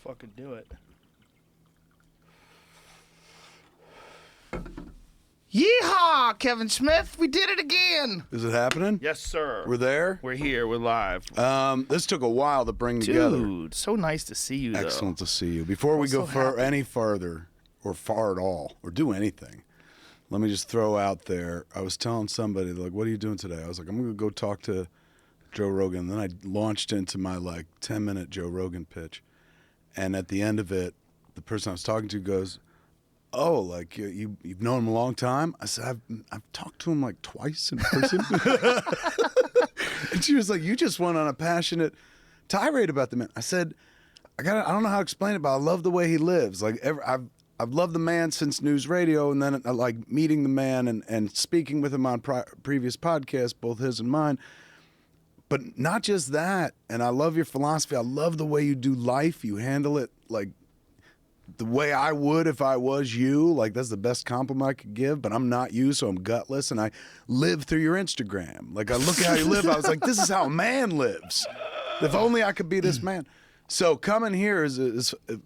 fucking do it. Yeehaw, Kevin Smith. We did it again. Is it happening? Yes, sir. We're there? We're here. We're live. This took a while to bring together. Dude, so nice to see you, though. Excellent to see you. Before we go any farther, or far at all, or do anything, let me just throw out there, I was telling somebody, like, what are you doing today? I was like, I'm going to go talk to Joe Rogan. Then I launched into my, 10-minute Joe Rogan pitch. And at the end of it, the person I was talking to goes, oh, you've known him a long time? I said, I've talked to him twice in person. And she was like, you just went on a passionate tirade about the man. I said, I don't know how to explain it, but I love the way he lives. I've loved the man since news radio, and then I like meeting the man and speaking with him on previous podcasts, both his and mine. But not just that, and I love your philosophy. I love the way you do life. You handle it the way I would if I was you. That's the best compliment I could give, but I'm not you, so I'm gutless, and I live through your Instagram. I look at how you live, I was like, this is how a man lives. If only I could be this man. So coming here is an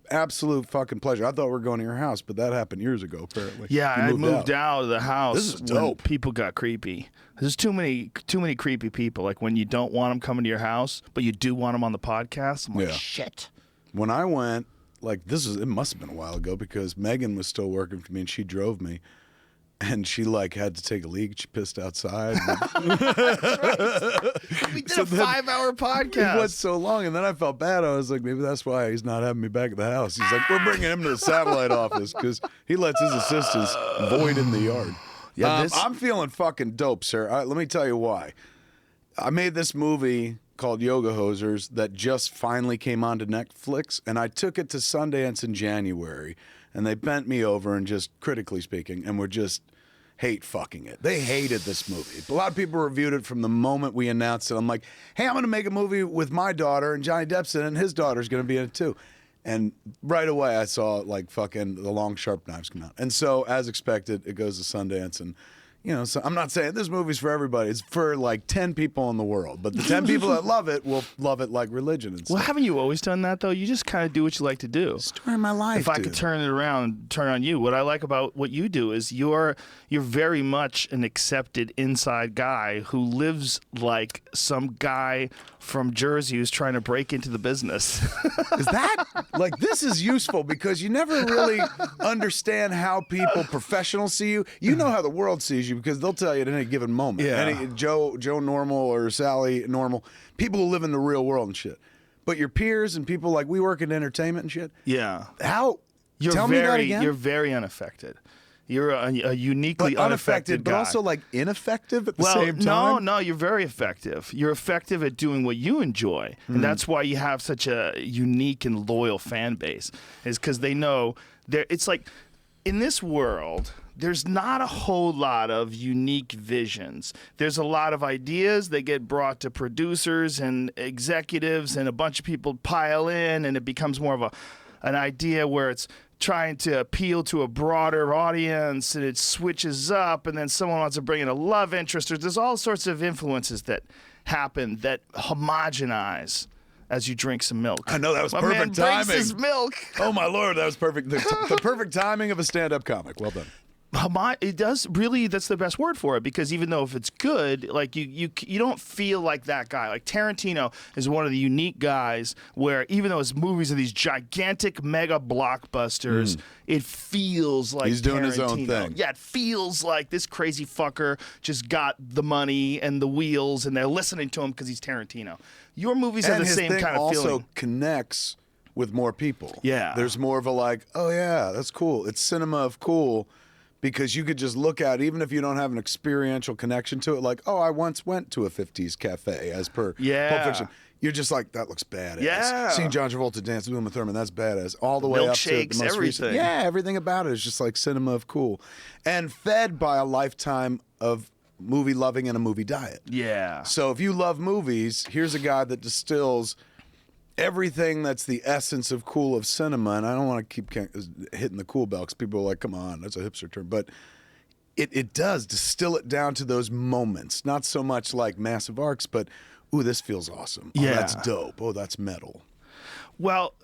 absolute fucking pleasure. I thought we were going to your house, but that happened years ago, apparently. Yeah, I moved out of the house. This is dope. When people got creepy. There's too many creepy people. When you don't want them coming to your house, but you do want them on the podcast. I'm like, shit. When I went, it must have been a while ago because Megan was still working for me and she drove me. And she had to take a leak. She pissed outside. We did a 5-hour podcast. It went so long, and then I felt bad. I was like, maybe that's why he's not having me back at the house. He's like, we're bringing him to the satellite office because he lets his assistants void in the yard. Yeah, I'm feeling fucking dope, sir. Let me tell you why. I made this movie called Yoga Hosers that just finally came onto Netflix, and I took it to Sundance in January. And they bent me over and just critically speaking, and were just hate fucking it. They hated this movie. A lot of people reviewed it from the moment we announced it. I'm like, hey, I'm going to make a movie with my daughter, and Johnny Depp's in it, and his daughter's going to be in it too. And right away I saw fucking the long sharp knives come out. And so as expected, it goes to Sundance, and so I'm not saying this movie's for everybody. It's for 10 people in the world. But the 10 people that love it will love it like religion and stuff. Well, haven't you always done that, though? You just kind of do what you like to do. Story of my life, If I could turn it around and turn on you, what I like about what you do is you're very much an accepted inside guy who lives like some guy from Jersey who's trying to break into the business. Is that this is useful because you never really understand how people, professionals, see you. You know how the world sees you because they'll tell you at any given moment. Yeah. Joe Normal or Sally Normal, people who live in the real world and shit. But your peers and people we work in entertainment and shit. Yeah. Tell me that again. You're very unaffected. You're a uniquely unaffected guy. But also ineffective at the same time? No, you're very effective. You're effective at doing what you enjoy. And that's why you have such a unique and loyal fan base, is because they know it's in this world, there's not a whole lot of unique visions. There's a lot of ideas that get brought to producers and executives, and a bunch of people pile in, and it becomes more of an idea where it's trying to appeal to a broader audience, and it switches up, and then someone wants to bring in a love interest. There's all sorts of influences that happen that homogenize as you drink some milk. I know, that was perfect man timing. Drinks his milk. Oh my Lord, that was perfect. The perfect timing of a stand-up comic. Well done. It does really. That's the best word for it, because even though if it's good, you don't feel like that guy. Tarantino is one of the unique guys where even though his movies are these gigantic mega blockbusters, it feels like he's doing his own thing. Yeah, it feels like this crazy fucker just got the money and the wheels, and they're listening to him because he's Tarantino. Your movies have the same kind of feeling. Also connects with more people. Yeah, there's more of a oh yeah, that's cool. It's cinema of cool. Because you could just look at, even if you don't have an experiential connection to it, I once went to a 50s cafe, as per Pulp Fiction. You're just that looks badass. Yeah. Seeing John Travolta dance with Uma Thurman, that's badass. All the way up to the most recent. Yeah, everything about it is just cinema of cool. And fed by a lifetime of movie loving and a movie diet. Yeah. So if you love movies, here's a guy that distills everything that's the essence of cool of cinema, and I don't want to keep hitting the cool bell because people are like, come on, that's a hipster term, but it does distill it down to those moments, not so much like massive arcs, but, ooh, this feels awesome. Oh, yeah. That's dope. Oh, that's metal. Well,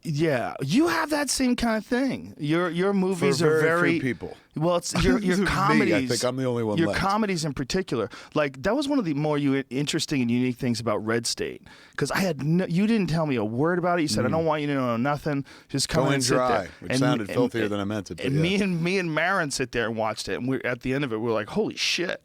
yeah, you have that same kind of thing. Your movies For are very few people. Well, it's your comedies. Me, I think I'm the only one Your left. comedies in particular, like that was one of the more interesting and unique things about Red State, because you didn't tell me a word about it. You said I don't want you to know nothing. Just come and sit dry, there. which sounded filthier than I meant it. And me and Marin sit there and watched it, and we're at the end of it, we're like, holy shit,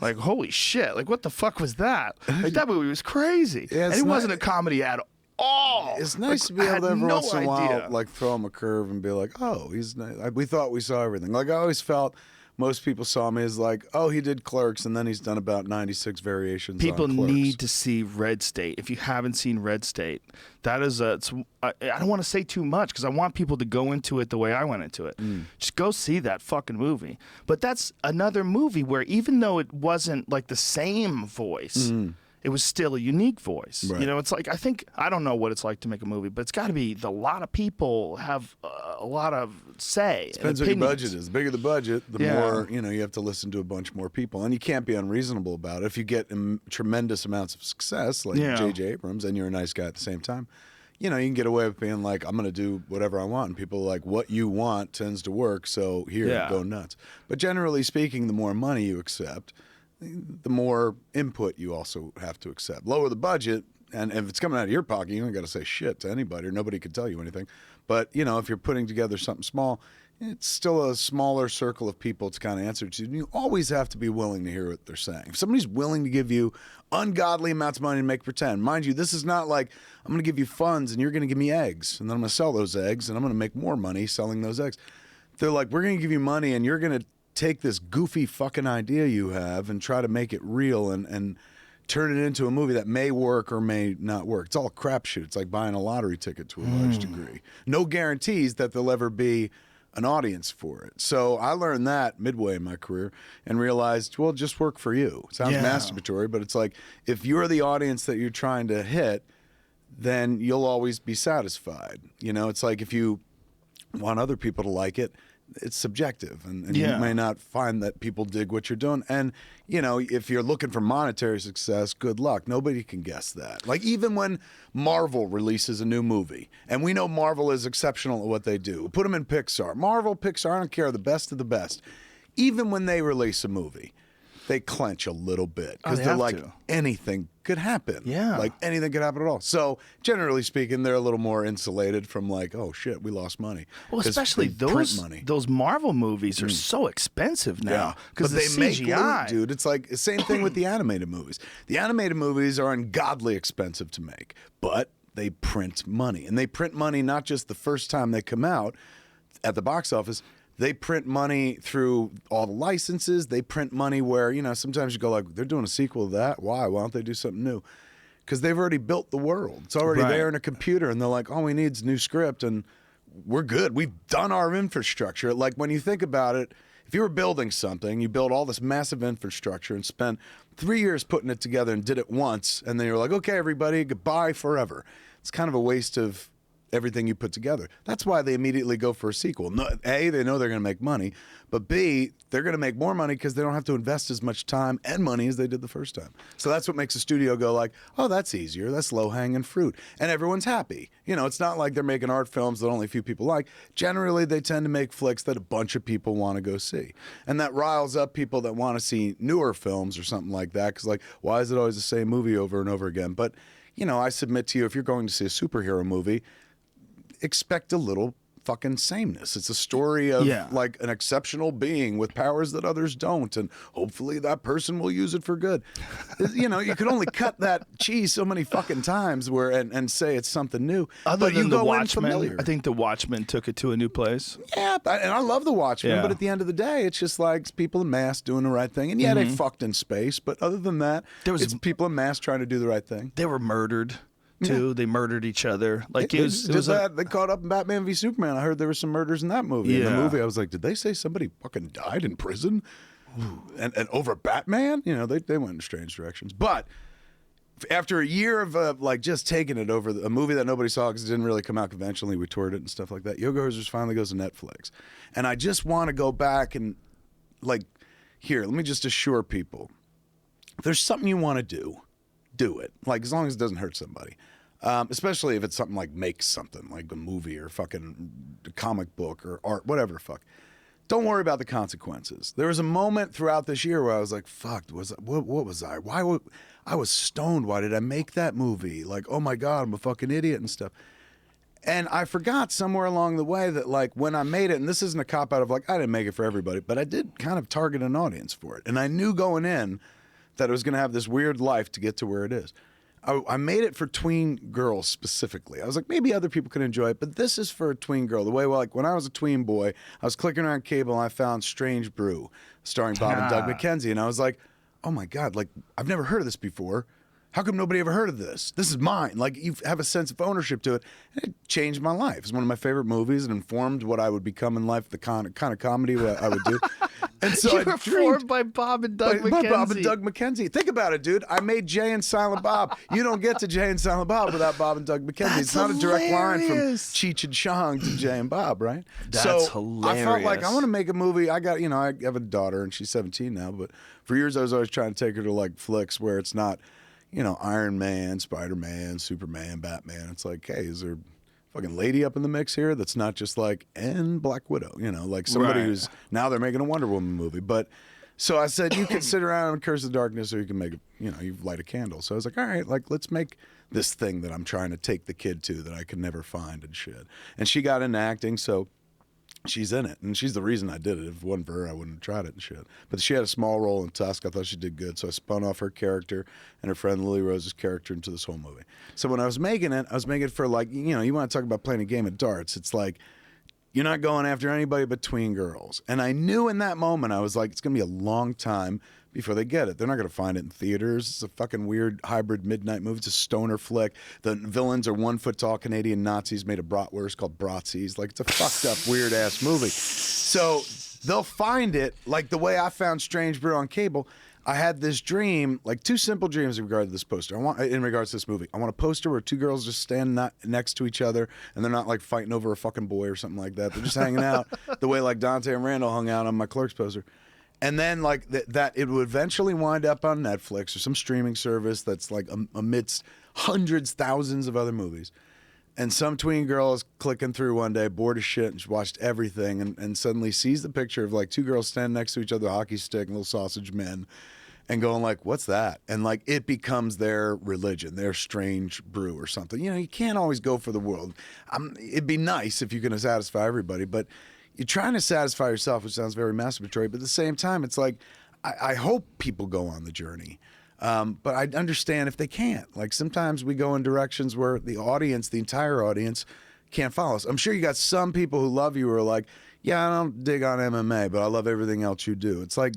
like holy shit, like what the fuck was that? Like that movie was crazy, and it wasn't a comedy at all. It's nice to be able to every once in a while like throw him a curve and be like, oh, he's nice. We thought we saw everything. Like I always felt most people saw me as like, oh, he did Clerks and then he's done about 96 variations. People on Clerks. need to see Red State. If you haven't seen Red State, that is I don't want to say too much because I want people to go into it the way I went into it. Just go see that fucking movie. But that's another movie where even though it wasn't like the same voice, it was still a unique voice. Right. You know, it's like I don't know what it's like to make a movie, but it's got to be a lot of people have a lot of say. Depends what your budget is. The bigger the budget, the more you have to listen to a bunch more people, and you can't be unreasonable about it. If you get tremendous amounts of success, like J.J. Abrams, and you're a nice guy at the same time, you can get away with being like, I'm going to do whatever I want, and people are like, what you want tends to work, so here, go nuts. But generally speaking, the more money you accept, the more input you also have to accept. Lower the budget, and if it's coming out of your pocket, you don't got to say shit to anybody, or nobody can tell you anything. But, if you're putting together something small, it's still a smaller circle of people to kind of answer to. You always have to be willing to hear what they're saying. If somebody's willing to give you ungodly amounts of money to make pretend, mind you, this is not like I'm going to give you funds and you're going to give me eggs, and then I'm going to sell those eggs, and I'm going to make more money selling those eggs. They're like, we're going to give you money, and you're going to take this goofy fucking idea you have and try to make it real and turn it into a movie that may work or may not work. It's all crapshoot. It's like buying a lottery ticket to a large degree. No guarantees that there'll ever be an audience for it. So I learned that midway in my career and realized, well, just work for you. It sounds masturbatory, but it's like if you're the audience that you're trying to hit, then you'll always be satisfied. It's like if you want other people to like it, it's subjective, and you may not find that people dig what you're doing. And, if you're looking for monetary success, good luck. Nobody can guess that. Like, even when Marvel releases a new movie, and we know Marvel is exceptional at what they do. Put them in Pixar. Marvel, Pixar, I don't care, the best of the best. Even when they release a movie, they clench a little bit because they're like, anything could happen. Yeah. Like anything could happen at all. So generally speaking, they're a little more insulated from like, oh shit, we lost money. Well, especially those Marvel movies are so expensive now because they make loot, dude. It's like the same thing with the animated movies. The animated movies are ungodly expensive to make, but they print money, and they print money not just the first time they come out at the box office. They print money through all the licenses. They print money where, sometimes you go like, they're doing a sequel to that. Why? Why don't they do something new? Because they've already built the world. It's already there in a computer, and they're like, all we need is a new script, and we're good. We've done our infrastructure. Like, when you think about it, if you were building something, you built all this massive infrastructure and spent 3 years putting it together and did it once, and then you're like, okay, everybody, goodbye forever. It's kind of a waste of everything you put together. That's why they immediately go for a sequel. No, A, they know they're going to make money, but B, they're going to make more money because they don't have to invest as much time and money as they did the first time. So that's what makes a studio go like, oh, that's easier. That's low-hanging fruit. And everyone's happy. It's not like they're making art films that only a few people like. Generally, they tend to make flicks that a bunch of people want to go see. And that riles up people that want to see newer films or something like that because, like, why is it always the same movie over and over again? But, I submit to you, if you're going to see a superhero movie, expect a little fucking sameness. It's a story of like an exceptional being with powers that others don't, and hopefully that person will use it for good. You can only cut that cheese so many fucking times and say it's something new. Other but than you The go Watchmen, I think The Watchmen took it to a new place. Yeah, and I love The Watchmen, but at the end of the day, it's just like people in mass doing the right thing. And they fucked in space, but other than that, it's people in mass trying to do the right thing. They were murdered too. Yeah. They murdered each other. Like they caught up in Batman v Superman. I heard there were some murders in that movie. In the movie, I was like, did they say somebody fucking died in prison? And over Batman? They went in strange directions. But after a year of like just taking it over a movie that nobody saw because it didn't really come out conventionally, we toured it and stuff like that. Yoga Hosers finally goes to Netflix, and I just want to go back and like, here, let me just assure people, if there's something you want to do it. Like, as long as it doesn't hurt somebody. especially if it's something like makes something, like a movie or fucking comic book or art, whatever the fuck. Don't worry about the consequences. There was a moment throughout this year where I was like, fuck, what was I? I was stoned. Why did I make that movie? Like, oh my God, I'm a fucking idiot and stuff. And I forgot somewhere along the way that, like, when I made it, and this isn't a cop out of like, I didn't make it for everybody, but I did kind of target an audience for it. And I knew going in that it was going to have this weird life to get to where it is. I made it for tween girls specifically. I was like, maybe other people can enjoy it, but this is for a tween girl. The way, like, when I was a tween boy, I was clicking around cable and I found Strange Brew, starring Bob and Doug McKenzie, and I was like, oh my God, like, I've never heard of this before. How come nobody ever heard of this? This is mine. Like, you have a sense of ownership to it. And it changed my life. It's one of my favorite movies and informed what I would become in life, the kind of comedy I would do. And so you were formed by Bob and Doug McKenzie. By Bob and Doug McKenzie. Think about it, dude. I made Jay and Silent Bob. You don't get to Jay and Silent Bob without Bob and Doug McKenzie. It's not hilarious. A direct line from Cheech and Chong to Jay and Bob, right? That's so hilarious. I felt like I want to make a movie. I have a daughter and she's 17 now, but for years I was always trying to take her to like flicks where it's not, Iron Man, Spider-Man, Superman, Batman. It's like, hey, is there a fucking lady up in the mix here that's not just like, and Black Widow, like somebody who's, now they're making a Wonder Woman movie. But, so I said, you can sit around and curse the darkness or you can make, you light a candle. So I was like, all right, like, let's make this thing that I'm trying to take the kid to that I could never find and shit. And she got into acting, so she's in it, and she's the reason I did it. If it wasn't for her, I wouldn't have tried it and shit. But she had a small role in Tusk. I thought she did good, so I spun off her character and her friend Lily Rose's character into this whole movie. So when I was making it for like, you want to talk about playing a game of darts. It's like, you're not going after anybody but tween girls. And I knew in that moment, I was like, it's going to be a long time before they get it. They're not going to find it in theaters. It's a fucking weird hybrid midnight movie. It's a stoner flick. The villains are 1 foot tall Canadian Nazis made of bratwurst called Bratzies. Like, it's a fucked up, weird ass movie. So they'll find it like the way I found Strange Brew on cable. I had this dream, like two simple dreams in regard to this poster. In regards to this movie, I want a poster where two girls just stand next to each other and they're not like fighting over a fucking boy or something like that. They're just hanging out the way like Dante and Randall hung out on my Clerks poster. And then like that it would eventually wind up on Netflix or some streaming service that's like amidst hundreds, thousands of other movies. And some tween girl is clicking through one day, bored as shit, and she watched everything, and suddenly sees the picture of like two girls standing next to each other, hockey stick and little sausage men, and going like, what's that? And like it becomes their religion, their Strange Brew or something. You can't always go for the world. It'd be nice if you can satisfy everybody, but you're trying to satisfy yourself, which sounds very masturbatory, but at the same time, it's like, I hope people go on the journey. But I understand if they can't. Like sometimes we go in directions where the audience, the entire audience, can't follow us. I'm sure you got some people who love you who are like, yeah, I don't dig on MMA, but I love everything else you do. It's like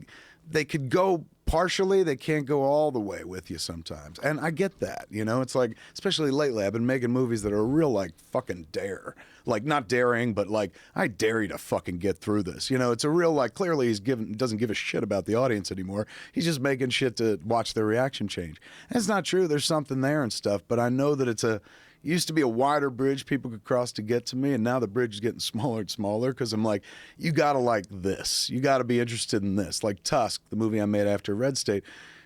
they could go partially, they can't go all the way with you sometimes. And I get that, It's like, especially lately, I've been making movies that are a real like fucking dare. Like not daring, but like, I dare you to fucking get through this. It's a real like, clearly doesn't give a shit about the audience anymore. He's just making shit to watch their reaction change. And it's not true. There's something there and stuff, but I know that it used to be a wider bridge people could cross to get to me, and now the bridge is getting smaller and smaller because I'm like, you gotta like this. You gotta be interested in this. Like Tusk, the movie I made after Red State,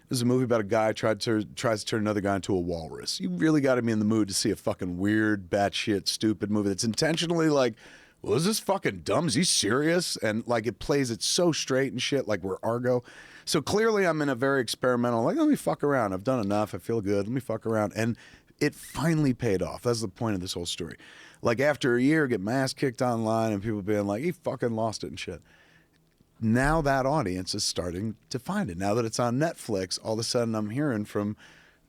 this is a movie about a guy tries to turn another guy into a walrus. You really got to be in the mood to see a fucking weird, batshit, stupid movie that's intentionally like, well, is this fucking dumb? Is he serious? And like it plays it so straight and shit, like we're Argo. So clearly I'm in a very experimental, like, let me fuck around. I've done enough. I feel good. Let me fuck around. And it finally paid off. That's the point of this whole story. Like after a year, get my ass kicked online and people being like, he fucking lost it and shit. Now that audience is starting to find it. Now that it's on Netflix, all of a sudden I'm hearing from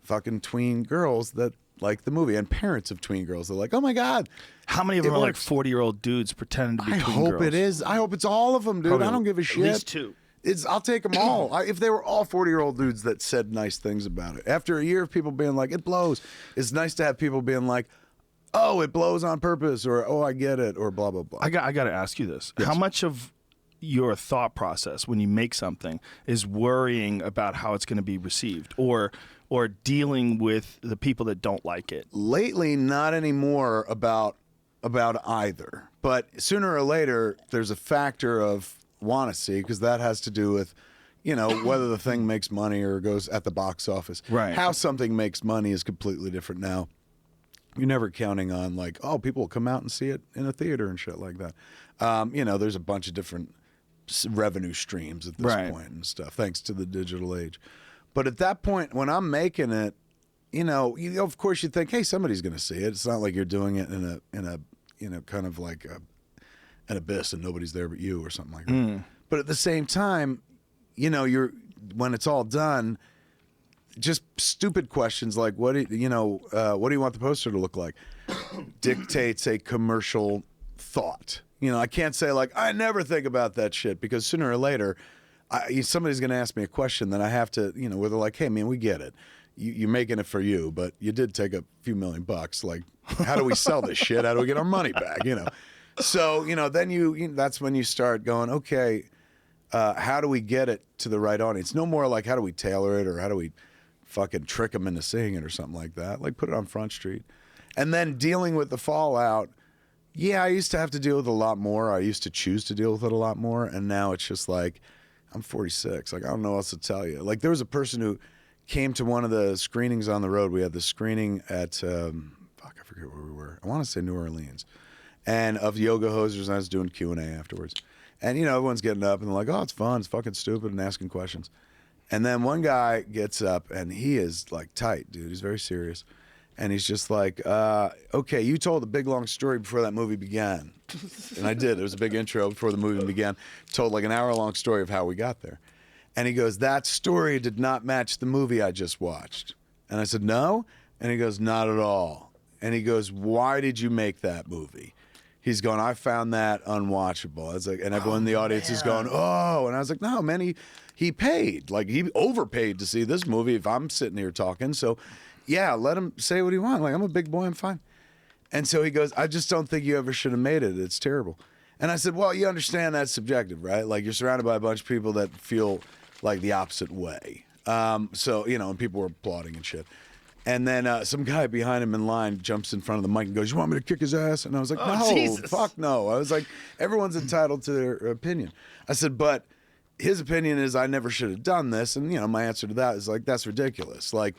fucking tween girls that like the movie and parents of tween girls. They're like, oh my God. How many of them are like 40-year-old dudes pretending to be tween girls? I hope it is. I hope it's all of them, dude. Probably I don't give a shit. At least two. I'll take them all. If they were all 40-year-old dudes that said nice things about it. After a year of people being like, it blows, it's nice to have people being like, oh, it blows on purpose, or oh, I get it, or blah, blah, blah. I got to ask you this. Yes. How much of your thought process when you make something is worrying about how it's going to be received or dealing with the people that don't like it? Lately, not anymore about either. But sooner or later, there's a factor of want to see, because that has to do with, whether the thing makes money or goes at the box office. Right. How something makes money is completely different now. You're never counting on like, oh, people will come out and see it in a theater and shit like that. There's a bunch of different revenue streams at this point and stuff, thanks to the digital age. But at that point, when I'm making it, of course you think, hey, somebody's going to see it. It's not like you're doing it in a kind of like an abyss and nobody's there but you or something like that. But at the same time, when it's all done, just stupid questions like what do you want the poster to look like dictates a commercial thought. I can't say like I never think about that shit, because sooner or later somebody's going to ask me a question that I have to, where they're like, hey man, we get it. You're making it for you, but you did take a few $1 million. Like, how do we sell this shit? How do we get our money back? So, then that's when you start going, okay, how do we get it to the right audience? No more like, how do we tailor it, or how do we fucking trick them into seeing it or something like that? Like, put it on Front Street. And then dealing with the fallout. Yeah, I used to have to deal with it a lot more. I used to choose to deal with it a lot more. And now it's just like, I'm 46. Like, I don't know what else to tell you. Like, there was a person who came to one of the screenings on the road. We had the screening at, I forget where we were. I want to say New Orleans. And of Yoga Hosers, and I was doing Q&A afterwards. And, everyone's getting up and they're like, oh, it's fun. It's fucking stupid, and asking questions. And then one guy gets up and he is like tight, dude. He's very serious. And he's just like, okay, you told a big long story before that movie began. And I did. There was a big intro before the movie began. Told like an hour-long story of how we got there. And he goes, that story did not match the movie I just watched. And I said, no? And he goes, not at all. And he goes, why did you make that movie? He's going, I found that unwatchable. I was like, and everyone in the audience is going, oh. And I was like, no, man, he paid. Like, he overpaid to see this movie if I'm sitting here talking. So, yeah, let him say what he wants. Like, I'm a big boy, I'm fine. And so he goes, I just don't think you ever should have made it. It's terrible. And I said, well, you understand that's subjective, right? Like, you're surrounded by a bunch of people that feel like the opposite way. And people were applauding and shit. And then some guy behind him in line jumps in front of the mic and goes, you want me to kick his ass? And I was like, no, Jesus. Fuck no. I was like, everyone's entitled to their opinion. I said, but his opinion is I never should have done this. And, my answer to that is like, that's ridiculous. Like,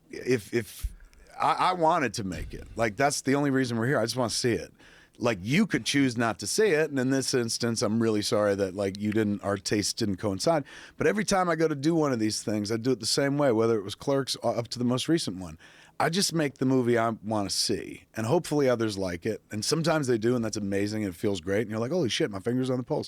if I wanted to make it, like, that's the only reason we're here. I just want to see it. Like, you could choose not to see it, and in this instance, I'm really sorry that like our tastes didn't coincide. But every time I go to do one of these things, I do it the same way. Whether it was Clerks up to the most recent one, I just make the movie I want to see, and hopefully others like it. And sometimes they do, and that's amazing, and it feels great. And you're like, holy shit, my finger's on the pulse.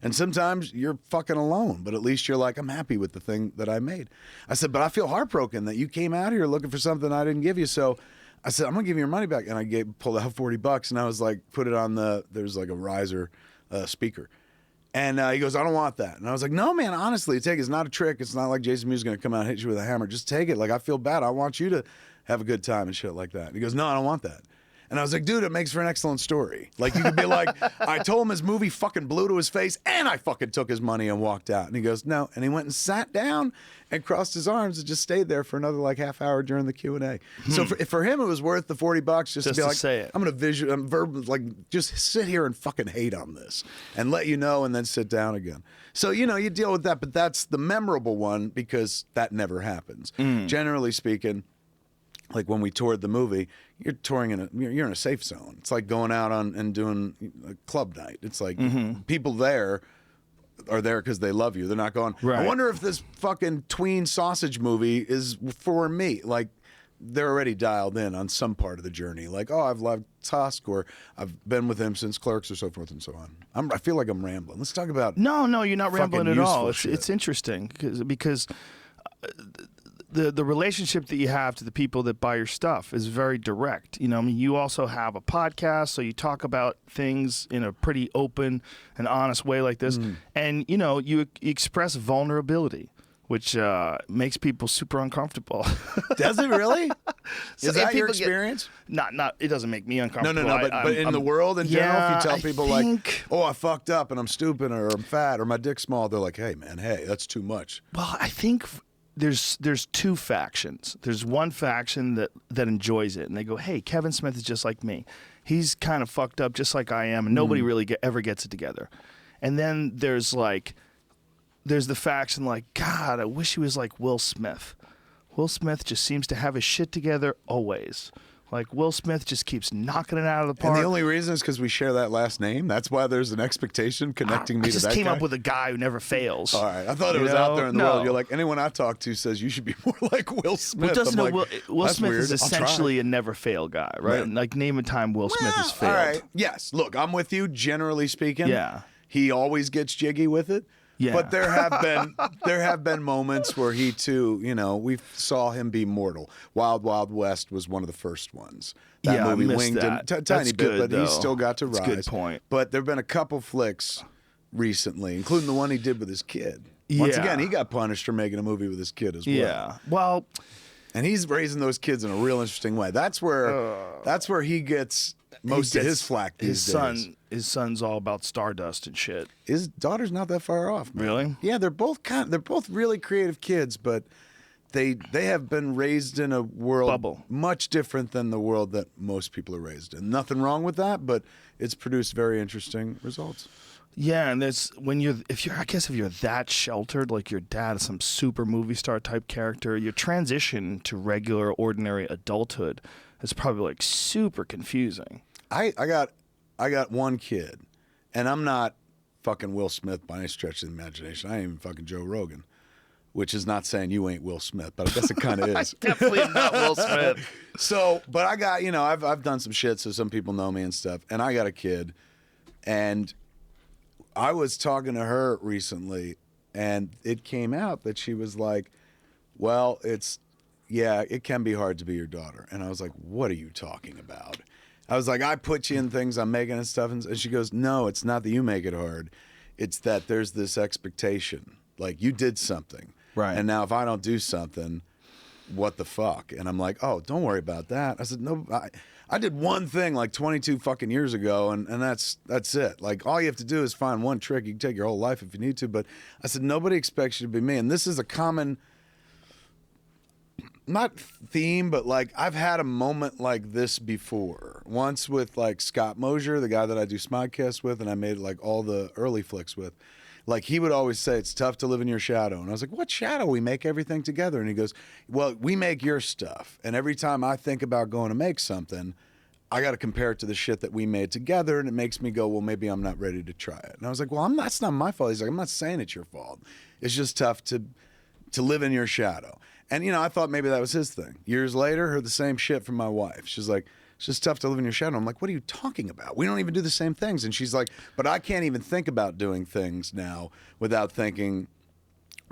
And sometimes you're fucking alone, but at least you're like, I'm happy with the thing that I made. I said, but I feel heartbroken that you came out here looking for something I didn't give you. So I said, I'm going to give you your money back. And I pulled out $40, and I was like, put it on there's like a riser speaker. And he goes, I don't want that. And I was like, no, man, honestly, take it. It's not a trick. It's not like Jason Mewes is going to come out and hit you with a hammer. Just take it. Like, I feel bad. I want you to have a good time and shit like that. And he goes, no, I don't want that. And I was like, dude, it makes for an excellent story. Like, you could be like, I told him his movie fucking blew to his face, and I fucking took his money and walked out. And he goes, no. And he went and sat down and crossed his arms and just stayed there for another like half hour during the Q&A. So for him, it was worth the $40 just to be like, say it. I'm going to like, just sit here and fucking hate on this and let you know, and then sit down again. So, you deal with that, but that's the memorable one because that never happens. Generally speaking, like when we toured the movie, you're touring you're in a safe zone. It's like going out and doing a club night. It's like people there are there because they love you. They're not going, right. I wonder if this fucking tween sausage movie is for me. Like, they're already dialed in on some part of the journey. Like, oh, I've loved Tusk, or I've been with him since Clerks, or so forth and so on. I feel like I'm rambling. Let's talk about No, you're not rambling at all. It's interesting because the relationship that you have to the people that buy your stuff is very direct. You also have a podcast, so you talk about things in a pretty open and honest way like this. And, you express vulnerability, which makes people super uncomfortable. Does it really? Is that your experience? Not. It doesn't make me uncomfortable. No. But in the world in general, if you tell people like, oh, I fucked up and I'm stupid, or I'm fat, or my dick's small, they're like, hey, man, that's too much. Well, I think there's two factions. There's one faction that enjoys it, and they go, hey, Kevin Smith is just like me. He's kind of fucked up just like I am, and nobody really ever gets it together. And then there's the faction like, God, I wish he was like Will Smith. Will Smith just seems to have his shit together always. Like, Will Smith just keeps knocking it out of the park. And the only reason is because we share that last name. That's why there's an expectation connecting me to that guy. I just came up with a guy who never fails. All right. I thought it was out there in the world. You're like, anyone I talk to says you should be more like Will Smith. Well, Will Smith weird. is essentially a never fail guy, right? Yeah. Like, name a time Will Smith has failed. All right. Yes. Look, I'm with you, generally speaking. Yeah. He always gets jiggy with it. Yeah. But there have been moments where he too, we saw him be mortal. Wild Wild West was one of the first ones. That movie I missed winged that. him tiny bit, good, but though. he still got to rise. That's a good point. But there've been a couple flicks recently, including the one he did with his kid. Once again, he got punished for making a movie with his kid as well. Yeah. Well, and he's raising those kids in a real interesting way. That's where he gets most of his flack these days. His son's all about Stardust and shit. His daughter's not that far off, man. Really? Yeah, they're both really creative kids, but they have been raised in a world much different than the world that most people are raised in. Nothing wrong with that, but it's produced very interesting results. Yeah, and if you're that sheltered, like your dad is some super movie star type character, your transition to regular, ordinary adulthood is probably like super confusing. I got one kid, and I'm not fucking Will Smith by any stretch of the imagination. I ain't even fucking Joe Rogan, which is not saying you ain't Will Smith, but I guess it kind of is. Definitely not Will Smith. So, but I got, I've done some shit, so some people know me and stuff, and I got a kid, and I was talking to her recently, and it came out that she was like, well, it can be hard to be your daughter. And I was like, what are you talking about? I was like, I put you in things I'm making and stuff. And she goes, no, it's not that you make it hard. It's that there's this expectation. Like, you did something. Right. And now if I don't do something, what the fuck? And I'm like, oh, don't worry about that. I said, no, I did one thing like 22 fucking years ago, and that's it. Like, all you have to do is find one trick. You can take your whole life if you need to. But I said, nobody expects you to be me. And this is a common, not theme, but like I've had a moment like this before. Once with like Scott Mosier, the guy that I do Smodcast with, and I made like all the early flicks with. Like, he would always say, it's tough to live in your shadow. And I was like, what shadow? We make everything together. And he goes, well, we make your stuff. And every time I think about going to make something, I got to compare it to the shit that we made together. And it makes me go, well, maybe I'm not ready to try it. And I was like, well, that's not my fault. He's like, I'm not saying it's your fault. It's just tough to live in your shadow. And, I thought maybe that was his thing. Years later, heard the same shit from my wife. She's like, it's just tough to live in your shadow. I'm like, what are you talking about? We don't even do the same things. And she's like, but I can't even think about doing things now without thinking,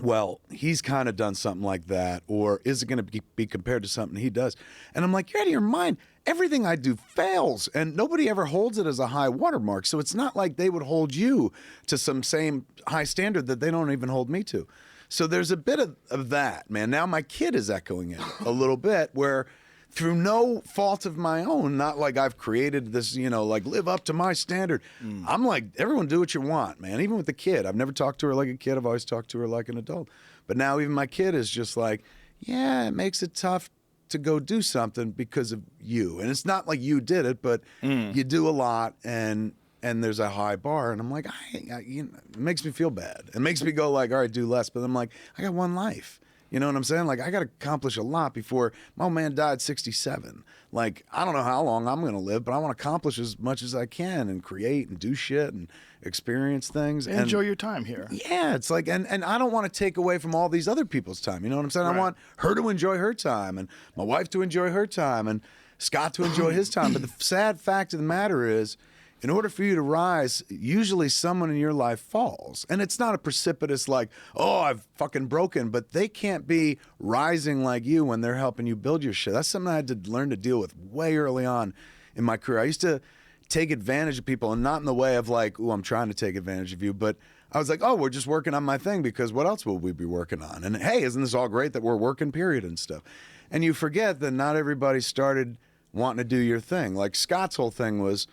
well, he's kind of done something like that, or is it going to be compared to something he does? And I'm like, you're out of your mind. Everything I do fails, and nobody ever holds it as a high watermark. So it's not like they would hold you to some same high standard that they don't even hold me to. So there's a bit of that, man. Now my kid is echoing it a little bit, where through no fault of my own, not like I've created this, like live up to my standard. I'm like, everyone do what you want, man. Even with the kid. I've never talked to her like a kid. I've always talked to her like an adult. But now even my kid is just like, yeah, it makes it tough to go do something because of you. And it's not like you did it, but you do a lot, and there's a high bar. And I'm like, it makes me feel bad. It makes me go like, all right, do less. But I'm like, I got one life. You know what I'm saying? Like, I got to accomplish a lot before my old man died 67. Like, I don't know how long I'm going to live, but I want to accomplish as much as I can and create and do shit and experience things. And enjoy your time here. Yeah, it's like, and I don't want to take away from all these other people's time. You know what I'm saying? Right. I want her to enjoy her time, and my wife to enjoy her time, and Scott to enjoy his time. But the sad fact of the matter is, in order for you to rise, usually someone in your life falls. And it's not a precipitous like, oh, I've fucking broken, but they can't be rising like you when they're helping you build your shit. That's something I had to learn to deal with way early on in my career. I used to take advantage of people, and not in the way of like, oh, I'm trying to take advantage of you, but I was like, oh, we're just working on my thing because what else will we be working on? And hey, isn't this all great that we're working, period, and stuff? And you forget that not everybody started wanting to do your thing. Like Scott's whole thing was,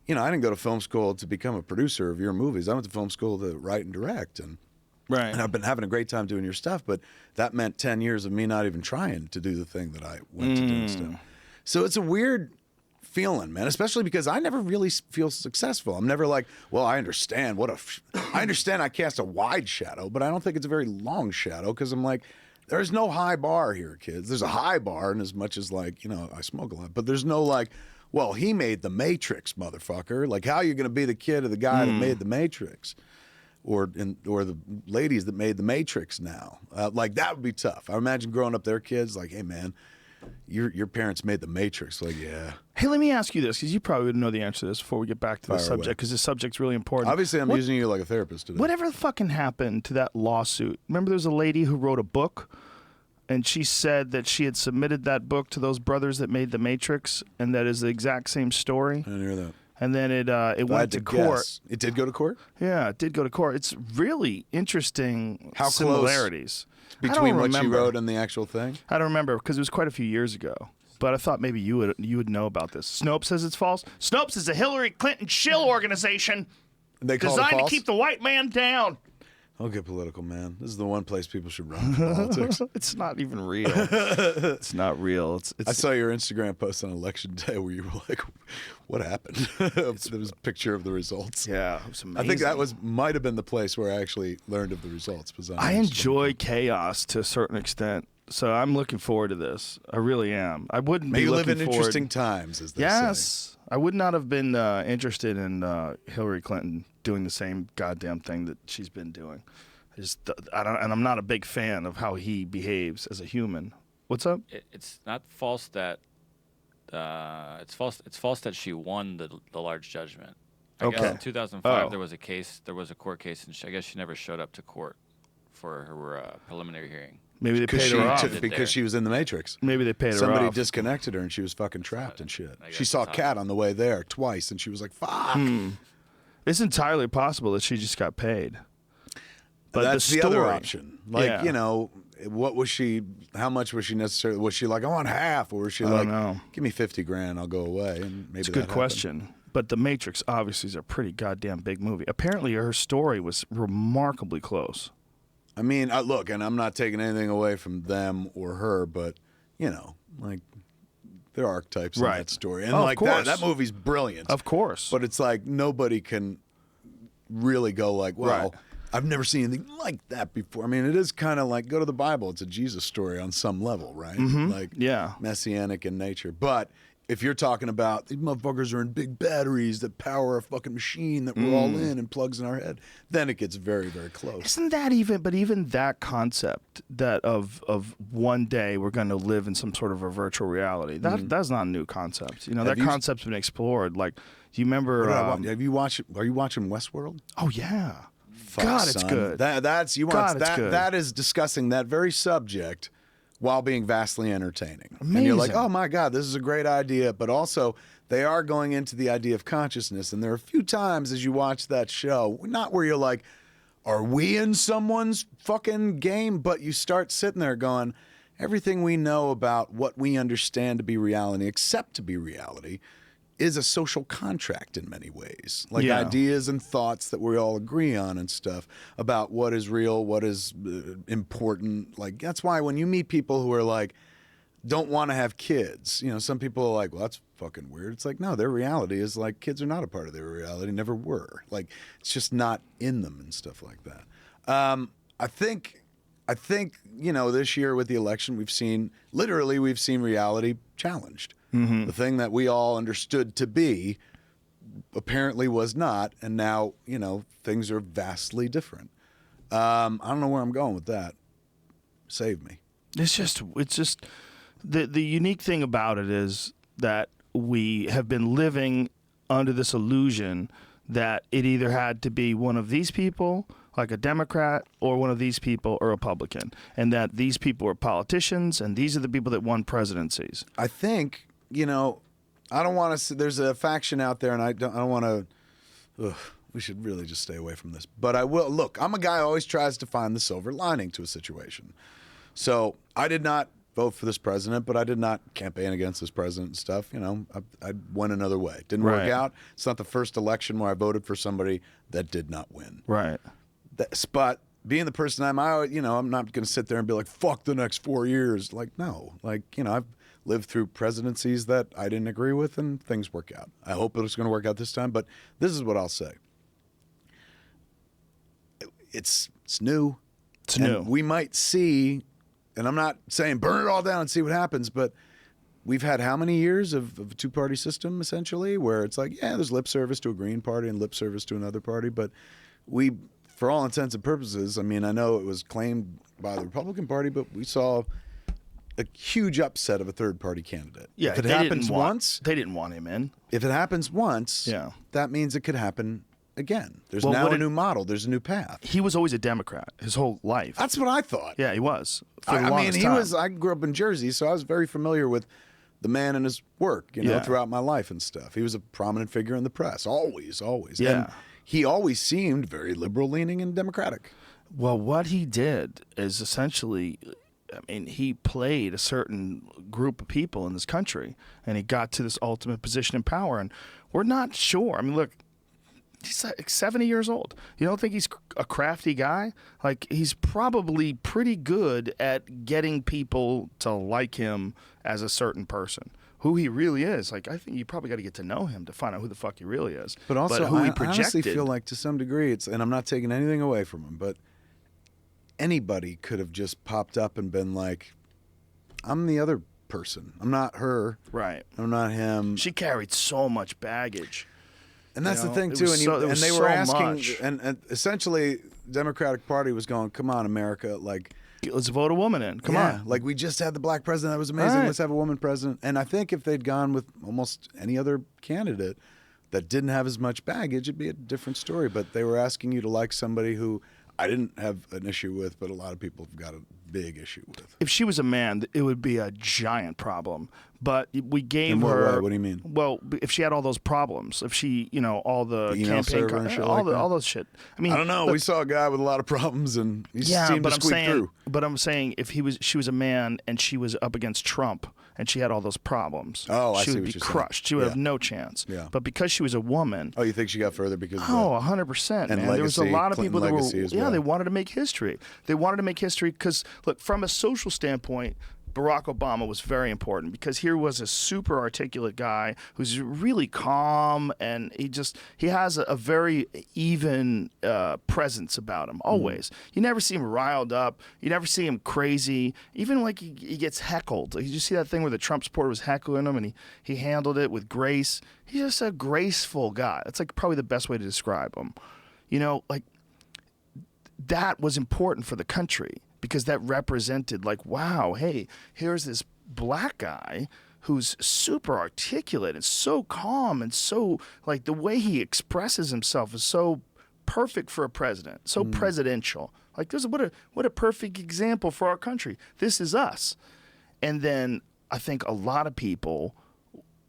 I didn't go to film school to become a producer of your movies. I went to film school to write and direct. And I've been having a great time doing your stuff, but that meant 10 years of me not even trying to do the thing that I went to do and stuff. So it's a weird feeling, man, especially because I never really feel successful. I'm never like, well, I understand I understand I cast a wide shadow, but I don't think it's a very long shadow, because I'm like, there's no high bar here, kids. There's a high bar, in as much as like, I smoke a lot, but there's no like, well, he made the Matrix, motherfucker. Like, how are you going to be the kid of the guy that made the Matrix, or the ladies that made the Matrix now? Like, that would be tough. I imagine growing up, their kids like, hey man, your parents made the Matrix. Like, yeah. Hey, let me ask you this, because you probably would know the answer to this before we get back to the subject, because this subject's really important. Obviously, I'm using you like a therapist today. Whatever fucking happened to that lawsuit? Remember, there's a lady who wrote a book, and she said that she had submitted that book to those brothers that made the Matrix, and that is the exact same story. I didn't hear that. And then it went to court. Guess. It did go to court? Yeah, it did go to court. It's really interesting similarities. Between what she wrote and the actual thing? I don't remember, because it was quite a few years ago. But I thought maybe you would know about this. Snopes says it's false. Snopes is a Hillary Clinton shill organization designed to keep the white man down. I'll get political, man. This is the one place people should run for politics. It's not even real. It's not real. It's I saw your Instagram post on election day where you were like, what happened? There was a picture of the results. Yeah, it was amazing. I think that might have been the place where I actually learned of the results. I enjoy chaos to a certain extent. So I'm looking forward to this. I really am. I wouldn't be looking forward. You live in interesting times, as they say. Yes. I would not have been interested in Hillary Clinton doing the same goddamn thing that she's been doing. And I'm not a big fan of how he behaves as a human. What's up? It's not false that it's false that she won the large judgment. I guess in 2005 there was a court case, and I guess she never showed up to court for her preliminary hearing. Maybe they paid her off. Because she was in the Matrix. Maybe they paid her off. Somebody disconnected her and she was fucking trapped and shit. She saw a cat on the way there twice and she was like, fuck. It's entirely possible that she just got paid. But that's the other option. Like, what was she, how much was she necessarily, was she like, I want half? Or was she like, give me 50 grand, I'll go away? And maybe it's a good question. But The Matrix obviously is a pretty goddamn big movie. Apparently her story was remarkably close. I mean, look, and I'm not taking anything away from them or her, but, like, there are archetypes in that story. And, like, that movie's brilliant. Of course. But it's like nobody can really go like, wow, I've never seen anything like that before. I mean, it is kind of like, go to the Bible. It's a Jesus story on some level, right? Like, messianic in nature. But if you're talking about these motherfuckers are in big batteries that power a fucking machine that we're all in and plugs in our head, then it gets very, very close. Isn't that even that concept that of one day we're going to live in some sort of a virtual reality, that's not a new concept. That concept's been explored. Like, do you remember? Are you watching Westworld? Oh yeah. Fuck, God, son. it's good. That is discussing that very subject while being vastly entertaining. Amazing. And you're like, oh my God, this is a great idea. But also, they are going into the idea of consciousness. And there are a few times as you watch that show, not where you're like, are we in someone's fucking game? But you start sitting there going, everything we know about what we understand to be reality, except to be reality, is a social contract in many ways. Like ideas and thoughts that we all agree on and stuff about what is real, what is important. Like, that's why when you meet people who are like, don't want to have kids, some people are like, well, that's fucking weird. It's like, no, their reality is like, kids are not a part of their reality, never were. Like, it's just not in them and stuff like that. I think, this year with the election, we've seen reality challenged. The thing that we all understood to be apparently was not, and now, things are vastly different. I don't know where I'm going with that. Save me. It's just the unique thing about it is that we have been living under this illusion that it either had to be one of these people, like a Democrat, or one of these people, a Republican, and that these people are politicians, and these are the people that won presidencies. I think, I don't want to. There's a faction out there, and I don't want to. We should really just stay away from this. But I will. Look, I'm a guy who always tries to find the silver lining to a situation. So I did not vote for this president, but I did not campaign against this president and stuff. I went another way. Didn't work out. It's not the first election where I voted for somebody that did not win. Right. But being the person I'm not going to sit there and be like, fuck the next 4 years. Like, no. Like, I've lived through presidencies that I didn't agree with, and things work out. I hope it's going to work out this time, but this is what I'll say. It's new. It's new. We might see and I'm not saying burn it all down and see what happens, but we've had how many years of a two-party system, essentially, where it's like, yeah, there's lip service to a Green Party and lip service to another party, but we, for all intents and purposes, I mean, I know it was claimed by the Republican Party, but we saw a huge upset of a third-party candidate. Yeah, if it happens once... They didn't want him in. If it happens once, that means it could happen again. There's now a new model. There's a new path. He was always a Democrat his whole life. That's what I thought. Yeah, he was. I mean, he was. I grew up in Jersey, so I was very familiar with the man and his work, throughout my life and stuff. He was a prominent figure in the press, always. Yeah. And he always seemed very liberal-leaning and democratic. Well, what he did is essentially, I mean, he played a certain group of people in this country, and he got to this ultimate position in power, and we're not sure. I mean, look, he's like 70 years old. You don't think he's a crafty guy? Like, he's probably pretty good at getting people to like him as a certain person. Who he really is. Like, I think you probably got to get to know him to find out who the fuck he really is. But also, who he I projected. honestly feel like to some degree, and I'm not taking anything away from him, but anybody could have just popped up and been like, I'm the other person. I'm not her. Right. I'm not him. She carried so much baggage. And that's the thing, too. And they were asking, and essentially, Democratic Party was going, come on, America, like... Let's vote a woman in. Come on. Like, we just had the black president. That was amazing. Right. Let's have a woman president. And I think if they'd gone with almost any other candidate that didn't have as much baggage, it'd be a different story. But they were asking you to like somebody who I didn't have an issue with, but a lot of people have got a big issue with. If she was a man, it would be a giant problem. But we gave her. What do you mean? Well, if she had all those problems, if she, all the campaign, all those shit. I mean, I don't know. We saw a guy with a lot of problems, and he seemed to squeak through. But I'm saying, if she was a man and she was up against Trump and she had all those problems, I she see would what be you're crushed. saying. She would have no chance. Yeah. But because she was a woman. Oh, you think she got further because of 100%. And man. legacy, there was a lot of people that were, they wanted to make history. They wanted to make history because, look, from a social standpoint, Barack Obama was very important because here was a super articulate guy who's really calm, and he has a very even presence about him always. You never see him riled up. You never see him crazy. Even like he gets heckled. Did you see that thing where the Trump supporter was heckling him and he handled it with grace? He's just a graceful guy. That's like probably the best way to describe him. Like that was important for the country. Because that represented like, wow, hey, here's this black guy who's super articulate and so calm and so, like, the way he expresses himself is so perfect for a president, so presidential. Like, what a perfect example for our country. This is us. And then I think a lot of people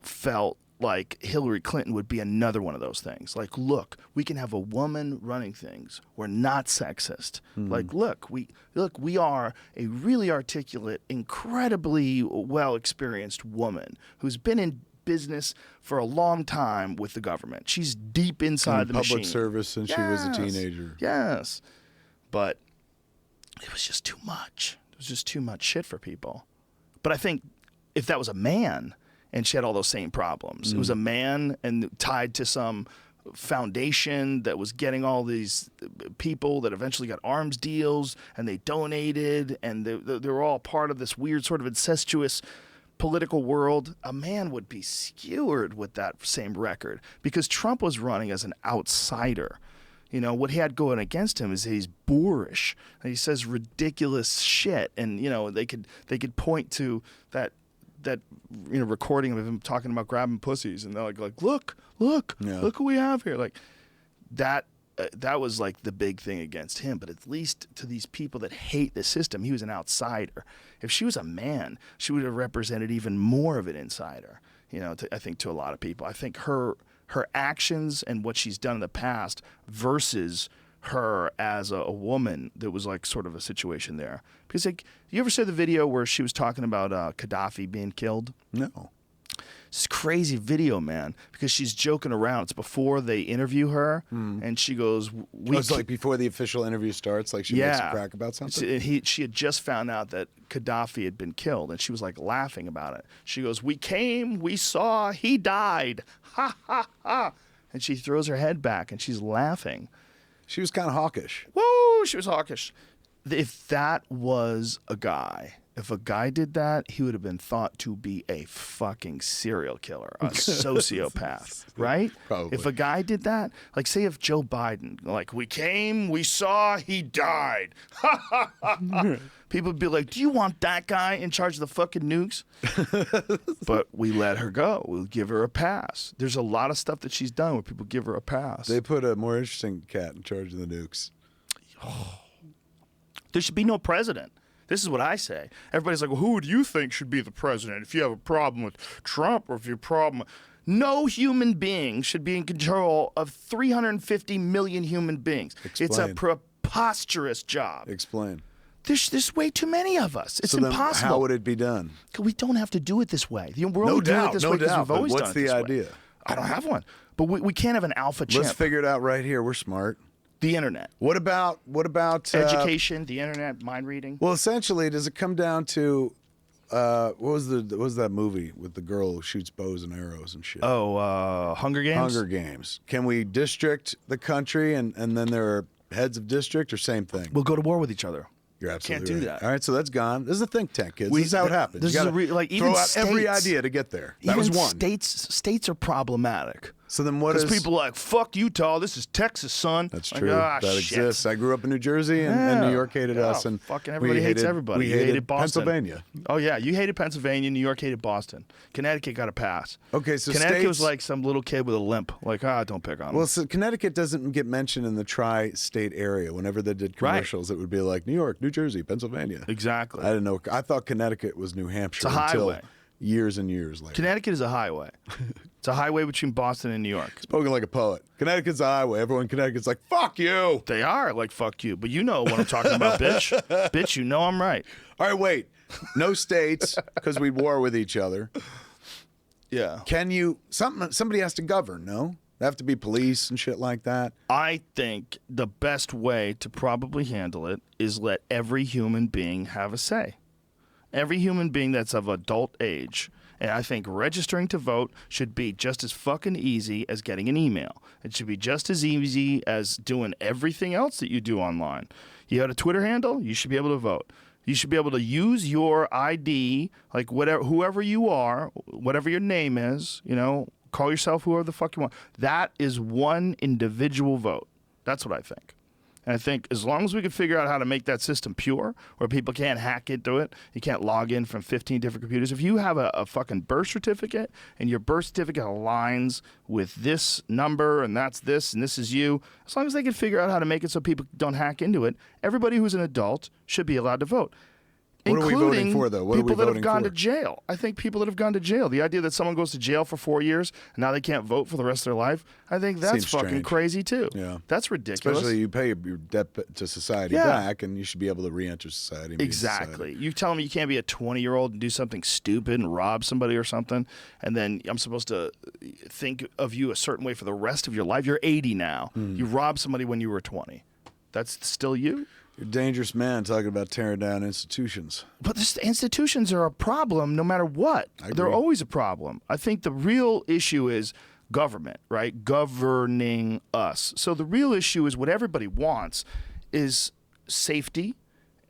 felt like Hillary Clinton would be another one of those things. Like, look, we can have a woman running things. We're not sexist. Like, look, we are a really articulate, incredibly well-experienced woman who's been in business for a long time with the government. She's deep inside the machine. Public service since she was a teenager. Yes. But it was just too much. It was just too much shit for people. But I think if that was a man and she had all those same problems. It was a man and tied to some foundation that was getting all these people that eventually got arms deals, and they donated, and they were all part of this weird sort of incestuous political world. A man would be skewered with that same record because Trump was running as an outsider. What he had going against him is he's boorish. And he says ridiculous shit, and they could point to that recording of him talking about grabbing pussies, and they're like look who we have here. Like that was like the big thing against him. But at least to these people that hate the system, he was an outsider. If she was a man, she would have represented even more of an insider. I think to a lot of people. I think her actions and what she's done in the past versus her as a woman, there was like sort of a situation there. Because like, you ever see the video where she was talking about Gaddafi being killed? No. It's crazy video, man, because she's joking around. It's before they interview her, and she goes, it's like before the official interview starts, like she makes a crack about something? She had just found out that Gaddafi had been killed, and she was like laughing about it. She goes, we came, we saw, he died. Ha, ha, ha. And she throws her head back, and she's laughing. She was kind of hawkish. Whoa, she was hawkish. if that was a guy, if a guy did that, he would have been thought to be a fucking serial killer, a sociopath, right? Probably. If a guy did that, like say if Joe Biden, like we came, we saw, he died. People would be like, do you want that guy in charge of the fucking nukes? But we let her go. We'll give her a pass. There's a lot of stuff that she's done where people give her a pass. They put a more interesting cat in charge of the nukes. There should be no president. This is what I say. Everybody's like, well, who would you think should be the president if you have a problem with Trump or if you have a problem with... No human being should be in control of 350 million human beings. Explain. It's a preposterous job. Explain. There's way too many of us. It's impossible. How would it be done? We don't have to do it this way. We're No only doing doubt, it this no way because doubt. we've always But done what's it this the way. idea? I don't have one. But we can't have an alpha chimp. Let's figure it out right here. We're smart. The internet. What about Education, the internet, mind reading. Well, essentially, does it come down to what was that movie with the girl who shoots bows and arrows and shit? Oh, Hunger Games? Hunger Games. Can we district the country and then there are heads of district or same thing? We'll go to war with each other. You're absolutely Can't do right. that. All right, so that's gone. This is a think tank, kids. This is how it happens. This You is gotta like throw even out every states- idea to get there. That Even was one. States are problematic. So then what Because is... people are like, fuck Utah, this is Texas, son. That's Like, true. ah, That shit. exists. I grew up in New Jersey, and New York hated us, and fucking everybody hates everybody. We You hated Boston. Pennsylvania. Oh yeah, you hated Pennsylvania. New York hated Boston. Connecticut got a pass. Okay, so Connecticut was states- like some little kid with a limp. Like, don't pick on him. Well, so Connecticut doesn't get mentioned in the tri-state area. Whenever they did commercials, it would be like New York, New Jersey, Pennsylvania. Exactly. I didn't know. I thought Connecticut was New Hampshire It's a until highway. years and years later. Connecticut is a highway. It's a highway between Boston and New York. Spoken like a poet. Connecticut's a highway. Everyone in Connecticut's like, fuck you. They are like, fuck you. But you know what I'm talking about, bitch. Bitch, you know I'm right. All right, wait. No states, because we war with each other. Yeah. Can you... Somebody has to govern, no? They have to be police and shit like that. I think the best way to probably handle it is let every human being have a say. Every human being that's of adult age. And I think registering to vote should be just as fucking easy as getting an email. It should be just as easy as doing everything else that you do online. You got a Twitter handle, you should be able to vote. You should be able to use your ID, like whoever you are, whatever your name is, call yourself whoever the fuck you want. That is one individual vote. That's what I think. And I think as long as we can figure out how to make that system pure, where people can't hack into it, you can't log in from 15 different computers. If you have a fucking birth certificate and your birth certificate aligns with this number and that's this and this is you, as long as they can figure out how to make it so people don't hack into it, everybody who's an adult should be allowed to vote. What are we voting for, though? What are we people that have voting gone for? to jail. I think people that have gone to jail. The idea that someone goes to jail for 4 years and now they can't vote for the rest of their life, I think that's Seems fucking strange. crazy too. Yeah. That's ridiculous. Especially you pay your debt to society Yeah. back, and you should be able to re-enter society. And be in Exactly. society. You tell me you can't be a 20-year-old and do something stupid and rob somebody or something, and then I'm supposed to think of you a certain way for the rest of your life. You're 80 now. You robbed somebody when you were 20. That's still you? You're a dangerous man talking about tearing down institutions. But the institutions are a problem no matter what. I agree. They're always a problem. I think the real issue is government, right? Governing us. So the real issue is what everybody wants is safety,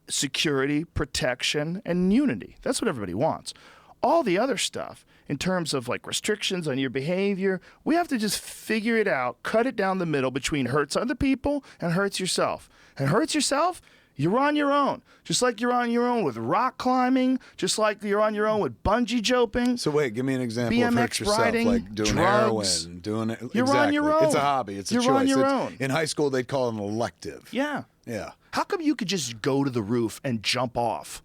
security, protection, and unity. That's what everybody wants. All the other stuff, in terms of like restrictions on your behavior, we have to just figure it out, cut it down the middle between hurts other people and hurts yourself. And hurts yourself, you're on your own. Just like you're on your own with rock climbing, just like you're on your own with bungee jumping. So wait, give me an example of BMX hurt yourself, riding, like doing drugs. heroin, doing it. You're exactly. on your own. It's a hobby. It's a You're choice. on your It's- own. In high school, they'd call it an elective. Yeah. Yeah. How come you could just go to the roof and jump off,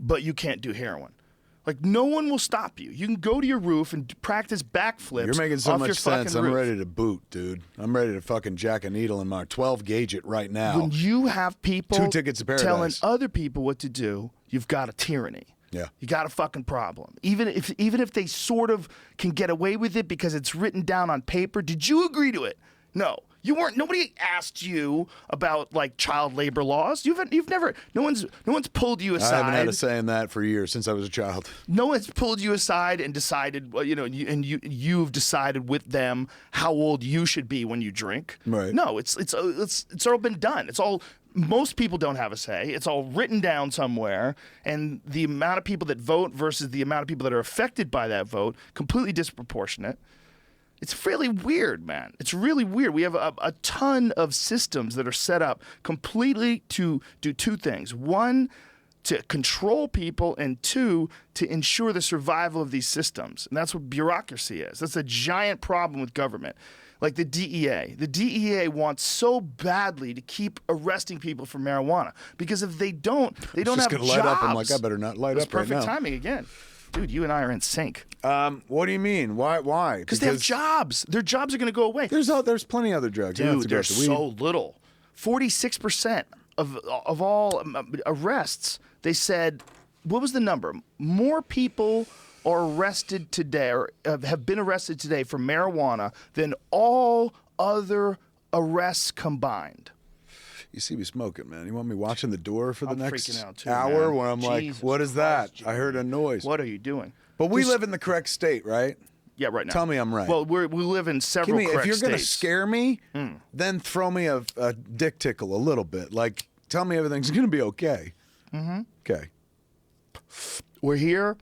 but you can't do heroin? Like, no one will stop you. You can go to your roof and practice backflips. You're making so off your much sense. fucking I'm roof. ready to boot, dude. I'm ready to fucking jack a needle in my 12 gauge it right now. When you have people 2 tickets to paradise. telling other people what to do, you've got a tyranny. Yeah. You got a fucking problem. Even if they sort of can get away with it because it's written down on paper, did you agree to it? No. Nobody asked you about like child labor laws. You've never. No one's pulled you aside. I haven't had a say in that for years since I was a child. No one's pulled you aside and decided. Well, you've decided with them how old you should be when you drink. Right. No, it's all been done. It's all. Most people don't have a say. It's all written down somewhere, and the amount of people that vote versus the amount of people that are affected by that vote, completely disproportionate. It's really weird, man. It's really weird. We have a ton of systems that are set up completely to do two things. One, to control people, and two, to ensure the survival of these systems. And that's what bureaucracy is. That's a giant problem with government. Like the DEA. The DEA wants so badly to keep arresting people for marijuana because if they don't have jobs. Just gonna light up. I'm like, I better not light up right now. Perfect timing again. Dude, you and I are in sync. What do you mean? Why? Because they have jobs. Their jobs are going to go away. There's plenty of other drugs. Dude, there's so little. 46% of all arrests, they said, what was the number? More people are arrested today or have been arrested today for marijuana than all other arrests combined. You see me smoking, man. You want me watching the door for the next too, hour man. where I'm like, what is that? I heard a noise. What are you doing? But we live in the correct state, right? Yeah, right now. Tell me I'm right. Well, we live in several correct states. If you're going to scare me, then throw me a dick tickle a little bit. Like, tell me everything's going to be okay. Mm-hmm. Okay. We're here,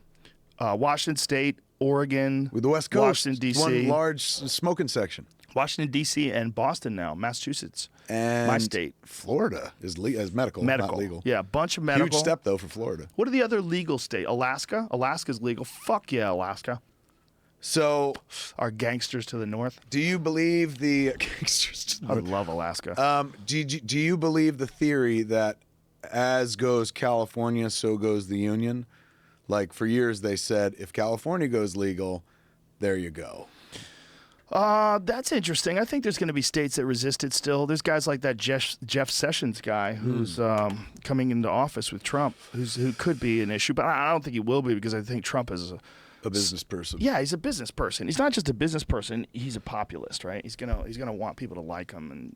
Washington State, Oregon, with the West Coast, Washington, D.C. One large smoking section. Washington, D.C. and Boston now, Massachusetts. And my state. Florida is medical, not legal. Yeah, a bunch of medical. Huge step, though, for Florida. What are the other legal states? Alaska? Alaska's legal. Fuck yeah, Alaska. So, our gangsters to the north. Do you believe the gangsters to the north? I love Alaska. Do you believe the theory that as goes California, so goes the union? Like, for years they said, if California goes legal, there you go. That's interesting. I think there's going to be states that resist it still. There's guys like that Jeff Sessions guy who's coming into office with Trump, who could be an issue, but I don't think he will be because I think Trump is a business person. Yeah, he's a business person. He's not just a business person. He's a populist, right? He's gonna want people to like him, and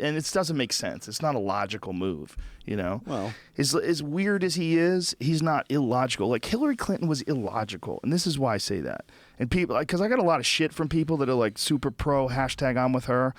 and it doesn't make sense. It's not a logical move, Well, as weird as he is, he's not illogical. Like Hillary Clinton was illogical, and this is why I say that. And people, because I got a lot of shit from people that are like super pro #I'm with her.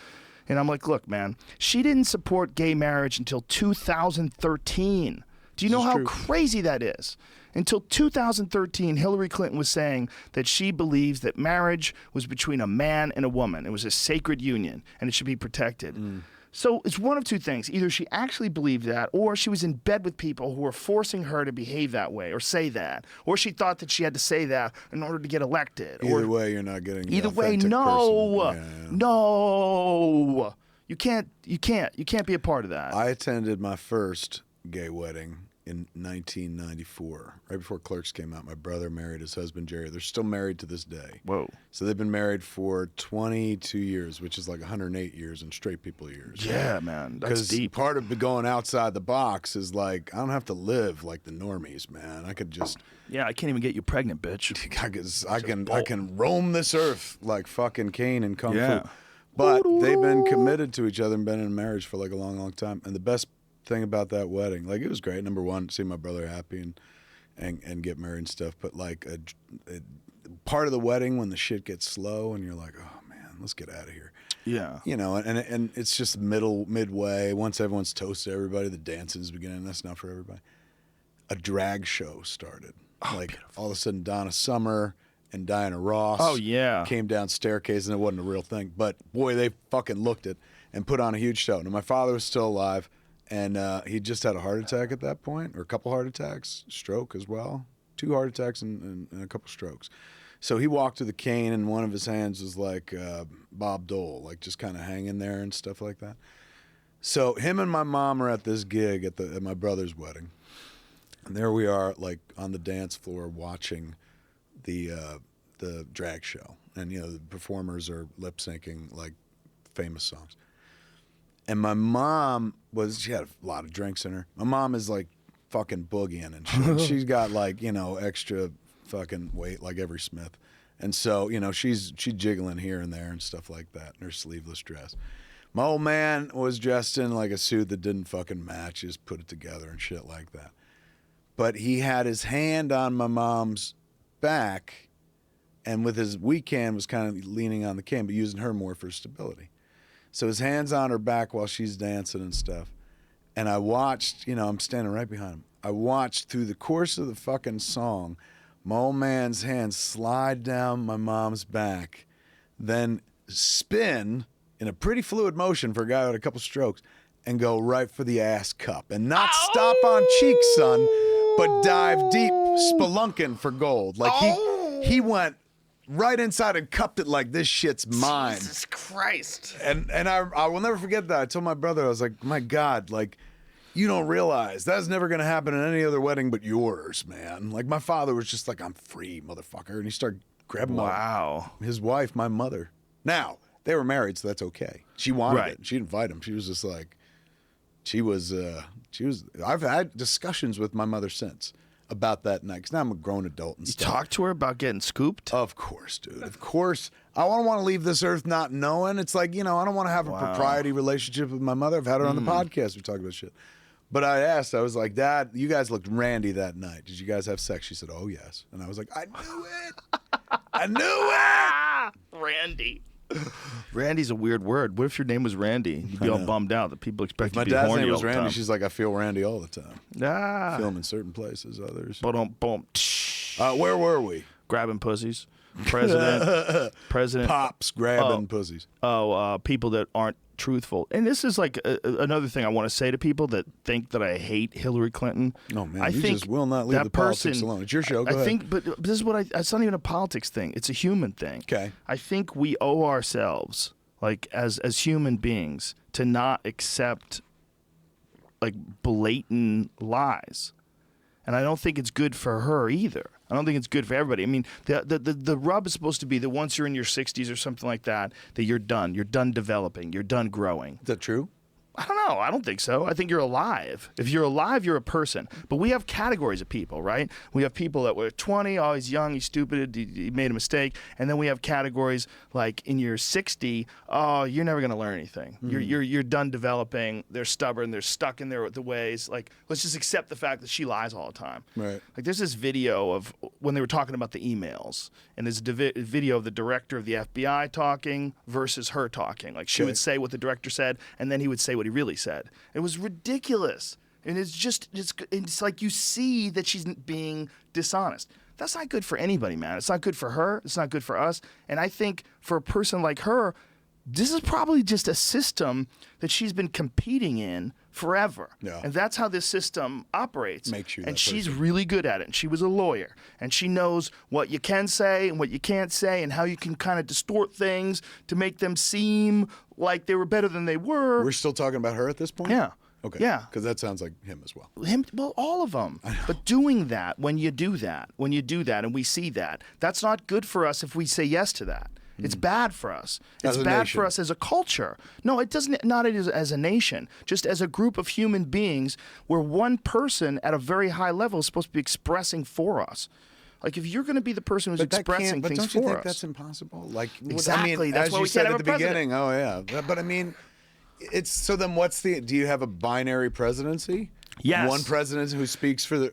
And I'm like, look, man, she didn't support gay marriage until 2013. Do you know how crazy that is? Until 2013, Hillary Clinton was saying that she believes that marriage was between a man and a woman. It was a sacred union, and it should be protected. So it's one of two things. Either she actually believed that, or she was in bed with people who were forcing her to behave that way or say that. Or she thought that she had to say that in order to get elected. Either way, you're not getting Either way, no. Yeah. No. You can't be a part of that. I attended my first gay wedding in 1994, right before Clerks came out. My brother married his husband, Jerry. They're still married to this day. Whoa. So they've been married for 22 years, which is like 108 years in straight people years. Yeah, man. That's deep. Part of going outside the box is like, I don't have to live like the normies, man. I could just... Yeah, I can't even get you pregnant, bitch. I can roam this earth like fucking Kane and Kung Fu. But they've been committed to each other and been in marriage for like a long, long time. And the best thing about that wedding, like, it was great. Number one, see my brother happy and get married and stuff. But like a part of the wedding when the shit gets slow and you're like, oh man, let's get out of here. Yeah. And it's just midway. Once everyone's toasted everybody, the dancing is beginning. That's not for everybody. A drag show started. Beautiful. All of a sudden Donna Summer and Diana Ross came down staircase, and it wasn't a real thing. But boy, they fucking looked it and put on a huge show. Now my father was still alive, and he just had a heart attack at that point, or a couple heart attacks, stroke as well, 2 heart attacks and a couple strokes. So he walked with a cane, and one of his hands was like Bob Dole, like just kind of hanging there and stuff like that. So him and my mom are at this gig at my brother's wedding. And there we are, like on the dance floor, watching the drag show, and the performers are lip syncing like famous songs. And my mom she had a lot of drinks in her. My mom is like fucking boogieing and shit. She's got like extra fucking weight like every Smith, and so she's jiggling here and there and stuff like that in her sleeveless dress. My old man was dressed in like a suit that didn't fucking match. He just put it together and shit like that. But he had his hand on my mom's back, and with his weak hand was kind of leaning on the cane, but using her more for stability. So his hand's on her back while she's dancing and stuff. And I watched, I'm standing right behind him. I watched through the course of the fucking song, my old man's hand slide down my mom's back, then spin in a pretty fluid motion for a guy with a couple strokes, and go right for the ass cup. And not stop on cheek, son, but dive deep, spelunking for gold. Like he went right inside and cupped it like this shit's mine. Jesus Christ. And I will never forget that. I told my brother, I was like, my God, like, you don't realize that's never going to happen in any other wedding but yours, man. Like, my father was just like, I'm free, motherfucker. And he started grabbing his wife, my mother. Now, they were married, so that's okay. She wanted it. She didn't fight him. She was just like, I've had discussions with my mother since about that night, because now I'm a grown adult and stuff. You talked to her about getting scooped? Of course, dude. Of course. I don't want to leave this earth not knowing. It's like, I don't want to have a propriety relationship with my mother. I've had her on the podcast. We talk about shit. But I asked, I was like, Dad, you guys looked randy that night. Did you guys have sex? She said, oh, yes. And I was like, I knew it. I knew it. Randy. Randy's a weird word. What if your name was Randy? You'd be all bummed out that people expect you to be horny all the time. My dad's name was Randy. She's like, I feel Randy all the time. Ah. Film in certain places, others. Boom. Where were we? Grabbing pussies. President. Pops grabbing pussies. People that aren't truthful. And this is like another thing I want to say to people that think that I hate Hillary Clinton. No, man, you just will not leave the politics alone. It's your show. Go ahead. But this is what it's not even a politics thing. It's a human thing. Okay. I think we owe ourselves, like as human beings, to not accept like blatant lies. And I don't think it's good for her either. I don't think it's good for everybody. I mean, the rub is supposed to be that once you're in your 60s or something like that you're done. You're done developing. You're done growing. Is that true? I don't know. I don't think so. I think you're alive. If you're alive, you're a person. But we have categories of people, right? We have people that were 20, oh, he's young, he's stupid, he made a mistake. And then we have categories like in your 60, oh, you're never going to learn anything. You're done developing. They're stubborn. They're stuck in the ways. Like, let's just accept the fact that she lies all the time. Right. Like, there's this video of when they were talking about the emails, and there's a video of the director of the FBI talking versus her talking. Like, she would say what the director said, and then he would say what he really said. It was ridiculous. And it's like you see that she's being dishonest. That's not good for anybody, man. It's not good for her. It's not good for us. And I think for a person like her, this is probably just a system that she's been competing in forever. Yeah. And that's how this system operates. Makes you and that she's person. really good at it. And she was a lawyer. And she knows what you can say and what you can't say and how you can kind of distort things to make them seem like they were better than they were. We're still talking about her at this point? Yeah. Okay. Yeah. Because that sounds like him as well. Well, all of them. But doing that, when you do that, and we see that, that's not good for us if we say yes to that. It's bad for us. It's bad for us as a culture. No, it doesn't. Not as a nation. Just as a group of human beings, where one person at a very high level is supposed to be expressing for us. Like, if you're going to be the person who's expressing things for us, don't you think that's impossible? Like, exactly. I mean, that's as why you we said can't at have the a president. beginning. Oh yeah, but I mean, it's so. Then what's the? Do you have a binary presidency? Yes. One president who speaks for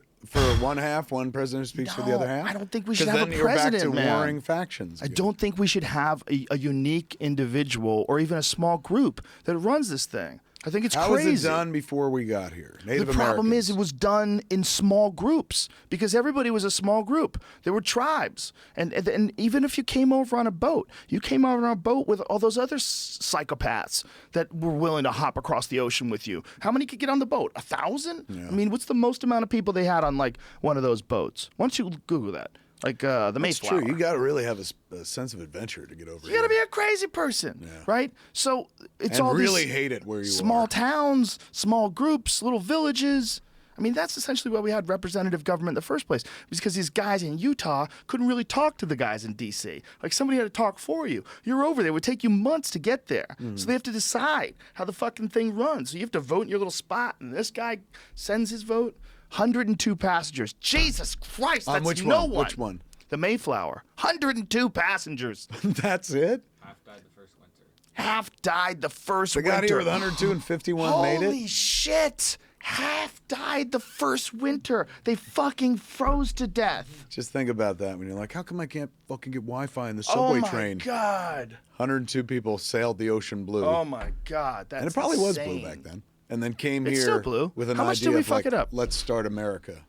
one half, one president who speaks for the other half? I don't think we should have a then president, you're back to man. warring factions. I don't think we should have a unique individual or even a small group that runs this thing. I think it's How crazy. was it done before we got here? Native The problem Americans. is it was done in small groups because everybody was a small group. There were tribes. And even if you came over on a boat, you came over on a boat with all those other psychopaths that were willing to hop across the ocean with you. How many could get on the boat? 1,000? Yeah. I mean, what's the most amount of people they had on, like, one of those boats? Why don't you Google that? Like the Mayflower. That's true. You got to really have a sense of adventure to get over here. You got to be a crazy person, right? So it's and all really these hate it where you small are. towns, small groups, little villages. I mean, that's essentially why we had representative government in the first place, because these guys in Utah couldn't really talk to the guys in D.C. Like, somebody had to talk for you. You're over there. It would take you months to get there. So they have to decide how the fucking thing runs. So you have to vote in your little spot, and this guy sends his vote. 102 passengers. Jesus Christ, that's which no one? one. Which one? The Mayflower. 102 passengers. That's it? Half died the first winter. Half died the first They winter. got here with 102 and 51 made it? Holy shit! Half died the first winter. They fucking froze to death. Just think about that when you're like, how come I can't fucking get Wi-Fi in the subway train? Oh my God. 102 people sailed the ocean blue. Oh my God. That's and it probably insane. was blue back then. And then came It's here still blue. with an How much idea did we of fuck like, it up? let's start America.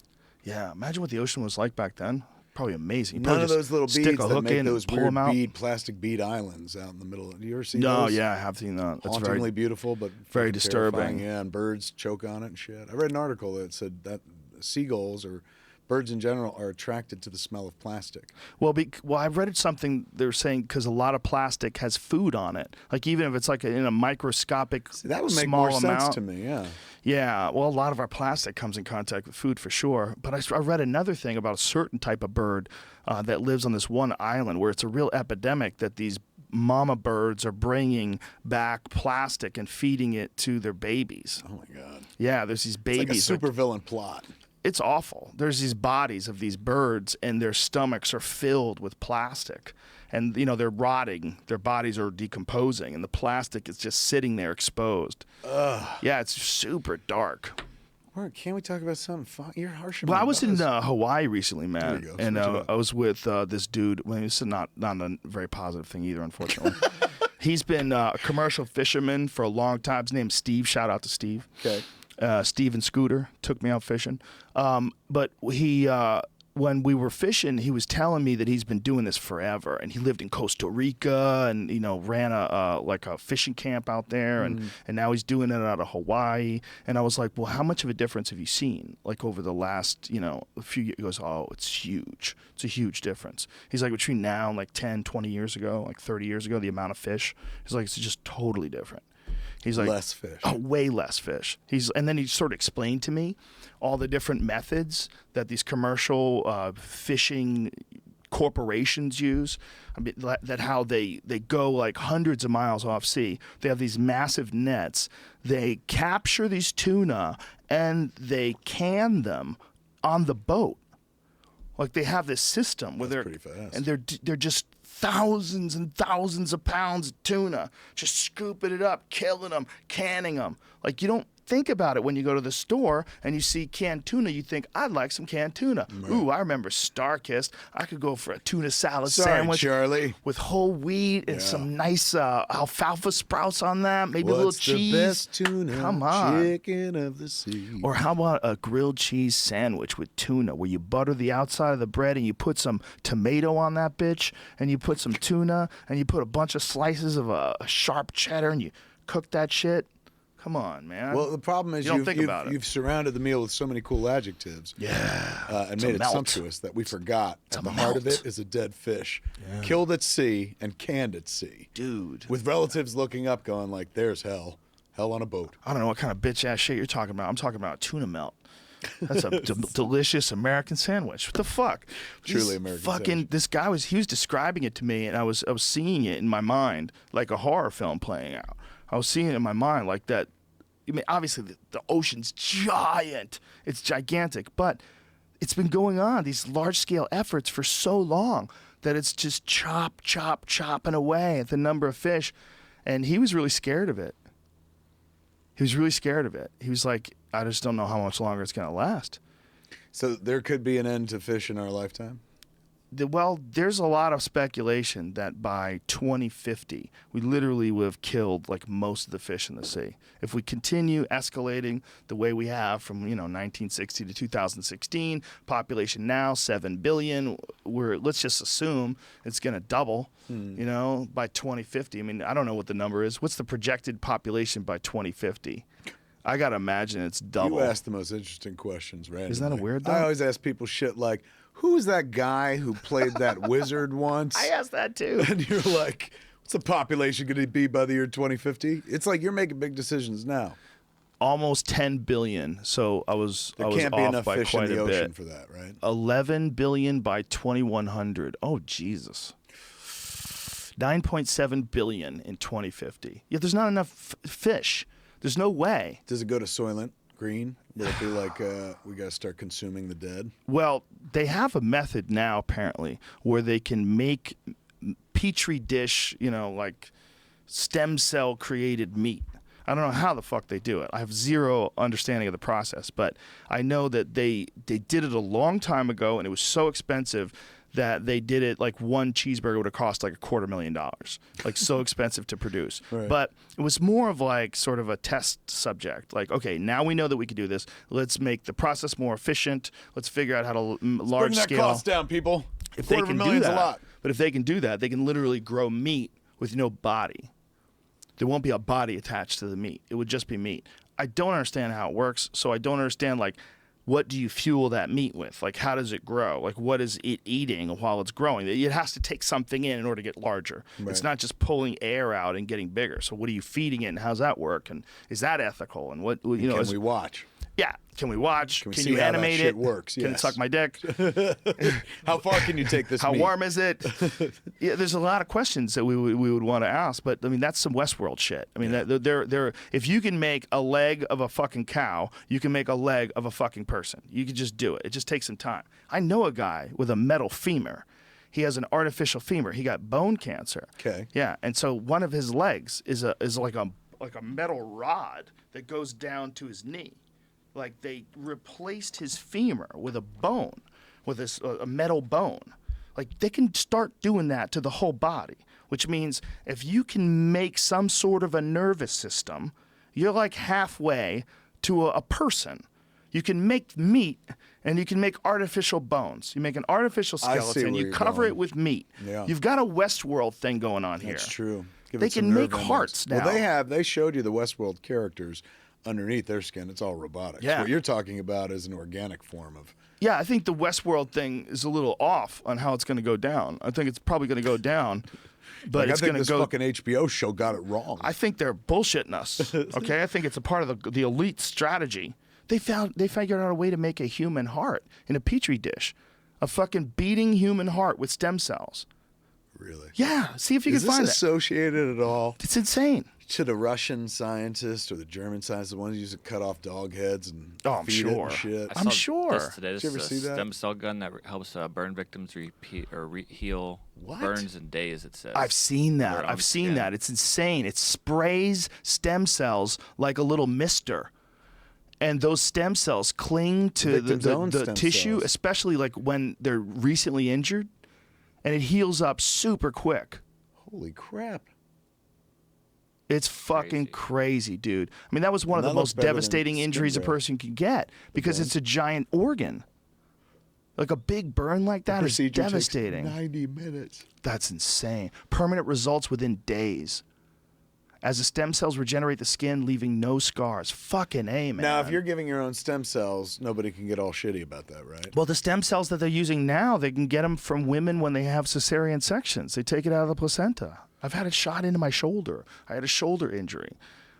Yeah, imagine what the ocean was like back then. Probably amazing. You None probably of just those little stick beads a that hook make in those and pull weird them out. plastic bead islands out in the middle. You ever seen No, those? yeah, I have seen that. That's Hauntingly very beautiful, but very fucking disturbing. terrifying. Yeah, and birds choke on it and shit. I read an article that said that seagulls or birds in general are attracted to the smell of plastic. Well, I read something they're saying because a lot of plastic has food on it. Like even if it's like in a microscopic That would make small more amount. sense to me, yeah. Yeah, well, a lot of our plastic comes in contact with food for sure. But I read another thing about a certain type of bird that lives on this one island where it's a real epidemic that these mama birds are bringing back plastic and feeding it to their babies. Oh my God. Yeah, there's these babies. It's like a supervillain plot. It's awful. There's these bodies of these birds, and their stomachs are filled with plastic. And, you know, they're rotting. Their bodies are decomposing, and the plastic is just sitting there exposed. Ugh. Yeah, it's super dark. Can't we talk about something fun? You're harsh. Well, I was in Hawaii recently, man, There you go. and Switch it up. I was with this dude. Well, it's not a very positive thing either, unfortunately. He's been a commercial fisherman for a long time. His name's Steve. Shout out to Steve. Okay. Steve and Scooter took me out fishing. But he, when we were fishing, he was telling me that he's been doing this forever, and he lived in Costa Rica, and ran a fishing camp out there, and now he's doing it out of Hawaii. And I was like, well, how much of a difference have you seen, like over the last a few years? He goes, oh, it's huge. It's a huge difference. He's like, between now and like 10, 20 years ago, like 30 years ago, the amount of fish. He's like, it's just totally different. He's like, less fish. Oh, way less fish. And then he sort of explained to me all the different methods that these commercial fishing corporations use. I mean, that how they go like hundreds of miles off sea. They have these massive nets. They capture these tuna and they can them on the boat. Like they have this system where That's pretty fast. and they're just thousands and thousands of pounds of tuna, just scooping it up, killing them, canning them. Like you don't think about it when you go to the store and you see canned tuna. You think, I'd like some canned tuna. Right. Ooh, I remember Starkist. I could go for a tuna salad sandwich, Charlie, with whole wheat and some nice alfalfa sprouts on that. Maybe a little cheese. What's the best tuna? Come on. Chicken of the sea. Or how about a grilled cheese sandwich with tuna where you butter the outside of the bread and you put some tomato on that bitch and you put some tuna and you put a bunch of slices of a sharp cheddar and you cook that shit? Come on, man. Well, the problem is you've surrounded the meal with so many cool adjectives. Yeah. And made it sumptuous that we forgot. At the heart of it is a dead fish. Yeah. Killed at sea and canned at sea. Dude. With relatives looking up going like, there's hell. Hell on a boat. I don't know what kind of bitch-ass shit you're talking about. I'm talking about tuna melt. That's a delicious American sandwich. What the fuck? Truly American sandwich. This guy was describing it to me, and I was seeing it in my mind like a horror film playing out. I was seeing it in my mind like that. I mean, obviously, the ocean's giant. It's gigantic. But it's been going on, these large-scale efforts, for so long that it's just chopping away at the number of fish. And he was really scared of it. He was really scared of it. He was like, I just don't know how much longer it's going to last. So there could be an end to fish in our lifetime? Well, there's a lot of speculation that by 2050, we literally will have killed like most of the fish in the sea. If we continue escalating the way we have from 1960 to 2016, population now 7 billion. Let's just assume it's going to double. By 2050. I mean, I don't know what the number is. What's the projected population by 2050? I gotta imagine it's double. You ask the most interesting questions, right? Isn't that a weird thing? I always ask people shit like, who's that guy who played that wizard once? I asked that too. And you're like, what's the population going to be by the year 2050? It's like you're making big decisions now. Almost 10 billion. So I was there off can't be enough by fish quite in the a ocean bit. for that, right? 11 billion by 2100. Oh, Jesus. 9.7 billion in 2050. Yeah, there's not enough fish. There's no way. Does it go to Soylent Green? Will it be like, we got to start consuming the dead? Well, they have a method now, apparently, where they can make Petri dish, like stem cell created meat. I don't know how the fuck they do it. I have zero understanding of the process, but I know that they did it a long time ago, and it was so expensive that they did it like one cheeseburger would have cost like $250,000, like so expensive to produce. Right. But it was more of like sort of a test subject. Like, okay, now we know that we can do this. Let's make the process more efficient. Let's figure out how to large scale. Bring that cost down, people. If they can do that, a lot. But if they can do that, they can literally grow meat with no body. There won't be a body attached to the meat. It would just be meat. I don't understand how it works, so I don't understand, like, what do you fuel that meat with? Like, how does it grow? Like, what is it eating while it's growing? It has to take something in order to get larger. Right. It's not just pulling air out and getting bigger. So what are you feeding it, and how's that work? And is that ethical? And what, you know, can we watch? Yeah. Can we watch? Can Can you animate it? Works? Can it suck my dick? How far can you take this How meat? warm is it? Yeah, there's a lot of questions that we would want to ask, but I mean that's some Westworld shit. I mean, they're if you can make a leg of a fucking cow, you can make a leg of a fucking person. You can just do it. It just takes some time. I know a guy with a metal femur. He has an artificial femur. He got bone cancer. Okay. Yeah, and so one of his legs is like a metal rod that goes down to his knee. Like they replaced his femur with a bone, with a metal bone. Like they can start doing that to the whole body, which means if you can make some sort of a nervous system, you're like halfway to a person. You can make meat and you can make artificial bones. You make an artificial skeleton, you cover it with meat. Yeah. You've got a Westworld thing going on here. That's true. They can make hearts now. Well, they showed you the Westworld characters. Underneath their skin, it's all robotics. Yeah. What you're talking about is an organic form of. Yeah, I think the Westworld thing is a little off on how it's going to go down. I think it's probably going to go down, but it's going to go. I think this fucking HBO show got it wrong. I think they're bullshitting us. Okay, I think it's a part of the elite strategy. They figured out a way to make a human heart in a petri dish, a fucking beating human heart with stem cells. Really? Yeah. See if you can find it. Is this associated at all? It's insane. To the Russian scientists or the German scientists, the ones who used to cut off dog heads and feed it and shit. I'm sure. Did you ever see that? Stem cell gun that helps burn victims heal burns in days. It says. I've seen that. I've seen that. It's insane. It sprays stem cells like a little mister. And those stem cells cling to the tissue, especially like when they're recently injured, and it heals up super quick. Holy crap. It's fucking crazy, dude. I mean, that was one of the most devastating injuries a person can get because it's a giant organ. Like a big burn like that is devastating. Takes 90 minutes. That's insane. Permanent results within days. As the stem cells regenerate the skin, leaving no scars. Fucking A, man. Now, if you're giving your own stem cells, nobody can get all shitty about that, right? Well, the stem cells that they're using now, they can get them from women when they have cesarean sections. They take it out of the placenta. I've had it shot into my shoulder. I had a shoulder injury.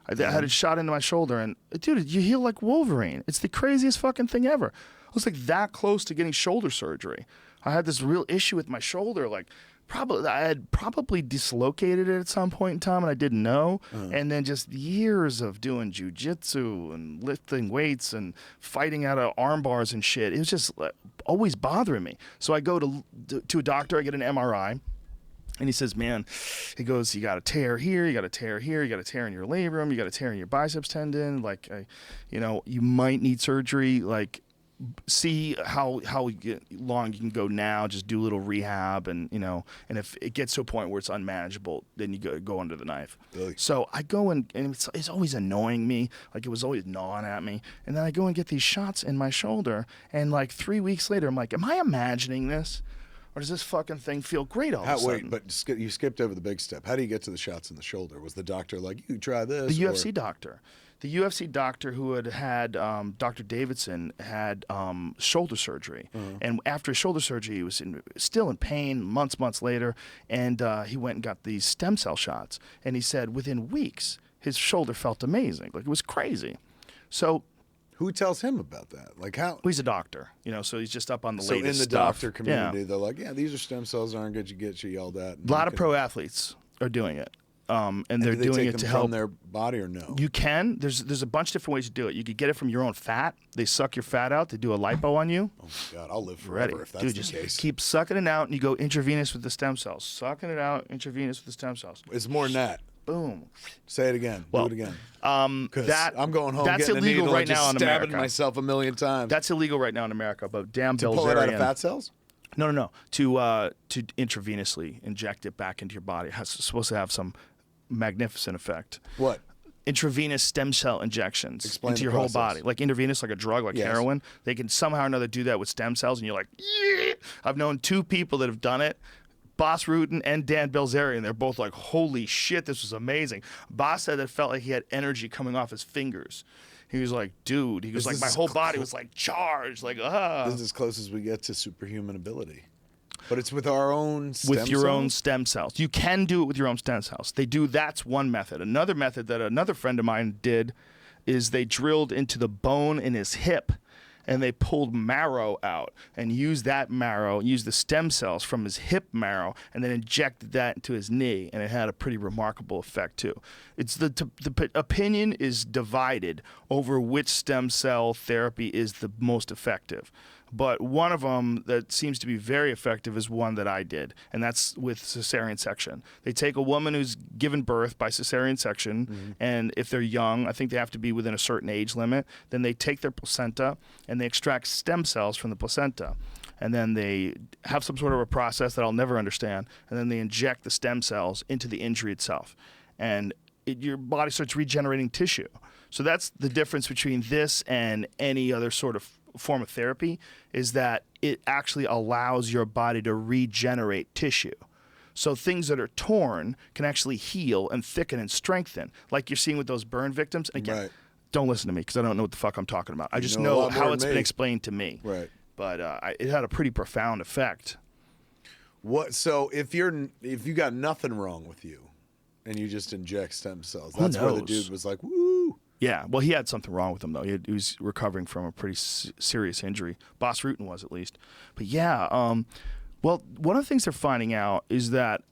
I had it shot into my shoulder, and dude, you heal like Wolverine. It's the craziest fucking thing ever. I was like that close to getting shoulder surgery. I had this real issue with my shoulder, like I had probably dislocated it at some point in time, and I didn't know. And then just years of doing jujitsu and lifting weights and fighting out of arm bars and shit. It was just always bothering me. So I go to a doctor. I get an MRI. And he says, man, he goes, you got a tear here, you got a tear here, you got a tear in your labrum, you got a tear in your biceps tendon. Like, you might need surgery. Like, see how long you can go now. Just do a little rehab, and and if it gets to a point where it's unmanageable, then you go under the knife. Really? So I go and it's always annoying me. Like it was always gnawing at me. And then I go and get these shots in my shoulder, and like 3 weeks later, I'm like, am I imagining this? Or does this fucking thing feel great all of a sudden? Wait, but you skipped over the big step. How do you get to the shots in the shoulder? Was the doctor like, you try this? The UFC doctor. The UFC doctor who had Dr. Davidson had shoulder surgery. And after his shoulder surgery, he was still in pain months later. And he went and got these stem cell shots. And he said within weeks, his shoulder felt amazing. Like it was crazy. So... Who tells him about that? Like how? Well, he's a doctor, so he's just up on the latest stuff. So in the stuff. doctor community, they're like, yeah, these are stem cells, aren't good. You get you yelled at. A lot of pro athletes are doing it, and they're doing it to help from their body or no. You can. There's a bunch of different ways to do it. You could get it from your own fat. They suck your fat out. They do a lipo on you. Oh my God, I'll live forever if that's Dude, the just case. Keep sucking it out, and you go intravenous with the stem cells. Sucking it out, intravenous with the stem cells. It's more than that. boom. Say it again. Well, do it again. I'm going home. That's getting illegal a needle right and just now in stabbing America. myself a million times. That's illegal right now in America. But damn, to Bilzerian. pull it out of fat cells. No. To intravenously inject it back into your body. It's supposed to have some magnificent effect. What? Intravenous stem cell injections into your whole body, like intravenous, like a drug, like heroin. They can somehow or another do that with stem cells, and you're like, yeah. I've known 2 people that have done it, Bas Rutten and Dan Bilzerian. They're both like, holy shit, this was amazing. Bas said it felt like he had energy coming off his fingers. He was like, dude, he was like, my whole body was like charged, like, This is as close as we get to superhuman ability. But it's with our own stem cells? With your own stem cells. You can do it with your own stem cells. They do. That's one method. Another method that another friend of mine did is they drilled into the bone in his hip and they pulled marrow out and used that marrow, used the stem cells from his hip marrow, and then injected that into his knee, and it had a pretty remarkable effect too. It's the opinion is divided over which stem cell therapy is the most effective. But one of them that seems to be very effective is one that I did, and that's with cesarean section. They take a woman who's given birth by cesarean section, and if they're young, I think they have to be within a certain age limit, then they take their placenta and they extract stem cells from the placenta. And then they have some sort of a process that I'll never understand, and then they inject the stem cells into the injury itself. And your body starts regenerating tissue. So that's the difference between this and any other sort of form of therapy, is that it actually allows your body to regenerate tissue. So things that are torn can actually heal and thicken and strengthen, like you're seeing with those burn victims. And again, don't listen to me because I don't know what the fuck I'm talking about. I just know how it's been explained to me. Right. But it had a pretty profound effect. What? So if you got nothing wrong with you, and you just inject stem cells, that's where the dude was like, woo. Yeah, well, he had something wrong with him, though. He was recovering from a pretty serious injury. Bas Rutten was, at least. But yeah, well, one of the things they're finding out is that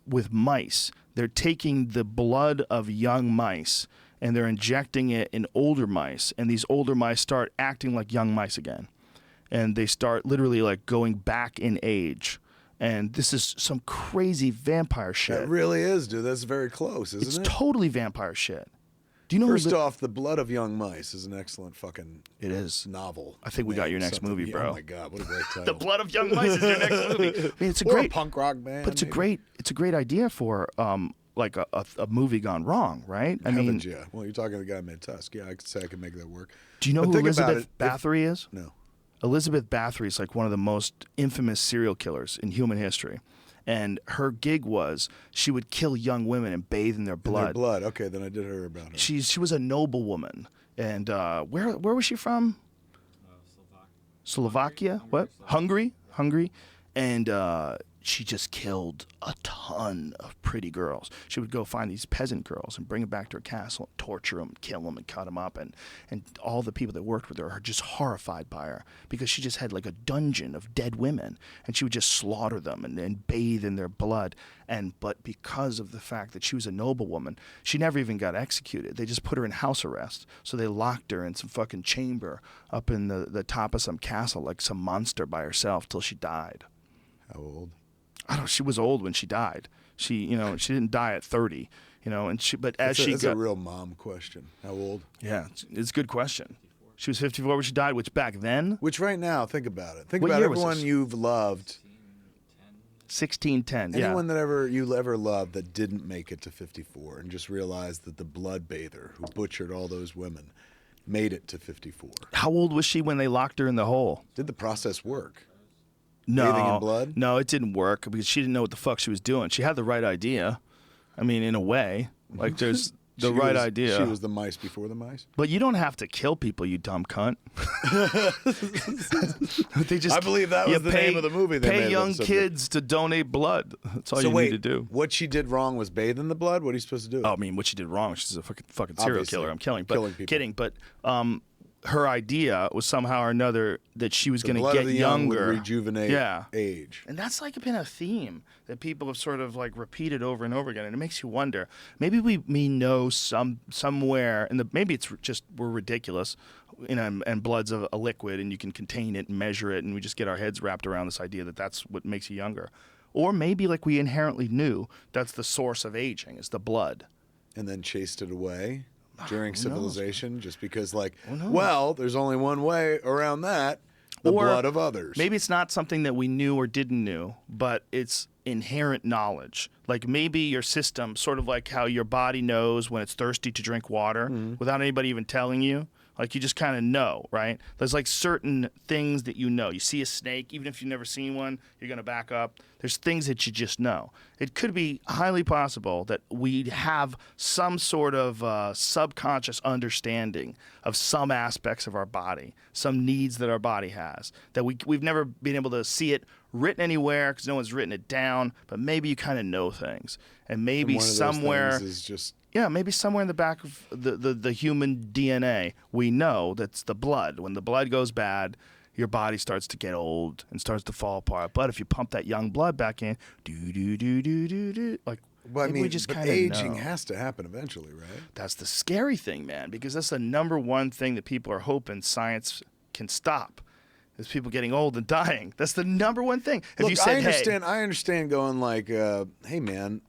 with mice, they're taking the blood of young mice and they're injecting it in older mice, and these older mice start acting like young mice again. And they start literally like going back in age. And this is some crazy vampire shit. It really is, dude. That's very close, isn't it? It's totally vampire shit. Do you know First off, The Blood of Young Mice is an excellent fucking novel. I think we got your next movie, bro. Oh my god, what a great title. The Blood of Young Mice is your next movie. I mean, it's a great a punk rock band. But it's a great idea for like a movie gone wrong, right? I mean, yeah. Well, you're talking to the guy who made Tusk. Yeah, I could say I could make that work. Do you know who Elizabeth Bathory is? No. Elizabeth Bathory is like one of the most infamous serial killers in human history. And her gig was she would kill young women and bathe in their blood. Okay, then I did hear about her. She was a noble woman. And where was she from? Slovakia? What? Hungary. And she just killed a ton of pretty girls. She would go find these peasant girls and bring them back to her castle and torture them, kill them, and cut them up. And all the people that worked with her are just horrified by her because she just had like a dungeon of dead women, and she would just slaughter them and bathe in their blood. But because of the fact that she was a noble woman, she never even got executed. They just put her in house arrest. So they locked her in some fucking chamber up in the top of some castle like some monster by herself till she died. How old? I don't know. She was old when she died. She didn't die at 30, That's a real mom question. How old? Yeah, it's a good question. She was 54 when she died, which back then? Which right now, think about it. Think about everyone you've loved. 1610, yeah. Anyone that you ever loved that didn't make it to 54 and just realized that the blood bather who butchered all those women made it to 54. How old was she when they locked her in the hole? Did the process work? No, bathing in blood? No, it didn't work because she didn't know what the fuck she was doing. She had the right idea. I mean, in a way, like there's the right idea. She was the mice before the mice. But you don't have to kill people, you dumb cunt. I believe that was the name of the movie. They pay made young kids to donate blood. That's all you need to do. What she did wrong was bathe in the blood. What are you supposed to do? Oh, I mean, what she did wrong. She's a fucking serial killer. I'm killing people. Kidding, but her idea was somehow or another that she was going to get younger, would rejuvenate age, and that's like been a theme that people have sort of like repeated over and over again, and it makes you wonder. Maybe we know somewhere, and maybe it's just we're ridiculous, and blood's a liquid, and you can contain it and measure it, and we just get our heads wrapped around this idea that that's what makes you younger. Or maybe like we inherently knew that's the source of aging is the blood. And then chased it away during civilization just because there's only one way around that, the blood of others. Maybe it's not something that we knew or didn't know, but it's inherent knowledge. Like maybe your system, sort of like how your body knows when it's thirsty to drink water without anybody even telling you. Like you just kind of know, right? There's like certain things that you know. You see a snake, even if you've never seen one, you're going to back up. There's things that you just know. It could be highly possible that we have some sort of subconscious understanding of some aspects of our body, some needs that our body has, that we've never been able to see it written anywhere because no one's written it down, but maybe you kind of know things. And maybe somewhere... is just... Yeah, maybe somewhere in the back of the human DNA, we know that's the blood. When the blood goes bad, your body starts to get old and starts to fall apart. But if you pump that young blood back in, like, but we just kind of aging has to happen eventually, right? That's the scary thing, man, because that's the number one thing that people are hoping science can stop. Is people getting old and dying. That's the number one thing. If Look, you said, I understand going like, hey, man,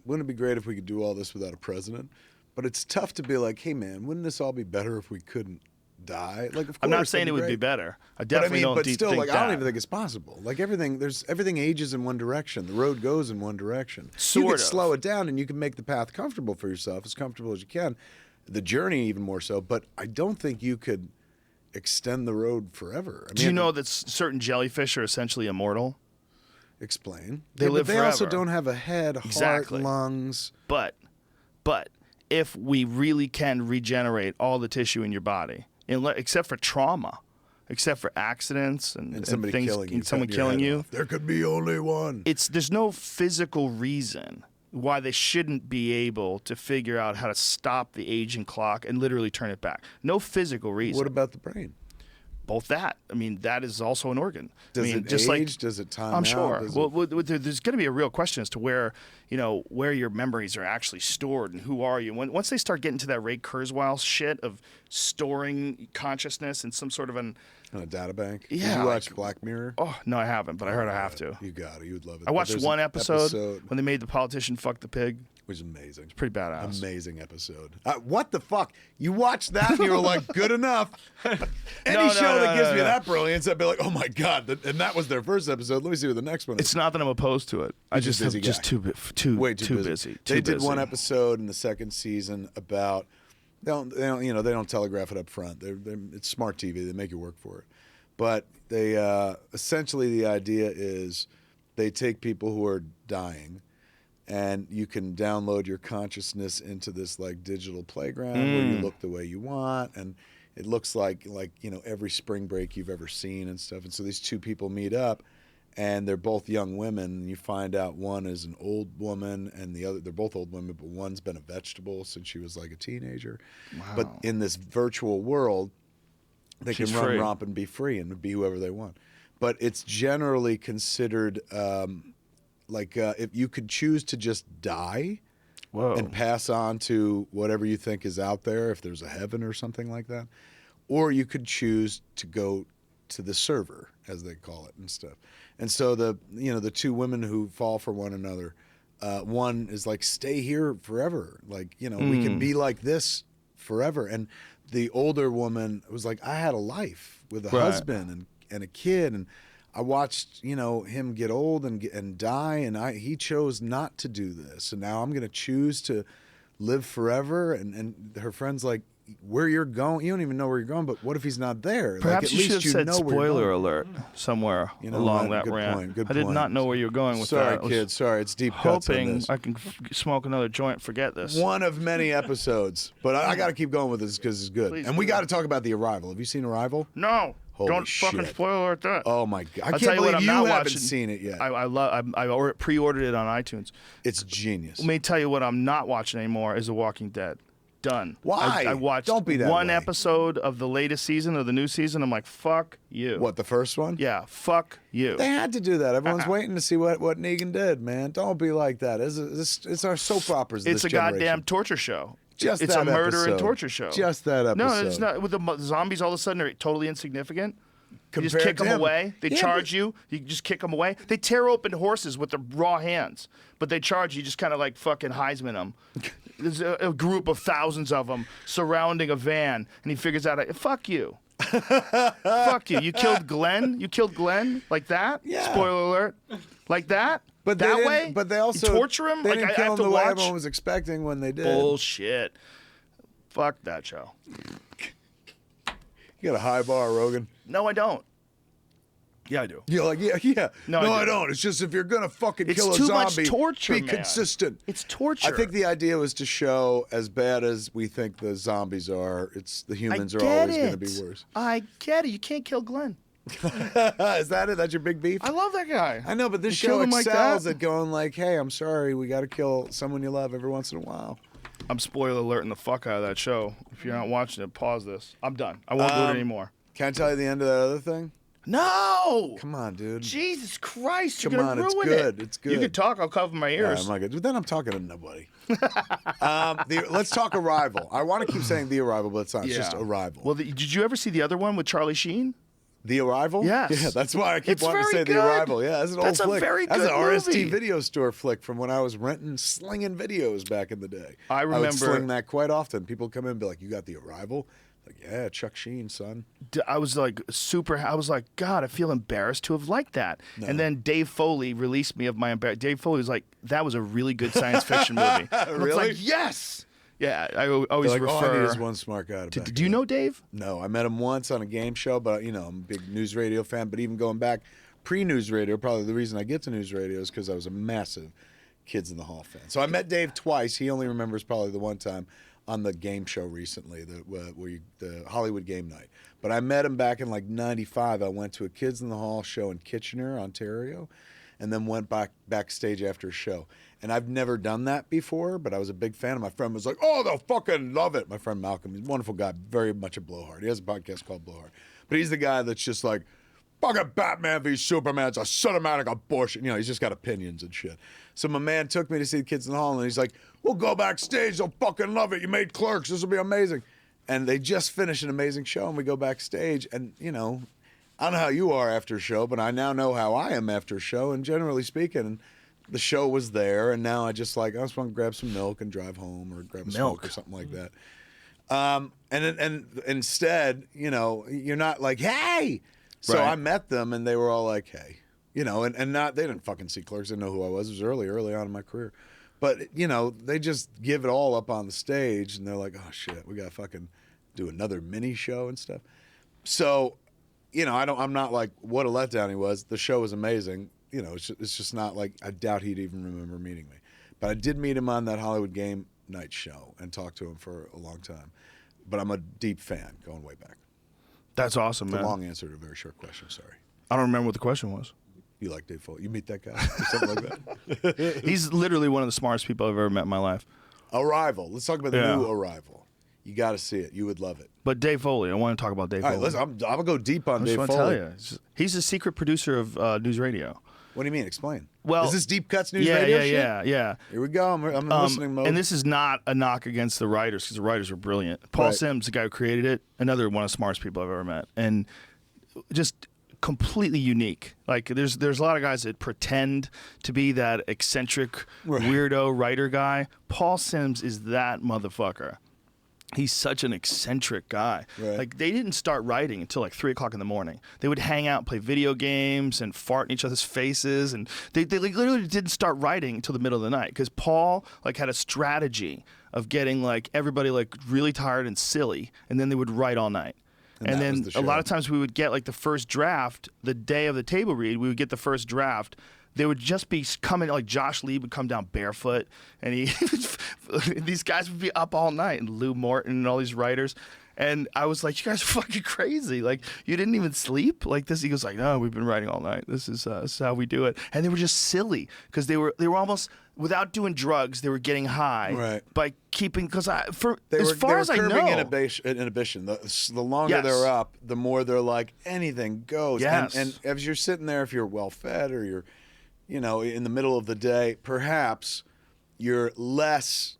wouldn't it be great if we could do all this without a president? But it's tough to be like, hey, man, wouldn't this all be better if we couldn't die? Like, of course, I'm not saying it would be better. I definitely don't think still, that. I don't even think it's possible. Like everything ages in one direction. The road goes in one direction. You can slow it down and you can make the path comfortable for yourself, as comfortable as you can. The journey even more so. But I don't think you could extend the road forever. Do you know that certain jellyfish are essentially immortal? Explain. They live forever. They also don't have a head, heart, lungs. But if we really can regenerate all the tissue in your body, except for trauma, except for accidents and somebody things, killing you, someone killing you, there could be only one. There's no physical reason why they shouldn't be able to figure out how to stop the aging clock and literally turn it back. No physical reason. What about the brain? Both that. I mean, that is also an organ. Does it just age? Does it time out? I'm sure. There's going to be a real question as to where your memories are actually stored and who are you. Once they start getting to that Ray Kurzweil shit of storing consciousness in some sort of in a data bank. Yeah. Did you watch Black Mirror? Oh, no, I haven't, but I heard I have to. You got it. You would love it. I watched one episode when they made the politician fuck the pig. Which is amazing. It's pretty badass. Amazing episode. What the fuck? You watched that and you were like, good enough. Any show that gives me that brilliance, I'd be like, oh my God. And that was their first episode. Let me see what the next one is. It's not that I'm opposed to it. I just too busy. They did one episode in the second season about they don't telegraph it up front. It's smart TV. They make you work for it. But they essentially the idea is they take people who are dying, and you can download your consciousness into this like digital playground where you look the way you want, and it looks like every spring break you've ever seen and stuff. And so these two people meet up, and they're both young women. And you find out one is an old woman, and they're both old women, but one's been a vegetable since she was like a teenager. Wow. But in this virtual world, they can run, romp, and be free and be whoever they want. But it's generally considered if you could choose to just die and pass on to whatever you think is out there, if there's a heaven or something like that, or you could choose to go to the server, as they call it, and stuff. And so the two women who fall for one another, one is like, stay here forever. Like, we can be like this forever. And the older woman was like, I had a life with a husband and a kid, and I watched, him get old and die, and he chose not to do this, and now I'm going to choose to live forever. And her friend's like, where you're going, you don't even know where you're going, but what if he's not there? Perhaps like, you should have said spoiler alert somewhere along that rant. Good I did not know where you were going with that. Sorry, kid. Sorry, it's deep cuts on hoping this. I can smoke another joint, forget this. One of many episodes, but I got to keep going with this because it's good. Please and we got to talk about The Arrival. Have you seen Arrival? No. Holy Don't shit. fucking spoil alert that. Oh my God! I I'll can't tell you what believe I'm not haven't watching. seen it yet. I pre-ordered it on iTunes. It's genius. Let me tell you what I'm not watching anymore is The Walking Dead. Done. Why? I watched Don't be that one way. episode of the latest season of the new season. I'm like, fuck you. What, the first one? Yeah, fuck you. They had to do that. Everyone's waiting to see what Negan did, man. Don't be like that. It's our soap operas. It's this a generation. goddamn torture show. Just it's that a murder episode. and torture show. Just that episode. No, it's not. With the zombies all of a sudden are totally insignificant. You just kick them away. They charge you. You just kick them away. They tear open horses with their raw hands, but they charge you. Just kind of like fucking Heisman them. There's a group of thousands of them surrounding a van, and he figures out, fuck you. Fuck you. You killed Glenn? You killed Glenn? Like that? Yeah. Spoiler alert. Like that? But that way? But they also you torture him? They like didn't I kill have him to the way watch? everyone was expecting when they did. Bullshit. Fuck that show. You got a high bar, Rogan. No, I don't. Yeah, I do. You're like, yeah. No, I don't. It's just if you're gonna fucking it's kill a too zombie, much torture, be man. consistent. It's torture. I think the idea was to show, as bad as we think the zombies are, it's the humans are always going to be worse. I get it. You can't kill Glenn. Is that it? That's your big beef? I love that guy. I know, but this show excels at going like, hey, I'm sorry, we got to kill someone you love every once in a while. I'm spoiler alerting the fuck out of that show. If you're not watching it, pause this. I'm done. I won't do it anymore. Can I tell you the end of that other thing? No! Come on, dude. Jesus Christ, Come you're on, gonna it's ruin good. it. It's good. You can talk, I'll cover my ears. I'm not good. But then I'm talking to nobody. Let's talk Arrival. I want to keep saying The Arrival, but it's not. It's just Arrival. Well, did you ever see the other one with Charlie Sheen? The Arrival? Yes. Yeah, that's why I keep It's wanting to very say good. The Arrival. Yeah, that's an old flick. Very that's good an RST movie. video store flick from when I was slinging videos back in the day. I remember. I would sling that quite often. People come in and be like, you got The Arrival? Like, yeah, Chuck Sheen, son. I was like I was like, God, I feel embarrassed to have liked that. No. And then Dave Foley released me of my embarrassment. Dave Foley was like, that was a really good science fiction movie. And Really? I was like, yes. Yeah, I always like, refer. All I need is one smart guy to back Do you know Dave? No, I met him once on a game show, but I'm a big news radio fan. But even going back pre-news radio, probably the reason I get to news radio is because I was a massive Kids in the Hall fan. So I met Dave twice. He only remembers probably the one time on the game show recently, the Hollywood Game Night. But I met him back in like '95. I went to a Kids in the Hall show in Kitchener, Ontario, and then went backstage after a show. And I've never done that before, but I was a big fan. And my friend was like, oh, they'll fucking love it. My friend Malcolm, he's a wonderful guy, very much a blowhard. He has a podcast called Blowhard. But he's the guy that's just like, fucking Batman v Superman, it's a cinematic abortion. He's just got opinions and shit. So my man took me to see the Kids in the Hall, and he's like, we'll go backstage. They'll fucking love it. You made Clerks. This will be amazing. And they just finished an amazing show, and we go backstage. And, I don't know how you are after a show, but I now know how I am after a show. And generally speaking, the show was there, and now I just want to grab some milk and drive home or grab a smoke or something like that. And instead, you're not like, hey. So I met them, and they were all like, hey. And not, they didn't fucking see Clerks. They didn't know who I was. It was early on in my career. But, they just give it all up on the stage, and they're like, oh, shit, we got to fucking do another mini show and stuff. So, I'm not like, what a letdown he was. The show was amazing. It's just not like, I doubt he'd even remember meeting me. But I did meet him on that Hollywood Game Night show and talked to him for a long time. But I'm a deep fan going way back. That's awesome, it's man. a long answer to a very short question, sorry. I don't remember what the question was. You like Dave Foley? You meet that guy or something like that? He's literally one of the smartest people I've ever met in my life. Arrival. Let's talk about the new Arrival. You got to see it. You would love it. But Dave Foley, I want to talk about Dave Foley. All right, listen, I'm going to go deep on Dave Foley. I just want to tell you. He's a secret producer of news radio. What do you mean? Explain. Well, is this Deep Cuts News Radio shit? Yeah. Here we go. I'm in listening mode. And this is not a knock against the writers, because the writers were brilliant. Paul Sims, the guy who created it, another one of the smartest people I've ever met. And just completely unique. Like there's a lot of guys that pretend to be that eccentric weirdo writer guy. Paul Sims is that motherfucker. He's such an eccentric guy. Right. Like they didn't start writing until like 3 o'clock in the morning. They would hang out, play video games, and fart in each other's faces. And they like, literally didn't start writing until the middle of the night, because Paul like had a strategy of getting like everybody like really tired and silly, and then they would write all night. And then a lot of times we would get like the first draft the day of the table read. We would get the first draft. They would just be coming, like Josh Lee would come down barefoot, and these guys would be up all night, and Lou Morton and all these writers. And I was like, you guys are fucking crazy. Like, you didn't even sleep like this? He goes like, no, we've been writing all night. This is how we do it. And they were just silly, because they were almost, without doing drugs, they were getting high by keeping, because as far as I know. They were curbing inhibition. The longer they're up, the more they're like, anything goes. Yes. And as you're sitting there, if you're well-fed or you're, in the middle of the day, perhaps you're less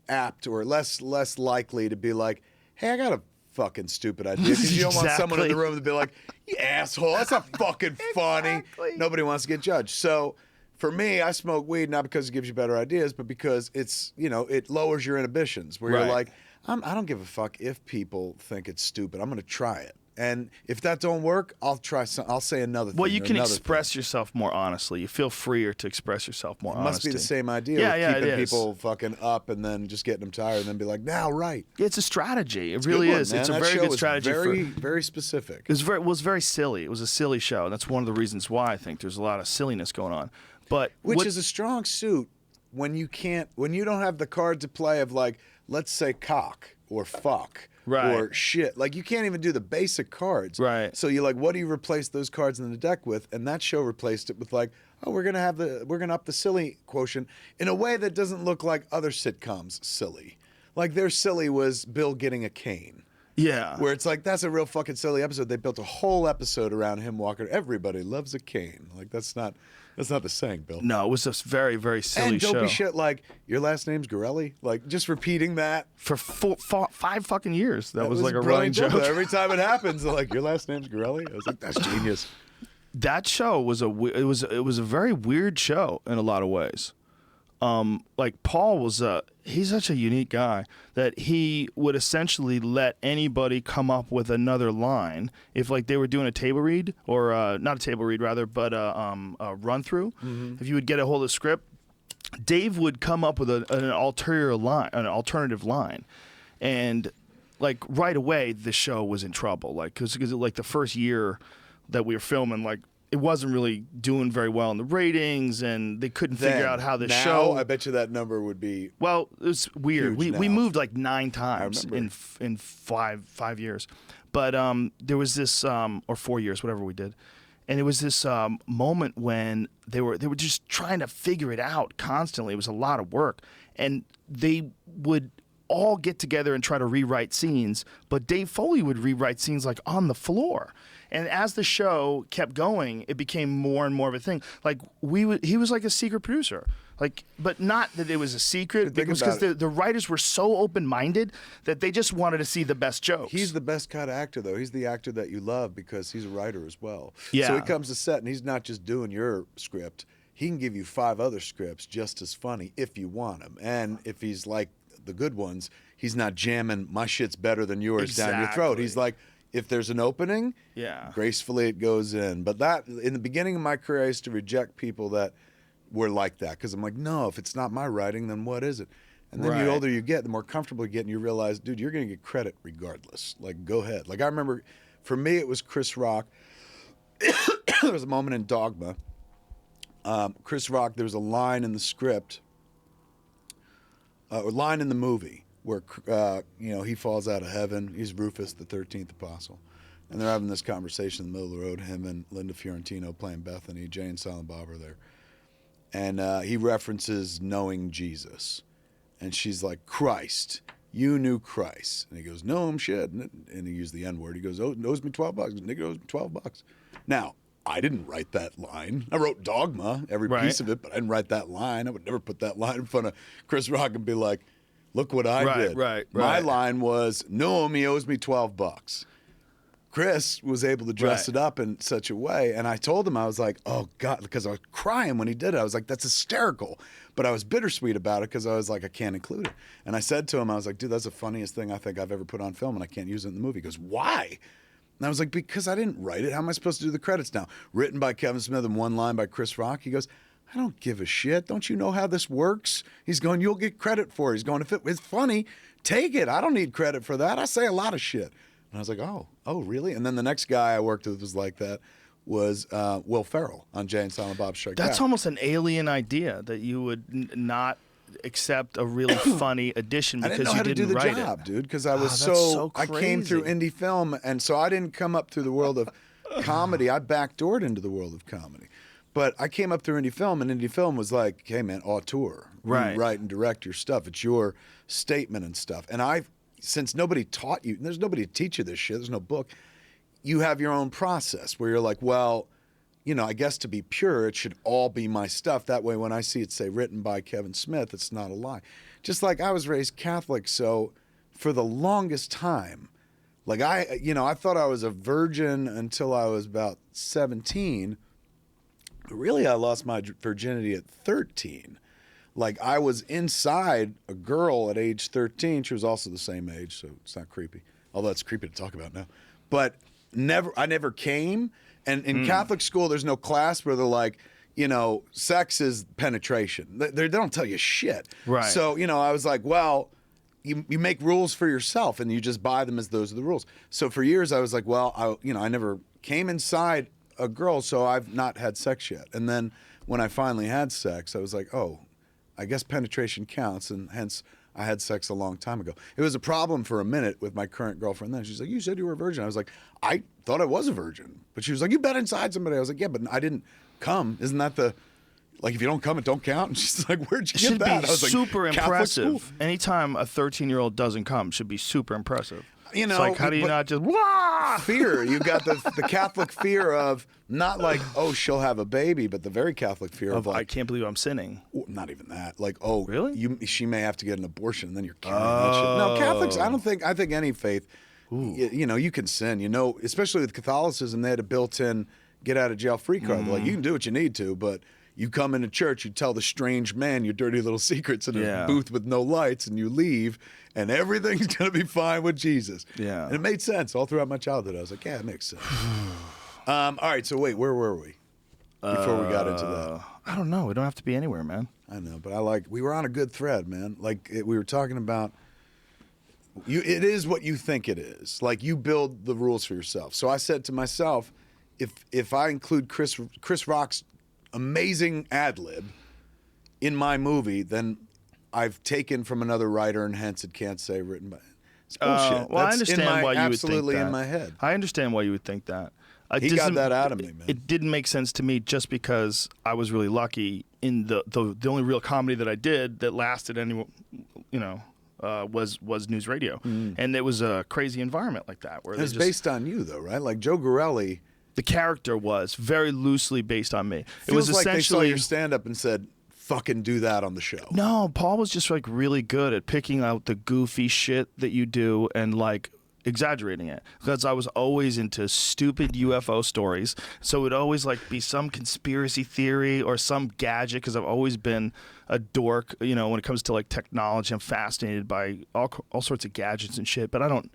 apt or less likely to be like, hey, I got a fucking stupid idea. Because you don't want someone in the room to be like, you asshole, that's not fucking funny. Nobody wants to get judged. So for me, I smoke weed not because it gives you better ideas, but because it's, it lowers your inhibitions. Where you're like, I don't give a fuck if people think it's stupid. I'm going to try it. And if that don't work, I'll try. I'll say another thing. Well, you can express yourself more honestly. You feel freer to express yourself more honestly. It must be the same idea. Keeping people fucking up and then just getting them tired and then be like, now, right. It's a strategy. It really is. It's a very good strategy. Very specific. It was very silly. It was a silly show. And that's one of the reasons why I think there's a lot of silliness going on. But which is a strong suit when you don't have the card to play of like, let's say cock or fuck. Right. Or shit. Like, you can't even do the basic cards. Right. So you're like, what do you replace those cards in the deck with? And that show replaced it with like, oh, we're gonna up the silly quotient in a way that doesn't look like other sitcoms silly. Like their silly was Bill getting a cane. Yeah. Where it's like, that's a real fucking silly episode. They built a whole episode around him walking. Everybody loves a cane. Like that's not the saying, Bill. No, it was a very, very silly show. And dopey shit like, your last name's Gorelli? Like, just repeating that. For 5 fucking years. That was like a running joke. Every time it happens, they're like, your last name's Gorelli? I was like, that's genius. That show was it was a very weird show in a lot of ways. Like Paul was he's such a unique guy that he would essentially let anybody come up with another line if like they were doing a table read or not a table read rather, but a run through. Mm-hmm. If you would get a hold of the script, Dave would come up with an alternative line, and like right away the show was in trouble. Like because like the first year that we were filming, like it wasn't really doing very well in the ratings, and they couldn't figure out how the show. I bet you that number would be. Well, it was weird. We moved like 9 times in 5 years, but there was this or 4 years, whatever we did, and it was this moment when they were just trying to figure it out constantly. It was a lot of work, and they would all get together and try to rewrite scenes, but Dave Foley would rewrite scenes like on the floor. And as the show kept going, it became more and more of a thing. Like he was like a secret producer, like, but not that it was a secret, because the writers were so open-minded that they just wanted to see the best jokes. He's the best kind of actor, though. He's the actor that you love because he's a writer as well. Yeah. So he comes to set and he's not just doing your script. He can give you 5 other scripts just as funny if you want him. And if he's like the good ones, he's not jamming my shit's better than yours down your throat. He's like, if there's an opening, gracefully it goes in. But that, in the beginning of my career, I used to reject people that were like that because I'm like, no, if it's not my writing, then what is it? And then the older you get, the more comfortable you get, and you realize, dude, you're going to get credit regardless. Like, go ahead. Like, I remember, for me, it was Chris Rock. There was a moment in Dogma. Chris Rock, there was a line in the script, or line in the movie, where he falls out of heaven. He's Rufus, the 13th apostle. And they're having this conversation in the middle of the road, him and Linda Fiorentino playing Bethany. Jay and Silent Bob are there. And he references knowing Jesus. And she's like, Christ, you knew Christ. And he goes, no, I'm shit. And he used the N-word. He goes, oh, it owes me $12. Nigga owes me $12. Now, I didn't write that line. I wrote Dogma, every piece of it, but I didn't write that line. I would never put that line in front of Chris Rock and be like, look what I did. My line was, no, he owes me $12. Chris was able to dress it up in such a way. And I told him, I was like, oh, God, because I was crying when he did it. I was like, that's hysterical. But I was bittersweet about it because I was like, I can't include it. And I said to him, I was like, dude, that's the funniest thing I think I've ever put on film, and I can't use it in the movie. He goes, why? And I was like, because I didn't write it. How am I supposed to do the credits now? Written by Kevin Smith and one line by Chris Rock. He goes, I don't give a shit. Don't you know how this works? He's going, you'll get credit for it. He's going, if it's funny, take it. I don't need credit for that. I say a lot of shit. And I was like, oh, really? And then the next guy I worked with was like that, was Will Ferrell on Jay and Silent Bob Strike Back. That's almost an alien idea that you would not accept a really funny addition because you didn't write it. I didn't know how to do the job, dude, because I was so I came through indie film, and so I didn't come up through the world of comedy. I backdoored into the world of comedy. But I came up through indie film, and indie film was like, hey, man, auteur. Right. You write and direct your stuff. It's your statement and stuff. And since nobody taught you, and there's nobody to teach you this shit, there's no book, you have your own process where you're like, well, I guess to be pure, it should all be my stuff. That way, when I see it say written by Kevin Smith, it's not a lie. Just like I was raised Catholic, so for the longest time, Like I thought I was a virgin until I was about 17. But really, I lost my virginity at 13. Like I was inside a girl at age 13. She was also the same age, so it's not creepy. Although it's creepy to talk about now. But I never came. And in Catholic school, there's no class where they're like, sex is penetration. They don't tell you shit. Right. So, I was like, well, you make rules for yourself and you just buy them as those are the rules. So for years I was like, well, I never came inside a girl, so I've not had sex yet. And then when I finally had sex, I was like, oh, I guess penetration counts, and hence I had sex a long time ago. It was a problem for a minute with my current girlfriend then. She's like, you said you were a virgin. I was like, I thought I was a virgin. But she was like, you've been inside somebody. I was like, yeah, but I didn't come. Isn't that like, if you don't come, it don't count? And she's like, where'd you get that? It should be super impressive. Anytime a 13-year-old doesn't come, should be super impressive. It's like, how do you not just, wah! Fear. You got the Catholic fear of not like, oh, she'll have a baby, but the very Catholic fear of like, I can't believe I'm sinning. Not even that. Like, oh, really? She may have to get an abortion, and then you're carrying that shit. No, Catholics, I think any faith, you can sin. Especially with Catholicism, they had a built-in get out of jail free card. Like, you can do what you need to, but you come into church, you tell the strange man your dirty little secrets in a booth with no lights, and you leave, and everything's going to be fine with Jesus. Yeah. And it made sense all throughout my childhood. I was like, yeah, it makes sense. All right, so wait, where were we before we got into that? I don't know. We don't have to be anywhere, man. I know, but we were on a good thread, man. Like, we were talking about, it is what you think it is. Like, you build the rules for yourself. So I said to myself, if I include Chris Rock's amazing ad lib in my movie, then I've taken from another writer, and hence it can't say written by. It's bullshit. Well, I understand why you would think that. Absolutely in my head. I understand why you would think that. He got that out of me, man. It didn't make sense to me just because I was really lucky in the only real comedy that I did that lasted was news radio, and it was a crazy environment like that where it was based on you though, right? Like Joe Gorelli. The character was very loosely based on me. It was like essentially they saw your stand-up and said, fucking do that on the show. No, Paul was just like really good at picking out the goofy shit that you do and like exaggerating it. Because I was always into stupid UFO stories. So it would always like be some conspiracy theory or some gadget, because I've always been a dork, when it comes to like technology. I'm fascinated by all sorts of gadgets and shit, but I don't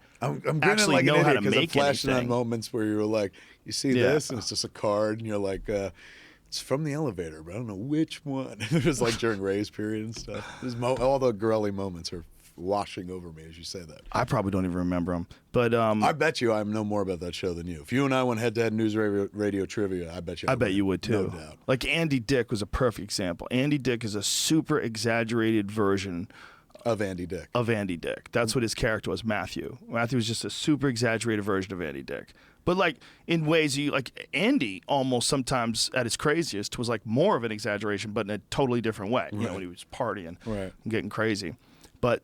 actually like know how to make anything. Flashing on moments where you were like, you see this, and it's just a card, and you're like, it's from the elevator, but I don't know which one. It was like during Ray's period and stuff. All the Gorelli moments are washing over me as you say that. I probably don't even remember them, but I bet you I know more about that show than you. If you and I went head-to-head news radio trivia, I bet you. I bet you would too. No doubt. Like Andy Dick was a perfect example. Andy Dick is a super exaggerated version of Andy Dick. That's what his character was, Matthew. Matthew was just a super exaggerated version of Andy Dick. But like in ways Andy almost sometimes at his craziest was like more of an exaggeration, but in a totally different way. Right. When he was partying and getting crazy. But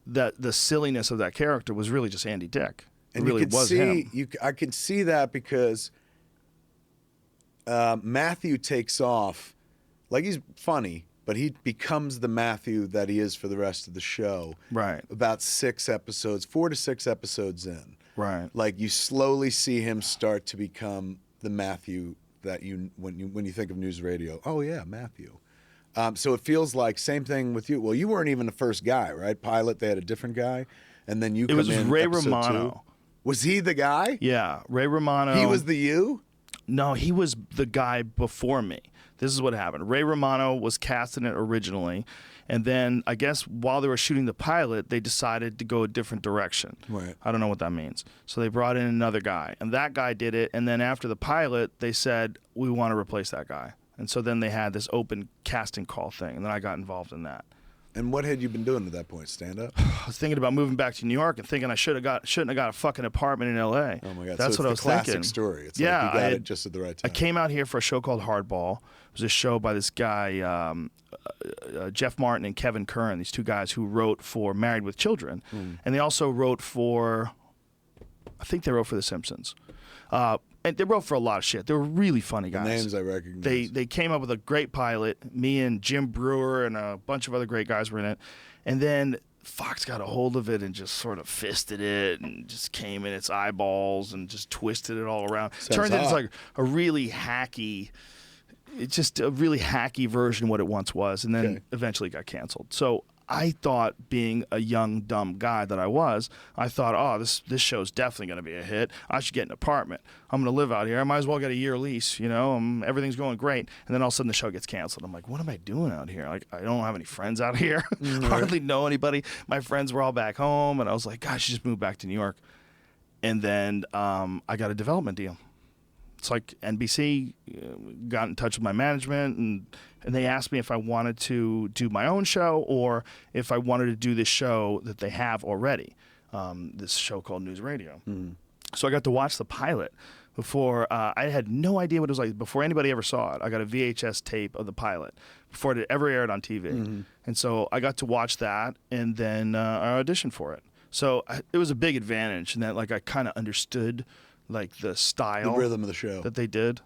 the silliness of that character was really just Andy Dick. And it really was him. I can see that because Matthew takes off. Like, he's funny, but he becomes the Matthew that he is for the rest of the show. Right. About 4 to 6 episodes in. Right. Like, you slowly see him start to become the Matthew that when you think of news radio. Oh yeah, Matthew. So it feels like same thing with you. Well, you weren't even the first guy, right? Pilot, they had a different guy, and then you. It was Ray Romano. 2. Was he the guy? Yeah, Ray Romano. He was the you? No, he was the guy before me. This is what happened. Ray Romano was cast in it originally, and then I guess while they were shooting the pilot, they decided to go a different direction. Right. I don't know what that means. So they brought in another guy, and that guy did it, and then after the pilot, they said, we want to replace that guy. And so then they had this open casting call thing, and then I got involved in that. And what had you been doing at that point? Stand up? I was thinking about moving back to New York and thinking I shouldn't have got a fucking apartment in L.A. Oh my God! That's so what I was thinking. Classic story. It's like you got it just at the right time. I came out here for a show called Hardball. It was a show by this guy, Jeff Martin and Kevin Curran. These two guys who wrote for Married with Children, and they also wrote for, I think they wrote for The Simpsons. And they wrote for a lot of shit. They were really funny guys. The names I recognize. They came up with a great pilot. Me and Jim Brewer and a bunch of other great guys were in it. And then Fox got a hold of it and just sort of fisted it and just came in its eyeballs and just twisted it all around. Turned it into like a really hacky, it's just a really hacky version of what it once was, and then eventually got canceled. So I thought, being a young, dumb guy that I was, I thought, oh, this show's definitely going to be a hit. I should get an apartment. I'm going to live out here. I might as well get a year lease, you know. Everything's going great. And then all of a sudden the show gets canceled. I'm like, what am I doing out here? Like, I don't have any friends out here. Hardly know anybody. My friends were all back home. And I was like, gosh, I should just move back to New York. And then I got a development deal. It's like NBC got in touch with my management, and they asked me if I wanted to do my own show or if I wanted to do this show that they have already, this show called News Radio. So I got to watch the pilot before. I had no idea what it was like before anybody ever saw it. I got a VHS tape of the pilot before it ever aired on TV. And so I got to watch that, and then I auditioned for it. So it was a big advantage in that, like, I kind of understood like the style, the rhythm of the show that they did.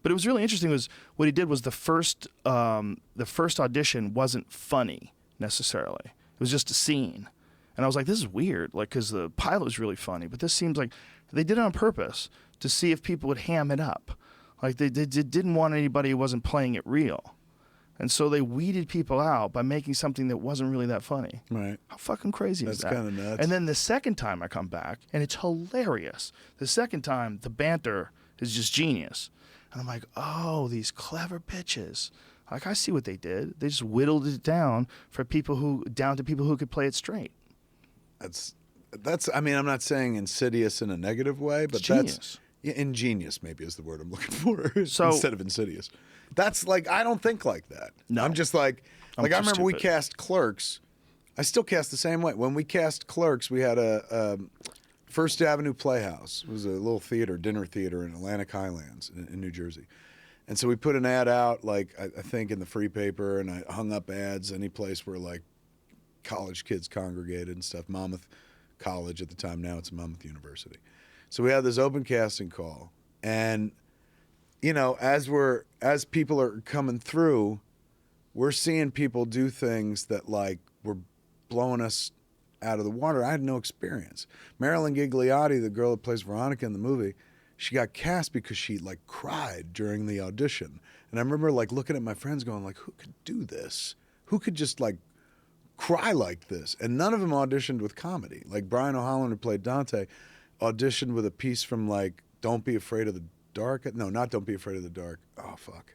But it was really interesting. Was what he did was the first audition wasn't funny necessarily. It was just a scene, and I was like, this is weird, like, because the pilot was really funny, but this seems like they did it on purpose to see if people would ham it up. Like they didn't want anybody who wasn't playing it real. And so they weeded people out by making something that wasn't really that funny. Right. How fucking crazy is that? That's kind of nuts. And then the second time I come back, and it's hilarious. The second time, the banter is just genius. And I'm like, oh, these clever bitches. Like, I see what they did. They just whittled it down to people who could play it straight. That's. I mean, I'm not saying insidious in a negative way, but genius. Ingenious maybe is the word I'm looking for. So, instead of insidious. That's like, I don't think like that. No. I'm just like I remember stupid. we cast Clerks. I still cast the same way. When we cast Clerks, we had a First Avenue Playhouse. It was a little dinner theater in Atlantic Highlands in New Jersey. And so we put an ad out, like, I think in the free paper, and I hung up ads any place where, like, college kids congregated and stuff. Monmouth College at the time. Now it's Monmouth University. So we had this open casting call, and you know, as people are coming through, we're seeing people do things that, like, were blowing us out of the water. I had no experience. Marilyn Gigliotti, the girl that plays Veronica in the movie, she got cast because she, like, cried during the audition. And I remember, like, looking at my friends going, like, who could do this? Who could just, like, cry like this? And none of them auditioned with comedy. Like, Brian O'Halloran, who played Dante, auditioned with a piece from, like, Don't Be Afraid of the Dark. No, not Don't Be Afraid of the Dark. Oh, fuck.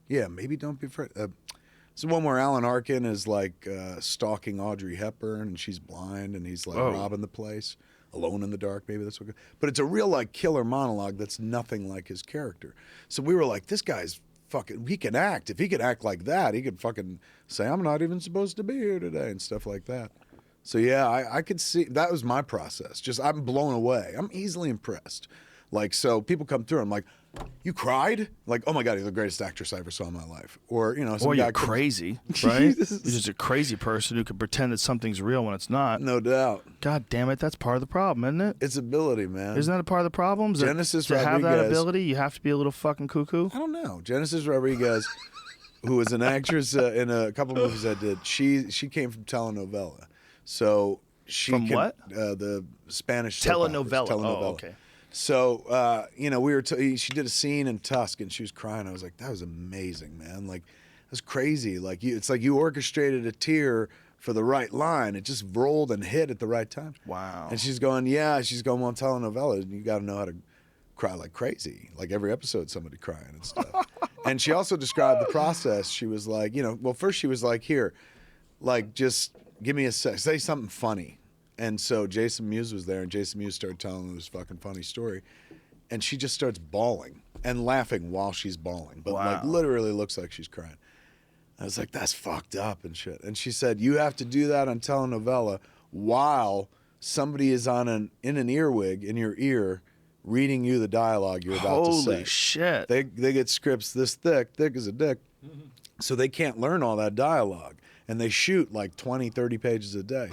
Yeah, maybe Don't Be Afraid. It's the one where Alan Arkin is, like, stalking Audrey Hepburn, and she's blind, and he's, like, robbing the place. Alone in the Dark, maybe that's what. But it's a real, like, killer monologue that's nothing like his character. So we were like, this guy's fucking, he can act. If he could act like that, he could fucking say, I'm not even supposed to be here today, and stuff like that. So, yeah, I could see, that was my process. Just, I'm blown away. I'm easily impressed. Like, so people come through, I'm like, you cried? Like, oh my God, you're the greatest actress I ever saw in my life. Or, you know, some or guy you're crazy, right? You're just a crazy person who can pretend that something's real when it's not. No doubt. God damn it, that's part of the problem, isn't it? It's ability, man. Isn't that a part of the problem? Genesis to Rodriguez. have that ability, you have to be a little fucking cuckoo? I don't know. Genesis Rodriguez, who was an actress in a couple movies I did, she came from telenovela. So she From what? The Spanish Telenovela. Telenovela. Oh, okay. So, you know, she did a scene in Tusk, and she was crying. I was like, that was amazing, man. Like, that's crazy. Like, it's like you orchestrated a tear for the right line. It just rolled and hit at the right time. Wow. And she's going, well, telenovela, you got to know how to cry like crazy. Like, every episode, somebody crying and stuff. And she also described the process. She was like, you know, well, first she was like, here, like, just give me a sec. Say something funny. And so Jason Mewes was there, and Jason Mewes started telling this fucking funny story. And she just starts bawling and laughing while she's bawling. But, like, literally looks like she's crying. I was like, that's fucked up and shit. And she said, you have to do that on telenovela while somebody is in an earwig in your ear reading you the dialogue you're about to say. Holy shit. They get scripts this thick as a dick, so they can't learn all that dialogue. And they shoot like 20, 30 pages a day.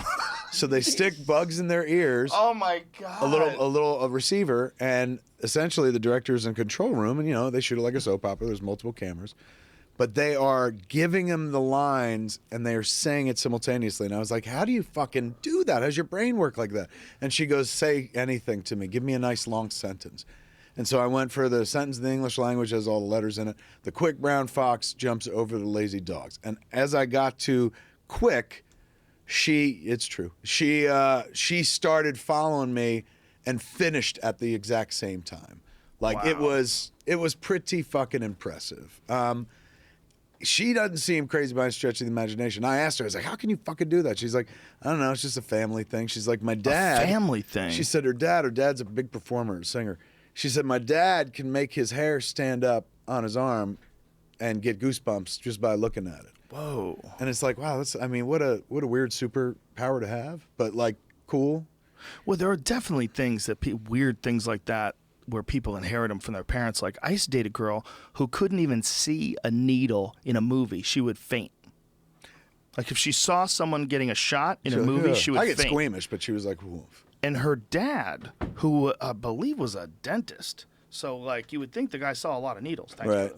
So they stick bugs in their ears. Oh my God. A receiver, and essentially the director's in control room, and, you know, they shoot it like a soap opera. There's multiple cameras. but they are giving him the lines and they are saying it simultaneously. And I was like, how do you fucking do that? How's your brain work like that? And she goes, say anything to me. Give me a nice long sentence. And so I went for the sentence in the English language, has all the letters in it. The quick brown fox jumps over the lazy dogs. And as I got to quick, it's true. She started following me and finished at the exact same time. Like, wow. It was pretty fucking impressive. She doesn't seem crazy by any stretch of the imagination. I asked her, I was like, how can you fucking do that? She's like, I don't know, it's just a family thing. She's like, my dad. A family thing? She said her dad's a big performer, singer. She said, my dad can make his hair stand up on his arm and get goosebumps just by looking at it. Whoa. And it's like, wow, what a weird superpower to have, but like cool. Well, there are definitely things that weird things like that where people inherit them from their parents. Like, I used to date a girl who couldn't even see a needle in a movie. She would faint. Like, if she saw someone getting a shot in a movie, she would faint. I get squeamish, but she was like, woof. And her dad, who I believe was a dentist, so like you would think the guy saw a lot of needles. Right.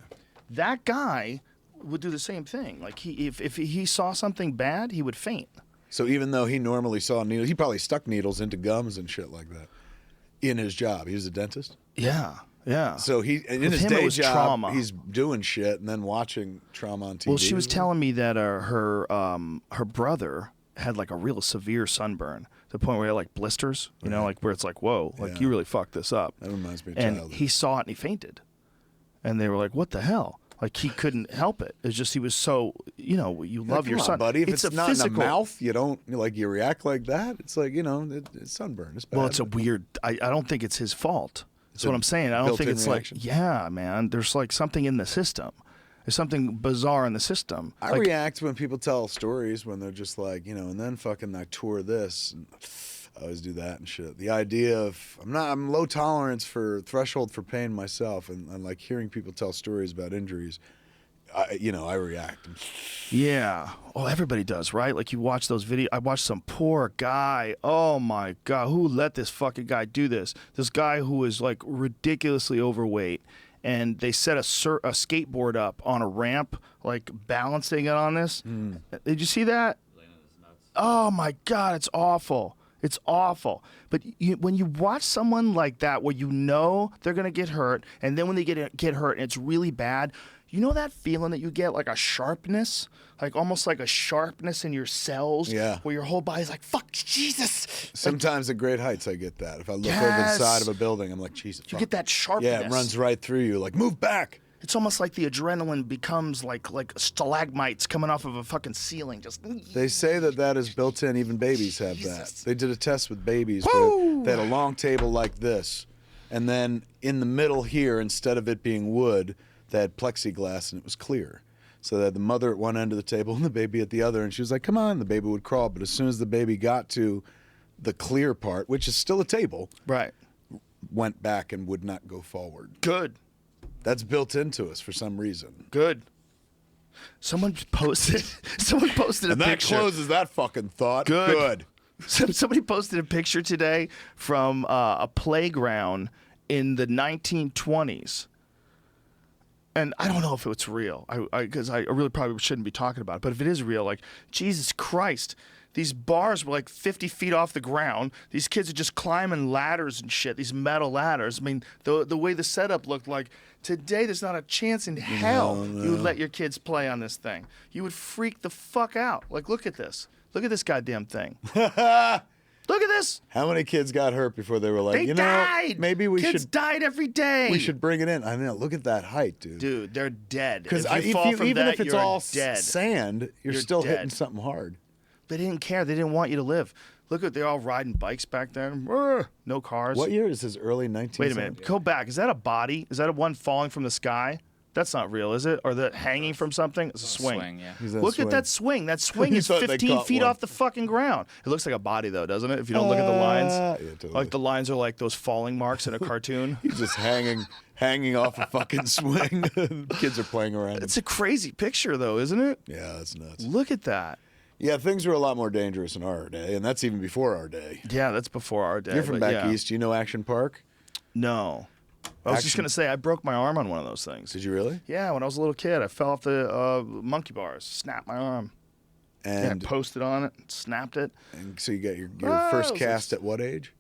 That guy would do the same thing. Like if he saw something bad, he would faint. So even though he normally saw needles, he probably stuck needles into gums and shit like that in his job. He was a dentist? Yeah, yeah. So in his day job, trauma. He's doing shit and then watching trauma on TV. Well, she was telling me that her brother had like a real severe sunburn to the point where he had like blisters, you know, like where it's like, whoa, like you really fucked this up. That reminds me of childhood. And he saw it and he fainted. And they were like, what the hell? Like, he couldn't help it. It's just he was so, you know, you love your son. Buddy. If it's not physical... in the mouth, you don't, like, you react like that. It's like, you know, it's sunburn. It's bad. Well, it's a weird, I don't think it's his fault. That's what I'm saying. I don't think it's reaction. Like, yeah, man, there's like something in the system. There's something bizarre in the system. I react when people tell stories when they're just like, you know, and then fucking I tour this. And I always do that and shit. The idea of, I'm low tolerance for threshold for pain myself. And like hearing people tell stories about injuries, I react. Yeah. Oh, everybody does, right? Like you watch those videos. I watched some poor guy. Oh my God. Who let this fucking guy do this? This guy who is like ridiculously overweight. And they set a skateboard up on a ramp, like balancing it on this. Did you see that? Oh my God, it's awful. It's awful. But when you watch someone like that, where you know they're gonna get hurt, and then when they get hurt and it's really bad, you know that feeling that you get, like a sharpness, like almost like a sharpness in your cells, where your whole body's like, fuck, Jesus. Sometimes at great heights I get that. If I look over the side of a building, I'm like, Jesus. You get that sharpness. Yeah, it runs right through you, like, move back. It's almost like the adrenaline becomes like stalagmites coming off of a fucking ceiling. Just. They say that is built in. Even babies have that. They did a test with babies where they had a long table like this, and then in the middle here, instead of it being wood, they had plexiglass and it was clear. So they had the mother at one end of the table and the baby at the other, and she was like, come on, the baby would crawl. But as soon as the baby got to the clear part, which is still a table, right, went back and would not go forward. Good. That's built into us for some reason. Good. Someone posted a picture. And that closes that fucking thought. Good. Somebody posted a picture today from a playground in the 1920s. And I don't know if it's real, because I really probably shouldn't be talking about it. But if it is real, like, Jesus Christ, these bars were like 50 feet off the ground. These kids are just climbing ladders and shit, these metal ladders. I mean, the way the setup looked like, today there's not a chance in hell you would let your kids play on this thing. You would freak the fuck out. Like, look at this. Look at this goddamn thing. Look at this. How many kids got hurt before they were like, they died. Maybe we kids should. died every day. We should bring it in. I know. Look at that height, dude. Dude, they're dead. Because even if it's all sand, you're still dead. Hitting something hard. They didn't care. They didn't want you to live. Look at, they're all riding bikes back there. No cars. What year is this? Early 1970s? Wait a minute. Go back. Is that a body? Is that a one falling from the sky? That's not real, is it? Or the hanging from something? It's a swing. Look at that swing. That swing is 15 feet off the fucking ground. It looks like a body, though, doesn't it? If you don't look at the lines. Yeah, totally. Like the lines are like those falling marks in a cartoon. He's just hanging off a fucking swing. Kids are playing around. It's a crazy picture, though, isn't it? Yeah, that's nuts. Look at that. Yeah, things were a lot more dangerous in our day, and that's even before our day. Yeah, that's before our day. You're from back east. Do you know Action Park? No. I was just going to say, I broke my arm on one of those things. Did you really? Yeah, when I was a little kid, I fell off the monkey bars, snapped my arm. And posted on it, snapped it. And so you got your first cast at what age?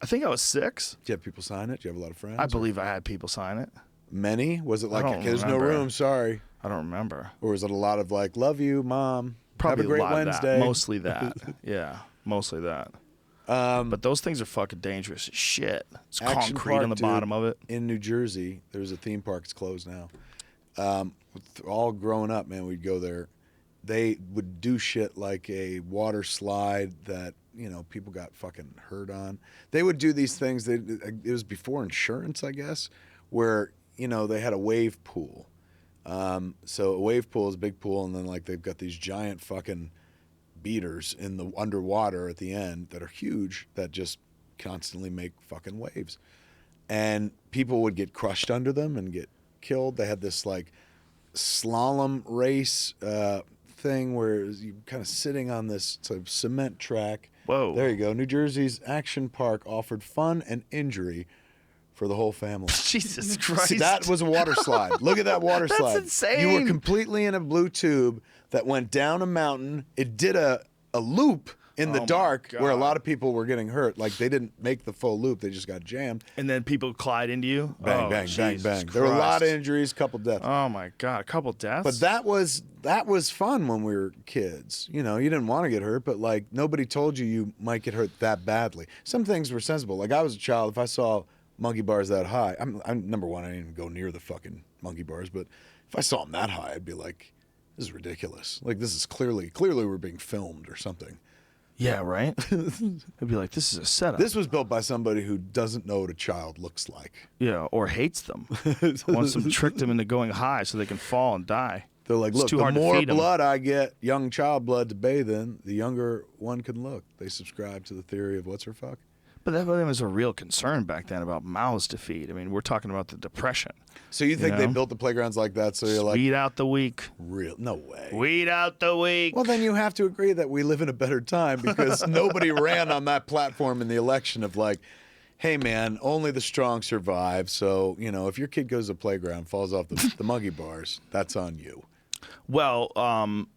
I think I was 6. Did you have people sign it? Did you have a lot of friends? I believe I had people sign it. Many? Was it like, there's no room, sorry? I don't remember. Or was it a lot of like, love you, Mom. Probably have a great lot Wednesday. Of that. Mostly that. Yeah, mostly that. But those things are fucking dangerous as shit. It's concrete park, on the bottom of it. In New Jersey, there was a theme park. It's closed now. All growing up, man, we'd go there. They would do shit like a water slide that, you know, people got fucking hurt on. They would do these things. It was before insurance, I guess, where, you know, they had a wave pool. So a wave pool is a big pool, and then like they've got these giant fucking beaters in the underwater at the end that are huge that just constantly make fucking waves. And people would get crushed under them and get killed. They had this like slalom race thing where you kind of sitting on this sort of cement track. Whoa. There you go. New Jersey's Action Park offered fun and injury for the whole family. Jesus Christ. See, that was a water slide. Look at that water slide. That's insane. You were completely in a blue tube that went down a mountain. It did a loop in the dark where a lot of people were getting hurt. Like, they didn't make the full loop. They just got jammed. And then people collide into you? Bang, bang, bang, bang. Christ. There were a lot of injuries, a couple deaths. Oh, my God. A couple deaths? But that was fun when we were kids. You know, you didn't want to get hurt, but, like, nobody told you might get hurt that badly. Some things were sensible. Like, I was a child. If I saw monkey bars that high, I'm number one, I didn't even go near the fucking monkey bars. But if I saw them that high, I'd be like, this is ridiculous. Like, this is clearly we're being filmed or something. Yeah, right? I'd be like, this is a setup. This was built by somebody who doesn't know what a child looks like. Yeah, or hates them. Wants them, tricked them into going high so they can fall and die. They're like, look, the more blood I get, young child blood to bathe in, the younger one can look. They subscribe to the theory of what's her fuck. But that was a real concern back then about mouths to feed. I mean, we're talking about the Depression. So you think they built the playgrounds like that so you're like... Weed out the weak. Real? No way. Weed out the weak. Well, then you have to agree that we live in a better time because nobody ran on that platform in the election of like, hey, man, only the strong survive. So, you know, if your kid goes to the playground, falls off the monkey bars, that's on you. Well,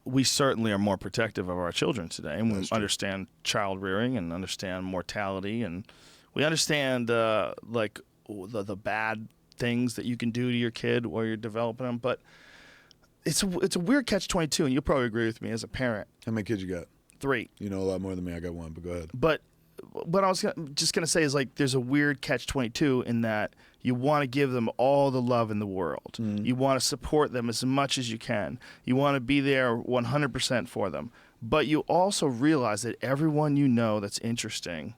we certainly are more protective of our children today, and we understand child rearing and understand mortality, and we understand like the bad things that you can do to your kid while you're developing them. But it's a weird catch-22, and you'll probably agree with me as a parent. How many kids you got? 3. You know a lot more than me. I got 1, but go ahead. But what I was just going to say is, like, there's a weird catch-22 in that you want to give them all the love in the world. Mm-hmm. You want to support them as much as you can. You want to be there 100% for them. But you also realize that everyone you know that's interesting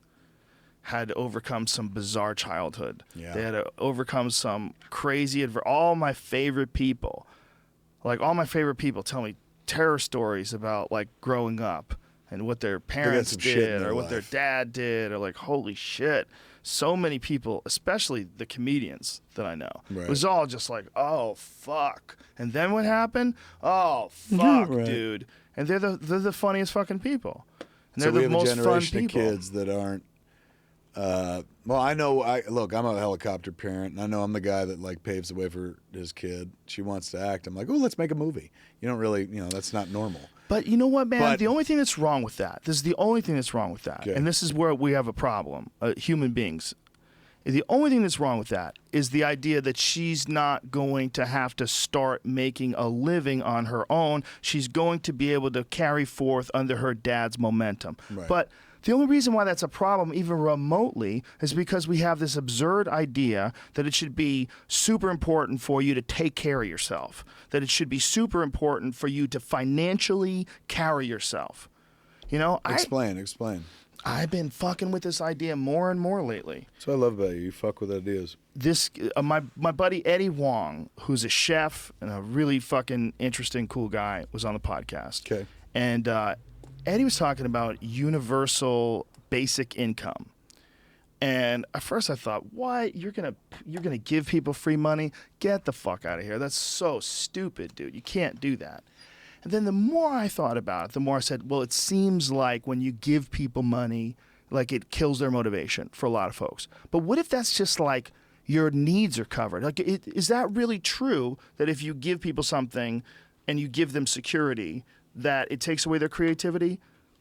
had to overcome some bizarre childhood. Yeah. They had to overcome some crazy all my favorite people tell me terror stories about, like, growing up and what their parents did or what their dad did, or like, holy shit. So many people, especially the comedians that I know, it was all just like, oh, fuck. And then what happened? Oh, fuck, dude. And they're the funniest fucking people. And they're the most fun people. So we have a generation of kids that aren't, well, I know, look, I'm a helicopter parent, and I know I'm the guy that, like, paves the way for his kid. She wants to act. I'm like, oh, let's make a movie. You don't really, you know, that's not normal. But you know what, man? The only thing that's wrong with that, this is the only thing that's wrong with that, okay. And this is where we have a problem, human beings. The only thing that's wrong with that is the idea that she's not going to have to start making a living on her own. She's going to be able to carry forth under her dad's momentum. Right. But the only reason why that's a problem, even remotely, is because we have this absurd idea that it should be super important for you to take care of yourself, that it should be super important for you to financially carry yourself. You know, Explain. I've been fucking with this idea more and more lately. That's what I love about you. You fuck with ideas. This, my buddy Eddie Wong, who's a chef and a really fucking interesting, cool guy, was on the podcast. Okay. And Eddie was talking about universal basic income. And at first I thought, what? You're gonna give people free money? Get the fuck out of here. That's so stupid, dude. You can't do that. And then the more I thought about it, the more I said, well, it seems like when you give people money, like, it kills their motivation for a lot of folks. But what if that's just like your needs are covered. Like, is that really true that if you give people something and you give them security, that it takes away their creativity?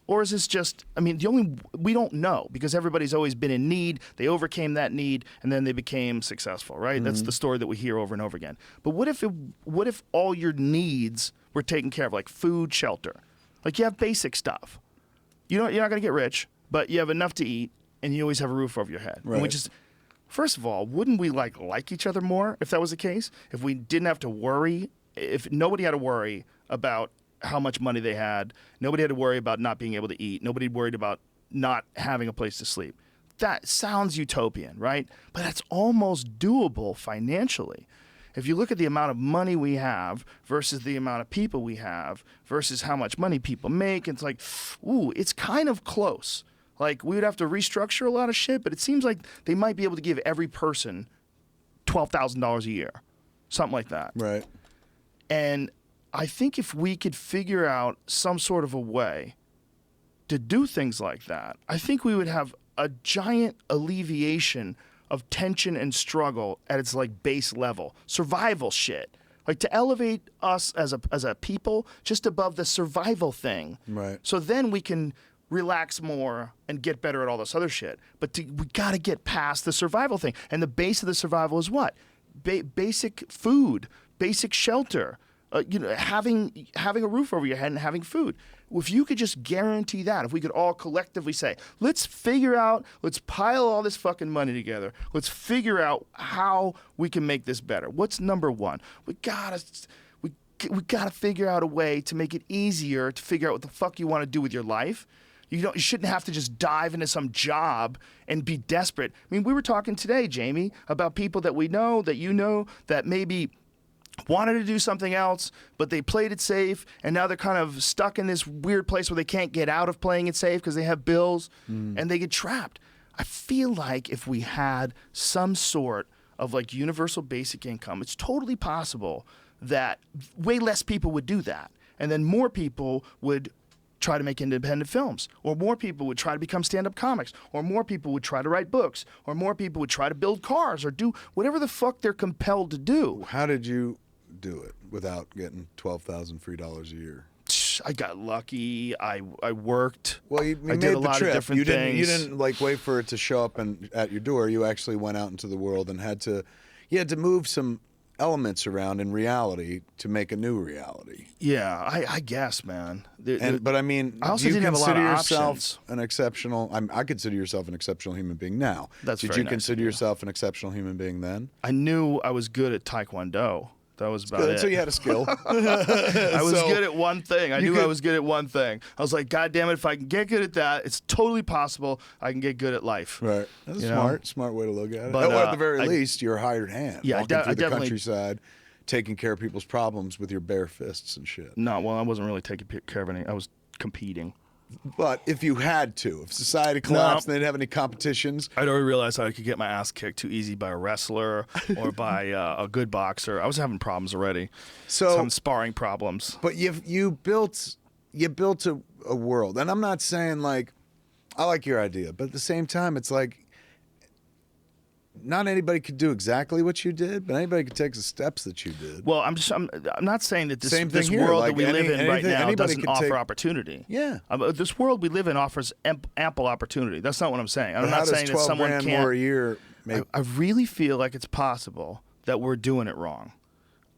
Or is this just, I mean, we don't know, because everybody's always been in need. They overcame that need, and then they became successful, right? Mm-hmm. That's the story that we hear over and over again. But what if all your needs were taken care of, like food, shelter? Like, you have basic stuff. You're not going to get rich, but you have enough to eat, and you always have a roof over your head. Right. And we just, first of all, wouldn't we like each other more if that was the case? If we didn't have to worry, if nobody had to worry about how much money they had, nobody had to worry about not being able to eat, nobody worried about not having a place to sleep. That sounds utopian, right? But that's almost doable financially. If you look at the amount of money we have versus the amount of people we have versus how much money people make, it's like, ooh, it's kind of close. Like, we would have to restructure a lot of shit, but it seems like they might be able to give every person $12,000 a year, something like that. Right. And I think if we could figure out some sort of a way to do things like that, I think we would have a giant alleviation of tension and struggle at its like base level, survival shit. Like, to elevate us as a people just above the survival thing. Right. So then we can relax more and get better at all this other shit. But we got to get past the survival thing. And the base of the survival is what? Basic food, basic shelter. Having a roof over your head and having food. If you could just guarantee that, if we could all collectively say, let's pile all this fucking money together. Let's figure out how we can make this better. What's number one? We gotta figure out a way to make it easier to figure out what the fuck you want to do with your life. You shouldn't have to just dive into some job and be desperate. I mean, we were talking today, Jamie, about people that we know, that you know, that maybe wanted to do something else, but they played it safe, and now they're kind of stuck in this weird place where they can't get out of playing it safe because they have bills, and they get trapped. I feel like if we had some sort of like universal basic income, it's totally possible that way less people would do that, and then more people would try to make independent films, or more people would try to become stand-up comics, or more people would try to write books, or more people would try to build cars, or do whatever the fuck they're compelled to do. How did you do it without getting $12,000 free dollars a year? I got lucky. I worked. Well, you I made did a the lot trip. of different things. You didn't like wait for it to show up at your door. You actually went out into the world and had to move some elements around in reality to make a new reality. Yeah, I guess, man. But I mean, I also do you didn't have a lot consider of yourself options. an exceptional? I consider yourself an exceptional human being now. That's Did very you nice consider of you. yourself an exceptional human being then? I knew I was good at Taekwondo. That was about it. So you had a skill. I was good at one thing. I knew I was good at one thing. I was like, God damn it, if I can get good at that, it's totally possible I can get good at life. Right. That's a smart way to look at it. But, at the very least, you're a hired hand. Yeah, walking through the definitely countryside, taking care of people's problems with your bare fists and shit. No, well, I wasn't really taking care of any. I was competing. But if you had to, if society collapsed and they didn't have any competitions. I'd already realized I could get my ass kicked too easy by a wrestler or by a good boxer. I was having problems already. Some sparring problems. But you built a world. And I'm not saying like, I like your idea, but at the same time, it's like, not anybody could do exactly what you did, but anybody could take the steps that you did. Well, I'm not saying that this here. world Like that we live in right now doesn't offer take... opportunity. Yeah. This world we live in offers ample opportunity. That's not what I'm saying. I'm but not saying that someone can't. More a year make... I really feel like it's possible that we're doing it wrong.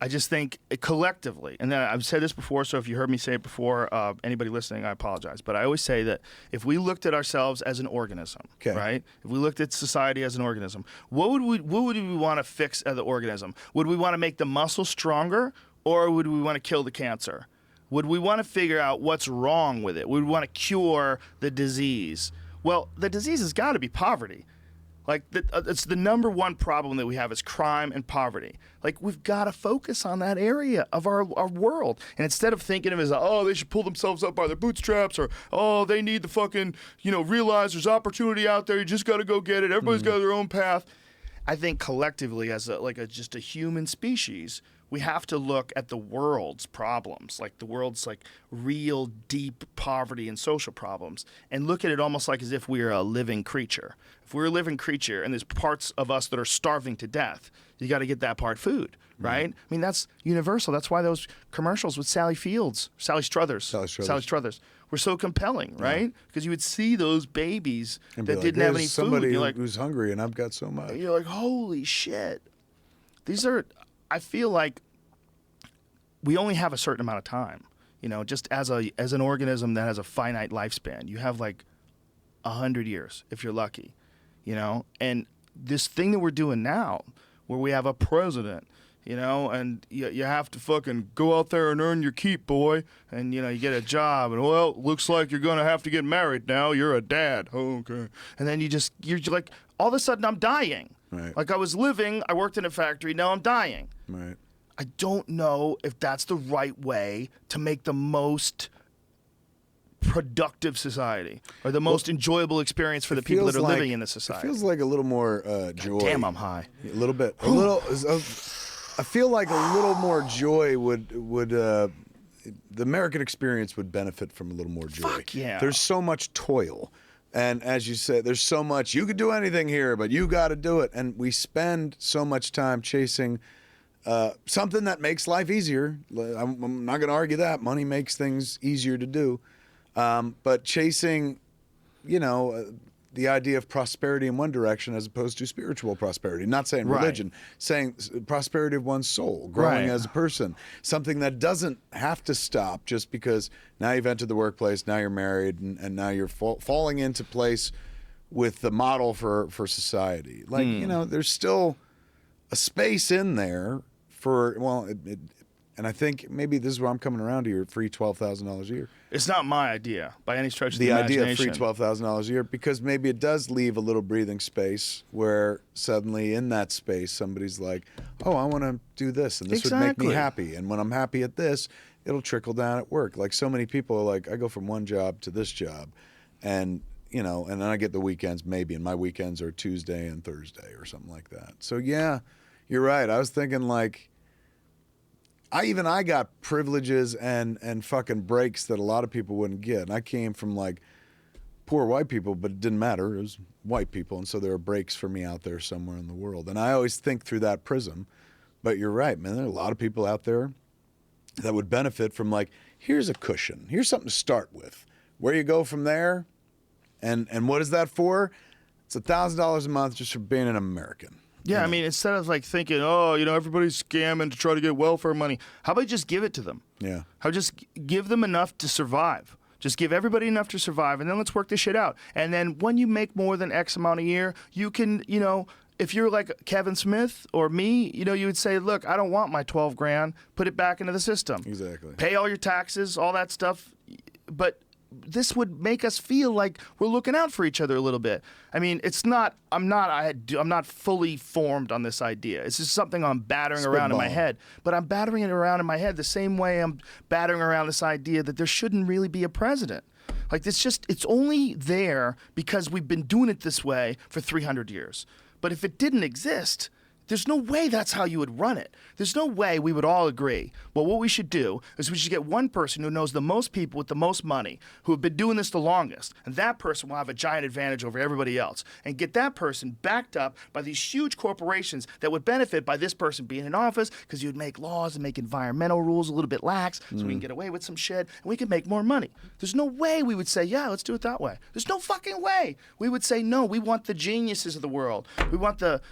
I just think collectively, and then I've said this before, so if you heard me say it before, anybody listening, I apologize. But I always say that if we looked at ourselves as an organism, right? If we looked at society as an organism, what would we want to fix as the organism? Would we want to make the muscle stronger, or would we want to kill the cancer? Would we want to figure out what's wrong with it? Would we want to cure the disease? Well, the disease has got to be poverty. Like, it's the number one problem that we have is crime and poverty. Like, we've got to focus on that area of our world. And instead of thinking of it as, oh, they should pull themselves up by their bootstraps, or, oh, they need to fucking, realize there's opportunity out there. You just got to go get it. Everybody's got their own path. I think collectively as just a human species, we have to look at the world's problems, like the world's like real deep poverty and social problems, and look at it almost like as if we are a living creature. If we're a living creature and there's parts of us that are starving to death, you got to get that part food, right? I mean, that's universal. That's why those commercials with Sally Struthers were so compelling, right? Because you would see those babies that didn't have any food. Somebody who's hungry, and I've got so much. And you're like, holy shit. These are, I feel like we only have a certain amount of time. You know, just as an organism that has a finite lifespan, you have like 100 years if you're lucky, you know? And this thing that we're doing now, where we have a president, you know, and you have to fucking go out there and earn your keep, boy. And, you know, you get a job, and, well, looks like you're going to have to get married now. You're a dad. Oh, okay. And then you're like, all of a sudden I'm dying. Right. Like I was living, I worked in a factory, now I'm dying. Right. I don't know if that's the right way to make the most productive society or the most enjoyable experience for the people that are living in the society. It feels like a little more joy. Damn, I'm high. A little bit. I feel like a little more joy would the American experience would benefit from a little more joy. Fuck yeah. There's so much toil. And as you said, there's so much, you could do anything here, but you got to do it. And we spend so much time chasing something that makes life easier. I'm not going to argue that. Money makes things easier to do. But chasing, you know, the idea of prosperity in one direction as opposed to spiritual prosperity. Not saying religion, saying prosperity of one's soul, growing as a person. Something that doesn't have to stop just because now you've entered the workplace, now you're married, and now you're falling into place with the model for society. Like, you know, there's still a space in there for, well, and I think maybe this is where I'm coming around to your free $12,000 a year. It's not my idea by any stretch of the imagination. The idea of free $12,000 a year, because maybe it does leave a little breathing space where suddenly in that space somebody's like, oh, I want to do this, and this would make me happy. And when I'm happy at this, it'll trickle down at work. Like so many people are like, I go from one job to this job, and you know, and then I get the weekends maybe, and my weekends are Tuesday and Thursday or something like that. So yeah, you're right. I was thinking like, I got privileges and fucking breaks that a lot of people wouldn't get. And I came from like poor white people, but it didn't matter. It was white people. And so there are breaks for me out there somewhere in the world. And I always think through that prism. But you're right, man. There are a lot of people out there that would benefit from like, here's a cushion. Here's something to start with. Where you go from there, and what is that for? It's $1,000 a month just for being an American. Yeah, I mean, instead of like thinking, oh, you know, everybody's scamming to try to get welfare money, how about just give it to them? Yeah. How just give them enough to survive. Just give everybody enough to survive, and then let's work this shit out. And then when you make more than X amount a year, you can, you know, if you're like Kevin Smith or me, you know, you would say, look, I don't want my 12 grand. Put it back into the system. Exactly. Pay all your taxes, all that stuff. But this would make us feel like we're looking out for each other a little bit. I mean, it's not. I'm not fully formed on this idea. It's just something I'm battering around in my head. But I'm battering it around in my head the same way I'm battering around this idea that there shouldn't really be a president. Like it's only there because we've been doing it this way for 300 years. But if it didn't exist, there's no way that's how you would run it. There's no way we would all agree. Well, what we should do is we should get one person who knows the most people with the most money, who have been doing this the longest, and that person will have a giant advantage over everybody else, and get that person backed up by these huge corporations that would benefit by this person being in office, because you would make laws and make environmental rules a little bit lax so we can get away with some shit, and we can make more money. There's no way we would say, yeah, let's do it that way. There's no fucking way. We would say, no, we want the geniuses of the world. We want the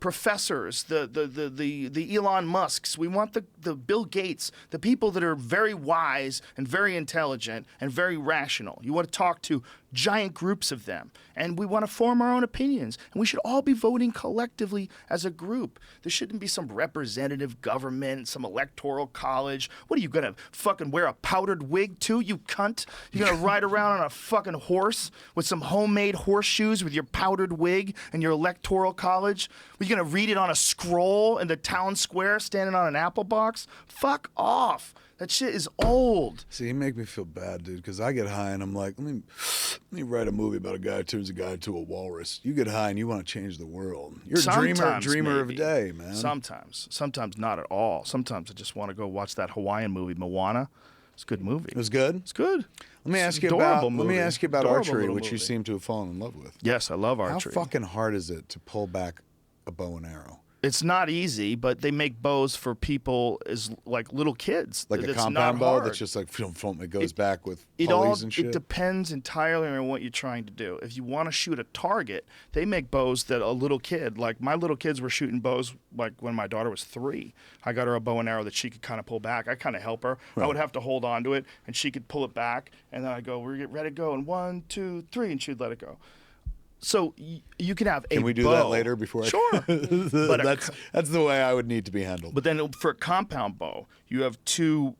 professors, the Elon Musks. We want the Bill Gates, the people that are very wise and very intelligent and very rational. You want to talk to giant groups of them, and we want to form our own opinions, and we should all be voting collectively as a group. There shouldn't be some representative government, some electoral college. What are you gonna fucking wear a powdered wig too, you cunt? You're gonna ride around on a fucking horse with some homemade horseshoes with your powdered wig and your electoral college? Are you gonna read it on a scroll in the town square standing on an apple box? Fuck off. That shit is old. See, you make me feel bad, dude, because I get high and I'm like, let me write a movie about a guy who turns a guy into a walrus. You get high and you want to change the world. You're a dreamer of a day, man. Sometimes not at all. Sometimes I just want to go watch that Hawaiian movie, Moana. It's a good movie. It was good? It's good. Let me ask you about archery, which you seem to have fallen in love with. Yes, I love archery. How fucking hard is it to pull back a bow and arrow? It's not easy, but they make bows for people as like little kids. Like a compound bow that's just like it goes back with pulleys and shit? It depends entirely on what you're trying to do. If you want to shoot a target, they make bows that a little kid, like my little kids were shooting bows like when my daughter was 3. I got her a bow and arrow that she could kind of pull back. I kind of help her. Right. I would have to hold on to it, and she could pull it back, and then I'd go, we're getting ready to go, and 1, 2, 3, and she'd let it go. So you can have a bow. Can we do that later before? Sure. But that's the way I would need to be handled. But then for a compound bow, you have two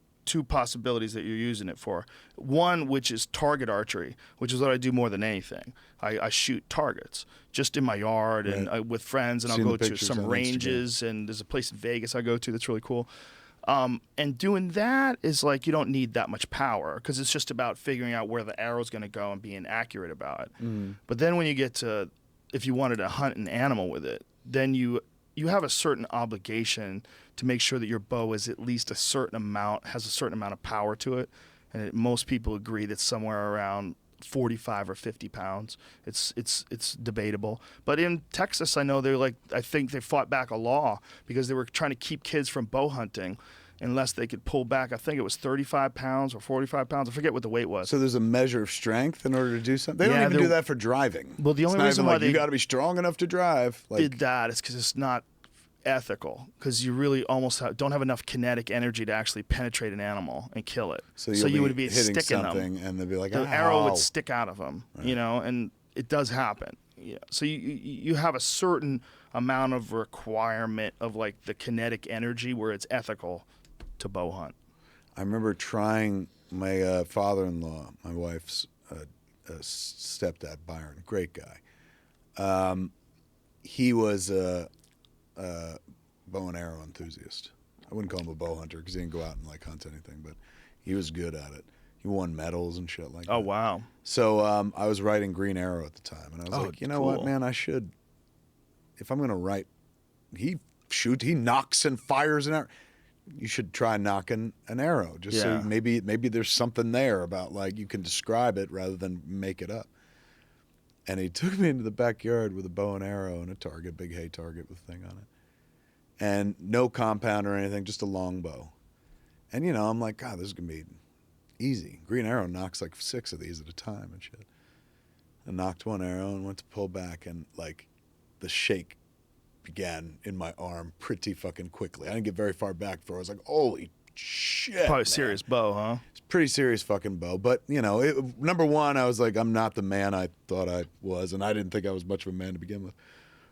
possibilities that you're using it for. One, which is target archery, which is what I do more than anything. I shoot targets just in my yard and with friends, and I'll go to some ranges, and there's a place in Vegas I go to that's really cool. And doing that is like you don't need that much power because it's just about figuring out where the arrow's going to go and being accurate about it. Mm. But then when you get to, if you wanted to hunt an animal with it, then you have a certain obligation to make sure that your bow is at least has a certain amount of power to it. And most people agree that somewhere around 45 or 50 pounds. It's debatable. But in Texas, I know I think they fought back a law because they were trying to keep kids from bow hunting unless they could pull back. I think it was 35 pounds or 45 pounds. I forget what the weight was. So there's a measure of strength in order to do something? They don't even do that for driving. Well, the only reason why you got to be strong enough to drive. Did that is because it's not ethical, because you really almost don't have enough kinetic energy to actually penetrate an animal and kill it. So you would be hitting sticking something them, and they'd be like, the arrow would stick out of them, right. And it does happen. Yeah. So you have a certain amount of requirement of like the kinetic energy where it's ethical to bow hunt. I remember trying my father-in-law, my wife's stepdad, Byron, great guy. He was a bow and arrow enthusiast. I wouldn't call him a bow hunter because he didn't go out and like hunt anything, but he was good at it. He won medals and shit like that. Oh, wow. So I was writing Green Arrow at the time, and I was like, you know what, man, I should, if I'm going to write, he knocks and fires an arrow. You should try knocking an arrow, just so maybe there's something there about like you can describe it rather than make it up. And he took me into the backyard with a bow and arrow and a target, big hay target with a thing on it. And no compound or anything, just a long bow. And, I'm like, God, this is going to be easy. Green Arrow knocks like 6 of these at a time and shit. I knocked one arrow and went to pull back, and, like, the shake began in my arm pretty fucking quickly. I didn't get very far back before I was like, holy shit. Probably a serious bow, huh? It's a pretty serious fucking bow. But, number one, I was like, I'm not the man I thought I was, and I didn't think I was much of a man to begin with.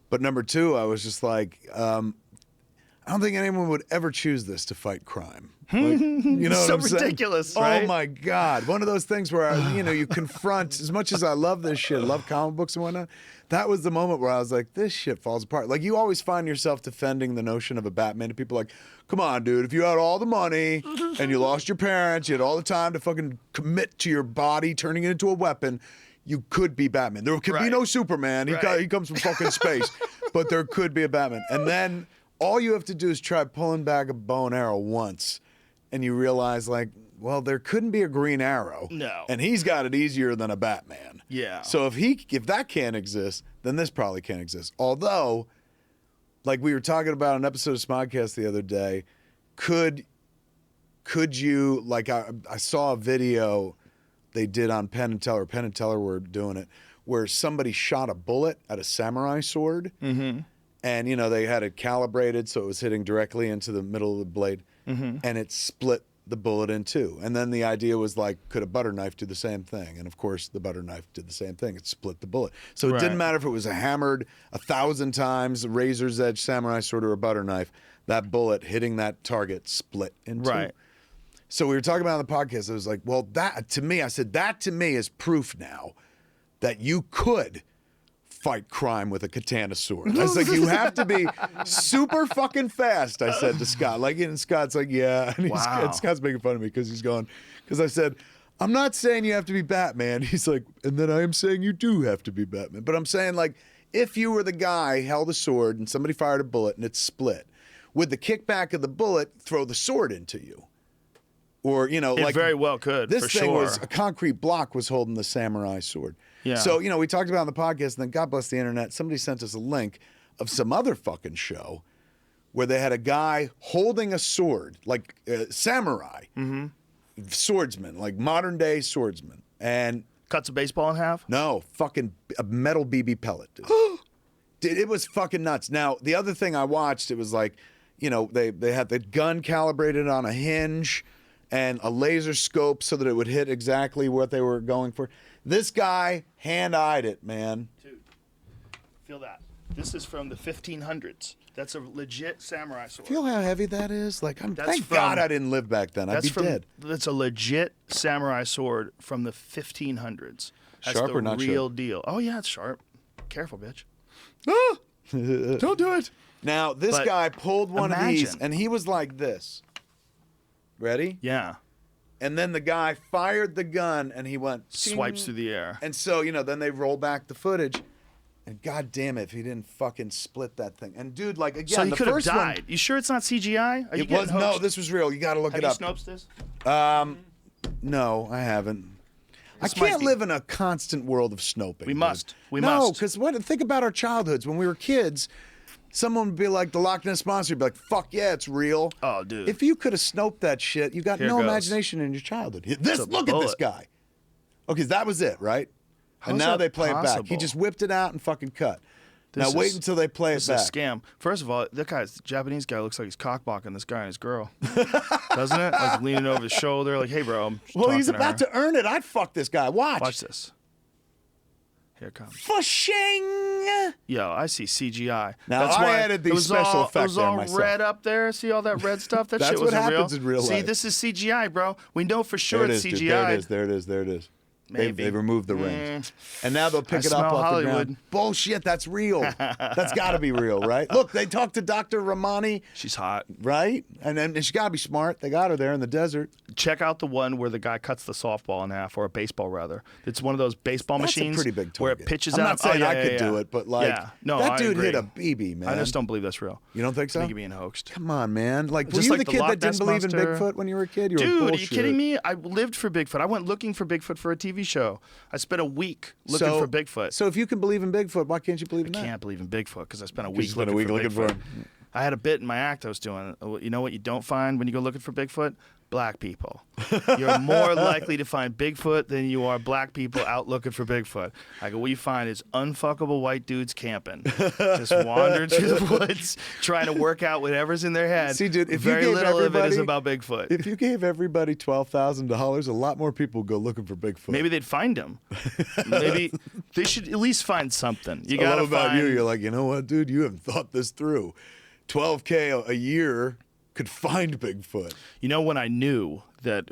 But number two, I was just like, I don't think anyone would ever choose this to fight crime. Like, you know so what I'm saying? ridiculous, right? Oh my God. One of those things where, you confront, as much as I love this shit, love comic books and whatnot, that was the moment where I was like, this shit falls apart. Like, you always find yourself defending the notion of a Batman to people like, come on, dude, if you had all the money and you lost your parents, you had all the time to fucking commit to your body, turning it into a weapon, you could be Batman. There could be no Superman. He comes from fucking space. But there could be a Batman. And then all you have to do is try pulling back a bow and arrow once, and you realize, like, well, there couldn't be a Green Arrow. No. And he's got it easier than a Batman. Yeah. So if that can't exist, then this probably can't exist. Although, like we were talking about an episode of Smodcast the other day, could you, like, I saw a video they did on Penn and Teller were doing it, where somebody shot a bullet at a samurai sword. Mm-hmm. And, they had it calibrated so it was hitting directly into the middle of the blade. Mm-hmm. And it split the bullet in two. And then the idea was, like, could a butter knife do the same thing? And, of course, the butter knife did the same thing. It split the bullet. So it didn't matter if it was hammered 1,000 times, a razor's edge samurai sword or a butter knife. That bullet hitting that target split in two. Right. So we were talking about on the podcast. I was like, well, that to me is proof now that you could fight crime with a katana sword. I was like, you have to be super fucking fast, I said to Scott. Like, and Scott's like, yeah. And, and Scott's making fun of me because because I said, I'm not saying you have to be Batman. He's like, and then I am saying you do have to be Batman. But I'm saying, like, if you were the guy, held a sword, and somebody fired a bullet and it split, would the kickback of the bullet throw the sword into you? Or, you know, it like, very well could. This for thing sure. was a concrete block was holding the samurai sword. Yeah. So, you know, we talked about it on the podcast, and then God bless the internet, somebody sent us a link of some other fucking show where they had a guy holding a sword, like samurai, swordsman, like modern day swordsman, and cuts a baseball in half. No, fucking a metal BB pellet, dude. Dude, it was fucking nuts. Now, the other thing I watched, it was like, you know, they had the gun calibrated on a hinge and a laser scope so that it would hit exactly what they were going for. This guy hand-eyed it, man. Dude, feel that. This is from the 1500s. That's a legit samurai sword. Feel how heavy that is? Like, thank God I didn't live back then. I'd be dead. That's a legit samurai sword from the 1500s. That's sharp or not real sharp? deal. Oh, yeah, it's sharp. Careful, bitch. Ah! Don't do it. Now, this guy pulled one of these, and he was like this. Ready? Yeah. And then the guy fired the gun, and he went... Swipes through the air. And so, you know, then they roll back the footage. And God damn it, if he didn't fucking split that thing. And dude, like, again, so he the could have first died. one... You sure it's not CGI? Are you It was... getting No, hooked? this was real. You got to look it up. Have you Snopes this? No, I haven't. This I might can't be- live in a constant world of snoping. We dude. must. We No, must. because think about our childhoods. When we were kids, someone would be like, the Loch Ness Monster would be like, fuck yeah, it's real. Oh, dude. If you could have snoped that shit, you got Here no goes. imagination in your childhood. Look at this bullet. guy. Okay, that was it, right? And How's now that they play it back. He possible? just whipped it out and fucking cut. This Now wait is- until they play it This back. is a scam. First of all, that guy's the Japanese guy looks like he's cockblocking this guy and his girl. Doesn't it? Like leaning over his shoulder, like, hey, bro, I'm Well, he's talking about her. to earn it. I'd fuck this guy. Watch this. Here it comes. Fushing! Yo, I see CGI. Now, That's I why added the it was special all, effect It was there all myself. red up there. See all that red stuff? That That's shit what wasn't happens real. in real See, life. this is CGI, bro. We know for sure There it it's is, CGI. dude. There it is. There it is. There it is. Maybe. They removed the ring. And now they'll pick I it up smell off Hollywood. the ground. Bullshit, that's real. That's got to be real, right? Look, they talked to Dr. Ramani, She's hot. right? And she got to be smart. They got her there in the desert. Check out the one where the guy cuts the softball in half, or a baseball rather. It's one of those baseball That's machines a pretty big target. where it pitches I'm out. not saying oh, yeah, I yeah, could yeah. do it, but like, yeah. No, that I dude agree. hit a BB, man. I just don't believe that's real. You don't think so? I think you're being hoaxed. Come on, man. Like, were Just you like the the kid Loch that didn't Ness believe in Monster. Bigfoot when you were a kid? You were Dude, are you bullshit. kidding me? I lived for Bigfoot. I went looking for Bigfoot for a TV show. I spent a week looking for Bigfoot. So if you can believe in Bigfoot, why can't you believe in I that? can't believe in Bigfoot because I spent a You week, spent a week looking for Bigfoot. him. I had a bit in my act I was doing. You know what you don't find when you go looking for Bigfoot? Black people. You're more likely to find Bigfoot than you are black people out looking for Bigfoot. I go, what you find is unfuckable white dudes camping. Just wandering through the woods, trying to work out whatever's in their head. See, dude, if you Very gave little of it is everybody- about Bigfoot. If you gave everybody $12,000, a lot more people would go looking for Bigfoot. Maybe they'd find him. Maybe they should at least find something. You I gotta love about find. you. You're like, you know what, dude? You haven't thought this through. $12K a year could find Bigfoot. You know when I knew that,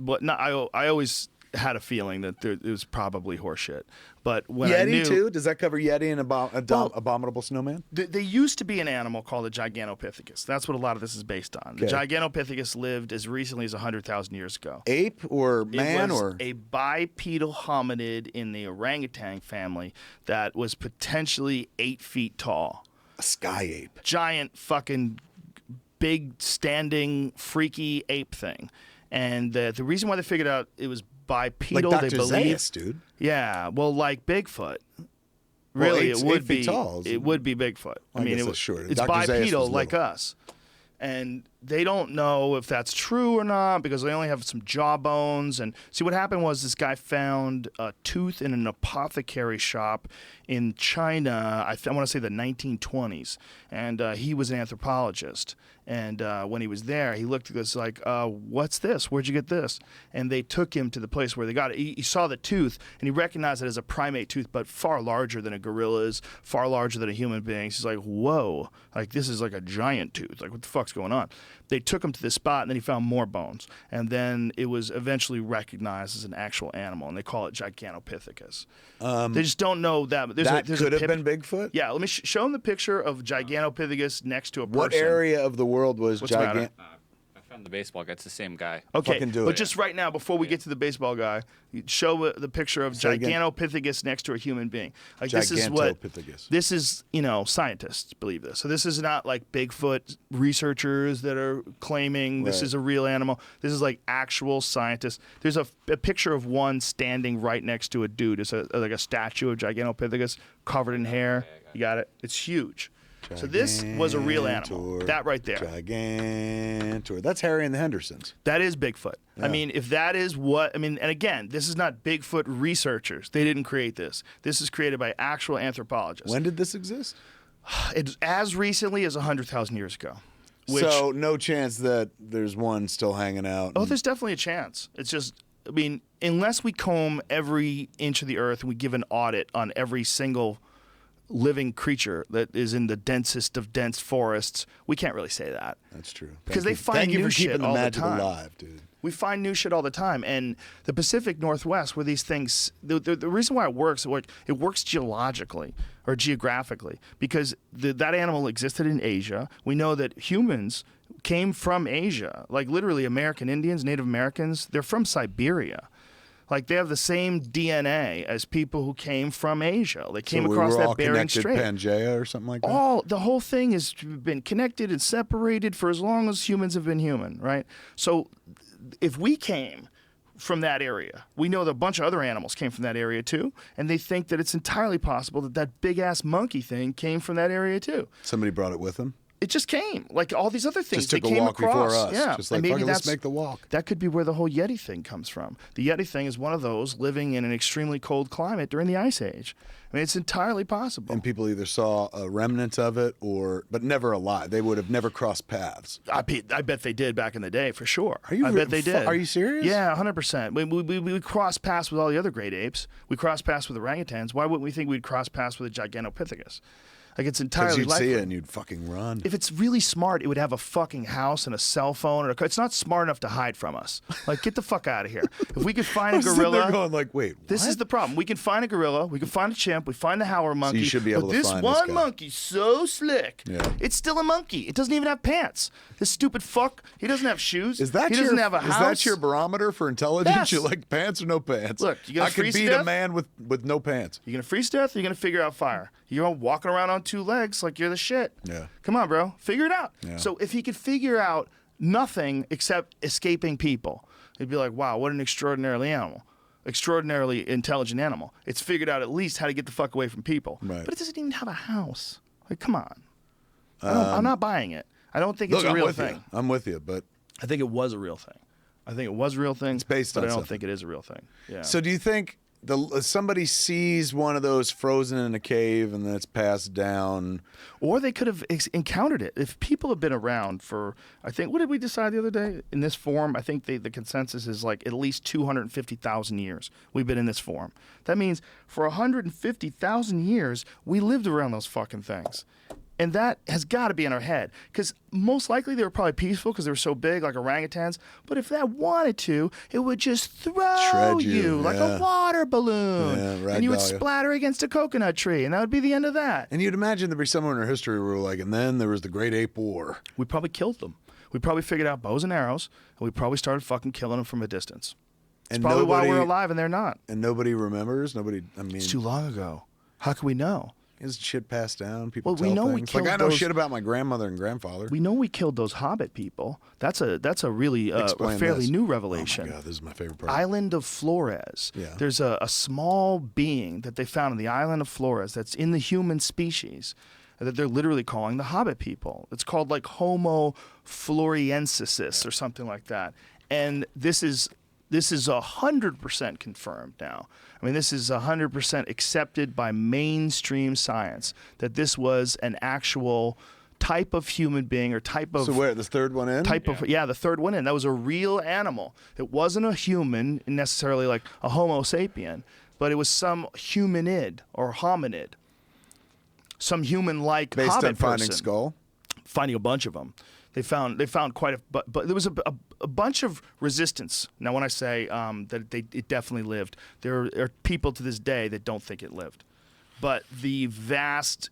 but not, I always had a feeling that it was probably horseshit. But when I knew, Yeti too? Does that cover Yeti and abominable snowman? There used to be an animal called a Gigantopithecus. That's what a lot of this is based on. The Okay. Gigantopithecus lived as recently as 100,000 years ago. Ape or man it was or a bipedal hominid in the orangutan family that was potentially 8 feet tall. a sky ape? Giant fucking big standing freaky ape thing. And the reason why they figured out it was bipedal, Like they Dr. believe. Zaius, dude. Yeah, well, like Bigfoot. Well, Really, eight it would feet be. tall. It would be Bigfoot. I guess it, that's short. it's Dr. Zaius was bipedal like little. us, and they don't know if that's true or not because they only have some jaw bones. And see, what happened was this guy found a tooth in an apothecary shop in China. I want to say the 1920s, and he was an anthropologist. And when he was there, he looked at this like, what's this? Where'd you get this? And they took him to the place where they got it. He saw the tooth, and he recognized it as a primate tooth, but far larger than a gorilla's, far larger than a human being. He's like, whoa, like this is like a giant tooth. Like, what the fuck's going on? They took him to this spot, and then he found more bones. And then it was eventually recognized as an actual animal, and they call it Gigantopithecus. They just don't know that. That could have been Bigfoot? Yeah, let me show them the picture of Gigantopithecus next to a person. What area of the world was Gigant? The baseball guy. It's the same guy. Okay, do but it. just right now, before we get to the baseball guy, you show the picture of Gigantopithecus next to a human being. Like this is scientists believe this. So this is not like Bigfoot researchers that are claiming this is a real animal. This is like actual scientists. There's a picture of one standing right next to a dude. It's like a statue of Gigantopithecus covered in hair. You got it? It's huge. So this was a real animal. That right there. Gigantor. That's Harry and the Hendersons. That is Bigfoot. Yeah. I mean, if that is what... I mean, and again, this is not Bigfoot researchers. They didn't create this. This is created by actual anthropologists. When did this exist? It's as recently as 100,000 years ago. So no chance that there's one still hanging out? Oh, there's definitely a chance. It's just... I mean, unless we comb every inch of the earth and we give an audit on every single living creature that is in the densest of dense forests, we can't really say that. That's true. Because they find new shit all the time. Alive, dude. We find new shit all the time. And the Pacific Northwest, where these things, the reason why it works geologically or geographically, because that animal existed in Asia. We know that humans came from Asia, like literally American Indians, Native Americans, they're from Siberia. Like they have the same DNA as people who came from Asia. They came across that Bering Strait. Pangea or something like that. The whole thing has been connected and separated for as long as humans have been human, right? So if we came from that area, we know that a bunch of other animals came from that area too, and they think that it's entirely possible that that big ass monkey thing came from that area too. Somebody brought it with them. It just came, like all these other things. Just took they came a walk across. Before us. Yeah, just like, maybe let's make the walk. That could be where the whole Yeti thing comes from. The Yeti thing is one of those living in an extremely cold climate during the Ice Age. I mean, it's entirely possible. And people either saw a remnant of it, but never alive. They would have never crossed paths. I bet they did back in the day, for sure. I bet they did. Are you serious? Yeah, 100%. We crossed paths with all the other great apes. We crossed paths with orangutans. Why wouldn't we think we'd cross paths with a Gigantopithecus? Like, it's entirely likely. Because you'd see it and you'd fucking run. If it's really smart, it would have a fucking house and a cell phone. It's not smart enough to hide from us. Like, get the fuck out of here. If we could find a gorilla... They're going like, wait, what? This is the problem. We can find a gorilla. We can find a chimp. We find the howler monkey. So you should be able to find this guy. one monkey's so slick. Yeah. It's still a monkey. It doesn't even have pants. This stupid fuck. He doesn't have shoes. He doesn't have a house. Is that your barometer for intelligence? Yes. You like pants or no pants? Look, you gonna freeze I could beat death? a man with no pants. You gonna freeze death or you gonna figure out fire? You're walking around on two legs like you're the shit. Yeah. Come on, bro. Figure it out. Yeah. So if he could figure out nothing except escaping people, he'd be like, wow, what an extraordinarily intelligent animal. It's figured out at least how to get the fuck away from people. Right. But it doesn't even have a house. Like, come on. I'm not buying it. I don't think it's a real thing. I'm with you, but I think it was a real thing. It's based on but I don't something. think it is a real thing. Yeah. So do you think somebody sees one of those frozen in a cave and then it's passed down? Or they could have encountered it. If people have been around for, I think, what did we decide the other day? In this form, I think the consensus is like at least 250,000 years we've been in this form. That means for 150,000 years, we lived around those fucking things. And that has got to be in our head. Because most likely they were probably peaceful because they were so big, like orangutans. But if that wanted to, it would just throw you like a water balloon. Yeah, and you would splatter against a coconut tree. And that would be the end of that. And you'd imagine there'd be somewhere in our history where we're like, and then there was the Great Ape War. We probably killed them. We probably figured out bows and arrows. And we probably started fucking killing them from a distance. It's probably why we're alive and they're not. And nobody remembers? It's too long ago. How can we know? Is shit passed down? People we know things. we killed I know shit about my grandmother and grandfather. We know we killed those Hobbit people. That's a really a fairly new revelation. Oh my God, this is my favorite part. Island of Flores. Yeah. There's a small being that they found on the island of Flores that's in the human species that they're literally calling the Hobbit people. It's called like Homo floriensis or something like that. And this is 100% confirmed now. I mean, this is 100% accepted by mainstream science that this was an actual type of human being or type of... So where, the third one in? The third one in. That was a real animal. It wasn't a human, necessarily like a Homo sapien, but it was some humanid or hominid. Some human-like Based hobbit on finding person. skull? Finding a bunch of them. They found quite a, but there was a bunch of resistance. Now, when I say that it definitely lived, there are people to this day that don't think it lived. But the vast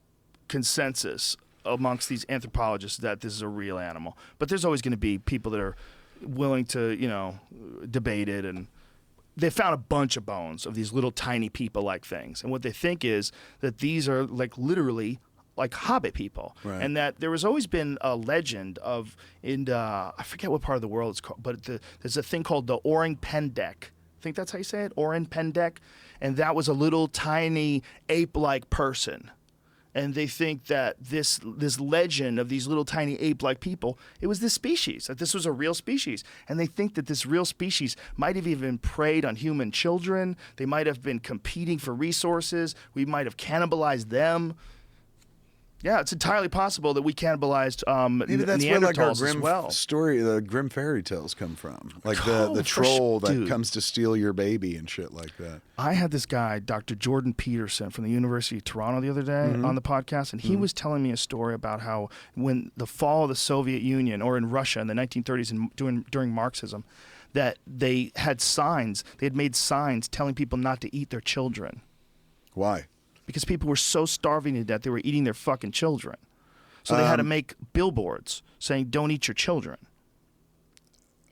consensus amongst these anthropologists that this is a real animal. But there's always going to be people that are willing to, debate it. And they found a bunch of bones of these little tiny people-like things. And what they think is that these are like literally like hobbit people. Right. And that there has always been a legend of, I forget what part of the world it's called, but there's a thing called the Orang Pendek. I think that's how you say it, Orang Pendek. And that was a little tiny ape-like person. And they think that this legend of these little tiny ape-like people, it was this species, that this was a real species. And they think that this real species might have even preyed on human children. They might have been competing for resources. We might have cannibalized them. Yeah, it's entirely possible that we cannibalized maybe that's where like our Neanderthals grim as well. story, the grim fairy tales come from, like the troll that comes to steal your baby and shit like that. I had this guy, Dr. Jordan Peterson from the University of Toronto the other day on the podcast, and he was telling me a story about how when the fall of the Soviet Union, or in Russia in the 1930s and during Marxism, that they had made signs telling people not to eat their children. Why? Because people were so starving to death, they were eating their fucking children. So they had to make billboards saying, don't eat your children.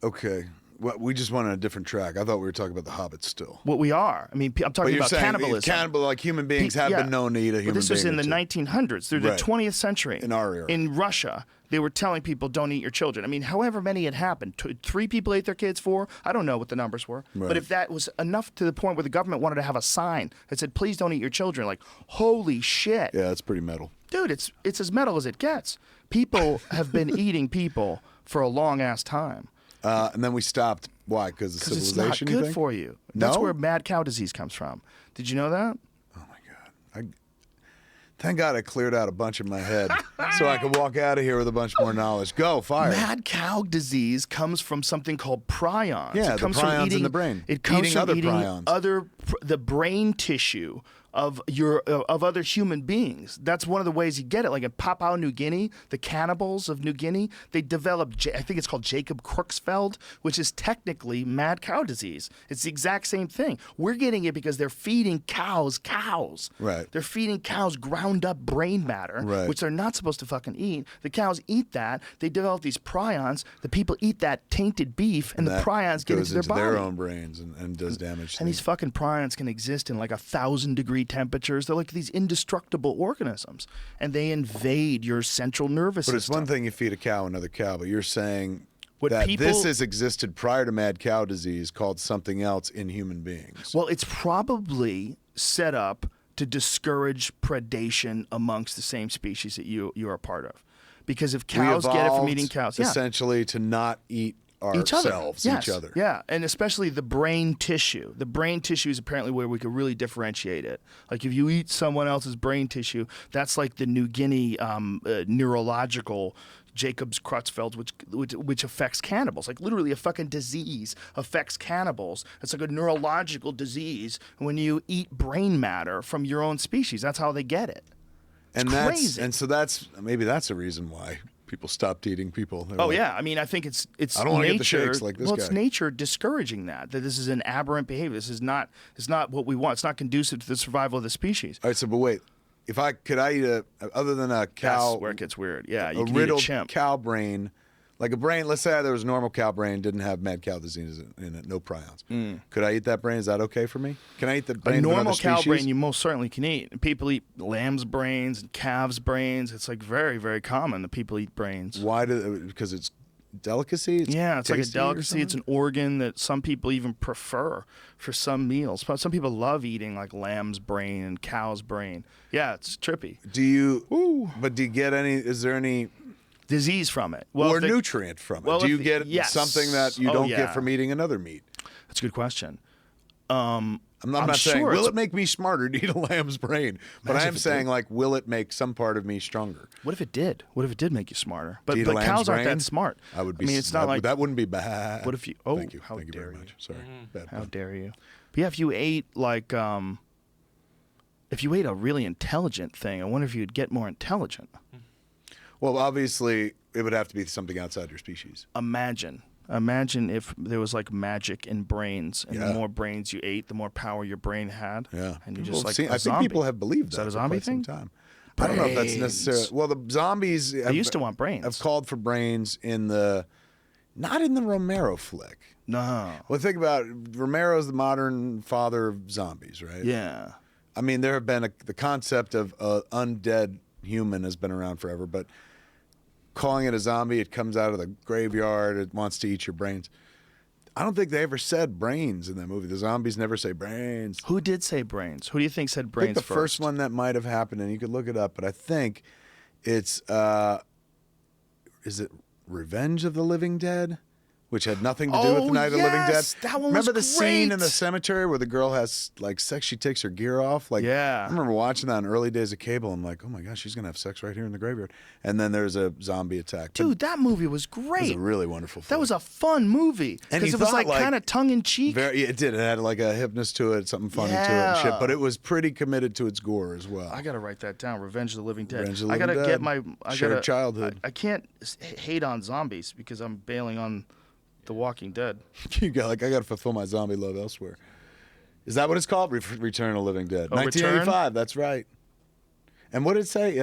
Okay. Well, we just went on a different track. I thought we were talking about the hobbits still. What we are. I mean, I'm talking about cannibalism. Cannibal, like human beings have been known to eat a human being. But this was in the 1900s, through the 20th century. In our era. In Russia, they were telling people, don't eat your children. I mean, however many had happened, 3 people ate their kids, 4, I don't know what the numbers were. Right. But if that was enough to the point where the government wanted to have a sign that said, please don't eat your children, like, holy shit. Yeah, it's pretty metal. Dude, it's as metal as it gets. People have been eating people for a long-ass time. And then we stopped. Why? Because of civilization, it's not good for you. That's where mad cow disease comes from. Did you know that? Oh, my God. Thank God I cleared out a bunch in my head so I could walk out of here with a bunch more knowledge. Go, fire. Mad cow disease comes from something called prions. Yeah, it comes the prions from eating, in the brain. It comes eating from other eating prions. the brain tissue of other human beings. That's one of the ways you get it. Like in Papua New Guinea, the cannibals of New Guinea, they developed, I think it's called Jacob Creutzfeldt, which is technically mad cow disease. It's the exact same thing. We're getting it because they're feeding cows. Right. They're feeding cows ground up brain matter, which they're not supposed to fucking eat. The cows eat that. They develop these prions. The people eat that tainted beef, and the prions get into their body. their own brains and does damage. And these fucking prions can exist in like 1,000-degree temperatures. They're like these indestructible organisms, and they invade your central nervous system. But it's one thing you feed a cow another cow, but you're saying that this has existed prior to mad cow disease called something else in human beings. Well, it's probably set up to discourage predation amongst the same species that you are a part of. Because if cows get it from eating cows, essentially to not eat ourselves, each other. Yeah, and especially the brain tissue. The brain tissue is apparently where we could really differentiate it. Like if you eat someone else's brain tissue, that's like the New Guinea neurological Jacob's Creutzfeldt, which affects cannibals. Like literally a fucking disease affects cannibals. It's like a neurological disease when you eat brain matter from your own species. That's how they get it. It's crazy. And so maybe that's a reason why people stopped eating people. Yeah, I mean, I think it's I don't want to nature. get the shakes like this guy. It's nature discouraging that this is an aberrant behavior. This is not. It's not what we want. It's not conducive to the survival of the species. All right, so but wait, could I eat other than a cow? That's where it gets weird. Yeah, you a can riddled eat a chimp. cow brain. Like a brain, let's say there was a normal cow brain, didn't have mad cow disease in it, no prions. Could I eat that brain? Is that okay for me? Can I eat the brain A of normal another cow species? brain you most certainly can eat. And people eat lamb's brains and calves' brains. It's like very, very common that people eat brains. Why because it's delicacy? It's like a delicacy. Or It's an organ that some people even prefer for some meals. But some people love eating like lamb's brain and cow's brain. Yeah, it's trippy. Do you get any, is there any disease from it? Or nutrient from it? Do you get something that you don't get from eating another meat? That's a good question. I'm not saying, will it make me smarter to eat a lamb's brain? But I am saying, like, will it make some part of me stronger? What if it did? What if it did make you smarter? But cows cows aren't brain? that smart. I would be. I mean, it's not like that wouldn't be bad. What if you? Oh, thank you. How Thank you dare very much. you? Sorry. Bad How pun. dare you? But yeah, if you ate like if you ate a really intelligent thing, I wonder if you'd get more intelligent. Well, obviously, it would have to be something outside your species. Imagine if there was like magic in brains, and the more brains you ate, the more power your brain had. Yeah, and you just I think people have believed that. Is that a zombie thing? Time. I don't know if that's necessarily. Well, the zombies they used to want brains. Have called for brains not in the Romero flick. No. Well, think about it. Romero's the modern father of zombies, right? Yeah. I mean, there have been the concept of undead human has been around forever, but calling it a zombie, it comes out of the graveyard, it wants to eat your brains. I don't think they ever said brains in that movie. The zombies never say brains. Who did say brains? Who do you think said brains I think the first one that might have happened, and you could look it up, but I think it's, is it Revenge of the Living Dead? Which had nothing to do with the Night of the Living Dead. That one Remember was the scene in the cemetery where the girl has like sex? She takes her gear off. Like, yeah. I remember watching that in early days of cable. I'm like, oh my gosh, she's gonna have sex right here in the graveyard. And then there's a zombie attack. Dude, that movie was great. It was a really wonderful film. That was a fun movie because it was like kind of tongue in cheek. It did. It had like a hypness to it, something funny to it, and shit. But it was pretty committed to its gore as well. I gotta write that down. Revenge of the Living Dead. Revenge of the Living Dead. Get my shared childhood. I can't hate on zombies because I'm bailing on The Walking Dead. You got I got to fulfill my zombie love elsewhere. Is that what it's called? Return of the Living Dead. 1985. Return? That's right. And what did it say?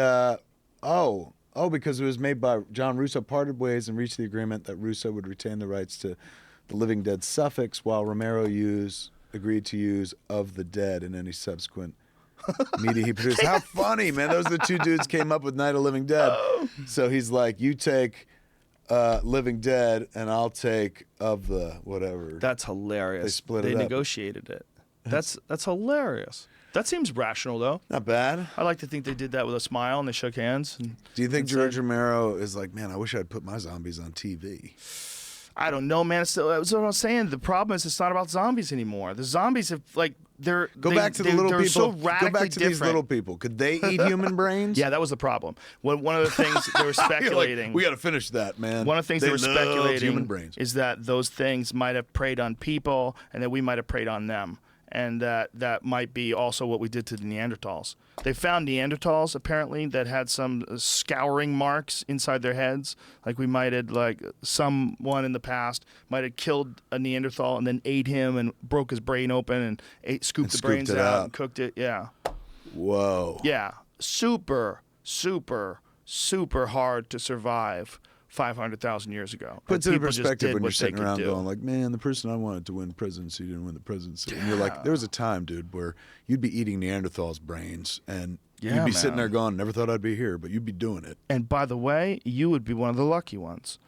Because it was made by John Russo, parted ways and reached the agreement that Russo would retain the rights to the Living Dead suffix, while Romero agreed to use of the dead in any subsequent media he produced. How funny, man! Those are the two dudes came up with Night of the Living Dead. So he's like, you take Living Dead, and I'll take of the whatever. That's hilarious. They split it They up. negotiated it. That's hilarious. That seems rational, though. Not bad. I like to think they did that with a smile and they shook hands. Do you think George Romero is like, man, I wish I'd put my zombies on TV? I don't know, man. That's what I was saying. The problem is it's not about zombies anymore. The zombies have they're back to the little they're people. So radically Go back to different. these little people. Could they eat human brains? Yeah, that was the problem. One of the things they were speculating. We got to finish that, man. One of the things they were speculating human brains. is that those things might have preyed on people, and that we might have preyed on them, and that might be also what we did to the Neanderthals. They found Neanderthals apparently that had some scouring marks inside their heads, like we might have someone in the past might have killed a Neanderthal and then ate him and broke his brain open and scooped the brains out and cooked it. Yeah. Whoa. Yeah. Super, super, super hard to survive 500,000 years ago. Puts it in perspective when you're sitting around going like, man, the person I wanted to win the presidency didn't win the presidency. Yeah. And you're like, there was a time, dude, where you'd be eating Neanderthals' brains and you'd be sitting there going, never thought I'd be here, but you'd be doing it. And by the way, you would be one of the lucky ones.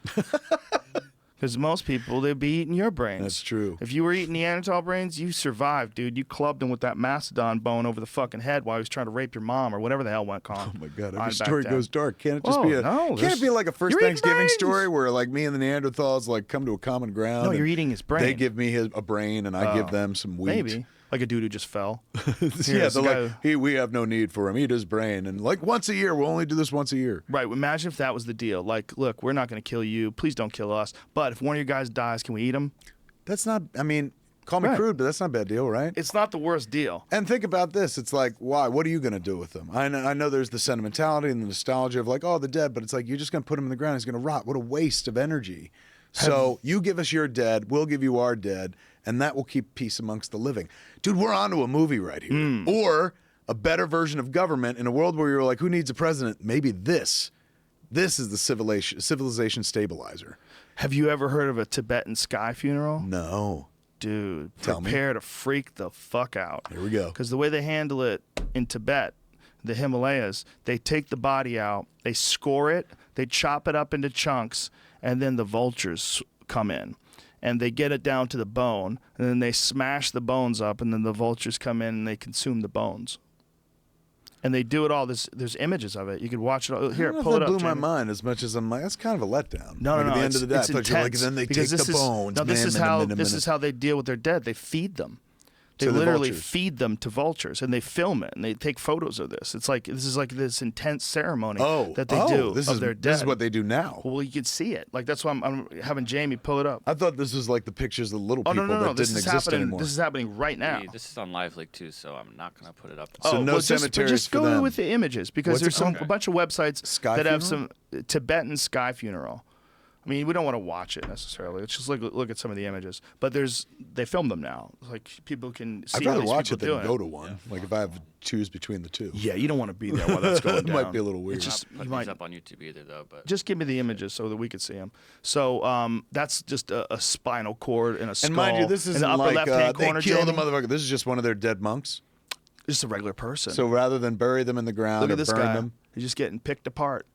Because most people, they'd be eating your brains. That's true. If you were eating Neanderthal brains, you survived, dude. You clubbed him with that mastodon bone over the fucking head while he was trying to rape your mom or whatever the hell went on. Oh my God, every story goes dark. Can't it just can't it be like a first Thanksgiving story where like me and the Neanderthals like come to a common ground? No, you're eating his brain. They give me a brain and I give them some wheat. Maybe. Like a dude who just fell. Yeah, they're like, we have no need for him. Eat his brain. And like once a year, we'll only do this once a year. Right. Imagine if that was the deal. Like, look, we're not going to kill you. Please don't kill us. But if one of your guys dies, can we eat him? That's not, I mean, call me crude, but that's not a bad deal, right? It's not the worst deal. And think about this. It's like, why? What are you going to do with them? I know there's the sentimentality and the nostalgia of like, oh, the dead, but it's like, you're just going to put him in the ground. He's going to rot. What a waste of energy. So you give us your dead, we'll give you our dead, and that will keep peace amongst the living. Dude, we're onto a movie right here. Or a better version of government in a world where you're like, who needs a president? Maybe this is the civilization stabilizer. Have you ever heard of a Tibetan sky funeral? No. Dude, Tell me. Prepare to freak the fuck out. Here we go. Because the way they handle it in Tibet, the Himalayas, they take the body out, they score it, they chop it up into chunks, and then the vultures come in. And they get it down to the bone, and then they smash the bones up, and then the vultures come in and they consume the bones. And they do it all. There's images of it. You could watch it all. Here, pull it up. That blew my Jamie. mind as much as I'm like, that's kind of a letdown. No, like no, at the end of the day, I it's thought you were like, then they take the bones. No, this is how they deal with their dead. They feed them. They literally feed them to vultures, and they film it, and they take photos of this. This is like this intense ceremony that they do of their dead. This is what they do now. Well, you can see it. Like that's why I'm having Jamie pull it up. I thought this was like the pictures of the little people that didn't exist anymore. This is happening right now. Hey, this is on Live Leak too, so I'm not going to put it up. So no cemeteries just for go them. with the images because there's a bunch of websites that have some. Tibetan sky funeral. I mean, we don't want to watch it necessarily. Let's just look at some of the images. But they film them now. Like people can see. I'd rather these watch it people than go to one. Yeah. Like if I have to choose between the two. Yeah, you don't want to be there while that's going down. It might be a little weird. Not putting these up on YouTube either, though. But just give me the images so that we could see them. So that's just a spinal cord and a skull. And mind you, this isn't in the upper like left-hand corner, they kill the Jamie. motherfucker. This is just one of their dead monks. Just a regular person. So rather than bury them in the ground Look or at this burn guy. them, He's just getting picked apart.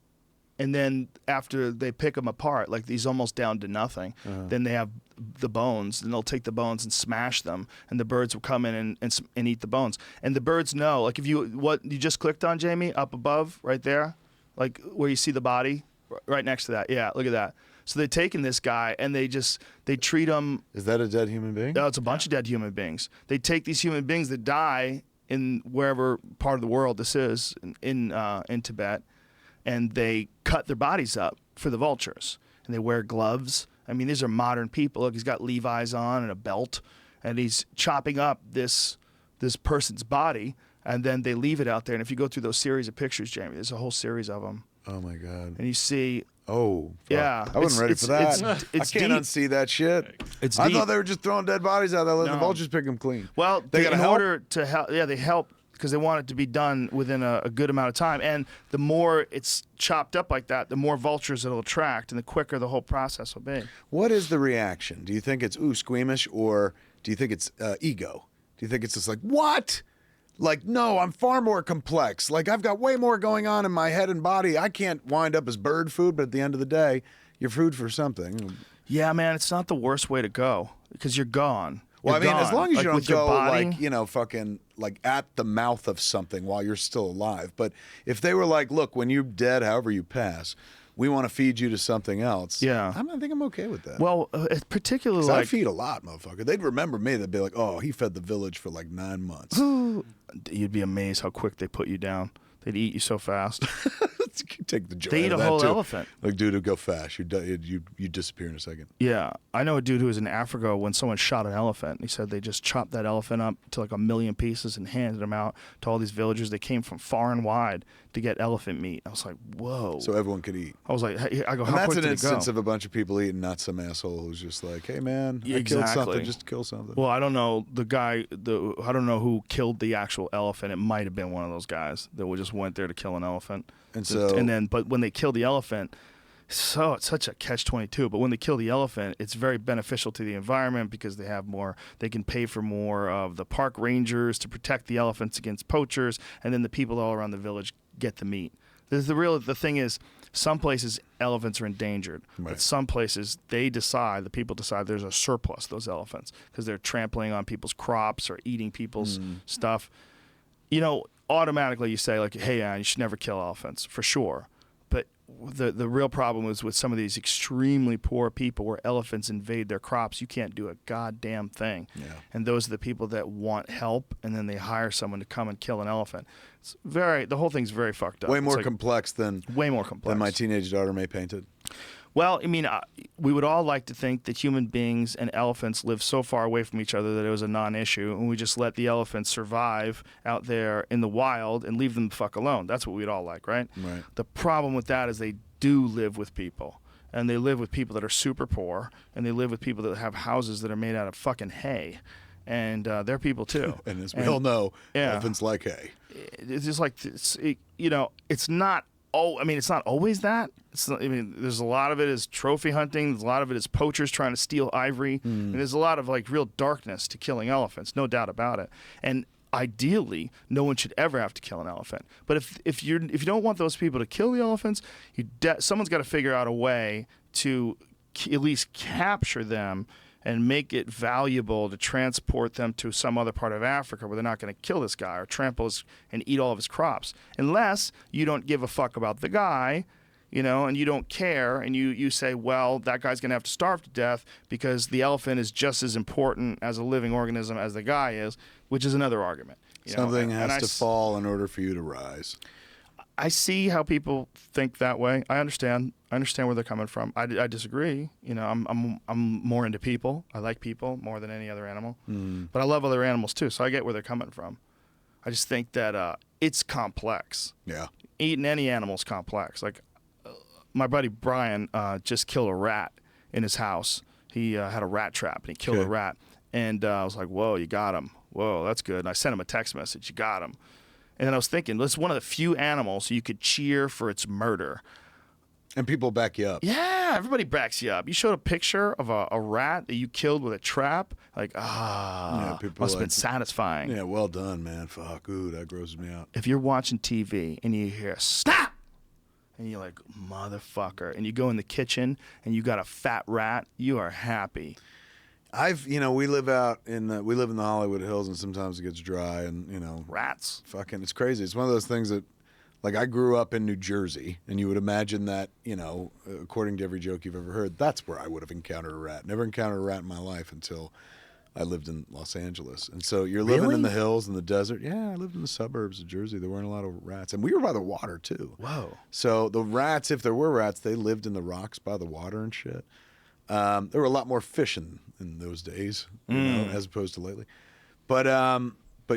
And then after they pick him apart, like he's almost down to nothing, then they have the bones, and they'll take the bones and smash them, and the birds will come in and eat the bones. And the birds know, like if what you just clicked on, Jamie, up above, right there, like where you see the body, right next to that. Yeah, look at that. So they're taking this guy, and they treat him. Is that a dead human being? No, it's a bunch of dead human beings. They take these human beings that die in wherever part of the world this is, in Tibet, and they cut their bodies up for the vultures. And they wear gloves. I mean, these are modern people. Look, he's got Levi's on and a belt, and he's chopping up this person's body, and then they leave it out there. And if you go through those series of pictures, Jamie, there's a whole series of them. Oh, my God. And you see... Oh, fuck. Yeah. I wasn't ready for that. It's I can't deep. unsee that shit. I thought they were just throwing dead bodies out there, letting the vultures pick them clean. Well, they gotta help? order to help, they help because they want it to be done within a good amount of time. And the more it's chopped up like that, the more vultures it'll attract, and the quicker the whole process will be. What is the reaction? Do you think it's squeamish, or do you think it's ego? Do you think it's just like, what? Like, no, I'm far more complex. Like, I've got way more going on in my head and body. I can't wind up as bird food, but at the end of the day, you're food for something. Yeah, man, it's not the worst way to go because you're gone. Well, you're I mean, gone. as long as like, you don't go, like, fucking, like, at the mouth of something while you're still alive. But if they were like, look, when you're dead, however you pass, we want to feed you to something else. Yeah. I think I'm okay with that. Well, particularly I feed a lot, motherfucker. They'd remember me. They'd be like, oh, he fed the village for like 9 months. You'd be amazed how quick they put you down. They'd eat you so fast. Take the joy They eat out a of that, whole too. elephant. Like, dude, it'd go fast. You disappear in a second. Yeah. I know a dude who was in Africa when someone shot an elephant. He said they just chopped that elephant up to like 1 million pieces and handed them out to all these villagers. They came from far and wide to get elephant meat. I was like, whoa. So everyone could eat. I was like, hey, I go, and how that's quick an did instance it go? of a bunch of people eating, not some asshole who's just like, hey, man, I killed Exactly. something just to kill something. Well, I don't know the guy. I don't know who killed the actual elephant. It might have been one of those guys that just went there to kill an elephant. But when they kill the elephant, so it's such a catch-22. But when they kill the elephant, it's very beneficial to the environment because they have more. They can pay for more of the park rangers to protect the elephants against poachers, and then the people all around the village get the meat. The thing is, some places elephants are endangered, but some places the people decide there's a surplus of those elephants because they're trampling on people's crops or eating people's stuff. You know, automatically you say like, hey, you should never kill elephants for sure. But the real problem is with some of these extremely poor people where elephants invade their crops, you can't do a goddamn thing. Yeah. And those are the people that want help, and then they hire someone to come and kill an elephant. The whole thing's very fucked up. Way more complex than my teenage daughter may paint it. Well, I mean, we would all like to think that human beings and elephants live so far away from each other that it was a non-issue, and we just let the elephants survive out there in the wild and leave them the fuck alone. That's what we'd all like, right? Right. The problem with that is they do live with people, and they live with people that are super poor, and they live with people that have houses that are made out of fucking hay, and they're people too. And as we all know, elephants like hay. It's just like, it's not. Oh, I mean, it's not always that. There's a lot of it is trophy hunting. There's a lot of it is poachers trying to steal ivory. And there's a lot of like real darkness to killing elephants, no doubt about it. And ideally, no one should ever have to kill an elephant. But if you don't want those people to kill the elephants, someone's got to figure out a way to at least capture them and make it valuable to transport them to some other part of Africa where they're not going to kill this guy or trample and eat all of his crops. Unless you don't give a fuck about the guy, and you don't care, and you say, well, that guy's going to have to starve to death because the elephant is just as important as a living organism as the guy is, which is another argument. Something has to fall in order for you to rise. I see how people think that way. I understand where they're coming from. I disagree. I'm more into people. I like people more than any other animal. But I love other animals too, so I get where they're coming from. I just think that it's complex. Yeah. Eating any animal is complex. Like my buddy Brian just killed a rat in his house. He had a rat trap, and he killed a rat. And I was like, whoa, you got him. Whoa, that's good. And I sent him a text message. You got him. And then I was thinking, this is one of the few animals you could cheer for its murder. And people back you up. Yeah, everybody backs you up. You showed a picture of a rat that you killed with a trap. Like, must have been satisfying. Yeah, well done, man. Fuck, ooh, that grosses me out. If you're watching TV and you hear, stop! And you're like, motherfucker. And you go in the kitchen and you got a fat rat, you are happy. We live in the Hollywood Hills, and sometimes it gets dry, and rats. Fucking, it's crazy. It's one of those things that, like, I grew up in New Jersey, and you would imagine that, according to every joke you've ever heard, that's where I would have encountered a rat. Never encountered a rat in my life until I lived in Los Angeles. And so you're living in the hills and the desert. Yeah, I lived in the suburbs of Jersey. There weren't a lot of rats, and we were by the water too. Whoa. So the rats, if there were rats, they lived in the rocks by the water and shit. There were a lot more fish in those days, as opposed to lately. But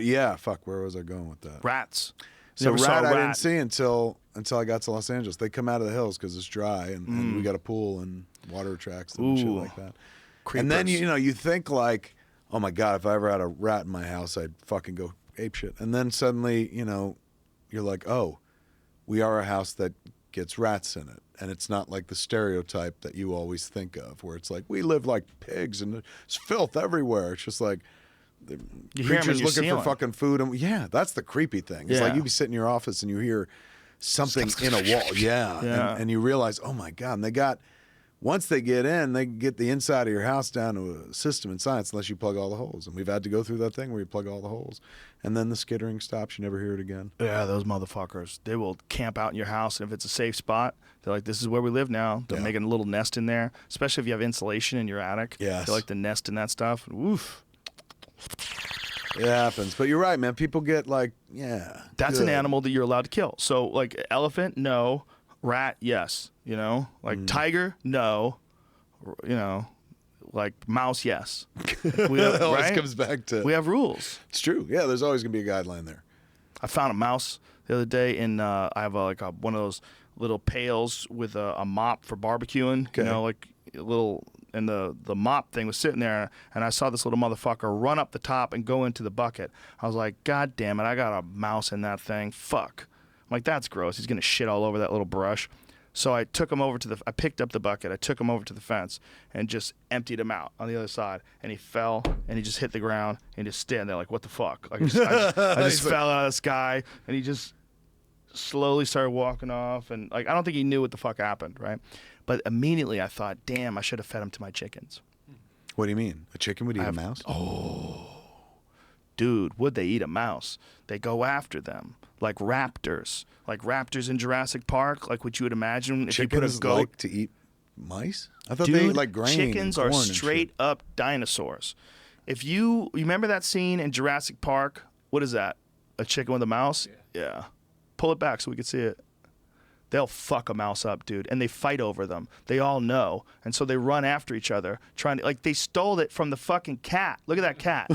yeah, fuck, where was I going with that? Rats. So rat I didn't see until I got to Los Angeles. They come out of the hills because it's dry, and we got a pool and water attracts them and shit like that. Creepers. And then you think like, oh my God, if I ever had a rat in my house, I'd fucking go apeshit. And then suddenly, you're like, oh, we are a house that gets rats in it. And it's not like the stereotype that you always think of, where it's like, we live like pigs and there's filth everywhere. It's just like, the creatures looking for fucking food. And yeah, that's the creepy thing. It's like you be sitting in your office and you hear something in a wall. Yeah. And you realize, oh my God. And once they get in, they get the inside of your house down to a system in science, unless you plug all the holes. And we've had to go through that thing where you plug all the holes. And then the skittering stops. You never hear it again. Yeah, those motherfuckers. They will camp out in your house, and if it's a safe spot, they're like, this is where we live now. They're making a little nest in there, especially if you have insulation in your attic. Yes. They like to nest in that stuff. Oof. It happens. But you're right, man. People get like, That's an animal that you're allowed to kill. So, like, elephant, no. Rat, yes. Tiger, no. Like mouse, yes. It always comes back to... We have rules. It's true. Yeah, there's always going to be a guideline there. I found a mouse the other day, and I have one of those little pails with a mop for barbecuing. Okay. And the mop thing was sitting there, and I saw this little motherfucker run up the top and go into the bucket. I was like, God damn it, I got a mouse in that thing. Fuck. I'm like, that's gross. He's going to shit all over that little brush. So I took him over I picked up the bucket, I took him over to the fence, and just emptied him out on the other side. And he fell, and he just hit the ground, and just standing there like, what the fuck? Like, I just fell out of the sky, and he just slowly started walking off. And I don't think he knew what the fuck happened, right? But immediately I thought, damn, I should have fed him to my chickens. What do you mean? A chicken would eat a mouse? Oh. Dude, would they eat a mouse? They go after them. Like raptors in Jurassic Park, like what you would imagine if you put a goat. Like to eat mice? I thought they eat like grain. Chickens are straight up dinosaurs. If you remember that scene in Jurassic Park, what is that? A chicken with a mouse? Yeah. Pull it back so we can see it. They'll fuck a mouse up, dude, and they fight over them. They all know, and so they run after each other, trying to they stole it from the fucking cat. Look at that cat.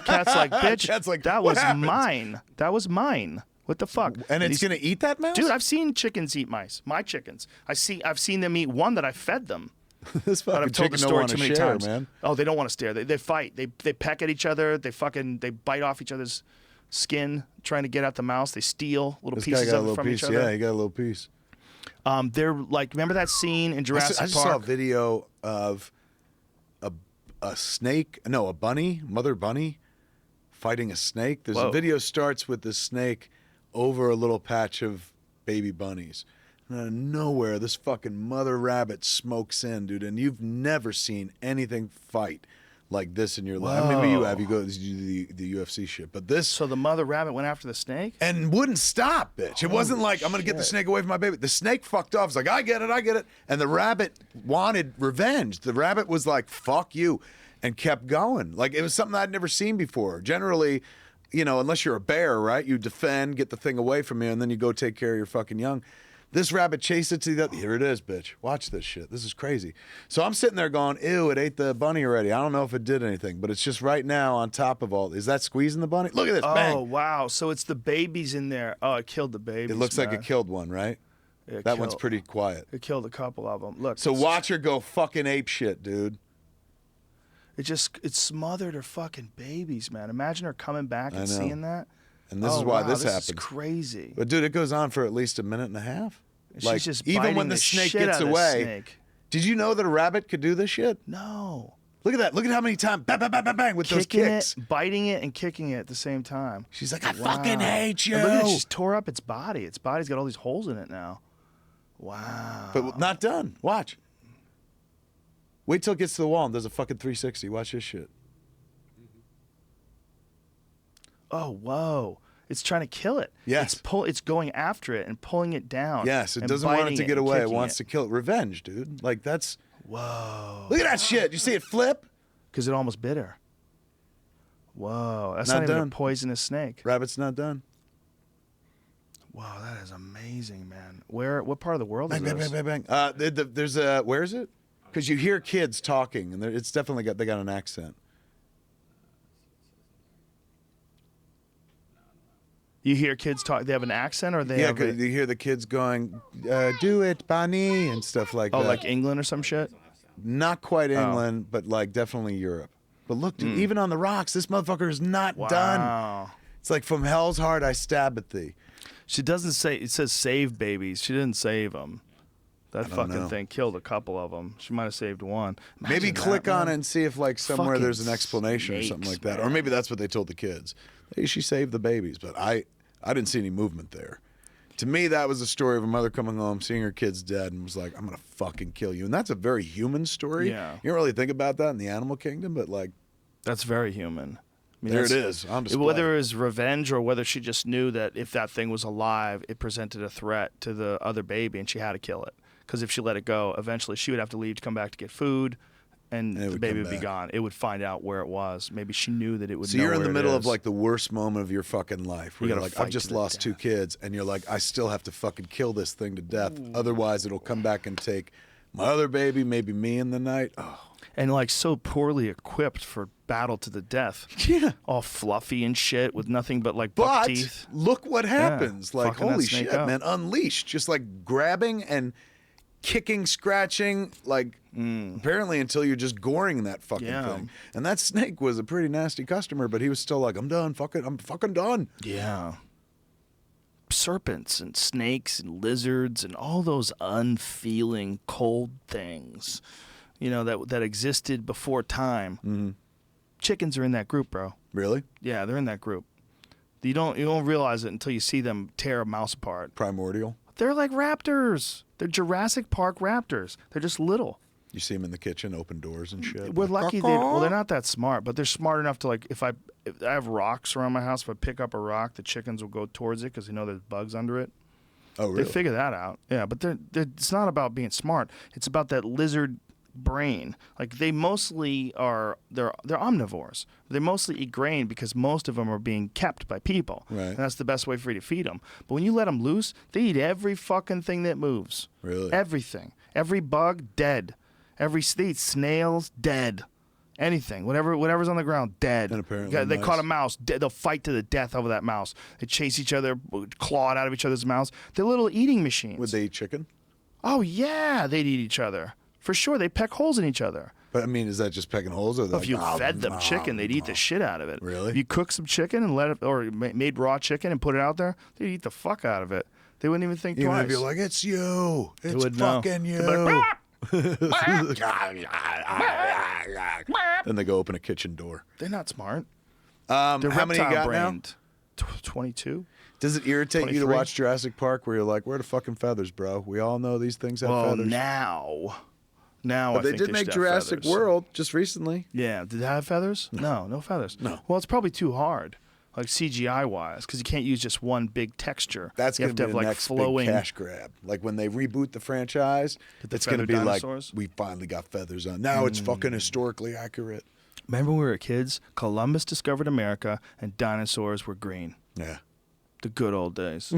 Cat's like, bitch, Cat's like, that was mine. That was mine. What the fuck? And it's gonna eat that mouse? Dude, I've seen chickens eat mice. My chickens. I've seen them eat one that I fed them. This fucking I've told the chicken story don't too many share, times. Man. Oh, they don't want to stare. They fight. They peck at each other. They bite off each other's skin, trying to get at the mouse. They steal little pieces of it from each other. Yeah, he got a little piece. They're like, remember that scene in Jurassic Park? I just saw a video of a snake, no, a bunny, mother bunny, fighting a snake. There's a video starts with this snake over a little patch of baby bunnies. And out of nowhere, this fucking mother rabbit smokes in, dude. And you've never seen anything fight like this in your life. Maybe you have. You go to the UFC shit. But this... So the mother rabbit went after the snake? And wouldn't stop, bitch. It wasn't like, I'm going to get the snake away from my baby. The snake fucked off. It's like, I get it. And the rabbit wanted revenge. The rabbit was like, fuck you, and kept going. Like, it was something I'd never seen before. Generally, unless you're a bear, right? You defend, get the thing away from you, and then you go take care of your fucking young. This rabbit chased it to the other. Here it is, bitch. Watch this shit. This is crazy. So I'm sitting there going, ew, it ate the bunny already. I don't know if it did anything, but it's just right now on top of all. Is that squeezing the bunny? Look at this. Bang. Oh, wow. So it's the babies in there. Oh, it killed the babies. It looks like it killed one, right? That one's pretty quiet. It killed a couple of them. Look. So watch her go fucking ape shit, dude. It smothered her fucking babies, man. Imagine her coming back and seeing that. And this is why this happens. This is crazy. But dude, it goes on for at least a minute and a half. She's just even when the snake gets away. Did you know that a rabbit could do this shit? No. Look at that. Look at how many times bang, bang, bang, bang, bang with those kicks. Biting it and kicking it at the same time. She's like, I fucking hate you. And look at it. She's tore up its body. Its body's got all these holes in it now. Wow. But not done. Watch. Wait till it gets to the wall and does a fucking 360. Watch this shit. Oh, whoa. It's trying to kill it. Yes. It's going after it and pulling it down. Yes, it doesn't want it to get away. It wants to kill it. Revenge, dude. Like, that's... Whoa. Look at that shit. You see it flip? Because it almost bit her. Whoa. That's not even a poisonous snake. Rabbit's not done. Wow, that is amazing, man. What part of the world is this? Bang, bang, bang. There's a... Where is it? Because you hear kids talking, and it's definitely they got an accent. You hear kids talk. They have an accent, or they have because you hear the kids going, "Do it, Bonnie," and stuff like that. Oh, like England or some shit. Not quite England, but like definitely Europe. But look, dude, even on the rocks, this motherfucker is not done. It's like from hell's heart I stab at thee. She doesn't say. It says save babies. She didn't save them. That fucking thing killed a couple of them. She might have saved one. Maybe click on it and see if like somewhere there's an explanation or something like that. Or maybe that's what they told the kids. Hey, she saved the babies, but I didn't see any movement there. To me, that was a story of a mother coming home, seeing her kids dead, and was like, I'm going to fucking kill you. And that's a very human story. Yeah. You don't really think about that in the animal kingdom, but like... That's very human. I mean, there it is. Whether it was revenge or whether she just knew that if that thing was alive, it presented a threat to the other baby, and she had to kill it. Because if she let it go, eventually she would have to leave to come back to get food, and the baby would be gone. It would find out where it was. Maybe she knew that it would know where it is. So you're in the middle of like the worst moment of your fucking life. Where you're like, I've just lost 2 kids. And you're like, I still have to fucking kill this thing to death. Ooh. Otherwise, it'll come back and take my other baby, maybe me in the night. Oh. And like so poorly equipped for battle to the death. Yeah. All fluffy and shit with nothing but like buck teeth. Look what happens. Yeah. Like, holy shit, man. Unleashed. Just like grabbing and kicking, scratching, like apparently until you're just goring that fucking thing. And that snake was a pretty nasty customer, but he was still like, I'm done, I'm fucking done. Yeah. Serpents and snakes and lizards and all those unfeeling cold things, you know, that existed before time. Mm-hmm. Chickens are in that group, bro. Really? Yeah, they're in that group. You don't realize it until you see them tear a mouse apart. Primordial? They're like raptors. They're Jurassic Park raptors. They're just little. You see them in the kitchen, open doors and shit. We're lucky they're not that smart, but they're smart enough to like, if I have rocks around my house, if I pick up a rock, the chickens will go towards it because they know there's bugs under it. Oh, really? They figure that out. Yeah, but it's not about being smart. It's about that lizard brain. Like they mostly they're omnivores. They mostly eat grain because most of them are being kept by people. Right. And that's the best way for you to feed them. But when you let them loose, they eat every fucking thing that moves. Really? Everything. Every bug, dead. They eat snails, dead. Anything. Whatever's on the ground, dead. And apparently they caught a mouse, they'll fight to the death over that mouse. They chase each other, claw it out of each other's mouths. They're little eating machines. Would they eat chicken? Oh, yeah, they'd eat each other. For sure, they peck holes in each other. But I mean, is that just pecking holes? Or if you fed them chicken, they'd eat the shit out of it. Really? If you cook some chicken and made raw chicken and put it out there, they'd eat the fuck out of it. They wouldn't even think twice. Even if you're like, it's you. It's fucking you. Then they go open a kitchen door. They're not smart. They're how many you got now? 22. Does it irritate 23? you to watch Jurassic Park where you're like, where are the fucking feathers, bro? We all know these things have feathers. Now but they did make Jurassic World just recently. Yeah. Did it have feathers? No feathers. No. Well, it's probably too hard, like CGI-wise, because you can't use just one big texture. That's going to be the like next flowing big cash grab. Like when they reboot the franchise, it's going to be dinosaurs? like, we finally got feathers on. Now it's fucking historically accurate. Remember when we were kids? Columbus discovered America, and dinosaurs were green. Yeah. The good old days.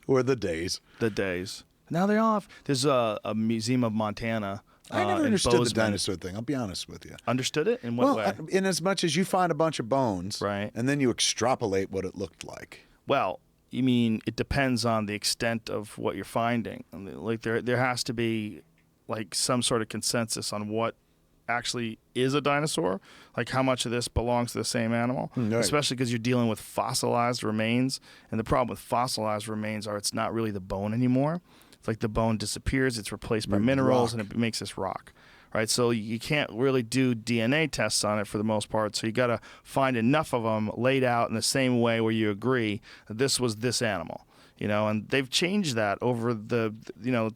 Or the days. The days. Now they're off. There's a museum of Montana. I never understood the dinosaur thing. I'll be honest with you. Understood it? In what way? In as much as you find a bunch of bones, right, and then you extrapolate what it looked like. Well, You mean it depends on the extent of what you're finding. Like there has to be like some sort of consensus on what actually is a dinosaur, like how much of this belongs to the same animal, right. Especially because you're dealing with fossilized remains. And the problem with fossilized remains are it's not really the bone anymore. It's like the bone disappears, it's replaced by minerals, and it makes this rock. Right, so you can't really do DNA tests on it for the most part. So you got to find enough of them laid out in the same way where you agree that this was this animal, And they've changed that over the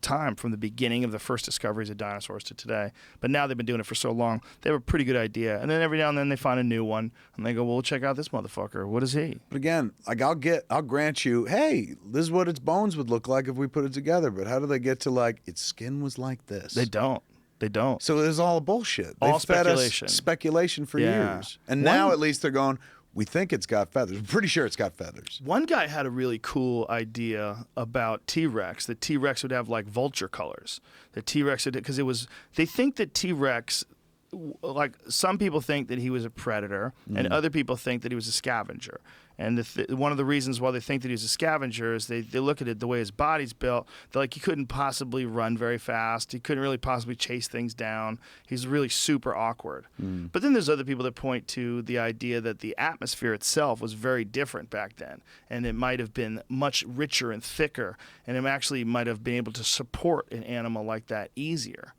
time from the beginning of the first discoveries of dinosaurs to today. But now they've been doing it for so long, they have a pretty good idea. And then every now and then they find a new one, and they go, "Well, check out this motherfucker. What is he?" But again, like I'll grant you, hey, this is what its bones would look like if we put it together. But how do they get to like its skin was like this? They don't. They don't. So it's all bullshit. All They've fed us speculation. Speculation for years. And now at least they're going, we think it's got feathers. We're pretty sure it's got feathers. One guy had a really cool idea about T-Rex, that T-Rex would have like vulture colors. The T-Rex, because they think that T-Rex, like some people think that he was a predator and other people think that he was a scavenger. And one of the reasons why they think that he's a scavenger is they look at it the way his body's built. They're like, he couldn't possibly run very fast. He couldn't really possibly chase things down. He's really super awkward. But then there's other people that point to the idea that the atmosphere itself was very different back then. And it might have been much richer and thicker. And it actually might have been able to support an animal like that easier.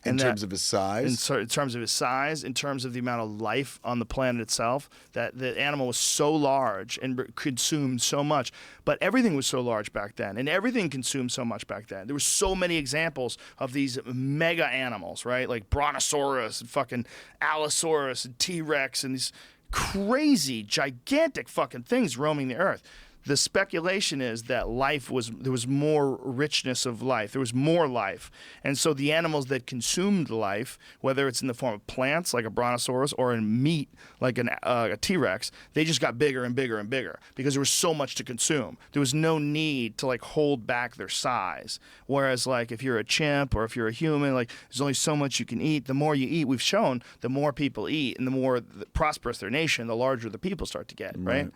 In terms of his size? In terms of his size, in terms of the amount of life on the planet itself, that the animal was so large and consumed so much. But everything was so large back then, and everything consumed so much back then. There were so many examples of these mega animals, right? Like Brontosaurus and fucking Allosaurus and T-Rex and these crazy, gigantic fucking things roaming the earth. The speculation is that there was more richness of life. There was more life. And so the animals that consumed life, whether it's in the form of plants like a brontosaurus or in meat like a T-Rex, they just got bigger and bigger and bigger because there was so much to consume. There was no need to like hold back their size. Whereas like if you're a chimp or if you're a human, like there's only so much you can eat. The more you eat, we've shown, the more people eat and the more prosperous their nation, the larger the people start to get, right?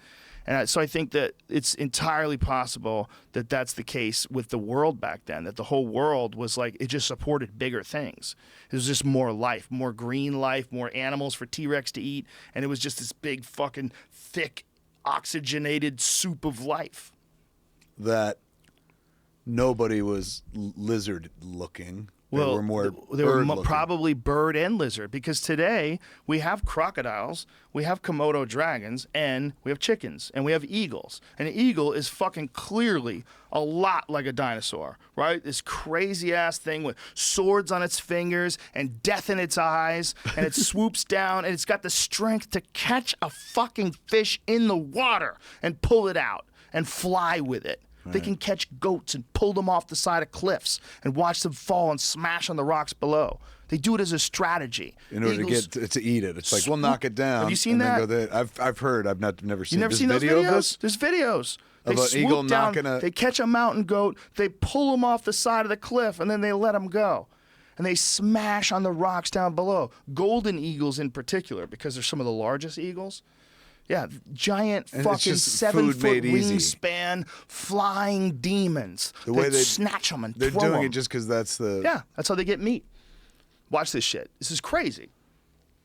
And so I think that it's entirely possible that that's the case with the world back then, that the whole world was like, it just supported bigger things. It was just more life, more green life, more animals for T-Rex to eat. And it was just this big fucking thick, oxygenated soup of life. That nobody was lizard looking. Well, they were probably bird and lizard, because today we have crocodiles, we have Komodo dragons, and we have chickens, and we have eagles. And an eagle is fucking clearly a lot like a dinosaur, right? This crazy-ass thing with swords on its fingers and death in its eyes, and it swoops down, and it's got the strength to catch a fucking fish in the water and pull it out and fly with it. They can catch goats and pull them off the side of cliffs and watch them fall and smash on the rocks below. They do it as a strategy. In order to eat it. It's like, we'll knock it down. Have you seen that? I've heard. I've never seen. You never seen those videos? There's videos. They swoop down, they catch a mountain goat, they pull them off the side of the cliff, and then they let them go. And they smash on the rocks down below. Golden eagles in particular, because they're some of the largest eagles. Yeah, giant fucking 7-foot wingspan flying demons. The way they snatch them and throw them. They're doing it just because that's the... Yeah, that's how they get meat. Watch this shit. This is crazy.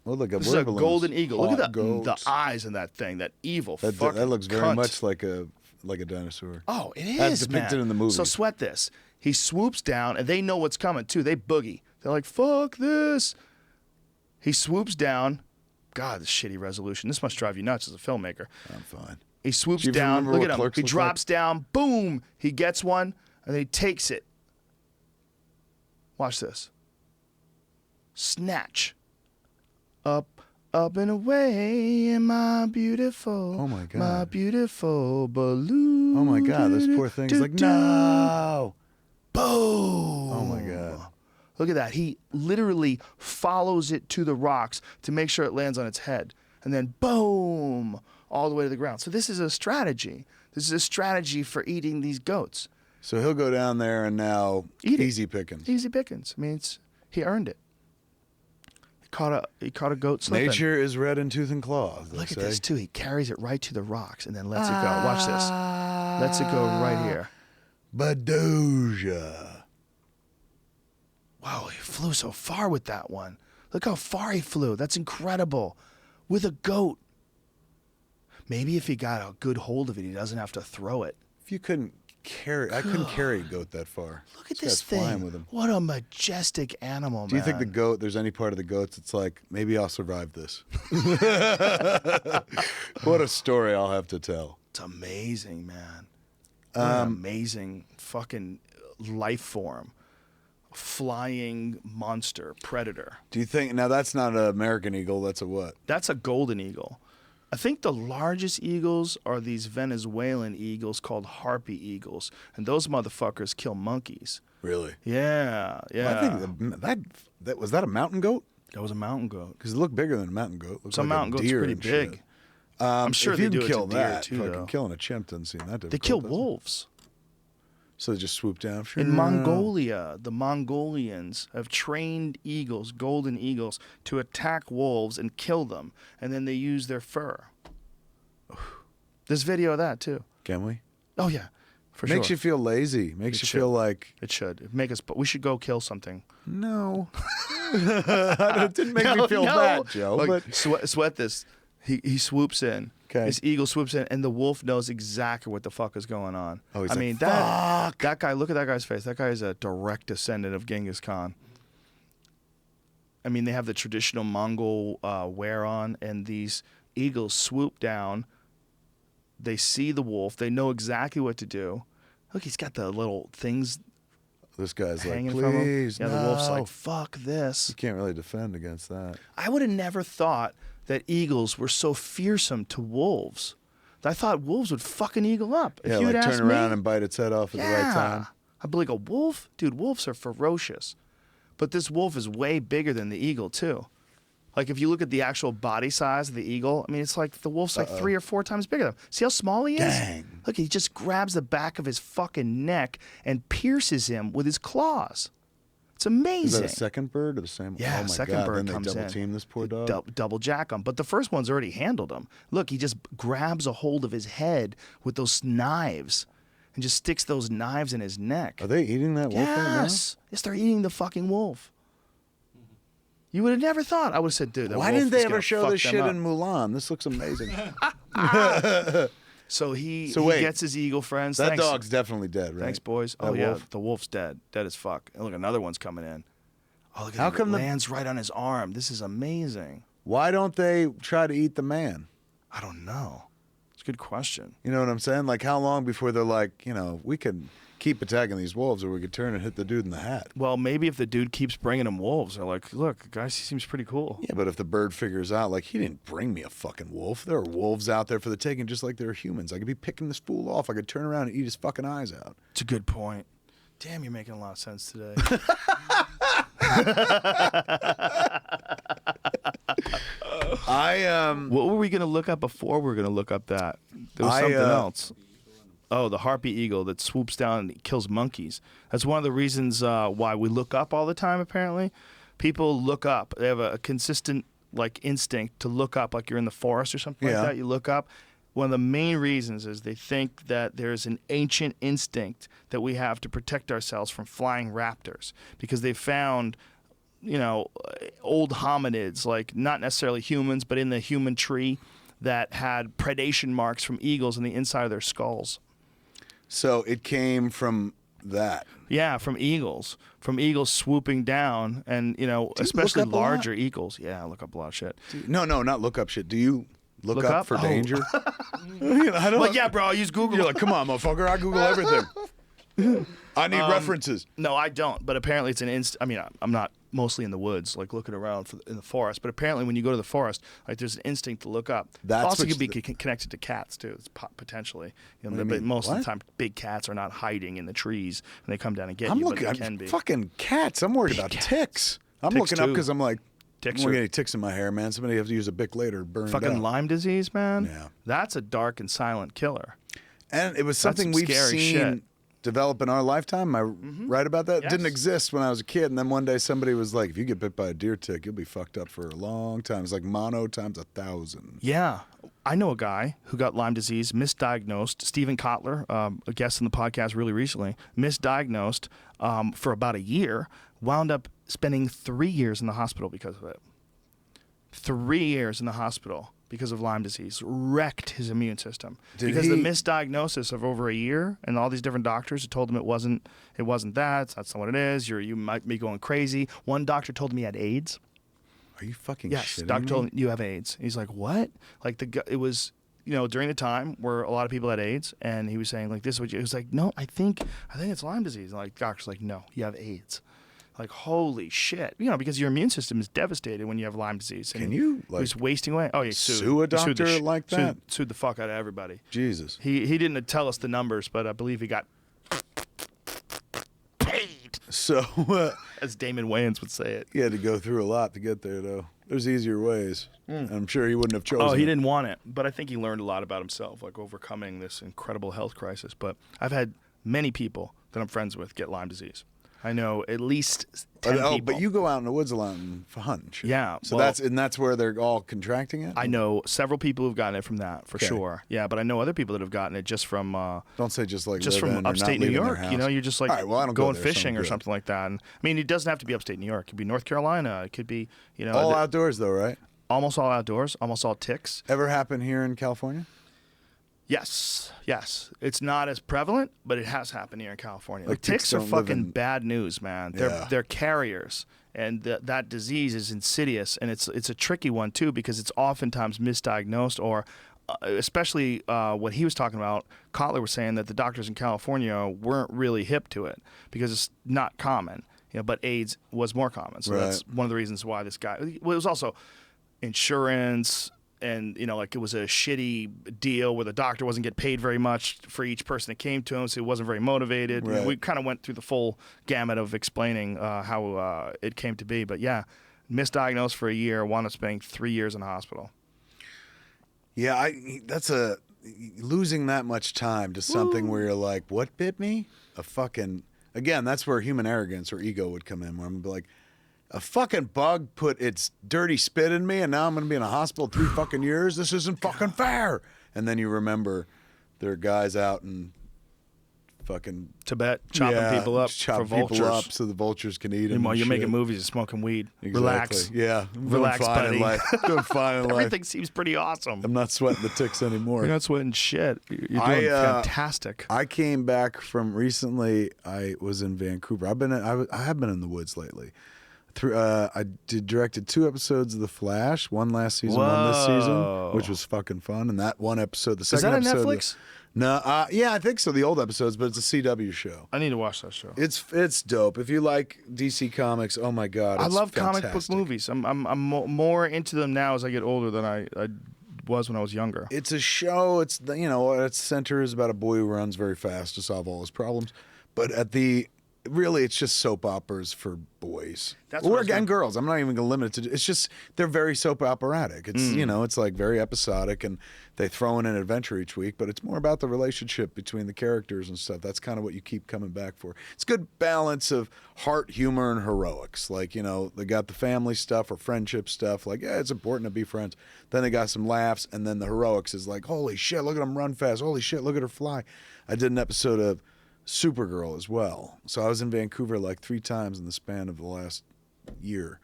Well, look, this is a golden eagle. Look at the eyes in that thing. That evil fucking cunt. That looks very much like a dinosaur. Oh, it is, as depicted in the movie. So sweat this. He swoops down, and they know what's coming too. They boogie. They're like, "Fuck this." He swoops down. God, this shitty resolution. This must drive you nuts as a filmmaker. I'm fine. He swoops down. Look at him. He drops down. Boom. He gets one, and then he takes it. Watch this. Snatch. Up and away in my beautiful, oh my God, my beautiful balloon. Oh my God, this poor thing's like, no. Boom. Oh my God. Look at that. He literally follows it to the rocks to make sure it lands on its head. And then boom, all the way to the ground. So this is a strategy. This is a strategy for eating these goats. So he'll go down there and now easy pickings. Easy pickings. I mean, he earned it. He caught a goat slipping. Nature is red in tooth and claw. Look at this too. He carries it right to the rocks and then lets it go. Watch this. Let's it go right here. Badoja. Wow, he flew so far with that one. Look how far he flew. That's incredible. With a goat. Maybe if he got a good hold of it, he doesn't have to throw it. If you couldn't carry, I couldn't carry a goat that far. Look at this thing. With him. What a majestic animal, man. Do you think the goat, there's any part of the goats that's like, maybe I'll survive this? What a story I'll have to tell. It's amazing, man. What an amazing fucking life form. Flying monster, predator. Do you think, now that's not an American eagle, that's a what? That's a golden eagle. I think the largest eagles are these Venezuelan eagles called harpy eagles, and those motherfuckers kill monkeys. Really? Yeah, yeah. Well, I think that was that a mountain goat? That was a mountain goat. Because it looked bigger than a mountain goat. Some like mountain goats pretty big. I'm sure they do it to deer too, though. Killing a chimp doesn't seem that difficult. They kill wolves. So they just swoop down. In Mongolia, the Mongolians have trained eagles, golden eagles, to attack wolves and kill them, and then they use their fur. There's video of that too. Can we? Oh yeah, for sure. Makes you feel lazy. Makes you feel like it should. Make us. We should go kill something. No, it didn't make me feel bad, Joe. Look, but sweat this. He swoops in. Okay. This eagle swoops in, and the wolf knows exactly what the fuck is going on. Oh, he's I like, mean, fuck. That guy, look at that guy's face. That guy is a direct descendant of Genghis Khan. I mean, they have the traditional Mongol wear on, and these eagles swoop down. They see the wolf. They know exactly what to do. Look, he's got the little things. This guy's like, hanging from him. please, Yeah, no. the wolf's like, fuck this. You can't really defend against that. I would have never thought that eagles were so fearsome to wolves. I thought wolves would fuck an eagle up. If you like had turn asked around me, and bite its head off at the right time. I'd be like, a wolf? Dude, wolves are ferocious. But this wolf is way bigger than the eagle, too. Like, if you look at the actual body size of the eagle, I mean, it's like the wolf's like 3 or 4 times bigger than him. See how small he is? Dang. Look, he just grabs the back of his fucking neck and pierces him with his claws. It's amazing. Is that a second bird or the same? Yeah, oh my second God. bird Then comes they double in. team this poor dog. Double jack him. But the first one's already handled him. Look, he just grabs a hold of his head with those knives and just sticks those knives in his neck. Are they eating that wolf right now? Yes, they're eating the fucking wolf. You would have never thought. I would have said, dude, that Why wolf didn't they is ever gonna show fuck this them shit up. in Mulan? This looks amazing. So he wait. gets his eagle friends. That Thanks. dog's definitely dead, right? Thanks, boys. That Oh, yeah, wolf? the wolf's dead. Dead as fuck. And look, another one's coming in. Oh, look at How it. come It the- lands right on his arm. This is amazing. Why don't they try to eat the man? I don't know. It's a good question. You know what I'm saying? Like, how long before they're like, you know, we can keep attacking these wolves, or we could turn and hit the dude in the hat? Well, maybe if the dude keeps bringing him wolves, they're like, look, guys, he seems pretty cool. Yeah, but if the bird figures out, like, he didn't bring me a fucking wolf. There are wolves out there for the taking, just like there are humans. I could be picking this fool off. I could turn around and eat his fucking eyes out. It's a good point. Damn, you're making a lot of sense today. What were we going to look up before we were going to look up that? There was something else. Oh, the harpy eagle that swoops down and kills monkeys. That's one of the reasons why we look up all the time, apparently. People look up. They have a consistent like instinct to look up, like you're in the forest or something like that. You look up. One of the main reasons is they think that there's an ancient instinct that we have to protect ourselves from flying raptors, because they found, you know, old hominids, like not necessarily humans, but in the human tree, that had predation marks from eagles on the inside of their skulls. So it came from that. Yeah, from eagles swooping down, and you know, especially larger eagles. Yeah, I look up a lot of shit. No, not look up shit. Do you look up for Oh. danger? You know, I don't. Well, yeah, bro, I use Google. You're like, come on, motherfucker, I Google everything. I need references. No, I don't. But apparently, it's an I mean, I'm not mostly in the woods, like looking around in the forest. But apparently, when you go to the forest, like there's an instinct to look up. That's also what's could be connected to cats too. It's potentially. You know, What do you but mean? most of What? the time, big cats are not hiding in the trees, and they come down and get I'm you. looking. But they can be. Fucking cats. I'm worried about ticks. I'm Ticks looking up too. because I'm like, Ticks I'm are- getting ticks in my hair, man. Somebody have to use a Bic later to burn it Fucking out. Lyme disease, man. Yeah. That's a dark and silent killer. And it was That's something some we've scary seen shit. develop in our lifetime. Am I right about that? It didn't Yes. exist when I was a kid. And then one day somebody was like, if you get bit by a deer tick, you'll be fucked up for a long time. It's like mono times 1,000. Yeah. I know a guy who got Lyme disease, misdiagnosed. Stephen Kotler, a guest in the podcast really recently, misdiagnosed for about a year, wound up spending 3 years in the hospital because of it. 3 years in the hospital because of Lyme disease, wrecked his immune system. Because the misdiagnosis of over a year, and all these different doctors told him it wasn't that, that's not what it is, you might be going crazy. One doctor told him he had AIDS. Are you fucking yes, shitting doctor me? told him you have AIDS. He's like, what? Like it was, during the time where a lot of people had AIDS, and he was saying like, this is what you, it was like, no, I think it's Lyme disease. And like doctor's like, no, you have AIDS. Like, holy shit. Because your immune system is devastated when you have Lyme disease. And Can you he was wasting away. Oh, yeah, sue a doctor like that? Sued the fuck out of everybody. Jesus. He didn't tell us the numbers, but I believe he got paid. So, as Damon Wayans would say it. He had to go through a lot to get there, though. There's easier ways. I'm sure he wouldn't have chosen Oh, he didn't want it. But I think he learned a lot about himself, like overcoming this incredible health crisis. But I've had many people that I'm friends with get Lyme disease. I know at least 10 people. But you go out in the woods a lot and hunt and shit. Yeah. So that's where they're all contracting it? I know several people who've gotten it from that, for sure. Yeah, but I know other people that have gotten it just from don't say just from upstate New York. You're just like going there, fishing or something like that. And, I mean, it doesn't have to be upstate New York. It could be North Carolina. It could be, all outdoors though, right? Almost all outdoors, almost all ticks. Ever happen here in California? Yes. It's not as prevalent, but it has happened here in California. Like ticks are fucking bad news, man. They're carriers, and that disease is insidious, and it's a tricky one too because it's oftentimes misdiagnosed, or especially what he was talking about. Kotler was saying that the doctors in California weren't really hip to it because it's not common. But AIDS was more common, so that's one of the reasons why this guy. Well, it was also insurance. And, like it was a shitty deal where the doctor wasn't getting paid very much for each person that came to him, so he wasn't very motivated. Right. We kind of went through the full gamut of explaining how it came to be. But, yeah, misdiagnosed for a year, wound up spending 3 years in the hospital. Yeah, losing that much time to something where you're like, what bit me? Again, that's where human arrogance or ego would come in, where I'm going to be like, a fucking bug put its dirty spit in me, and now I'm going to be in a hospital 3 fucking years? This isn't fucking fair. And then you remember there are guys out in fucking Tibet chopping people up for vultures. People up so the vultures can eat them. While you're making movies and smoking weed. Exactly. Relax. Yeah. Relax, buddy. Doing fine in life. Everything seems pretty awesome. I'm not sweating the ticks anymore. You're not sweating shit. You're doing fantastic. I came back from recently. I was in Vancouver. I have been in the woods lately. I directed 2 episodes of The Flash, one last season, one this season, which was fucking fun. And that one episode, the second episode. Is that on Netflix? No, yeah, I think so. The old episodes, but it's a CW show. I need to watch that show. It's dope. If you like DC Comics, oh my god, I love fantastic. comic book movies. I'm more into them now as I get older than I was when I was younger. It's a show. Its center is about a boy who runs very fast to solve all his problems, but really, it's just soap operas for boys. And girls. I'm not even going to limit it to. It's just they're very soap operatic. It's it's like very episodic, and they throw in an adventure each week. But it's more about the relationship between the characters and stuff. That's kind of what you keep coming back for. It's a good balance of heart, humor, and heroics. Like they got the family stuff or friendship stuff. Like it's important to be friends. Then they got some laughs, and then the heroics is like, holy shit, look at them run fast. Holy shit, look at her fly. I did an episode of Supergirl as well. So I was in Vancouver like 3 times in the span of the last year.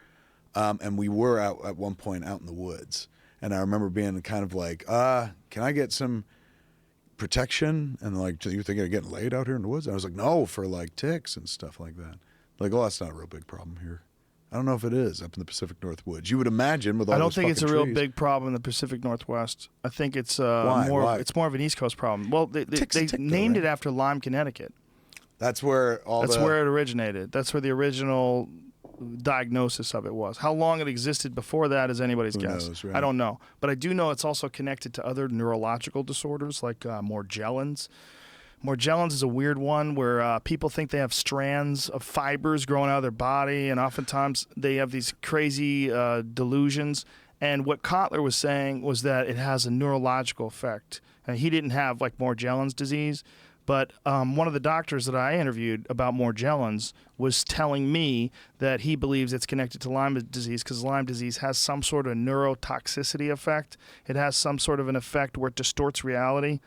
And we were out at one point out in the woods. And I remember being kind of like, can I get some protection? And like, you thinking of getting laid out here in the woods? And I was like, no, for like ticks and stuff like that. Like, that's not a real big problem here. I don't know if it is up in the Pacific Northwoods. You would imagine with all I don't those think it's a fucking real trees. big problem in the Pacific Northwest. I think it's Why? It's more of an East Coast problem. Well, they tick, named though, it after Lyme, Connecticut. That's where where it originated. That's where the original diagnosis of it was. How long it existed before that is anybody's guess. Knows, right? I don't know. But I do know it's also connected to other neurological disorders like Morgellons. Morgellons is a weird one where people think they have strands of fibers growing out of their body, and oftentimes they have these crazy delusions. And what Kotler was saying was that it has a neurological effect. And he didn't have like Morgellons disease, But one of the doctors that I interviewed about Morgellons was telling me that he believes it's connected to Lyme disease because Lyme disease has some sort of neurotoxicity effect. It has some sort of an effect where it distorts reality.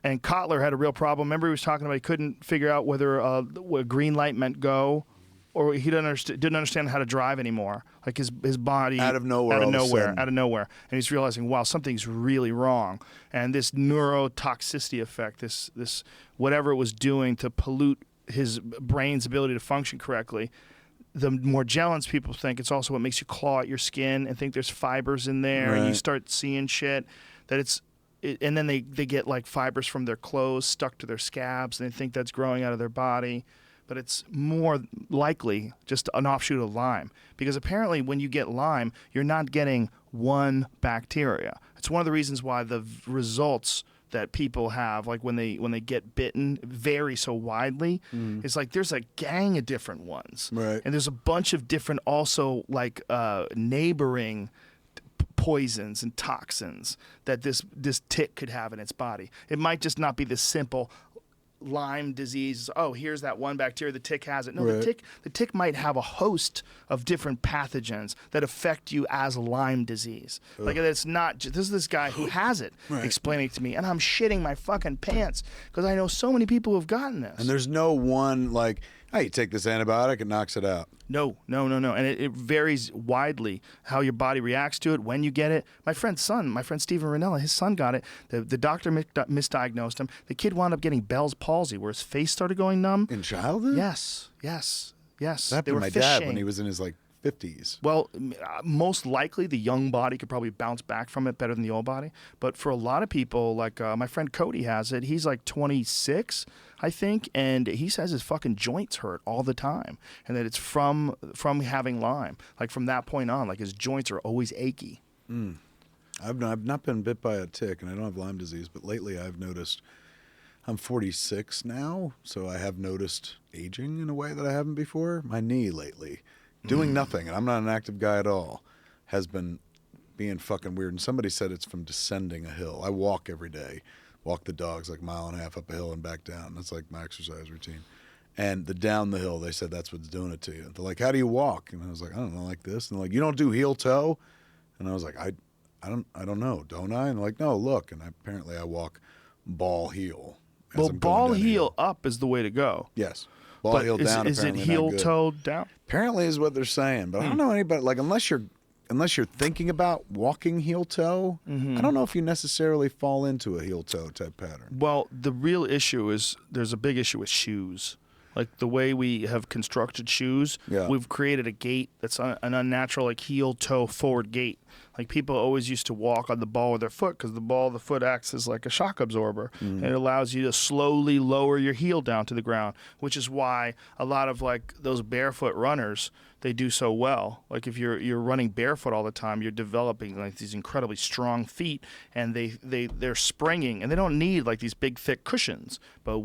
And Kotler had a real problem. Remember he was talking about he couldn't figure out whether a green light meant go, or he didn't understand how to drive anymore. Like his body out of nowhere, and he's realizing, wow, something's really wrong. And this neurotoxicity effect, this whatever it was doing to pollute his brain's ability to function correctly. The Morgellons people think it's also what makes you claw at your skin and think there's fibers in there, and you start seeing shit that and then they get like fibers from their clothes stuck to their scabs, and they think that's growing out of their body. But it's more likely just an offshoot of Lyme. Because apparently when you get Lyme, you're not getting one bacteria. It's one of the reasons why the results that people have, like when they get bitten, vary so widely. It's like there's a gang of different ones. Right. And there's a bunch of different also like neighboring poisons and toxins that this tick could have in its body. It might just not be the simple Lyme disease. Oh, here's that one bacteria. The tick has it. No, the tick might have a host of different pathogens that affect you as Lyme disease. Like it's not. This is this guy who has it explaining it to me, and I'm shitting my fucking pants because I know so many people who have gotten this. And there's no one like, hey, you take this antibiotic, it knocks it out. No. And it varies widely how your body reacts to it, when you get it. My friend Steven Ranella, his son got it. The doctor misdiagnosed him. The kid wound up getting Bell's palsy, where his face started going numb. In childhood? Yes. That happened to my dad when he was in his 50s. Well, most likely the young body could probably bounce back from it better than the old body. But for a lot of people, like my friend Cody has it. He's like 26, I think, and he says his fucking joints hurt all the time, and that it's from having Lyme. Like from that point on, like his joints are always achy. I've not been bit by a tick, and I don't have Lyme disease, but lately I've noticed. I'm 46 now, so I have noticed aging in a way that I haven't before. My knee lately, doing nothing, and I'm not an active guy at all, has been being fucking weird. And somebody said it's from descending a hill. I walk every day, walk the dogs like a mile and a half up a hill and back down. That's like my exercise routine. And down the hill, they said that's what's doing it to you. They're like, how do you walk? And I was like, I don't know, like this. And they're like, you don't do heel toe? And I was like, I don't know, don't I? And they're like, no, look. And apparently I walk ball heel. Well, ball heel up is the way to go. Yes. Ball heel down. Is it heel toe down? Apparently is what they're saying, but I don't know anybody, like unless you're thinking about walking heel toe, I don't know if you necessarily fall into a heel toe type pattern. Well, the real issue is there's a big issue with shoes. Like the way we have constructed shoes, we've created a gait that's an unnatural, like heel toe forward gait. Like people always used to walk on the ball of their foot because the ball of the foot acts as like a shock absorber, and it allows you to slowly lower your heel down to the ground, which is why a lot of like those barefoot runners, they do so well. Like if you're running barefoot all the time, you're developing like these incredibly strong feet, and they're springing, and they don't need like these big thick cushions. But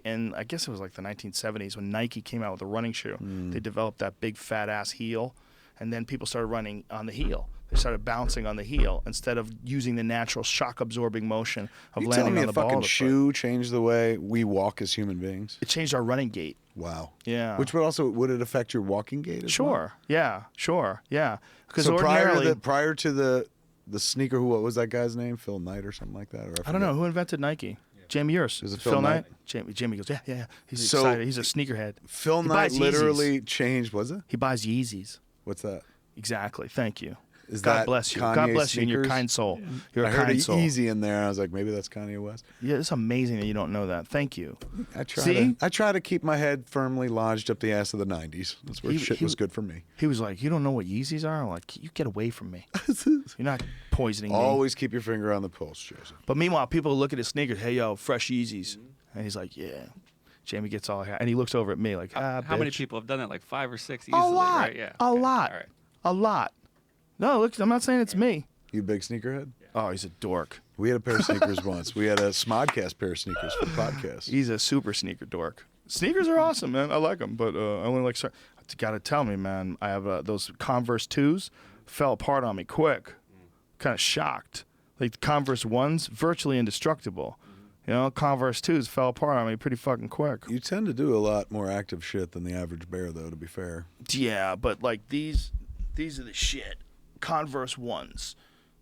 and I guess it was like the 1970s when Nike came out with a running shoe, they developed that big fat ass heel, and then people started running on the heel. They started bouncing on the heel instead of using the natural shock-absorbing motion of landing on the ball. You tell me a fucking shoe changed the way we walk as human beings? It changed our running gait. Wow. Yeah. Which would it affect your walking gait as well? Sure. Yeah. Sure. Yeah. Because so prior to the sneaker, what was that guy's name? Phil Knight or something like that? Or I don't know who invented Nike. Jamie Urs. Is it Phil Knight? Jamie goes, yeah. He's excited. He's a sneakerhead. Phil Knight literally changed. Was it? He buys Yeezys. What's that? Exactly. Thank you. God bless you. Kanye God bless you and your sneakers? kind soul. You're a I heard kind soul. Easy in there. I was like, maybe that's Kanye West. Yeah, it's amazing that you don't know that. Thank you. I try to keep my head firmly lodged up the ass of the 90s. That's where shit was good for me. He was like, you don't know what Yeezys are? I'm like, you get away from me. You're not poisoning me. Always keep your finger on the pulse, Joseph. But meanwhile, people look at his sneakers. Hey, yo, fresh Yeezys. And he's like, yeah. Jamie gets all and he looks over at me like, how many people have done that? Like 5 or 6 easily, a lot. Right? Yeah. A lot. All right. A lot. No, look, I'm not saying it's me. You big sneakerhead? Oh, he's a dork. We had a pair of sneakers once. We had a Smodcast pair of sneakers for the podcast. He's a super sneaker dork. Sneakers are awesome, man. I like them, but I only like certain. Got to tell me, man. I have those Converse 2s fell apart on me quick. Kind of shocked. Like the Converse 1s, virtually indestructible. You know, Converse 2s fell apart on me pretty fucking quick. You tend to do a lot more active shit than the average bear, though, to be fair. Yeah, but like these are the shit. Converse 1s.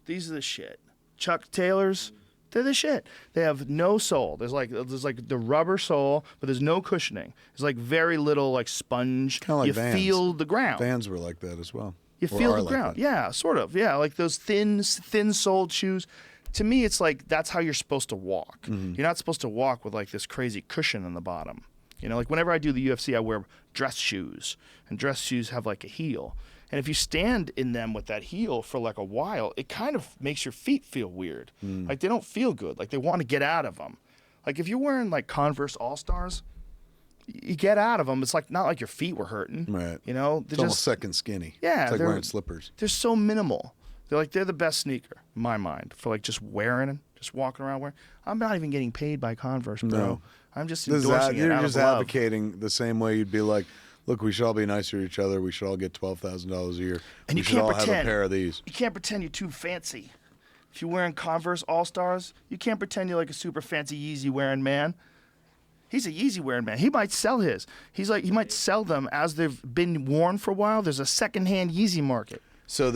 These are the shit. Chuck Taylors, they're the shit. They have no sole. There's like the rubber sole, but there's no cushioning. There's like very little like sponge. Kind of like you Vans. Feel the ground. Vans were like that as well. You feel the ground. Yeah, sort of. Yeah, like those thin-soled shoes. To me, it's like that's how you're supposed to walk. Mm-hmm. You're not supposed to walk with like this crazy cushion on the bottom. You know, like whenever I do the UFC, I wear dress shoes, and dress shoes have like a heel. And if you stand in them with that heel for like a while, it kind of makes your feet feel weird. Like they don't feel good. Like they want to get out of them. Like if you're wearing like Converse All-Stars, you get out of them. It's like not like your feet were hurting. Right. You know, It's almost second skinny. Yeah, it's like wearing slippers. They're so minimal. They're the best sneaker in my mind for like just wearing them, just walking around wearing. I'm not even getting paid by Converse, bro. No. I'm just endorsing it You're out just of love. advocating the same way you'd be like, look, we should all be nicer to each other. We should all get $12,000 a year. And we you should can't all pretend. have a pair of these. You can't pretend you're too fancy. If you're wearing Converse All-Stars, you can't pretend you're like a super fancy Yeezy wearing man. He's a Yeezy wearing man. He might sell his. He might sell them as they've been worn for a while. There's a secondhand Yeezy market. So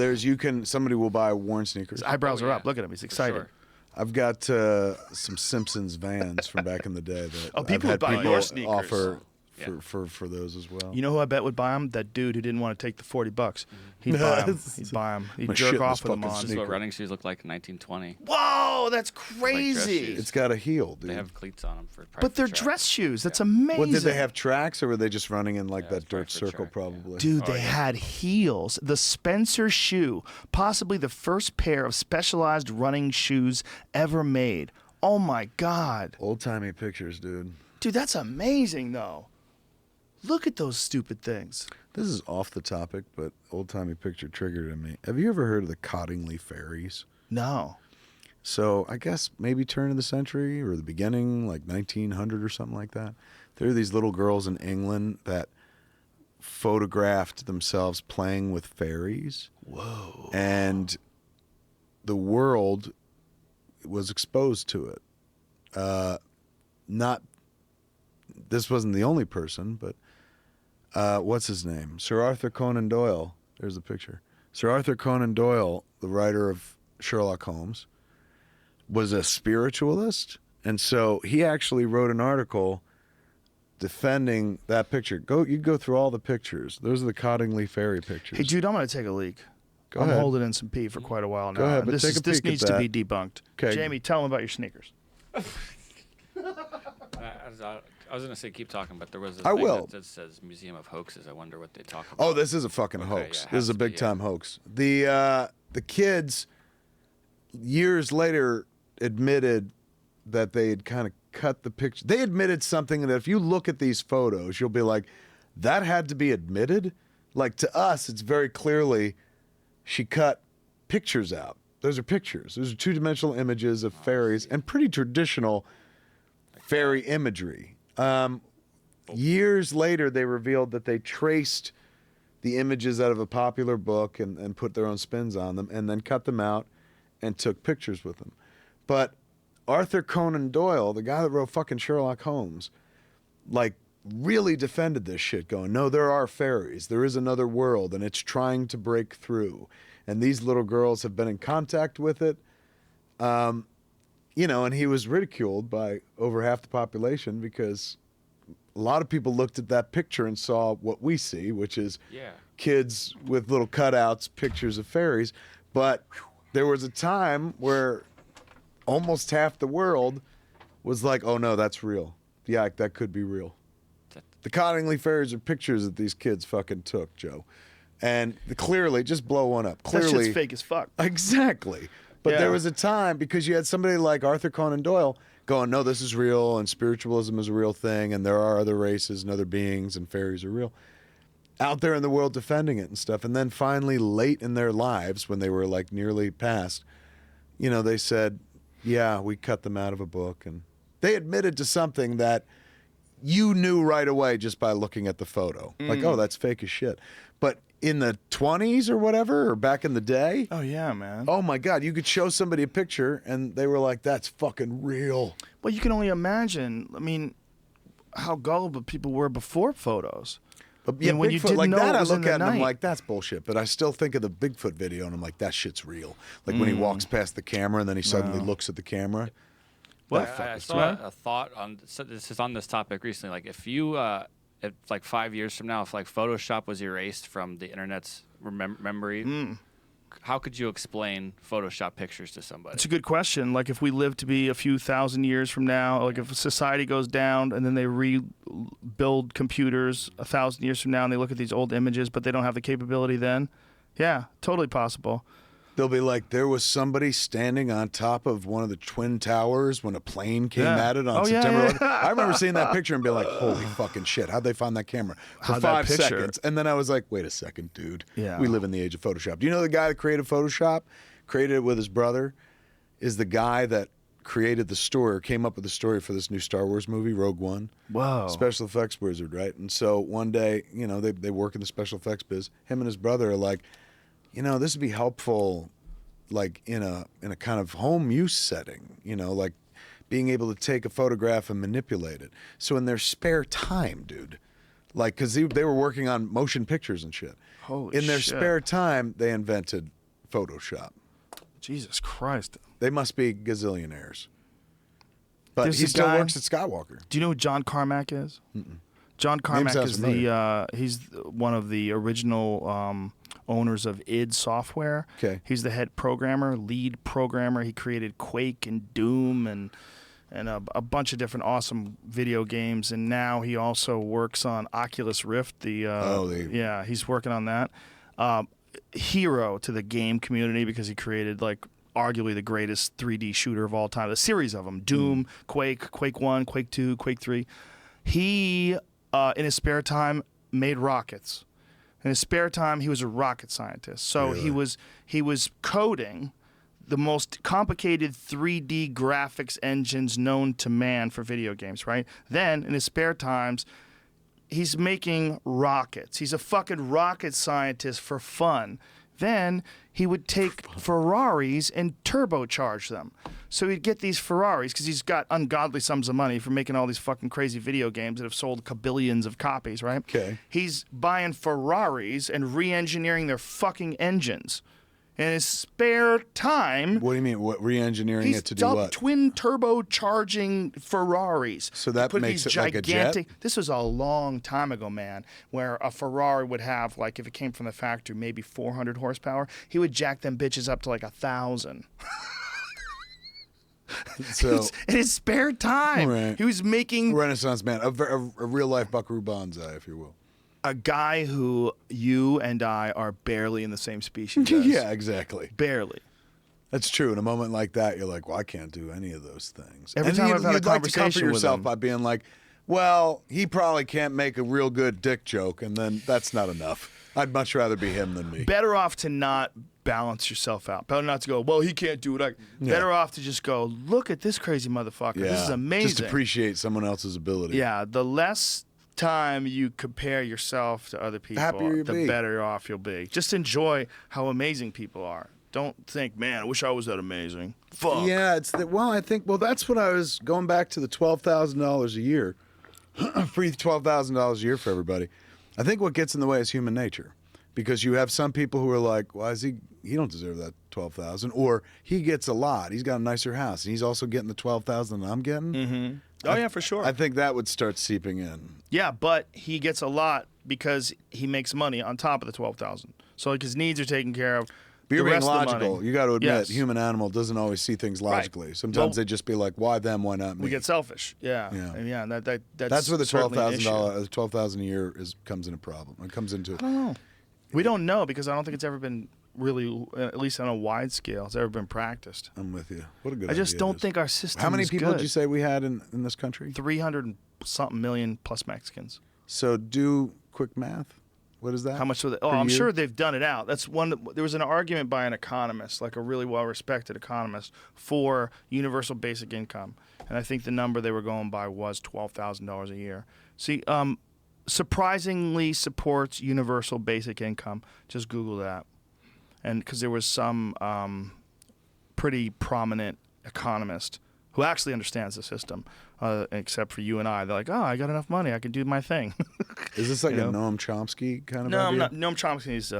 somebody will buy worn sneakers. His eyebrows are up. Look at him. He's excited. Sure. I've got some Simpsons Vans from back in the day that Oh, people I've had buy people your sneakers. offer Yeah. for those as well. You know who I bet would buy them? That dude who didn't want to take the $40. He'd buy them. He'd buy them. He'd My jerk shitless off with them fucking on. This is what running shoes look like in 1920. Whoa, that's crazy. shoes. It's got a heel, dude. They have cleats on them for. But they're track. dress shoes. That's amazing. What, did they have tracks, or were they just running in like that it's probably dirt for circle? track, yeah. Probably. Dude, they had heels. The Spencer shoe, possibly the first pair of specialized running shoes ever made. Oh my God. Old timey pictures, dude. Dude, that's amazing though. Look at those stupid things. This is off the topic, but old timey picture triggered in me. Have you ever heard of the Cottingley fairies? No. So I guess maybe turn of the century or the beginning, like 1900 or something like that. There are these little girls in England that photographed themselves playing with fairies. Whoa. And the world was exposed to it. This wasn't the only person, but what's his name? Sir Arthur Conan Doyle. There's a picture. Sir Arthur Conan Doyle, the writer of Sherlock Holmes, was a spiritualist, and so he actually wrote an article defending that picture. You go through all the pictures. Those are the Cottingley fairy pictures. Hey, dude, I'm going to take a leak. Go I'm ahead. holding in some pee for quite a while now. Go ahead, but this take a this peek at needs to that. be debunked. Okay. Jamie, tell them about your sneakers. I was gonna say keep talking, but there was a I thing will. that says Museum of Hoaxes. I wonder what they talk about. Oh, this is a fucking Okay, hoax. yeah, This is a has to be, big time hoax. The kids years later admitted that they had kind of cut the picture. They admitted something that if you look at these photos, you'll be like, that had to be admitted? Like to us, it's very clearly she cut pictures out. Those are pictures. Those are two-dimensional images of fairies and pretty traditional fairy imagery. Years later, they revealed that they traced the images out of a popular book and put their own spins on them and then cut them out and took pictures with them. But Arthur Conan Doyle, the guy that wrote fucking Sherlock Holmes, like really defended this shit, going, no, there are fairies. There is another world, and it's trying to break through. And these little girls have been in contact with it. You know, and he was ridiculed by over half the population because a lot of people looked at that picture and saw what we see, which is kids with little cutouts, pictures of fairies. But there was a time where almost half the world was like, oh, no, that's real. Yeah, that could be real. The Cottingley fairies are pictures that these kids fucking took, Joe. And clearly, just blow one up. Clearly, That shit's fake as fuck. Exactly. But there was a time, because you had somebody like Arthur Conan Doyle going, no, this is real, and spiritualism is a real thing, and there are other races and other beings, and fairies are real, out there in the world defending it and stuff. And then finally, late in their lives, when they were like nearly past, you know, they said, yeah, we cut them out of a book. And they admitted to something that you knew right away just by looking at the photo. Like, oh, that's fake as shit. But in the 20s or whatever, or back in the day, Oh, yeah, man. oh my God, you could show somebody a picture and they were like, that's fucking real. Well, you can only imagine. I mean, how gullible people were before photos. But yeah, when Bigfoot, you didn't like know that, I look at it and I'm like, that's bullshit. But I still think of the Bigfoot video, and I'm like, that shit's real. Like when he walks past the camera, and then he suddenly looks at the camera. What? I saw a thought on this is on this topic recently. Like if you, if like 5 years from now, if like Photoshop was erased from the internet's memory, how could you explain Photoshop pictures to somebody? It's a good question. Like if we live to be a few thousand years from now, like if society goes down and then they rebuild computers 1,000 years from now and they look at these old images, but they don't have the capability then, yeah, totally possible. They'll be like, there was somebody standing on top of one of the Twin Towers when a plane came at it on September 11th. I remember seeing that picture and being like, holy fucking shit, how'd they find that camera? For 5 seconds. And then I was like, wait a second, dude. Yeah. We live in the age of Photoshop. Do you know the guy that created Photoshop, created it with his brother, is the guy that created the story, came up with the story for this new Star Wars movie, Rogue One. Wow. Special effects wizard, right? And so one day, you know, they work in the special effects biz. Him and his brother are like, you know, this would be helpful, like in a kind of home use setting, you know, like being able to take a photograph and manipulate it. So in their spare time, dude, like, because they were working on motion pictures and shit. Holy in their shit. spare time, they invented Photoshop. Jesus Christ. They must be gazillionaires. But There's he a still guy- works at Skywalker. Do you know who John Carmack is? John Carmack sounds is familiar. he's one of the original owners of id Software. Okay. He's the head programmer, lead programmer. He created Quake and Doom and a bunch of different awesome video games. And now he also works on Oculus Rift. Yeah, he's working on that. Hero to the game community because he created like arguably the greatest 3D shooter of all time. A series of them: Doom, Quake, Quake 1, Quake 2, Quake 3. He in his spare time made rockets. In his spare time, he was a rocket scientist. So Really? he was coding the most complicated 3D graphics engines known to man for video games, right? Then, in his spare times, he's making rockets. He's a fucking rocket scientist for fun. Then he would take Ferraris and turbocharge them. So he'd get these Ferraris because he's got ungodly sums of money for making all these fucking crazy video games that have sold kabillions of copies, right? Okay. He's buying Ferraris and re-engineering their fucking engines. In his spare time, What do you mean? What, re-engineering it to do what? twin turbocharging Ferraris. So that Put makes these it like a jet? This was a long time ago, man, where a Ferrari would have, like, if it came from the factory, maybe 400 horsepower. He would jack them bitches up to like 1,000. So In his spare time, Right. he was making Renaissance man, a real-life Buckaroo Banzai, if you will. a guy who you and I are barely in the same species as. Yeah, exactly. Barely. That's true. In a moment like that, you're like, well, I can't do any of those things. Every And time you'd- I've had a you'd like to comfort conversation with yourself him- by being like, well, he probably can't make a real good dick joke, and then that's not enough. I'd much rather be him than me. Better off to not balance yourself out. Better not to go, well, he can't do it. Better off to just go, look at this crazy motherfucker. Yeah. This is amazing. Just appreciate someone else's ability. Yeah, the less time you compare yourself to other people, happier you'll the be. better off you'll be. Just enjoy how amazing people are. Don't think, man, I wish I was that amazing. Fuck. Yeah, I think that's what I was going back to the $12,000 a year. Free $12,000 a year for everybody. I think what gets in the way is human nature. Because you have some people who are like, why is he don't deserve that $12,000, or he gets a lot. He's got a nicer house and he's also getting the $12,000 I'm getting. Mm-hmm. Oh, yeah, for sure. I think that would start seeping in. Yeah, but he gets a lot because he makes money on top of the $12,000. So like his needs are taken care of. But you're The being rest of the logical. money- You got to admit, Yes. human animal doesn't always see things logically. Sometimes they just be like, why them, why not me? We get selfish. Yeah. Yeah. And yeah, that's That's where the certainly an issue. $12,000 a year comes in a problem. It comes into I don't know. We don't know because I don't think it's ever been really, at least on a wide scale, it's ever been practiced. I'm with you. What a good I just idea it don't is. think our system How many is people good. did you say we had in this country? 300 and something million plus Mexicans. So do quick math. What is that? How much? per I'm year? sure they've done it out. That's one. There was an argument by an economist, like a really well-respected economist, for universal basic income, and I think the number they were going by was $12,000 a year. See, surprisingly supports universal basic income. Just Google that, and because there was some pretty prominent economist who actually understands the system, except for you and I. They're like, oh, I got enough money, I can do my thing. Is this like a Noam Chomsky kind of No, idea? Noam Chomsky is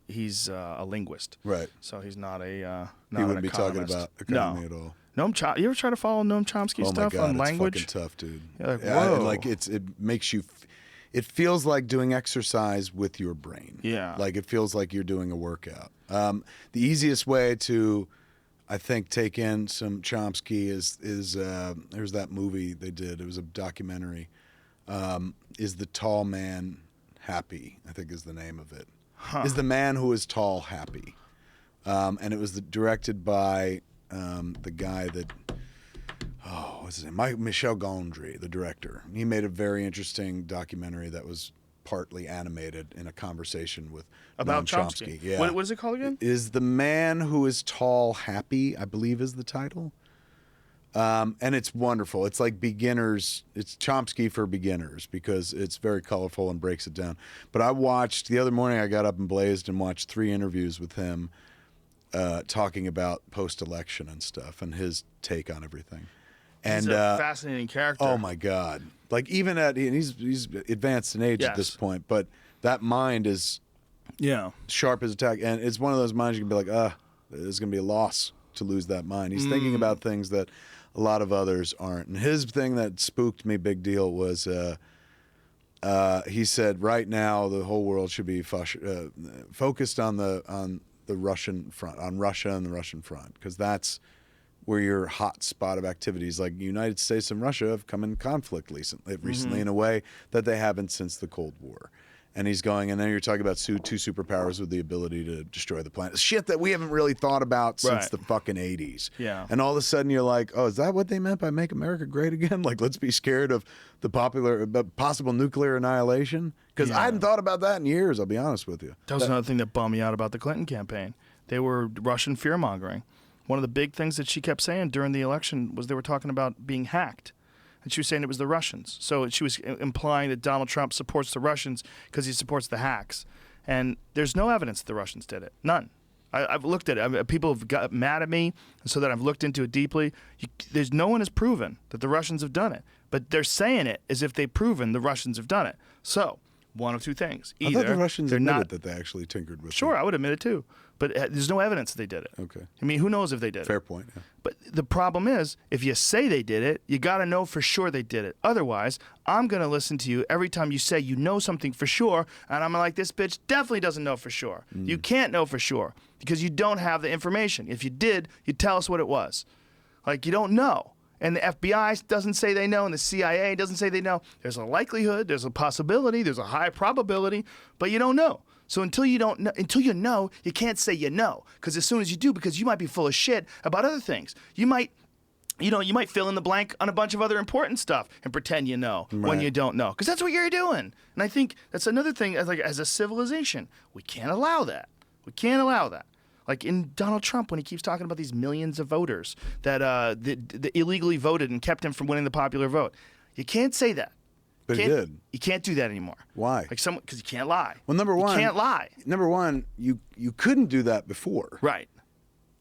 he's a linguist. Right. So he's not a he wouldn't be talking about economy at all. You ever try to follow Noam Chomsky stuff on language? It's fucking tough, dude. You're like, whoa. Like it makes you. It feels like doing exercise with your brain. Yeah. Like it feels like you're doing a workout. The easiest way to, I think, take in some Chomsky is there's that movie they did. It was a documentary. Is the Tall Man Happy? I think is the name of it. Huh. Is the Man Who Is Tall Happy? And it was directed by the guy that. Oh, what's his name? Michel Gondry, the director. He made a very interesting documentary that was partly animated in a conversation with about Noam Chomsky. Yeah. What is it called again? Is the Man Who Is Tall Happy? I believe is the title. And it's wonderful. It's like beginners. It's Chomsky for beginners because it's very colorful and breaks it down. But I watched the other morning. I got up and blazed and watched 3 interviews with him, talking about post-election and stuff and his take on everything. And he's a fascinating character. Oh my God! Like even he's advanced in age at this point, but that mind is sharp as a tack, and it's one of those minds you can be like, there's gonna be a loss to lose that mind. He's thinking about things that a lot of others aren't. And his thing that spooked me, big deal, was he said right now the whole world should be focused on the Russian front, on Russia and the Russian front, because that's where your hot spot of activities, like the United States and Russia, have come in conflict recently in a way that they haven't since the Cold War. And he's going, and then you're talking about 2 superpowers with the ability to destroy the planet. Shit that we haven't really thought about since the fucking 80s. Yeah. And all of a sudden you're like, oh, is that what they meant by make America great again? Like, let's be scared of the possible nuclear annihilation? Because I hadn't thought about that in years, I'll be honest with you. That was another thing that bummed me out about the Clinton campaign. They were Russian fear-mongering. One of the big things that she kept saying during the election was they were talking about being hacked. And she was saying it was the Russians. So she was implying that Donald Trump supports the Russians because he supports the hacks. And there's no evidence that the Russians did it. None. I've looked at it. People have got mad at me, so that I've looked into it deeply. There's no one has proven that the Russians have done it. But they're saying it as if they've proven the Russians have done it. So one of two things. Either I thought the Russians they're admitted not, that they actually tinkered with Sure, it. I would admit it too. But there's no evidence that they did it. Okay. I mean, who knows if they did it? Fair point. Yeah. But the problem is, if you say they did it, you got to know for sure they did it. Otherwise, I'm going to listen to you every time you say you know something for sure, and I'm like, this bitch definitely doesn't know for sure. You can't know for sure because you don't have the information. If you did, you'd tell us what it was. Like, you don't know. And the FBI doesn't say they know, and the CIA doesn't say they know. There's a likelihood, there's a possibility, there's a high probability, but you don't know. So until you know, you can't say you know. Because as soon as you do, because you might be full of shit about other things. You might fill in the blank on a bunch of other important stuff and pretend you know when you don't know. Because that's what you're doing. And I think that's another thing, as a civilization, we can't allow that. We can't allow that. Like in Donald Trump, when he keeps talking about these millions of voters that illegally voted and kept him from winning the popular vote. You can't say that. But he did. You can't do that anymore. Why? Because you can't lie. Well, number one, you can't lie. Number one, you couldn't do that before. Right.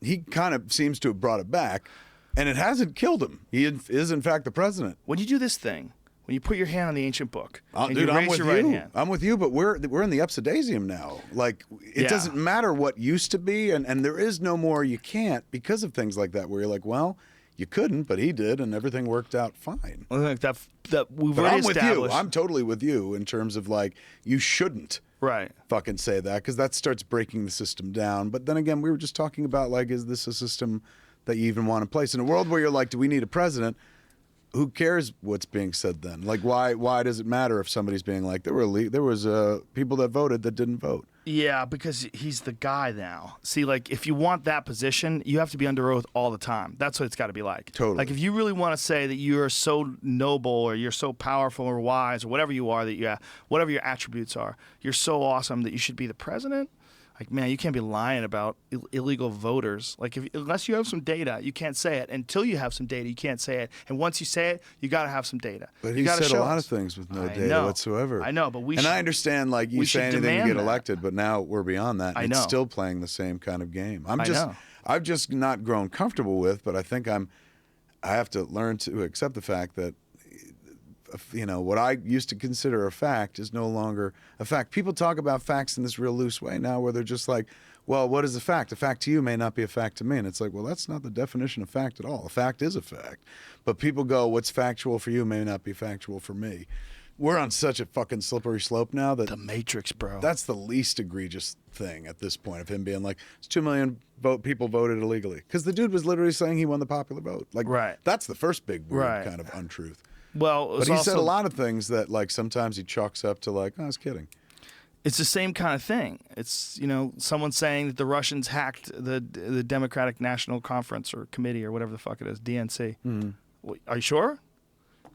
He kind of seems to have brought it back, and it hasn't killed him. He is, in fact, the president. When you do this thing, when you put your hand on the ancient book, and dude, you raise your right hand. I'm with you, but we're in the Epsidaisium now. Like, it doesn't matter what used to be, and there is no more you can't because of things like that, where you're like, well, you couldn't, but he did, and everything worked out fine. Well, like that we've but already I'm with established. you. I'm totally with you in terms of, like, you shouldn't fucking say that, because that starts breaking the system down. But then again, we were just talking about, like, is this a system that you even want in place? In a world where you're like, do we need a president? Who cares what's being said then? Like, why does it matter if somebody's being like, there was people that voted that didn't vote? Yeah, because he's the guy now. See, like, if you want that position, you have to be under oath all the time. That's what it's got to be like. Totally. Like, if you really want to say that you're so noble or you're so powerful or wise or whatever you are, whatever your attributes are, you're so awesome that you should be the president. Like, man, you can't be lying about illegal voters. Like, unless you have some data, you can't say it. Until you have some data, you can't say it. And once you say it, you got to have some data. But he said a lot of things with no data whatsoever. I know, but I understand, like, you say anything to get elected, but now we're beyond that. And it's still playing the same kind of game. I've just not grown comfortable with, but I think I have to learn to accept the fact that, what I used to consider a fact is no longer a fact. People talk about facts in this real loose way now where they're just like, well, what is a fact? A fact to you may not be a fact to me. And it's like, well, that's not the definition of fact at all. A fact is a fact. But people go, what's factual for you may not be factual for me. We're on such a fucking slippery slope now that the Matrix, bro. That's the least egregious thing at this point of him being like, it's 2 million people voted illegally. Because the dude was literally saying he won the popular vote. Like, right. That's the first big weird kind of untruth. Well, but he said a lot of things that like sometimes he chalks up to like, oh, I was kidding. It's the same kind of thing. It's, someone saying that the Russians hacked the Democratic National Conference or Committee or whatever the fuck it is, DNC. Mm-hmm. Are you sure?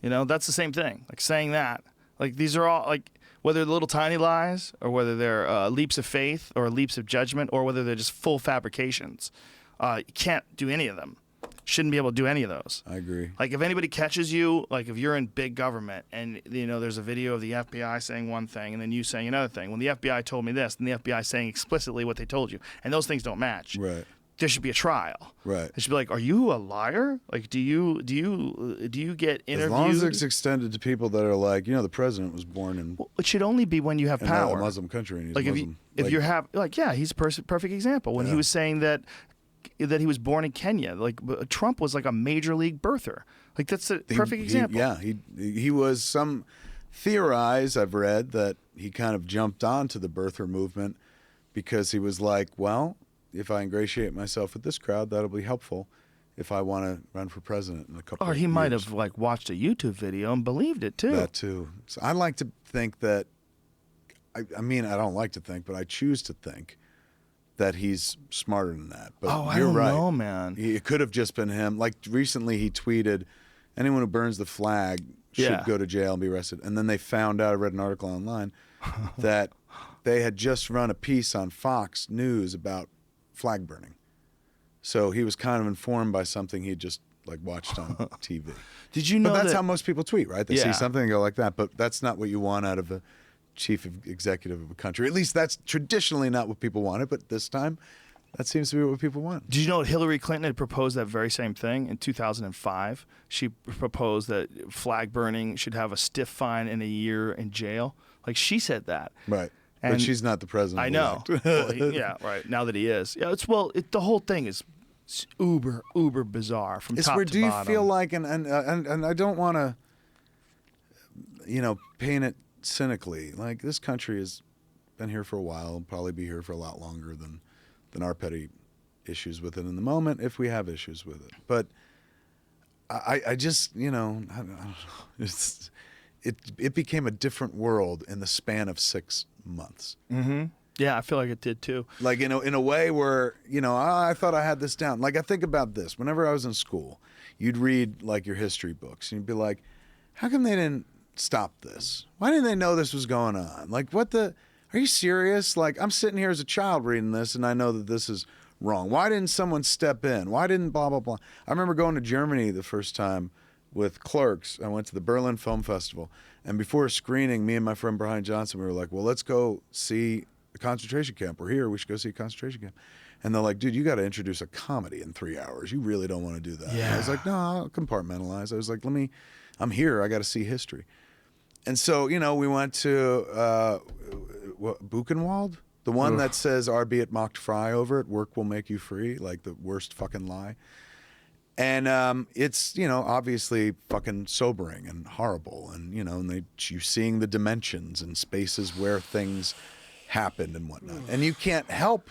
That's the same thing. Like saying that. Like these are all like whether they're little tiny lies or whether they're leaps of faith or leaps of judgment or whether they're just full fabrications. You can't do any of them. Shouldn't be able to do any of those. I agree. Like if anybody catches you, like if you're in big government and there's a video of the FBI saying one thing and then you saying another thing. When the FBI told me this, and the FBI saying explicitly what they told you, and those things don't match. Right. There should be a trial. Right. It should be like, are you a liar? Like, do you get interviewed? As long as it's extended to people that are like, the president was born in. Well, it should only be when you have power. A Muslim country, and he's like Muslim. If you have he's a perfect example. When he was saying that he was born in Kenya, like Trump was like a major league birther. Like that's a perfect example. He was some theorize. I've read that he kind of jumped onto the birther movement because he was like, well, if I ingratiate myself with this crowd, that'll be helpful if I want to run for president in a couple of years. Or he might have like watched a YouTube video and believed it too. That too. So I like to think that, I mean, I don't like to think, but I choose to think that he's smarter than that. But I you're don't right. know, man. It could have just been him. Like recently he tweeted, anyone who burns the flag should go to jail and be arrested. And then they found out, I read an article online, that they had just run a piece on Fox News about flag burning. So he was kind of informed by something he just like watched on TV. Did you know But that's how most people tweet, right? They see something and go like that. But that's not what you want out of a chief executive of a country. At least that's traditionally not what people wanted. But this time, that seems to be what people want. Did you know Hillary Clinton had proposed that very same thing in 2005? She proposed that flag burning should have a stiff fine and a year in jail. Like she said that. Right. And but she's not the president. I know. Well, right. Now that he is. Yeah. The whole thing is uber bizarre from top to bottom. Do you feel like, and I don't want to, paint it cynically. Like this country has been here for a while, and probably be here for a lot longer than our petty issues with it in the moment, if we have issues with it. But I just, I don't know. It became a different world in the span of 6 months. Mm-hmm. Yeah, I feel like it did too. Like in a way where, I thought I had this down. Like I think about this. Whenever I was in school, you'd read like your history books and you'd be like, how come they didn't stop this? Why didn't they know this was going on? Like are you serious? Like I'm sitting here as a child reading this and I know that this is wrong. Why didn't someone step in? Why didn't blah, blah, blah? I remember going to Germany the first time with Clerks. I went to the Berlin Film Festival. And before a screening, me and my friend Brian Johnson, we were like, well, let's go see a concentration camp. We're here. We should go see a concentration camp. And they're like, dude, you got to introduce a comedy in 3 hours. You really don't want to do that. Yeah. I was like, no, I'll compartmentalize. I was like, I'm here. I got to see history. And so, we went to Buchenwald, the one that says, "Arbeit macht frei" over it. Work will make you free. Like the worst fucking lie. And it's, obviously fucking sobering and horrible. And, and you're seeing the dimensions and spaces where things happened and whatnot. And you can't help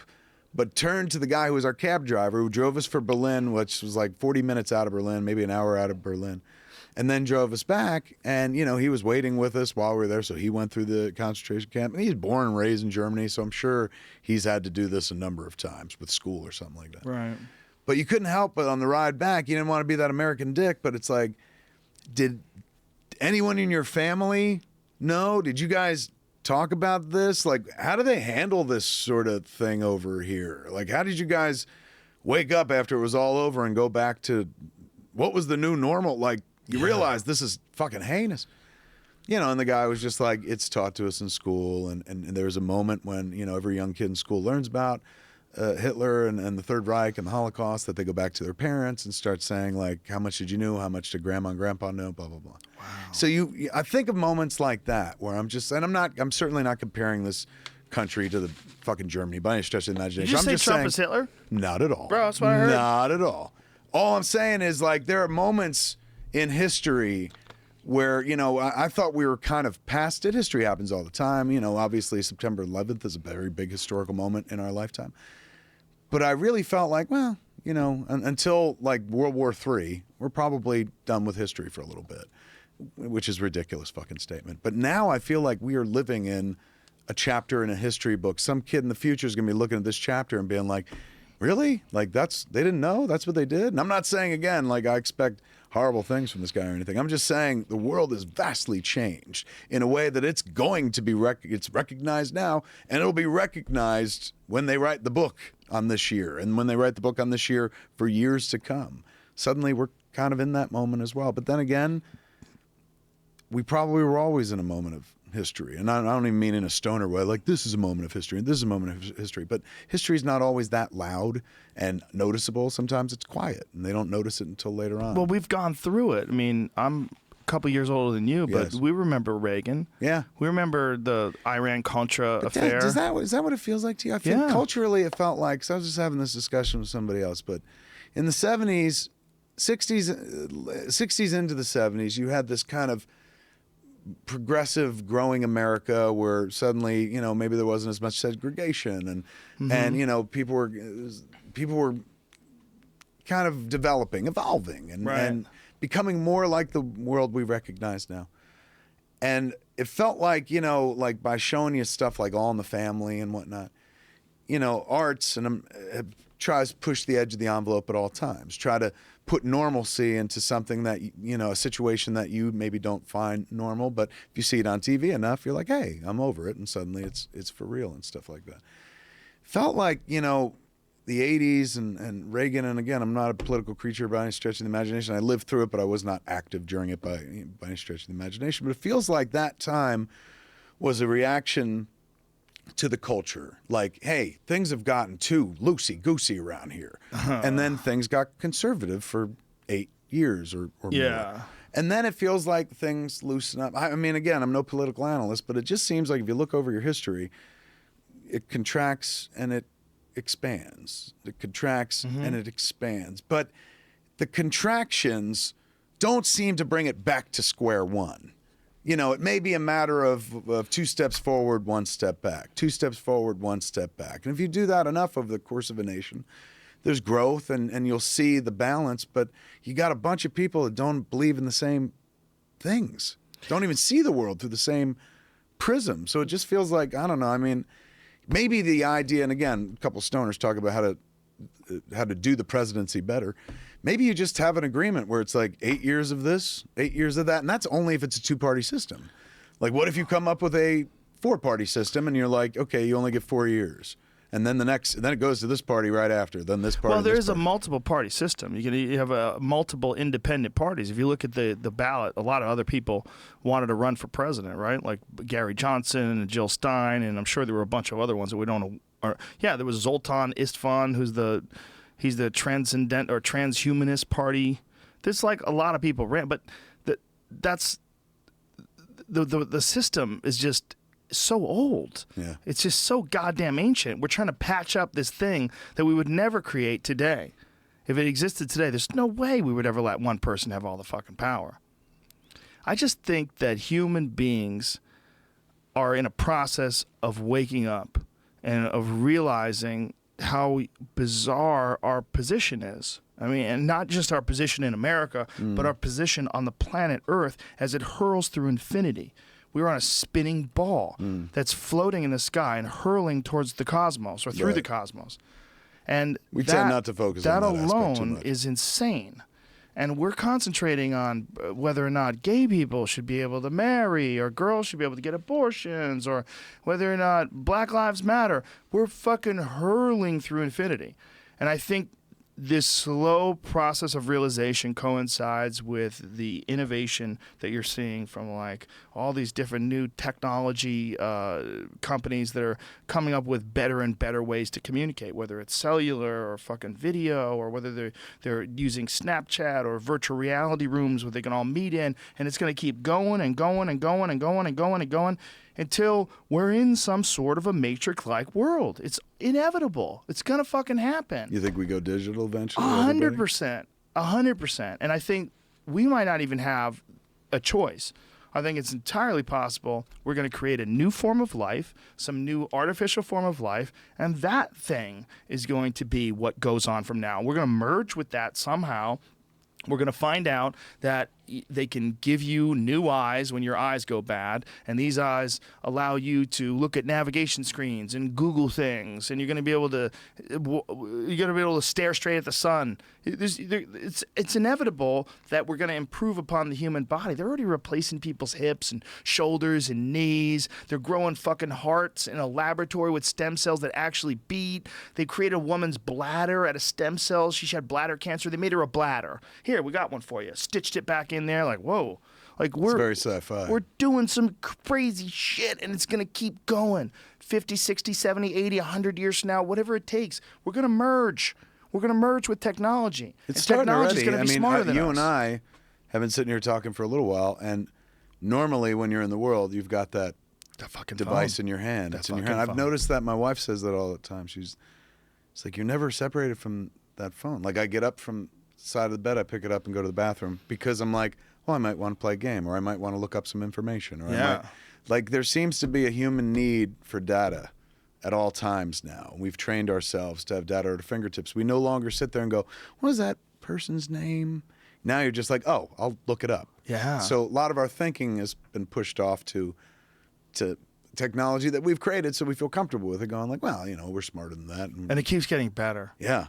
but turn to the guy who was our cab driver who drove us for Berlin, which was like 40 minutes out of Berlin, maybe an hour out of Berlin, and then drove us back. And, he was waiting with us while we were there. So he went through the concentration camp. And he's born and raised in Germany. So I'm sure he's had to do this a number of times with school or something like that. Right. But you couldn't help but on the ride back, you didn't want to be that American dick, but it's like, did anyone in your family know? Did you guys talk about this? Like, how do they handle this sort of thing over here? Like, how did you guys wake up after it was all over and go back to what was the new normal? Like, you realize this is fucking heinous. And the guy was just like, it's taught to us in school. And there was a moment when, every young kid in school learns about Hitler and the Third Reich and the Holocaust, that they go back to their parents and start saying, like, how much did you know? How much did grandma and grandpa know? Blah, blah, blah. Wow. So I think of moments like that where I'm certainly not comparing this country to the fucking Germany by any stretch of the imagination. Did you say Trump is Hitler? Not at all. Bro, that's what I heard. Not at all. All I'm saying is, like, there are moments in history where, I thought we were kind of past it. History happens all the time. Obviously September 11th is a very big historical moment in our lifetime. But I really felt like, well, until like World War III, we're probably done with history for a little bit, which is a ridiculous fucking statement. But now I feel like we are living in a chapter in a history book. Some kid in the future is going to be looking at this chapter and being like, really? Like, they didn't know? That's what they did? And I'm not saying, again, like, I expect horrible things from this guy or anything. I'm just saying the world is vastly changed in a way that it's going to be it's recognized now, and it'll be recognized when they write the book on this year, and when they write the book on this year for years to come. Suddenly we're kind of in that moment as well. But then again, we probably were always in a moment of history. And I don't even mean in a stoner way, like this is a moment of history and this is a moment of history. But history is not always that loud and noticeable. Sometimes it's quiet and they don't notice it until later on. Well, we've gone through it. I mean, I'm a couple years older than you, but we remember Reagan. Yeah. We remember the Iran-Contra affair. Is that what it feels like to you? I feel culturally it felt like, because I was just having this discussion with somebody else, but in the 70s, 60s into the 70s, you had this kind of progressive growing America where suddenly, maybe there wasn't as much segregation and people were kind of developing, evolving and becoming more like the world we recognize now. And it felt like, like by showing you stuff like All in the Family and whatnot, arts tries to push the edge of the envelope at all times, try to put normalcy into something that, a situation that you maybe don't find normal, but if you see it on TV enough, you're like, hey, I'm over it, and suddenly it's for real and stuff like that. Felt like, the 80s and Reagan, and again, I'm not a political creature by any stretch of the imagination. I lived through it, but I was not active during it by any stretch of the imagination. But it feels like that time was a reaction to the culture. Like, hey, things have gotten too loosey-goosey around here. And then things got conservative for 8 years or more. And then it feels like things loosen up. I mean, again, I'm no political analyst, but it just seems like if you look over your history, it contracts and it expands. It contracts and it expands. But the contractions don't seem to bring it back to square one. It may be a matter of 2 steps forward, 1 step back, 2 steps forward, 1 step back. And if you do that enough over the course of a nation, there's growth and you'll see the balance. But you got a bunch of people that don't believe in the same things, don't even see the world through the same prism. So it just feels like, I don't know, I mean, maybe the idea, and again, a couple stoners talk about how to do the presidency better. Maybe you just have an agreement where it's like 8 years of this, 8 years of that, and that's only if it's a 2-party system. Like, what if you come up with a 4-party system and you're like, okay, you only get 4 years, and then then it goes to this party right after, then this party. Well, there is a multiple party system. You have multiple independent parties. If you look at the ballot, a lot of other people wanted to run for president, right? Like Gary Johnson and Jill Stein, and I'm sure there were a bunch of other ones that we don't know. There was Zoltan Istvan, he's the transcendent or transhumanist party. There's like a lot of people ran, but that's the system is just so old. Yeah. It's just so goddamn ancient. We're trying to patch up this thing that we would never create today. If it existed today, there's no way we would ever let one person have all the fucking power. I just think that human beings are in a process of waking up and of realizing how bizarre our position is. I mean, and not just our position in America, but our position on the planet Earth as it hurls through infinity. We're on a spinning ball that's floating in the sky and hurling towards the cosmos or through the cosmos. And we tend not to focus on that alone is insane. And we're concentrating on whether or not gay people should be able to marry or girls should be able to get abortions or whether or not Black Lives Matter. We're fucking hurling through infinity. And I think this slow process of realization coincides with the innovation that you're seeing from like all these different new technology companies that are coming up with better and better ways to communicate, whether it's cellular or fucking video, or whether they're using Snapchat or virtual reality rooms where they can all meet in, and it's going to keep going and going and going and going and going and going until we're in some sort of a Matrix-like world. It's inevitable. It's going to fucking happen. You think we go digital eventually? 100%. 100%. And I think we might not even have a choice. I think it's entirely possible we're going to create a new form of life, some new artificial form of life, and that thing is going to be what goes on from now. We're going to merge with that somehow. We're going to find out that they can give you new eyes when your eyes go bad, and these eyes allow you to look at navigation screens and Google things, and you're going to be able to stare straight at the sun. It's inevitable that we're going to improve upon the human body. They're already replacing people's hips and shoulders and knees. They're growing fucking hearts in a laboratory with stem cells that actually beat. They created a woman's bladder out of stem cells. She had bladder cancer. They made her a bladder. Here, we got one for you. Stitched it back in there, like, whoa. Like, it's very sci-fi. We're doing some crazy shit, and it's going to keep going. 50, 60, 70, 80, 100 years from now, whatever it takes, we're going to merge. We're going to merge with technology. It's starting technology's already. going to be smarter than you us. and I have been sitting here talking for a little while, and normally when you're in the world, you've got that fucking device phone. in your hand. That It's in your fucking hand. phone. I've noticed that. My wife says that all the time. It's like, you're never separated from that phone. Like, I get up from the side of the bed, I pick it up and go to the bathroom because I'm like, well, I might want to play a game, or I might want to look up some information, or Yeah. like, there seems to be a human need for data at all times now. We've trained ourselves to have data at our fingertips. We no longer sit there and go, what is that person's name? Now you're just like, oh, I'll look it up. Yeah. So a lot of our thinking has been pushed off to technology that we've created, so we feel comfortable with it, going like, well, we're smarter than that. And it keeps getting better. Yeah.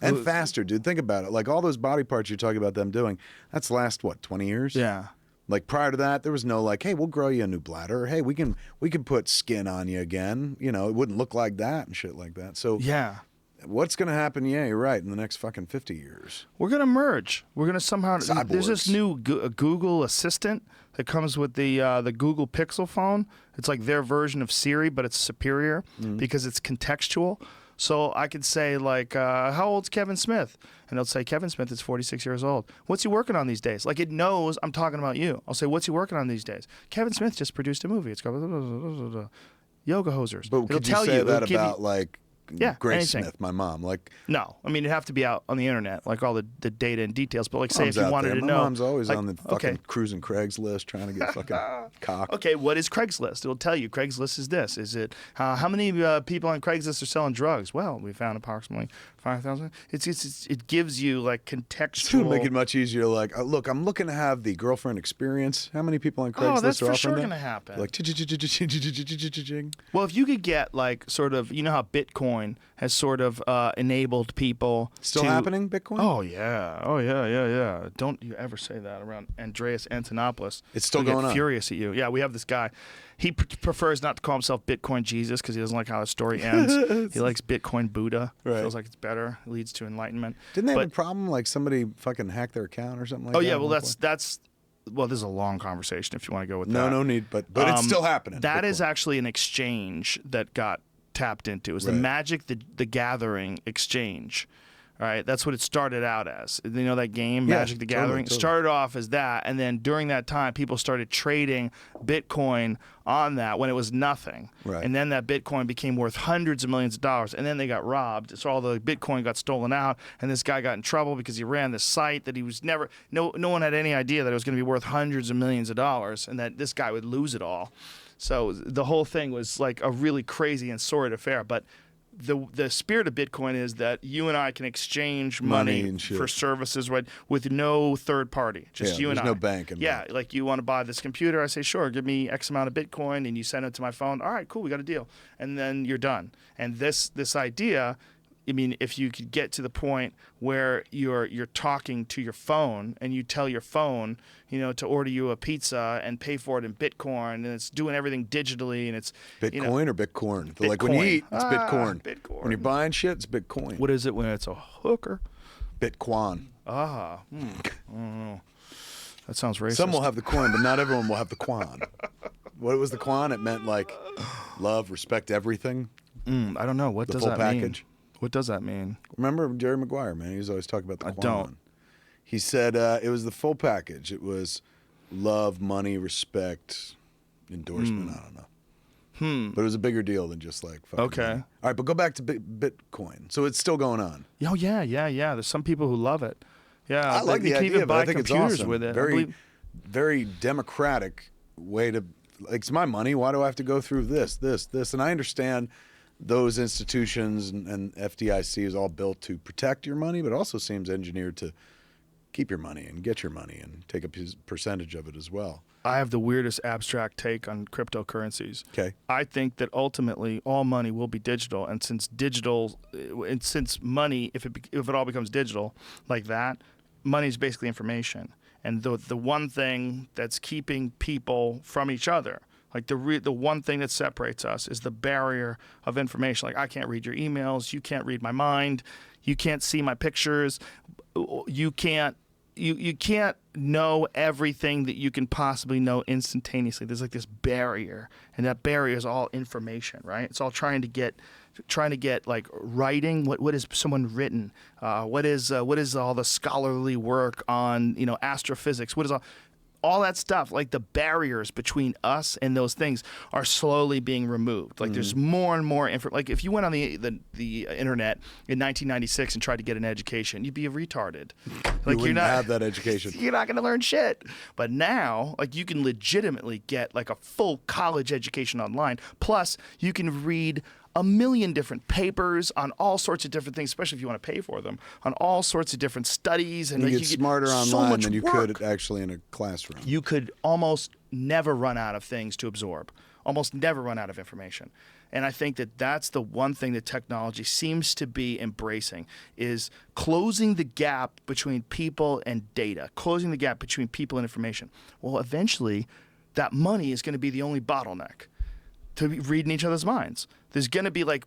And faster, dude. Think about it. Like, all those body parts you're talking about them doing, that's last, 20 years? Yeah. Like, prior to that, there was no like, hey, we'll grow you a new bladder. Or, hey, we can put skin on you again. It wouldn't look like that and shit like that. So Yeah. what's going to happen? Yeah, you're right. In the next fucking 50 years. We're going to merge. We're going to somehow... Cyborgs. There's this new Google Assistant that comes with the Google Pixel phone. It's like their version of Siri, but it's superior because it's contextual. So I could say, like, how old's Kevin Smith? And they'll say, Kevin Smith is 46 years old. What's he working on these days? Like, it knows I'm talking about you. I'll say, what's he working on these days? Kevin Smith just produced a movie. It's called Yoga Hosers. But could you say that about, like, Grace anything. Smith, my mom? Like, no, I mean, it'd have to be out on the internet, like all the data and details. But like, say if you wanted to my know, mom's always like, on the fucking cruising Craigslist trying to get fucking cock. Okay, what is Craigslist? It'll tell you. Craigslist is this. Is it how many people on Craigslist are selling drugs? Well, we found approximately 5,000. It gives you like contextual. It'll make it much easier. Like, look, I'm looking to have the girlfriend experience. How many people on Craigslist that's are for offering sure that? gonna happen. Like, Well, if you could get like sort of, how Bitcoin has sort of enabled people still to, happening, Bitcoin? Oh yeah. Don't you ever say that around Andreas Antonopoulos. It's still He'll going get on. Furious at you. Yeah, we have this guy. He prefers not to call himself Bitcoin Jesus because he doesn't like how his story ends. He likes Bitcoin Buddha. Right. Feels like it's better. It leads to enlightenment. Didn't they have a problem? Like, somebody fucking hacked their account or something like that? Oh yeah, at well one that's well, this is a long conversation if you want to go with point? that. No need, but it's still happening. That Bitcoin. is actually an exchange that got tapped into. It was the Right. Magic the Gathering exchange. All right, that's what it started out as. You know that game, Yeah, Magic the Gathering? totally. Started off as that, and then during that time, people started trading Bitcoin on that when it was nothing. Right. And then that Bitcoin became worth hundreds of millions of dollars, and then they got robbed. So all the Bitcoin got stolen out, and this guy got in trouble because he ran this site that he was never, no one had any idea that it was going to be worth hundreds of millions of dollars, and that this guy would lose it all. So the whole thing was like a really crazy and sordid affair, but the spirit of Bitcoin is that you and I can exchange Money money and shit. for services, right, with no third party, just you and I. there's no bank involved. Yeah, like you want to buy this computer, I say sure, give me X amount of Bitcoin, and you send it to my phone. All right, cool, we got a deal, and then you're done. And this idea, I mean, if you could get to the point where you're talking to your phone and you tell your phone, to order you a pizza and pay for it in Bitcoin, and it's doing everything digitally, and it's Bitcoin or Bitcorn? Like, when you Bitcoin. eat, it's Bitcorn. Bitcoin. When you're buying shit, it's Bitcoin. What is it when it's a hooker? Bitcoin. Ah. I don't know. That sounds racist. Some will have the coin, but not everyone will have the quan. What was the quan? It meant like love, respect, everything. I don't know. What does that mean? What does that mean? Remember Jerry Maguire, man? He was always talking about the quan. I don't. He said it was the full package. It was love, money, respect, endorsement. I don't know. But it was a bigger deal than just like fucking money. All right, but go back to Bitcoin. So it's still going on. Oh, yeah. There's some people who love it. Yeah, I like the idea, but I think it's awesome. With it. Very democratic way to, like, it's my money. Why do I have to go through this? And I understand those institutions and FDIC is all built to protect your money, but it also seems engineered to keep your money and get your money and take a percentage of it as well. I have the weirdest abstract take on cryptocurrencies. Okay. I think that ultimately all money will be digital, and since money, if it all becomes digital like that, money is basically information. And the one thing that's keeping people from each other, like the one thing that separates us, is the barrier of information. Like, I can't read your emails, you can't read my mind, you can't see my pictures, you can't know everything that you can possibly know instantaneously. There's like this barrier, and that barrier is all information, right? It's all trying to get like writing. What is someone written? What is all the scholarly work on astrophysics? What is all that stuff? Like, the barriers between us and those things are slowly being removed. Like, there's more and more like, if you went on the internet in 1996 and tried to get an education, you'd be retarded. Like, you wouldn't have that education. You're not going to learn shit. But now, like, you can legitimately get like a full college education online. Plus, you can read a million different papers on all sorts of different things, especially if you want to pay for them, on all sorts of different studies. And you like, get smarter online than you could actually in a classroom. You could almost never run out of things to absorb, almost never run out of information. And I think that that's the one thing that technology seems to be embracing, is closing the gap between people and data, closing the gap between people and information. Well, eventually, that money is going to be the only bottleneck to reading each other's minds. There's going to be like,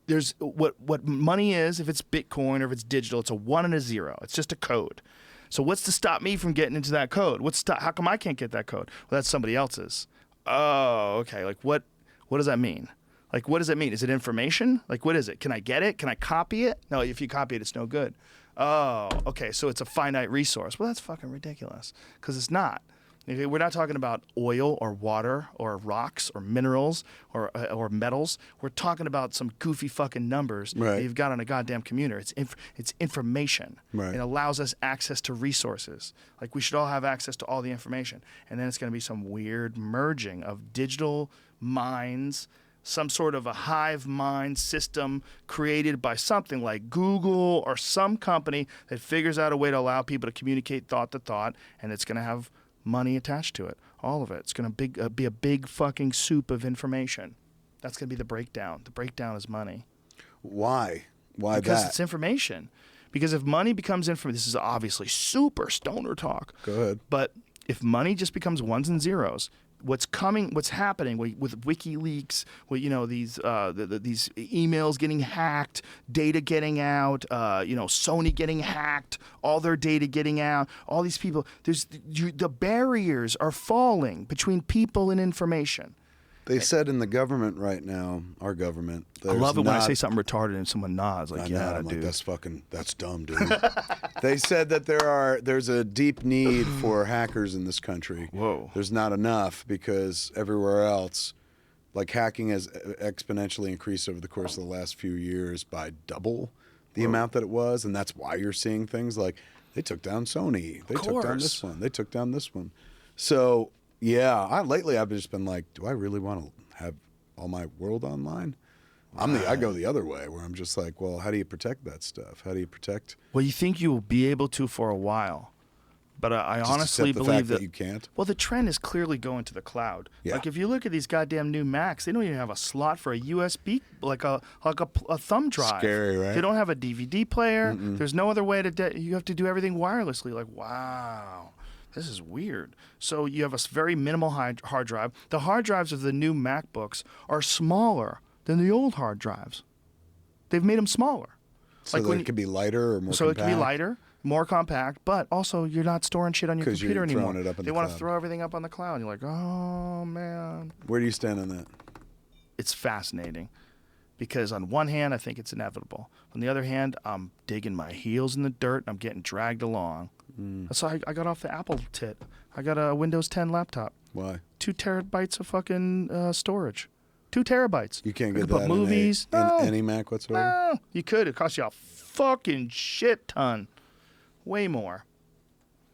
there's what money is. If it's Bitcoin or if it's digital, it's a 1 and a 0. It's just a code. So what's to stop me from getting into that code? How come I can't get that code? Well, that's somebody else's. Oh, okay. Like, what does that mean? Like, what does it mean? Is it information? Like, what is it? Can I get it? Can I copy it? No, if you copy it, it's no good. Oh, okay. So it's a finite resource. Well, that's fucking ridiculous, because it's not. We're not talking about oil or water or rocks or minerals or metals. We're talking about some goofy fucking numbers that you've got on a goddamn computer. It's information. Right. It allows us access to resources. Like, we should all have access to all the information. And then it's going to be some weird merging of digital minds, some sort of a hive mind system created by something like Google or some company that figures out a way to allow people to communicate thought to thought, and it's going to have money attached to it. All of it. It's going to be a big fucking soup of information. That's going to be the breakdown. The breakdown is money. Why? Why that? Because it's information. Because if money becomes information, this is obviously super stoner talk. Go ahead. But if money just becomes ones and zeros, what's happening with WikiLeaks, with these these emails getting hacked, data getting out, Sony getting hacked, all their data getting out, all these people. The barriers are falling between people and information. They said in the government right now, our government. I love it when I say something retarded and someone nods. Like, yeah, I'm dude. Like, that's dumb, dude. They said that there's a deep need for hackers in this country. Whoa. There's not enough because everywhere else, like, hacking has exponentially increased over the course of the last few years by double the amount that it was, and that's why you're seeing things like they took down Sony, they took down this one, they took down this one. So. Yeah, lately I've just been like, do I really want to have all my world online? I go the other way, where I'm just like, well, how do you protect that stuff? How do you protect? Well, you think you will be able to for a while, but I honestly believe that you can't. Well, the trend is clearly going to the cloud. Yeah. Like, if you look at these goddamn new Macs, they don't even have a slot for a USB, like a thumb drive. Scary, right? They don't have a DVD player. There's no other way to. You have to do everything wirelessly. Like, wow. This is weird. So you have a very minimal hard drive. The hard drives of the new MacBooks are smaller than the old hard drives. They've made them smaller. So like that it could be lighter or more so compact? it can be lighter, more compact, but also you're not storing shit on your computer anymore. It up in they want to throw everything up on the cloud. You're like, oh, man. Where do you stand on that? It's fascinating because on one hand, I think it's inevitable. On the other hand, I'm digging my heels in the dirt. I'm getting dragged along. So I got off the Apple tit. I got a Windows 10 laptop. Why? 2 terabytes of fucking storage. 2 terabytes. You can't get put that movies. in any Mac whatsoever? No, you could. It costs you a fucking shit ton. Way more.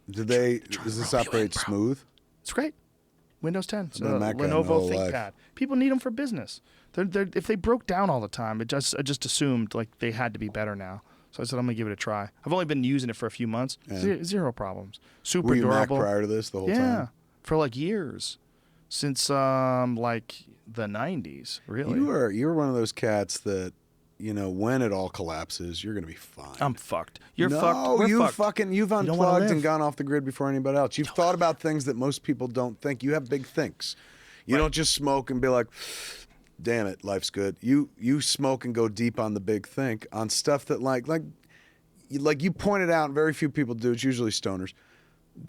Does this operate smooth? It's great. Windows 10. It's a Mac guy my Lenovo whole life. ThinkPad. People need them for business. If they broke down all the time, I just assumed like they had to be better now. So I said, I'm going to give it a try. I've only been using it for a few months. Zero problems. Super Were you durable. Mac prior to this the whole time? Yeah, for like years. Since like the 90s, really. You were one of those cats that, when it all collapses, you're going to be fine. I'm fucked. You're no, fucked. We're fucked. You've unplugged and gone off the grid before anybody else. You've thought about things that most people don't think. You have big thinks. You don't just smoke and be like, damn it, life's good. You smoke and go deep on the big think, on stuff that like you pointed out, and very few people do, it's usually stoners,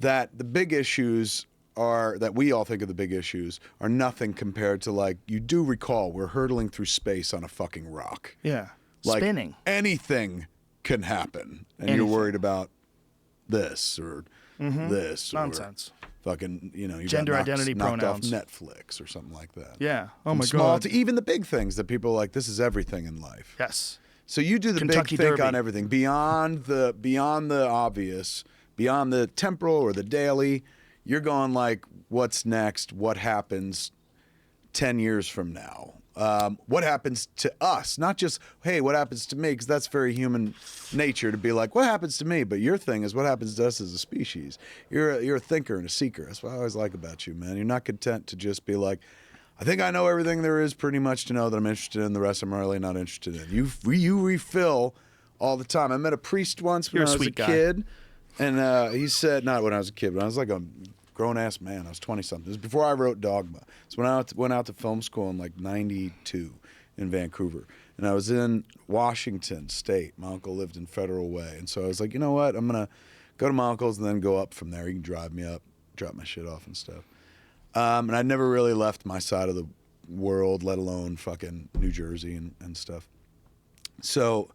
that the big issues that we all think of the big issues are nothing compared to, like, you do recall we're hurtling through space on a fucking rock. Yeah. Like, spinning. Anything can happen. And you're worried about this or this. Nonsense. Or fucking, you gender identity knocked off pronouns. Netflix or something like that. Yeah. Oh From my small God. to even the big things that people are like, this is everything in life. Yes. So you do the Kentucky big think Derby. on everything beyond the obvious, beyond the temporal or the daily. You're going like, what's next? What happens 10 years from now? What happens to us? Not just, hey, what happens to me? Because that's very human nature to be like, what happens to me? But your thing is what happens to us as a species. You're a thinker and a seeker. That's what I always like about you, man. You're not content to just be like, I think I know everything there is pretty much to know that I'm interested in. The rest I'm really not interested in. You refill all the time. I met a priest once when I was a kid. And he said, not when I was a kid, but I was like a grown-ass man. I was 20-something. This was before I wrote Dogma. So when I went out to film school in like 92 in Vancouver. And I was in Washington State. My uncle lived in Federal Way. And so I was like, you know what? I'm going to go to my uncle's and then go up from there. You can drive me up, drop my shit off and stuff. And I'd never really left my side of the world, let alone fucking New Jersey and stuff. So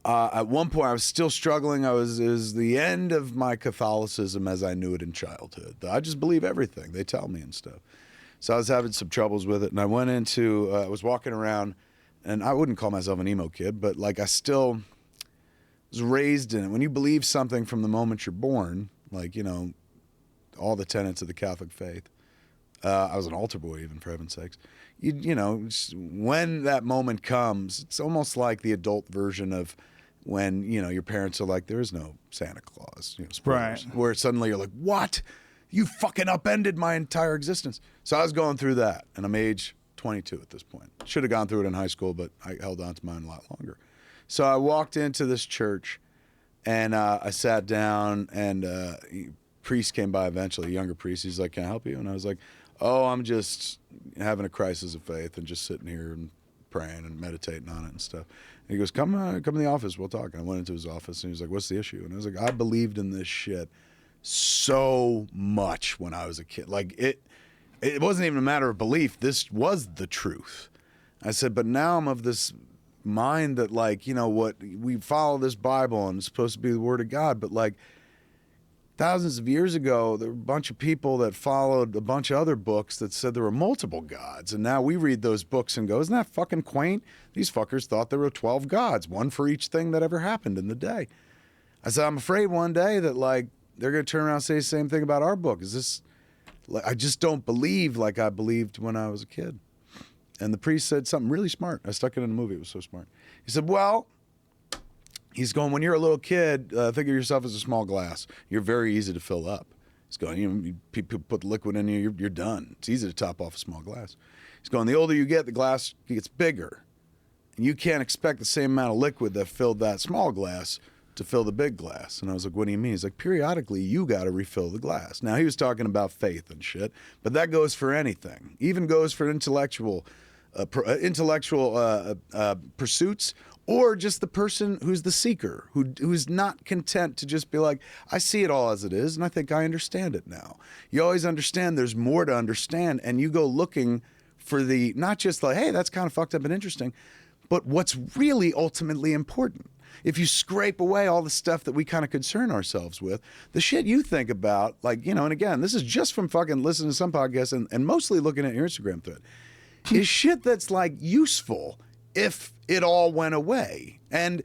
at one point, I was still struggling. It was the end of my Catholicism as I knew it in childhood. I just believe everything they tell me and stuff. So I was having some troubles with it, and I went into, I was walking around, and I wouldn't call myself an emo kid, but like I still was raised in it. When you believe something from the moment you're born, like, all the tenets of the Catholic faith, I was an altar boy even, for heaven's sakes. When that moment comes, it's almost like the adult version of when, your parents are like, there is no Santa Claus, spoilers, right? Where suddenly you're like, what? You fucking upended my entire existence. So I was going through that, and I'm age 22 at this point. Should have gone through it in high school, but I held on to mine a lot longer. So I walked into this church, and I sat down, and a priest came by eventually, a younger priest. He's like, can I help you? And I was like, oh, I'm just having a crisis of faith and just sitting here and praying and meditating on it and stuff. And he goes, come in the office, we'll talk. And I went into his office, and he was like, what's the issue? And I was like, I believed in this shit so much when I was a kid. Like, it wasn't even a matter of belief. This was the truth. I said, but now I'm of this mind that, like, what, we follow this Bible, and it's supposed to be the Word of God, but, like, thousands of years ago, there were a bunch of people that followed a bunch of other books that said there were multiple gods. And now we read those books and go, isn't that fucking quaint? These fuckers thought there were 12 gods, one for each thing that ever happened in the day. I said, I'm afraid one day that, like, they're going to turn around and say the same thing about our book. I just don't believe like I believed when I was a kid. And the priest said something really smart. I stuck it in the movie. It was so smart. He said, well, he's going, when you're a little kid, think of yourself as a small glass. You're very easy to fill up. He's going, people put liquid in you, you're done. It's easy to top off a small glass. He's going, the older you get, the glass gets bigger. And you can't expect the same amount of liquid that filled that small glass to fill the big glass. And I was like, what do you mean? He's like, periodically, you got to refill the glass. Now, he was talking about faith and shit, but that goes for anything. Even goes for intellectual pursuits or just the person who's the seeker, who's not content to just be like, I see it all as it is, and I think I understand it now. You always understand there's more to understand, and you go looking for the, not just like, hey, that's kind of fucked up and interesting, but what's really ultimately important. If you scrape away all the stuff that we kind of concern ourselves with, the shit you think about, like, you know, and again, this is just from fucking listening to some podcasts and mostly looking at your Instagram thread, is shit that's like useful if it all went away. And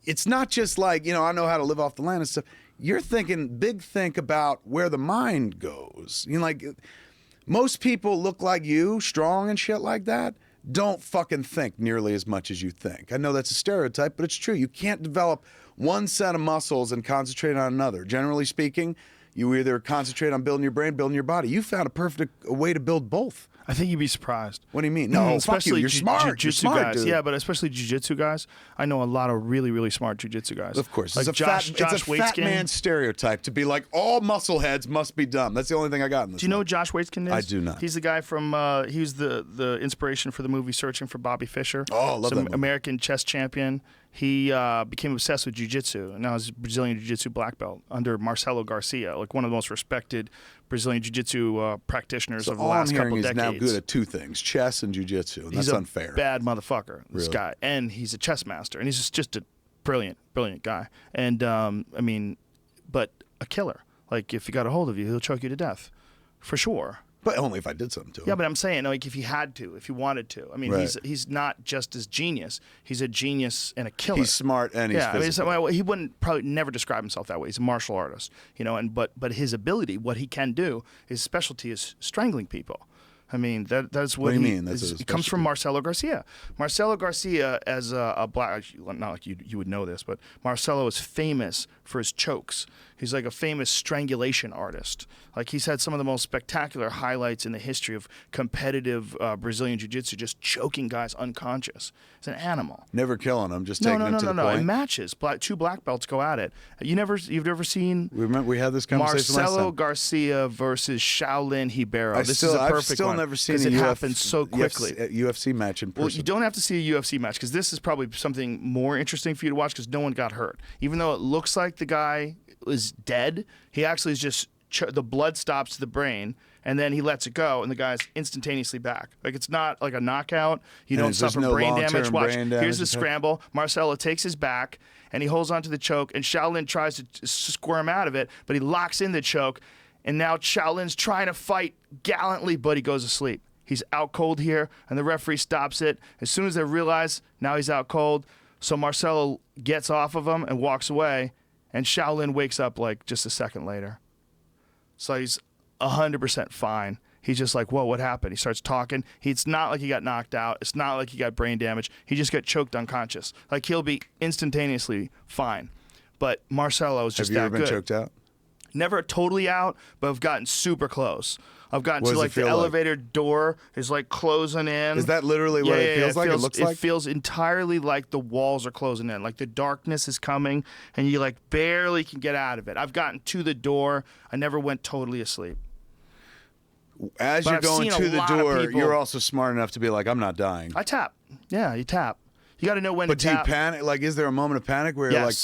it's not just like, you know, I know how to live off the land and stuff. You're thinking big think about where the mind goes. You know, like, most people look like you, strong and shit like that, don't fucking think nearly as much as you think. I know that's a stereotype, but it's true. You can't develop one set of muscles and concentrate on another. Generally speaking, you either concentrate on building your brain, building your body. You found a perfect way to build both. I think you'd be surprised. What do you mean? No, especially you're smart. Jiu-jitsu guys. Dude. Yeah, but especially jiu-jitsu guys. I know a lot of really, really smart jiu-jitsu guys. Of course. Like it's a fat man stereotype to be like, all muscle heads must be dumb. That's the only thing I got in this. Do you know who Josh Waitzkin is? I do not. He's the guy from, he was the inspiration for the movie Searching for Bobby Fischer. Oh, I love that movie. American chess champion. He became obsessed with jiu-jitsu, and now he's a Brazilian jiu-jitsu black belt under Marcelo Garcia, like one of the most respected Brazilian jiu-jitsu practitioners of the last couple decades. He's now good at two things, chess and jiu-jitsu, and that's unfair. He's a bad motherfucker, this guy. And he's a chess master, and he's just a brilliant, brilliant guy. And, I mean, but a killer. Like, if he got a hold of you, he'll choke you to death, for sure. But only if I did something to him. Yeah, but I'm saying, like, if he had to, if he wanted to. I mean, he's not just as genius. He's a genius and a killer. He's smart and he's physical. I mean, he wouldn't probably never describe himself that way. He's a martial artist, you know. And but his ability, what he can do, his specialty is strangling people. I mean, that's what do you mean? It comes from Marcelo Garcia. Marcelo Garcia, as a black, not like you would know this, but Marcelo is famous for his chokes. He's like a famous strangulation artist. Like, he's had some of the most spectacular highlights in the history of competitive Brazilian jiu-jitsu, just choking guys unconscious. He's an animal. Never killing them, just taking them to the point. No. In matches, two black belts go at it. You've never seen. We had this conversation last time. Marcelo Garcia versus Shaolin Ribeiro. This is a perfect one. I've still never seen it happens so quickly. UFC match in person. Well, you don't have to see a UFC match, because this is probably something more interesting for you to watch, because no one got hurt. Even though it looks like the guy is dead, he actually is just the blood stops to the brain, and then he lets it go, and the guy's instantaneously back. Like, it's not like a knockout. You don't suffer brain damage. Watch. Here's the scramble. Marcelo takes his back, and he holds onto the choke, and Shaolin tries to squirm out of it, but he locks in the choke, and now Shaolin's trying to fight gallantly, but he goes to sleep. He's out cold here, and the referee stops it. As soon as they realize now he's out cold, so Marcelo gets off of him and walks away, and Shaolin wakes up like just a second later. So he's 100% fine. He's just like, whoa, what happened? He starts talking. It's not like he got knocked out. It's not like he got brain damage. He just got choked unconscious. Like, he'll be instantaneously fine. But Marcelo is just that good. Have you ever been choked out? Never totally out, but I've gotten super close. I've gotten to, like, the elevator door is, like, closing in. Is that literally what it feels like? It looks like? It feels entirely like the walls are closing in. Like, the darkness is coming, and you, like, barely can get out of it. I've gotten to the door. I never went totally asleep. As you're going to the door, you're also smart enough to be like, I'm not dying. I tap. Yeah, you tap. You got to know when to tap. But do you panic? Like, is there a moment of panic where you're like...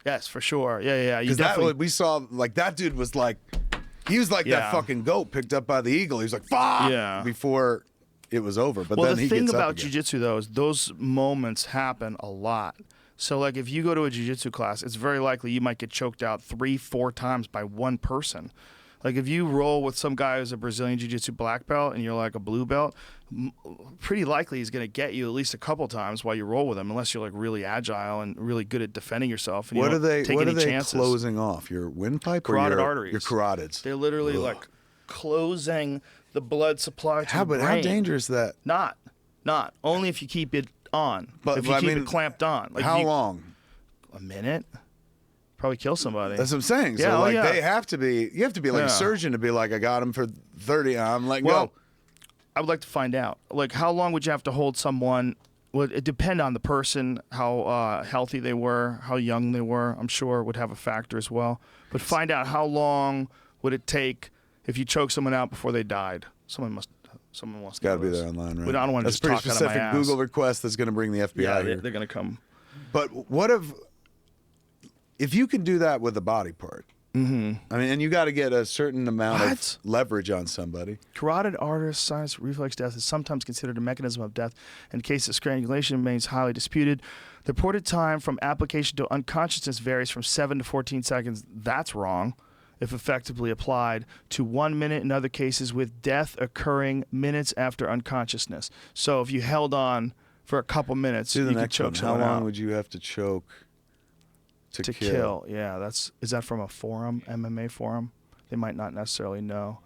Yes, for sure. Yeah. Because we saw, like, that dude was like... He was like that fucking goat picked up by the eagle. He was like, fuck! Before it was over. But then he gets up again. The thing about jiu-jitsu, though, is those moments happen a lot. So, like, if you go to a jiu-jitsu class, it's very likely you might get choked out 3-4 times by one person. Like, if you roll with some guy who's a Brazilian jiu-jitsu black belt and you're like a blue belt, pretty likely he's going to get you at least a couple times while you roll with him, unless you're, like, really agile and really good at defending yourself. And what you are they chances. Closing off? Your windpipe or carotid arteries? Your carotids. They're literally, like, closing the blood supply to the brain. How dangerous is that? Not. Only if you keep it on. But if you keep it clamped on. Like, how long? A minute. Probably kill somebody. That's what I'm saying. So, they have to be, you have to be like a surgeon to be like, I got him for 30, I'm letting go. I would like to find out. Like, how long would you have to hold someone? Well, it depend on the person, how healthy they were, how young they were. I'm sure would have a factor as well. But find out how long would it take if you choke someone out before they died. Someone wants got to be there online, right? I don't want to that's just talk pretty specific out of my ass. Google request that's going to bring the FBI here. They're going to come. But what if you can do that with a body part? Mm-hmm. I mean, and you got to get a certain amount of leverage on somebody. Carotid artery sinus reflex death is sometimes considered a mechanism of death. In case of strangulation, remains highly disputed. The reported time from application to unconsciousness varies from 7 to 14 seconds. That's wrong. If effectively applied, to 1 minute in other cases, with death occurring minutes after unconsciousness. So if you held on for a couple minutes, you could choke someone out. How long would you have to choke to kill? Yeah, is that from a forum, MMA forum? They might not necessarily know.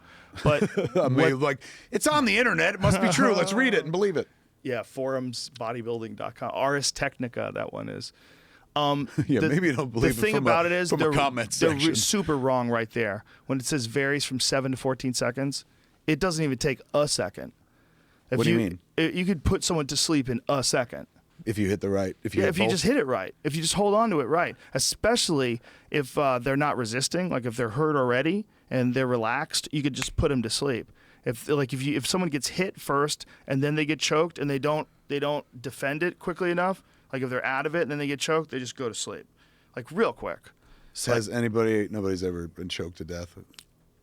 But I mean, like, it's on the internet. It must be true. Let's read it and believe it. Yeah, forumsbodybuilding.com. Ars Technica, that one is. Maybe you don't believe the thing about it is they're super wrong right there. When it says varies from 7 to 14 seconds, it doesn't even take a second. What do you mean? You could put someone to sleep in a second. If you hit the right, if you just hit it right, if you just hold on to it right, especially if they're not resisting, like if they're hurt already and they're relaxed, you could just put them to sleep. If someone gets hit first and then they get choked and they don't defend it quickly enough, like if they're out of it and then they get choked, they just go to sleep, like real quick. Nobody's ever been choked to death?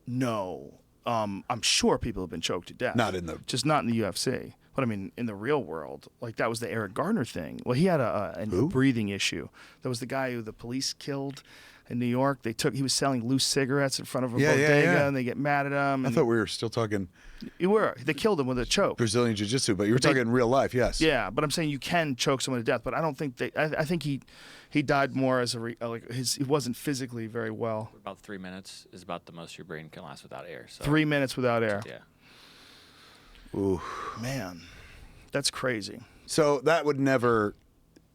No, I'm sure people have been choked to death. Just not in the UFC. But I mean, in the real world, like that was the Eric Garner thing. Well, he had a breathing issue. That was the guy who the police killed in New York. He was selling loose cigarettes in front of a bodega, and they get mad at him. I thought we were still talking. They killed him with a choke. Brazilian jiu-jitsu, but you were talking in real life, yes. Yeah, but I'm saying you can choke someone to death, but I don't think I think he died more as he wasn't physically very well. About 3 minutes is about the most your brain can last without air. So. 3 minutes without air. Yeah. Ooh, man, that's crazy. So that would never.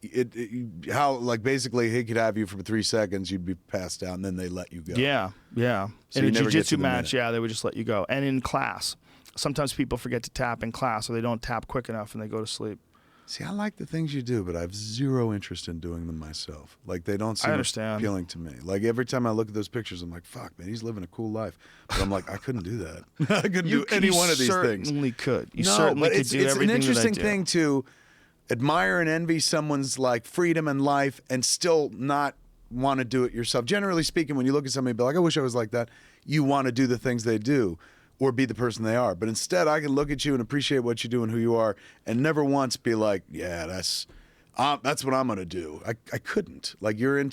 Basically he could have you for 3 seconds, you'd be passed out, and then they let you go. Yeah. So in a jiu-jitsu match, they would just let you go. And in class, sometimes people forget to tap in class, or they don't tap quick enough, and they go to sleep. See, I like the things you do, but I have zero interest in doing them myself. Like, they don't seem appealing to me. Like, every time I look at those pictures, I'm like, fuck, man, he's living a cool life. But I'm like, I couldn't do that. I couldn't do any one of these things. You certainly could. You certainly could do everything that I do. It's an interesting thing to admire and envy someone's, like, freedom in life and still not want to do it yourself. Generally speaking, when you look at somebody and be like, I wish I was like that, you want to do the things they do or be the person they are. But instead, I can look at you and appreciate what you do and who you are and never once be like, yeah, that's what I'm going to do. I couldn't. Like, you're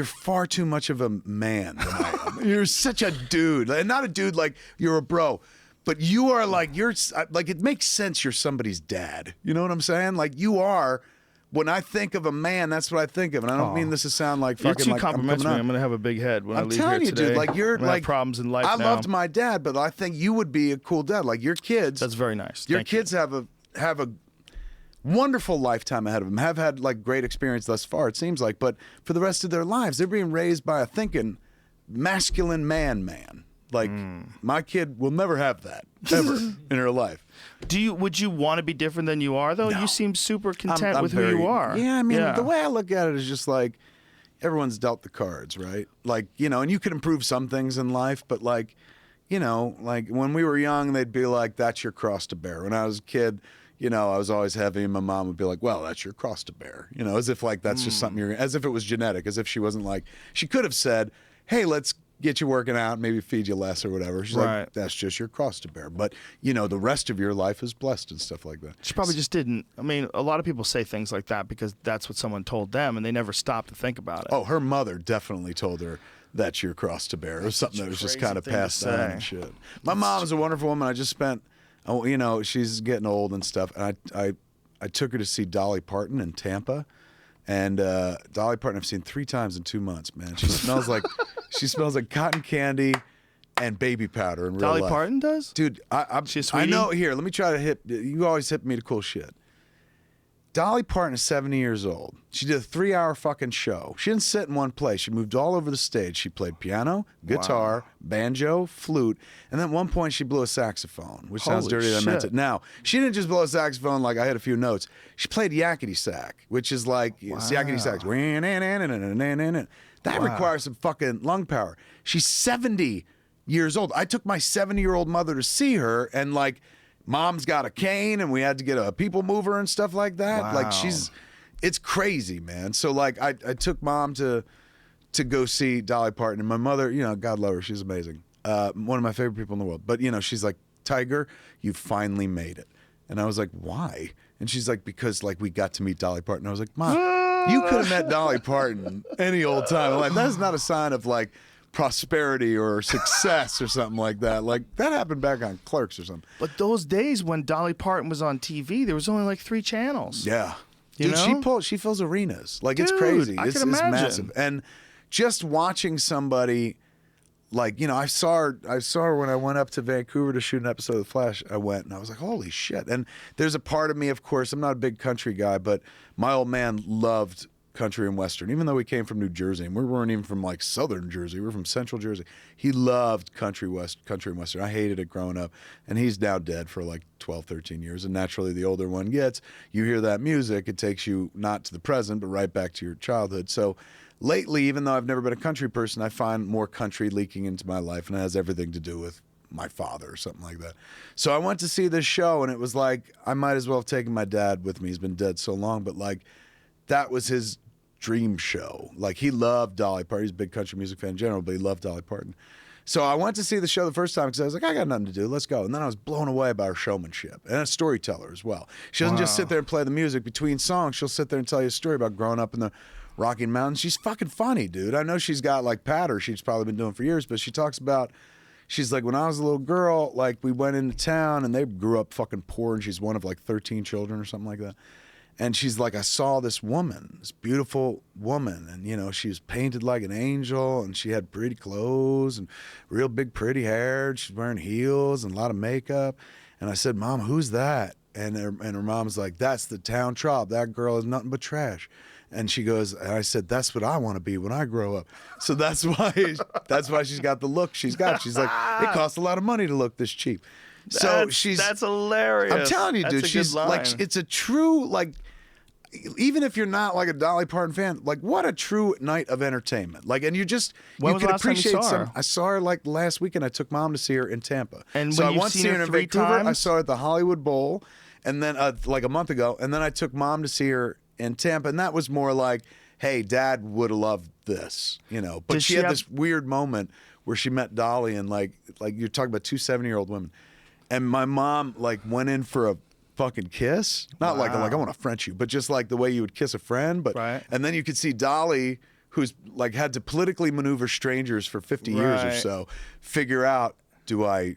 far too much of a man than I am. You're such a dude. And not a dude like you're a bro. But you are like, it makes sense you're somebody's dad. You know what I'm saying? Like, you are. When I think of a man, that's what I think of, and I don't mean this to sound like fucking. You're too complimentary. I'm gonna have a big head when I leave here today. I'm telling you, dude. Like, you're like problems in life. I loved my dad, but I think you would be a cool dad. Like, your kids. That's very nice. Your kids have a wonderful lifetime ahead of them. Have had like great experience thus far, it seems like. But for the rest of their lives, they're being raised by a thinking masculine man. Like, my kid will never have that ever in her life. Would you want to be different than you are, though? No. You seem super content with who you are. Yeah, I mean, the way I look at it is just like, everyone's dealt the cards, right? Like, and you can improve some things in life, but like, like when we were young, they'd be like, that's your cross to bear. When I was a kid, I was always heavy, and my mom would be like, well, that's your cross to bear. As if like that's just something as if it was genetic, as if she wasn't like, she could have said, hey, let's get you working out, maybe feed you less or whatever. She's like, that's just your cross to bear. But, the rest of your life is blessed and stuff like that. She probably just didn't. I mean, a lot of people say things like that because that's what someone told them, and they never stop to think about it. Oh, her mother definitely told her that's your cross to bear. It was something that was just kind of passed down and shit. My mom's a wonderful woman. I just spent, she's getting old and stuff. And I took her to see Dolly Parton in Tampa. And Dolly Parton I've seen 3 times in 2 months, man. She smells like cotton candy and baby powder in real life. Dolly Parton does? Dude, I know. Here, let me try to you always hit me to cool shit. Dolly Parton is 70 years old. She did a 3-hour fucking show. She didn't sit in one place. She moved all over the stage. She played piano, guitar, banjo, flute, and then at one point she blew a saxophone, which sounds dirty that I meant it. Now, she didn't just blow a saxophone like I hit a few notes. She played yakety sack, which is like yakety sax. That requires some fucking lung power. She's 70 years old. I took my 70-year-old mother to see her, and like, mom's got a cane, and we had to get a people mover and stuff like that. Wow. Like, she's, it's crazy, man. So like I took Mom to go see Dolly Parton, and my mother, you know, God love her, she's amazing. One of my favorite people in the world. But you know, she's like, Tiger, you finally made it. And I was like, why? And she's like, because like we got to meet Dolly Parton. I was like, Mom, you could have met Dolly Parton any old time. Like that's not a sign of like prosperity or success or something like that. Like that happened back on Clerks or something. But those days when Dolly Parton was on TV, there was only like 3 channels. Yeah. You Dude, know? she fills arenas. Like Dude, it's crazy. I It's can imagine. massive. And just watching somebody, like, you know, I saw her when I went up to Vancouver to shoot an episode of The Flash. I went and I was like, holy shit. And there's a part of me, of course, I'm not a big country guy, but my old man loved country and western, even though we came from New Jersey, and we weren't even from like southern Jersey, we were from central Jersey. He loved country and western. I hated it growing up, and he's now dead for like 12, 13 years. And naturally, the older one gets, you hear that music, it takes you not to the present, but right back to your childhood. So lately, even though I've never been a country person, I find more country leaking into my life, and it has everything to do with my father or something like that. So I went to see this show, and it was like, I might as well have taken my dad with me. He's been dead so long, but like, that was his dream show. Like, he loved Dolly Parton. He's a big country music fan in general, but he loved Dolly Parton. So I went to see the show the first time because I was like, I got nothing to do. Let's go. And then I was blown away by her showmanship and a storyteller as well. She doesn't just sit there and play the music. Between songs, she'll sit there and tell you a story about growing up in the Rocky Mountains. She's fucking funny, dude. I know she's got like patter she's probably been doing for years, but she talks about, she's like, when I was a little girl, like we went into town and they grew up fucking poor, and she's one of like 13 children or something like that. And she's like, I saw this woman, this beautiful woman, and you know, she was painted like an angel, and she had pretty clothes and real big pretty hair. She's wearing heels and a lot of makeup. And I said, Mom, who's that? And her mom's like, that's the town trop. That girl is nothing but trash. And she goes, and I said, that's what I want to be when I grow up. So that's why she's got the look she's got. She's like, it costs a lot of money to look this cheap. So that's hilarious. I'm telling you, dude, she's like, it's a true, like, even if you're not like a Dolly Parton fan, like what a true night of entertainment. Like, and you just, when you was can the last time you appreciate saw her? I saw her like last weekend. I took Mom to see her in Tampa. And so when I once seen seen her her in 3 Vancouver. times? I saw her at the Hollywood Bowl, and then like a month ago, and then I took Mom to see her in Tampa, and that was more like, hey, Dad would have loved this, you know. But she had this weird moment where she met Dolly, and like you're talking about 2 70-year-old women. And my mom like went in for a fucking kiss. Not like I want to French you, but just like the way you would kiss a friend. But and then you could see Dolly, who's like had to politically maneuver strangers for 50 years or so, figure out, do I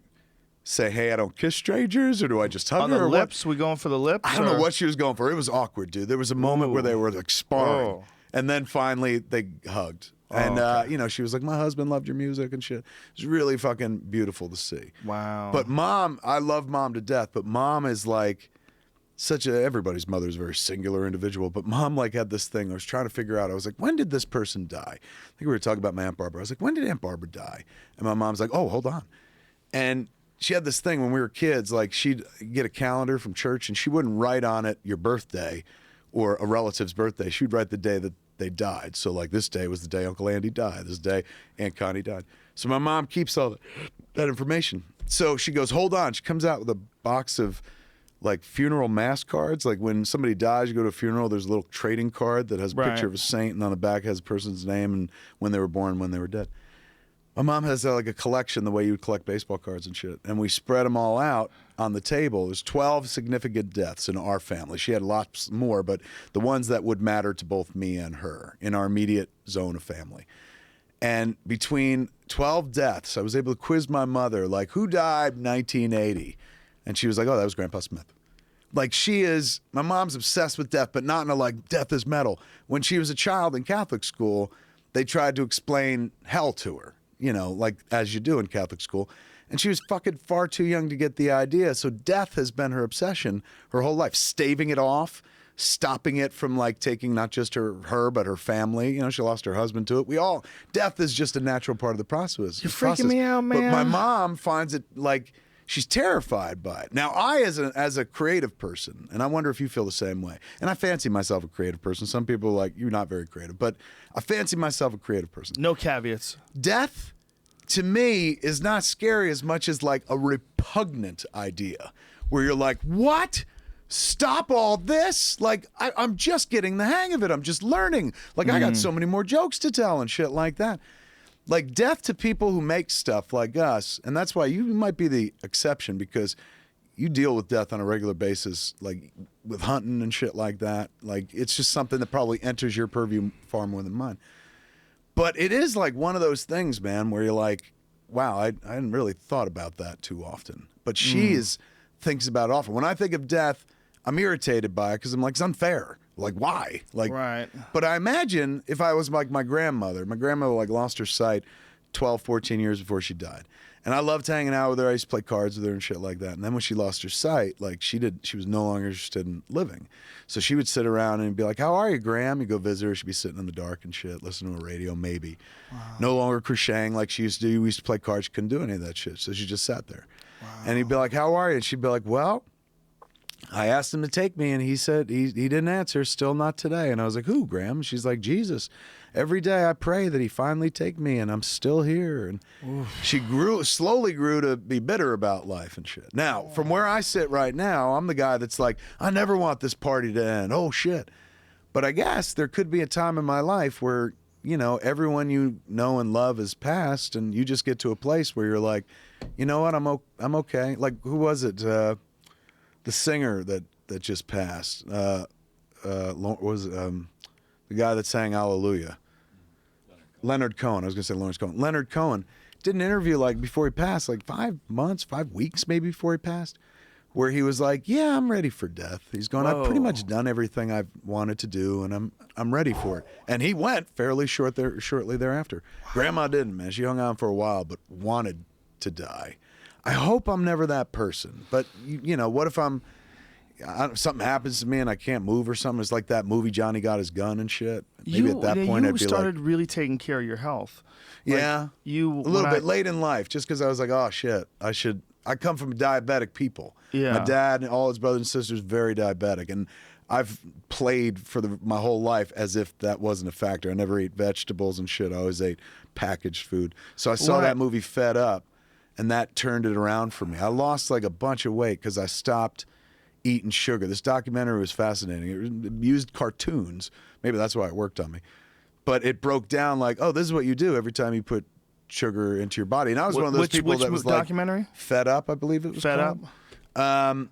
say, hey, I don't kiss strangers, or do I just hug on her? the or lips? What? We going for the lips? I don't know what she was going for. It was awkward, dude. There was a moment where they were like sparring, and then finally they hugged. And, you know, she was like, my husband loved your music and shit. It was really fucking beautiful to see. Wow. But Mom, I love Mom to death, but Mom is like everybody's mother is a very singular individual, but Mom like had this thing. I was trying to figure out, I was like, when did this person die? I think we were talking about my Aunt Barbara. I was like, when did Aunt Barbara die? And my mom's like, oh, hold on. And she had this thing when we were kids, like she'd get a calendar from church and she wouldn't write on it your birthday or a relative's birthday. She'd write the day that they died. So like this day was the day Uncle Andy died. This day Aunt Connie died. So my mom keeps all that information. So she goes, hold on. She comes out with a box of like funeral mass cards. Like when somebody dies, you go to a funeral, there's a little trading card that has a picture of a saint, and on the back has a person's name and when they were born, when they were dead. My mom has like a collection the way you would collect baseball cards and shit. And we spread them all out on the table. There's 12 significant deaths in our family. She had lots more, but the ones that would matter to both me and her in our immediate zone of family. And between 12 deaths, I was able to quiz my mother, like, who died in 1980? And she was like, oh, that was Grandpa Smith. Like, my mom's obsessed with death, but not in a like, death is metal. When she was a child in Catholic school, they tried to explain hell to her. You know, like as you do in Catholic school. And she was fucking far too young to get the idea. So death has been her obsession her whole life, staving it off, stopping it from like taking not just her, but her family. You know, she lost her husband to it. Death is just a natural part of the process. You're freaking me out, man. But my mom finds it like, she's terrified by it. Now, I, as a creative person, and I wonder if you feel the same way, and I fancy myself a creative person. Some people are like, you're not very creative, but I fancy myself a creative person. No caveats. Death, to me, is not scary as much as like a repugnant idea, where you're like, what? stop all this. Like, I'm just getting the hang of it. I'm just learning. Like, I got so many more jokes to tell and shit like that. Like, death to people who make stuff like us, and that's why you might be the exception, because you deal with death on a regular basis, like with hunting and shit like that. Like, it's just something that probably enters your purview far more than mine. But it is like one of those things, man, where you're like, wow, I hadn't really thought about that too often. But she thinks about it often. When I think of death, I'm irritated by it because I'm like, it's unfair. Like, why? Like, right. But I imagine if I was like my grandmother like lost her sight 12, 14 years before she died. And I loved hanging out with her. I used to play cards with her and shit like that. And then when she lost her sight, like she was no longer interested in living. So she would sit around and be like, how are you, Graham? You go visit her. She'd be sitting in the dark and shit, listening to a radio, maybe. Wow. No longer crocheting like she used to do. We used to play cards. She couldn't do any of that shit. So she just sat there. Wow. And he'd be like, how are you? And she'd be like, well, I asked him to take me, and he said he didn't answer, still not today. And I was like, who, Graham? She's like, Jesus. Every day I pray that he finally take me, and I'm still here. And she slowly grew to be bitter about life and shit. Now, from where I sit right now, I'm the guy that's like, I never want this party to end. Oh, shit. But I guess there could be a time in my life where, you know, everyone you know and love has passed, and you just get to a place where you're like, you know what, I'm okay. Like, who was it? The singer that just passed. The guy that sang Hallelujah. Leonard Cohen. I was going to say Lawrence Cohen. Leonard Cohen did an interview like before he passed, like 5 months, 5 weeks maybe before he passed, where he was like, yeah, I'm ready for death. He's going, I've pretty much done everything I've wanted to do, and I'm ready for it. And he went fairly shortly thereafter. Wow. Grandma didn't, man. She hung on for a while, but wanted to die. I hope I'm never that person. But, you know, what if something happens to me and I can't move or something? It's like that movie Johnny Got His Gun and shit. Maybe at that point I'd be like, you started really taking care of your health. Yeah, like a little bit late in life, just because I was like, oh shit, I come from diabetic people. Yeah. My dad and all his brothers and sisters very diabetic, and I've played for my whole life as if that wasn't a factor. I never ate vegetables and shit. I always ate packaged food. So I saw that movie Fed Up, and that turned it around for me. I lost like a bunch of weight because I stopped eating sugar. This documentary was fascinating. It used cartoons. Maybe that's why it worked on me. But it broke down like, oh, this is what you do every time you put sugar into your body. And I was one of those people that was like, documentary? Fed Up, I believe it was Fed called. Up.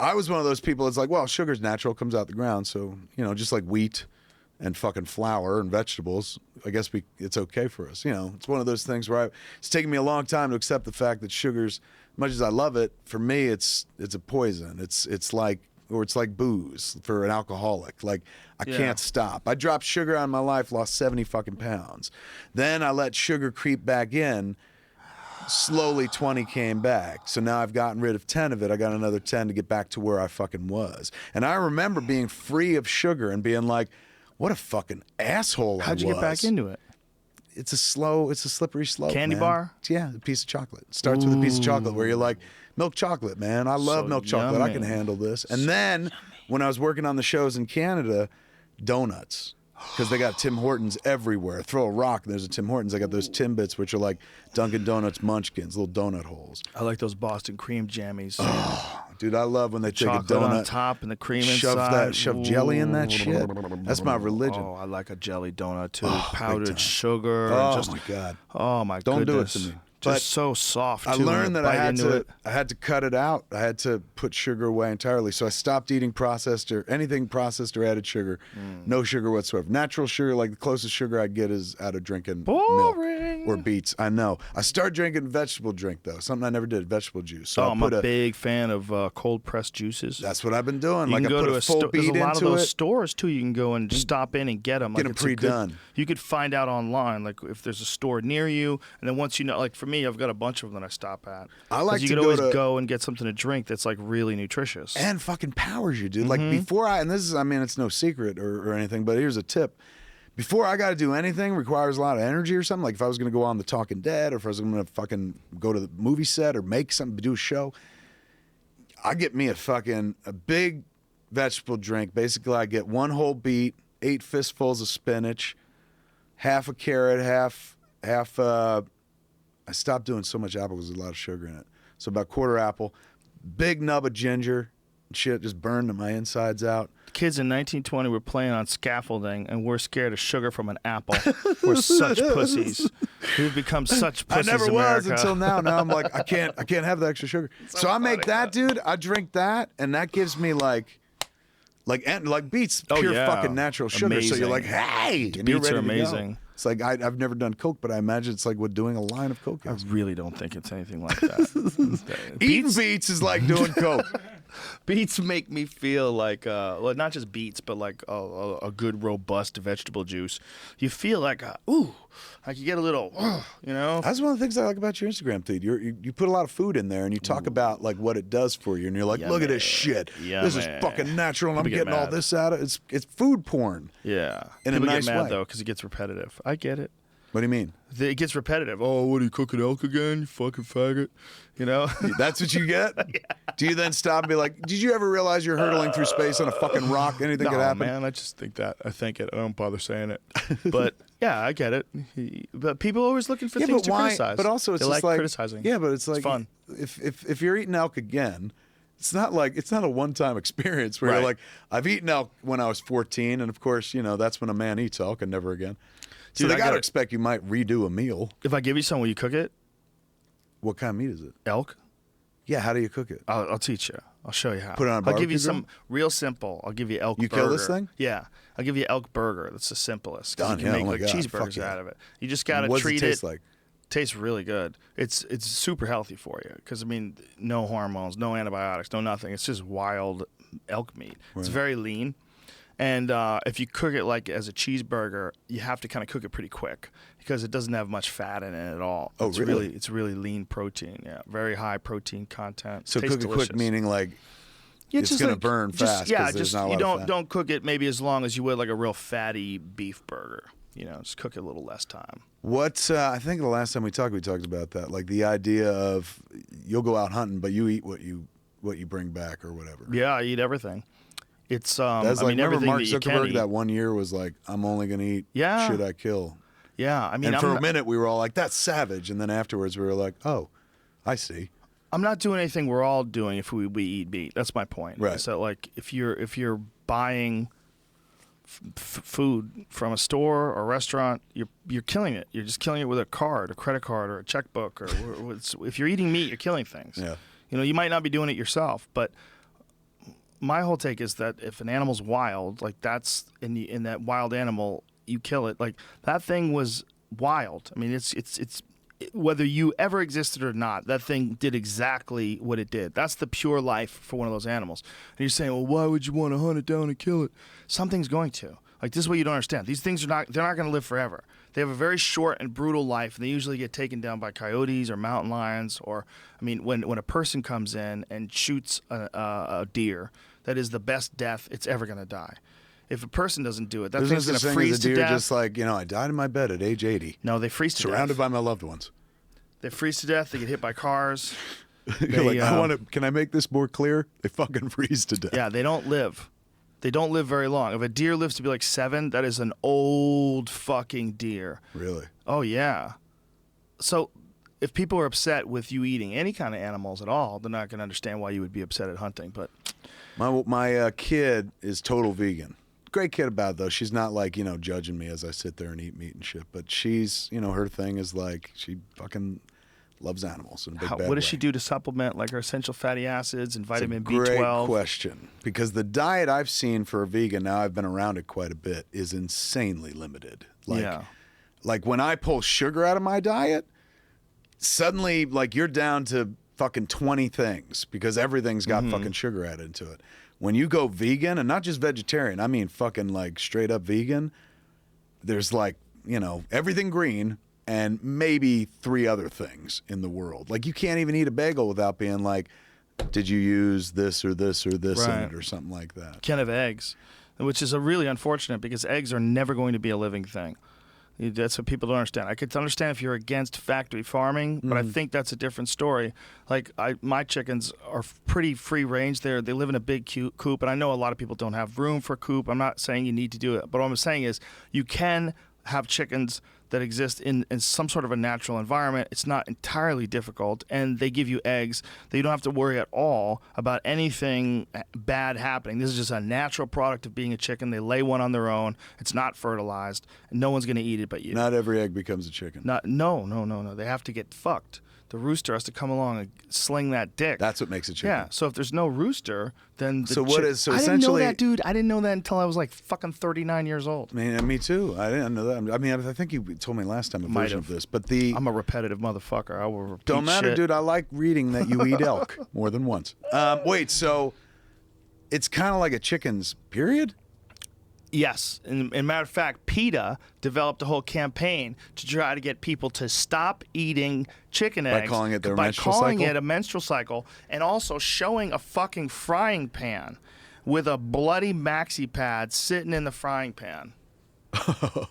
I was one of those people that's like, well, sugar's natural, comes out the ground. So, you know, just like wheat and fucking flour and vegetables, I guess it's okay for us. You know, it's one of those things where it's taken me a long time to accept the fact that sugar's, as much as I love it, for me it's a poison. It's like booze for an alcoholic. Like, I can't stop. I dropped sugar out of my life, lost 70 fucking pounds. Then I let sugar creep back in. Slowly 20 came back. So now I've gotten rid of 10 of it. I got another 10 to get back to where I fucking was. And I remember being free of sugar and being like, what a fucking asshole I was. How'd you get back into it? It's a slippery slope. Candy bar? Yeah, a piece of chocolate. It starts with a piece of chocolate where you're like, milk chocolate, man. I love milk chocolate. I can handle this. And then when I was working on the shows in Canada, donuts. Because they got Tim Hortons everywhere. Throw a rock and there's a Tim Hortons. I got those Timbits, which are like Dunkin' Donuts munchkins, little donut holes. I like those Boston cream jammies. Oh, dude, I love when they take a donut on top and the cream inside. Shove jelly in that shit. That's my religion. Oh, I like a jelly donut too. Powdered sugar. Oh my god. Oh my Don't goodness. Do it to me. Just so soft. Too, I learned that I had to cut it out. I had to put sugar away entirely. So I stopped eating anything processed or added sugar. No sugar whatsoever. Natural sugar, like the closest sugar I'd get is out of drinking milk or beets. I know. I started drinking vegetable drink though. Something I never did. Vegetable juice. So I'm a big fan of cold pressed juices. That's what I've been doing. You like can I go put to a full beet there's a lot of into those it. stores too. You can go and stop in and get them. Get them pre-done. You could find out online, like if there's a store near you, and then once you know, like for me, I've got a bunch of them that I stop at. I like you to could always go and get something to drink that's like really nutritious and fucking powers you, dude. Like before and this is, I mean, it's no secret or anything, but here's a tip. Before I got to do anything requires a lot of energy or something. Like if I was going to go on The Talking Dead, or if I was going to fucking go to the movie set or make something, do a show, I get me a big vegetable drink. Basically, I get 1 whole beet, 8 fistfuls of spinach, half a carrot, half. I stopped doing so much apple because there's a lot of sugar in it. So about 1/4 apple, big nub of ginger, shit just burned my insides out. Kids in 1920 were playing on scaffolding, and we're scared of sugar from an apple. We're such pussies. We've become such pussies. I never was America. until now. Now I'm like, I can't have the extra sugar. So I make that, dude. I drink that, and that gives me like beets, pure fucking natural sugar. Amazing. So you're like, hey, and beets you're are ready amazing. to go. It's like I've never done coke, but I imagine it's like what doing a line of coke is. I really don't think it's anything like that. Eating beets is like doing coke. Beets make me feel like, well, not just beets, but like a good, robust vegetable juice. You feel like, like you get a little, you know? That's one of the things I like about your Instagram feed. You put a lot of food in there, and you talk about like what it does for you, and you're like, look at this shit. This is fucking natural, and I'm getting all this out of it. It's food porn. Yeah. In People a nice get mad, way. though, because it gets repetitive. I get it. What do you mean? It gets repetitive. Oh, what, are you cooking elk again, you fucking faggot? You know? That's what you get? Yeah. Do you then stop and be like, did you ever realize you're hurtling through space on a fucking rock? Anything could happen? Man, I just think that. I think it. I don't bother saying it. But, yeah, I get it. But people are always looking for things to criticize. But also it's they just like criticizing. Yeah, but it's like, fun. If you're eating elk again, it's not a one-time experience where you're like, I've eaten elk when I was 14, and of course, you know, that's when a man eats elk and never again. So Dude, they got to expect you might redo a meal. If I give you some, will you cook it? What kind of meat is it? Elk? Yeah, how do you cook it? I'll teach you. I'll show you how. Put it on a I'll barbecue give you grill? some real simple. I'll give you elk burger. You kill this thing? Yeah. I'll give you elk burger. That's the simplest. Done, You can yeah, make oh my like God, cheeseburgers fuck yeah. out of it. You just got to What treat does it taste like? Tastes really good. It's super healthy for you because, I mean, no hormones, no antibiotics, no nothing. It's just wild elk meat. Right. It's very lean. And if you cook it like as a cheeseburger, you have to kind of cook it pretty quick because it doesn't have much fat in it at all. Oh, it's really? It's really lean protein. Yeah, very high protein content. So Tastes cook it delicious. quick, meaning like it's just going to like- burn just- fast. Yeah, 'cause there's just not a you lot of fat. don't cook it maybe as long as you would like a real fatty beef burger. You know, just cook it a little less time. What I think the last time we talked about that, like the idea of you'll go out hunting, but you eat what you bring back or whatever. Yeah, I eat everything. It's That's I like, mean, remember everything Mark that you can Zuckerberg eat. that one year was like, I'm only going to eat shit I kill. Yeah, I mean, And for a minute we were all like, that's savage, and then afterwards we were like, oh, I see. I'm not doing anything we're all doing if we eat meat. That's my point. Right. So like if you're buying food from a store or a restaurant, you're killing it. You're just killing it with a card, a credit card, or a checkbook. Or if you're eating meat, you're killing things. Yeah. You know, you might not be doing it yourself, but my whole take is that if an animal's wild, like that's in that wild animal, you kill it. Like that thing was wild. I mean, it's whether you ever existed or not, that thing did exactly what it did. That's the pure life for one of those animals. And you're saying, well, why would you want to hunt it down and kill it? Something's going to. Like, this is what you don't understand. These things they're not going to live forever. They have a very short and brutal life, and they usually get taken down by coyotes or mountain lions. Or, I mean, when a person comes in and shoots a deer, that is the best death it's ever going to die. If a person doesn't do it, that thing's going to freeze to death. Just like, I died in my bed at age 80. No, they freeze to death. Surrounded by my loved ones. They freeze to death. They get hit by cars. You're like, can I make this more clear? They fucking freeze to death. Yeah, they don't live. They don't live very long. If a deer lives to be like 7, that is an old fucking deer. Really? Oh, yeah. So if people are upset with you eating any kind of animals at all, they're not going to understand why you would be upset at hunting. But my kid is total vegan. Great kid about it, though. She's not like, judging me as I sit there and eat meat and shit. But she's, her thing is like, she fucking loves animals in a big bad what does way. she do to supplement like her essential fatty acids and vitamin It's a B12? great question. Because the diet I've seen for a vegan, now I've been around it quite a bit, is insanely limited. Like when I pull sugar out of my diet, suddenly like you're down to fucking 20 things because everything's got fucking sugar added into it. When you go vegan, and not just vegetarian, I mean fucking like straight up vegan, there's like, everything green and maybe 3 other things in the world. Like you can't even eat a bagel without being like, did you use this or this or this in it or something like that? Can't have eggs, which is really unfortunate because eggs are never going to be a living thing. That's what people don't understand. I could understand if you're against factory farming, but I think that's a different story. Like my chickens are pretty free range. They live in a big coop, and I know a lot of people don't have room for a coop. I'm not saying you need to do it, but what I'm saying is you can have chickens that exist in some sort of a natural environment. It's not entirely difficult, and they give you eggs that you don't have to worry at all about anything bad happening. This is just a natural product of being a chicken. They lay one on their own. It's not fertilized, and no one's going to eat it but you. Not every egg becomes a chicken. No. They have to get fucked. The rooster has to come along and sling that dick. That's what makes a chicken. Yeah. So if there's no rooster, then so essentially, I didn't know that, dude. I didn't know that until I was like fucking 39 years old. Man, me too. I didn't know that. I mean, I think you told me last time a version of this, but I'm a repetitive motherfucker. I will repeat don't matter, shit. dude. I like reading that you eat elk more than once. Wait, so it's kind of like a chicken's period? Yes. And matter of fact, PETA developed a whole campaign to try to get people to stop eating chicken eggs. By calling it their menstrual cycle? By calling it a menstrual cycle, and also showing a fucking frying pan with a bloody maxi pad sitting in the frying pan. I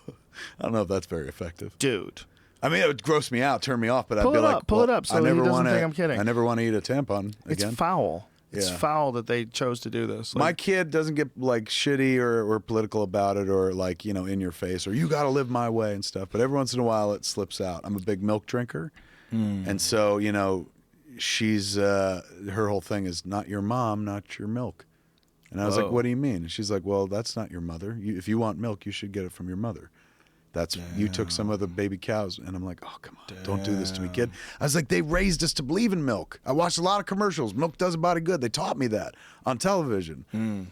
don't know if that's very effective. Dude. I mean, it would gross me out, turn me off, but I'd be like, pull it up so he doesn't think I'm kidding. I never want to eat a tampon again. It's foul. Yeah. It's foul that they chose to do this. My kid doesn't get like shitty or political about it or like, you know, in your face or you got to live my way and stuff. But every once in a while it slips out. I'm a big milk drinker. And so, you know, she's her whole thing is not your mom, not your milk. And I was like, what do you mean? And she's like, well, that's not your mother. If you want milk, you should get it from your mother. That's you took some of the baby cows, and I'm like, oh come on, don't do this to me, kid. I was like, they raised us to believe in milk. I watched a lot of commercials. Milk does a body good. They taught me that on television.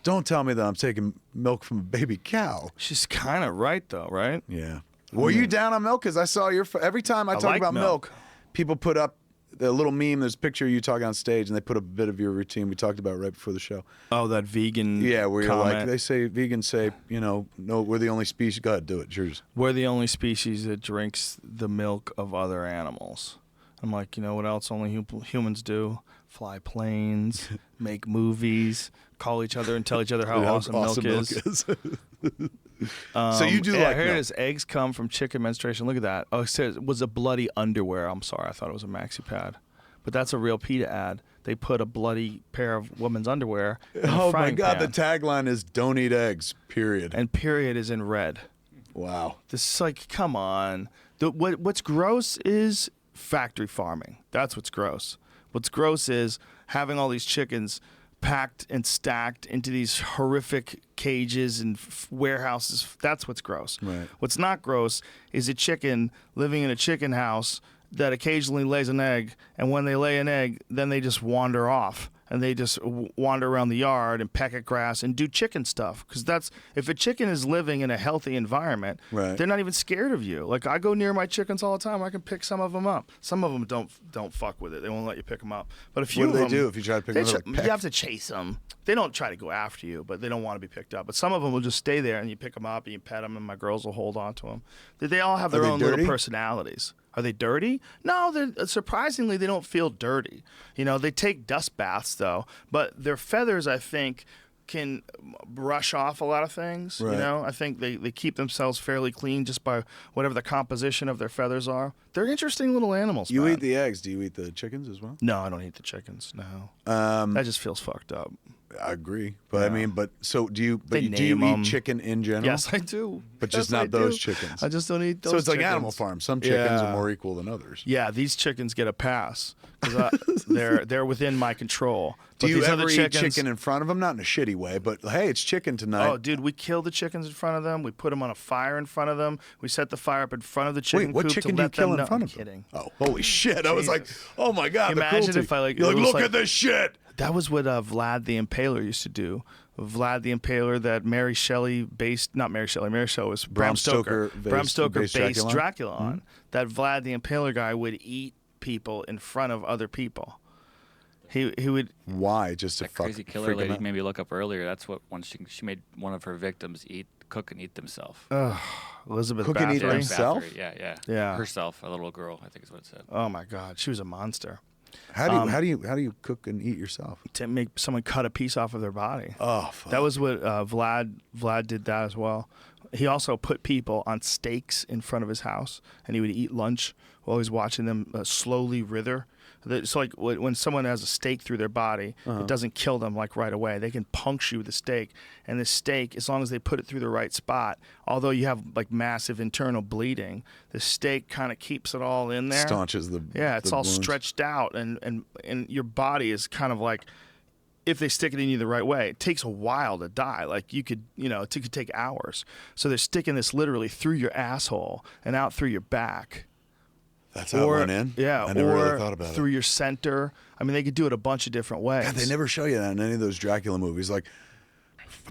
Don't tell me that I'm taking milk from a baby cow. She's kind of right though, right? Yeah. Were you down on milk? Because I saw your every time I talk like about milk, people put up the little meme. There's a picture of you talking on stage, and they put up a bit of your routine. We talked about it right before the show. Oh, that vegan. Yeah, where you're comment. like, vegans say, you know, no, we're the only species. Go ahead, do it. It's yours. We're the only species that drinks the milk of other animals. I'm like, you know what else only humans do? Fly planes, make movies, call each other and tell each other how awesome milk is. So you do like here milk. it is. Eggs come from chicken menstruation. Look at that. Oh, it says it was a bloody underwear. I'm sorry. I thought it was a maxi pad. But that's a real PETA ad. They put a bloody pair of women's underwear in a frying pan. The tagline is "Don't eat eggs." Period. And period is in red. Wow. This is like, come on. What's gross is factory farming. That's what's gross. What's gross is having all these chickens packed and stacked into these horrific cages and warehouses. That's what's gross. Right. What's not gross is a chicken living in a chicken house that occasionally lays an egg, and when they lay an egg, then they just wander off. And they just wander around the yard and peck at grass and do chicken stuff. Because that's, if a chicken is living in a healthy environment, they're not even scared of you. Like, I go near my chickens all the time. I can pick some of them up. Some of them don't fuck with it. They won't let you pick them up. But a few what of them, do they do if you try to pick them up? You have to chase them. They don't try to go after you, but they don't want to be picked up. But some of them will just stay there, and you pick them up and you pet them, and my girls will hold on to them. They all have their own little personalities. Are they dirty? No, surprisingly, they don't feel dirty. You know, they take dust baths, though. But their feathers, I think, can brush off a lot of things. Right. You know, I think they keep themselves fairly clean just by whatever the composition of their feathers are. They're interesting little animals, You man. eat the eggs. Do you eat the chickens as well? No, I don't eat the chickens, no. That just feels fucked up. I agree. But I mean, so do you name eat 'em. chicken in general? Yes, I do. But just not those chickens. I just don't eat those So it's like chickens. Animal Farm. Some chickens are more equal than others. Yeah, these chickens get a pass because they're within my control. Do But you these ever other eat chickens, chicken in front of them? Not in a shitty way, but hey, it's chicken tonight. Oh, dude, we kill the chickens in front of them. We put them on a fire in front of them. We set the fire up in front of the chicken Wait, what coop chicken to do you let kill them in know. front I'm of them? kidding. Oh, holy shit. I was like, oh my God, Imagine the cruelty. if I, like, You're it like, was look like- at this shit. That was what Vlad the Impaler used to do. Vlad the Impaler, that Mary Shelley was Bram Stoker based Dracula on. That Vlad the Impaler guy would eat people in front of other people. He would. Why? Just to That fuck crazy killer freak 'em lady out? made me look up earlier. That's what she made one of her victims cook and eat themselves. Elizabeth Cook and eat Bathory. herself? Yeah. Herself, a little girl, I think is what it said. Oh my God, she was a monster. How do you cook and eat yourself? To make someone cut a piece off of their body. Oh, fuck. That was what Vlad did that as well. He also put people on stakes in front of his house, and he would eat lunch while he's watching them slowly wither. So like when someone has a stake through their body, it doesn't kill them like right away. They can puncture you with a stake, and the stake, as long as they put it through the right spot, although you have like massive internal bleeding, the stake kind of keeps it all in there. Staunches the it's all wounds. stretched out, and your body is kind of like, if they stick it in you the right way, it takes a while to die. Like it could take hours. So they're sticking this literally through your asshole and out through your back. That's how it went in? Yeah, I never or really thought about through your center. I mean, they could do it a bunch of different ways. God, they never show you that in any of those Dracula movies. Like,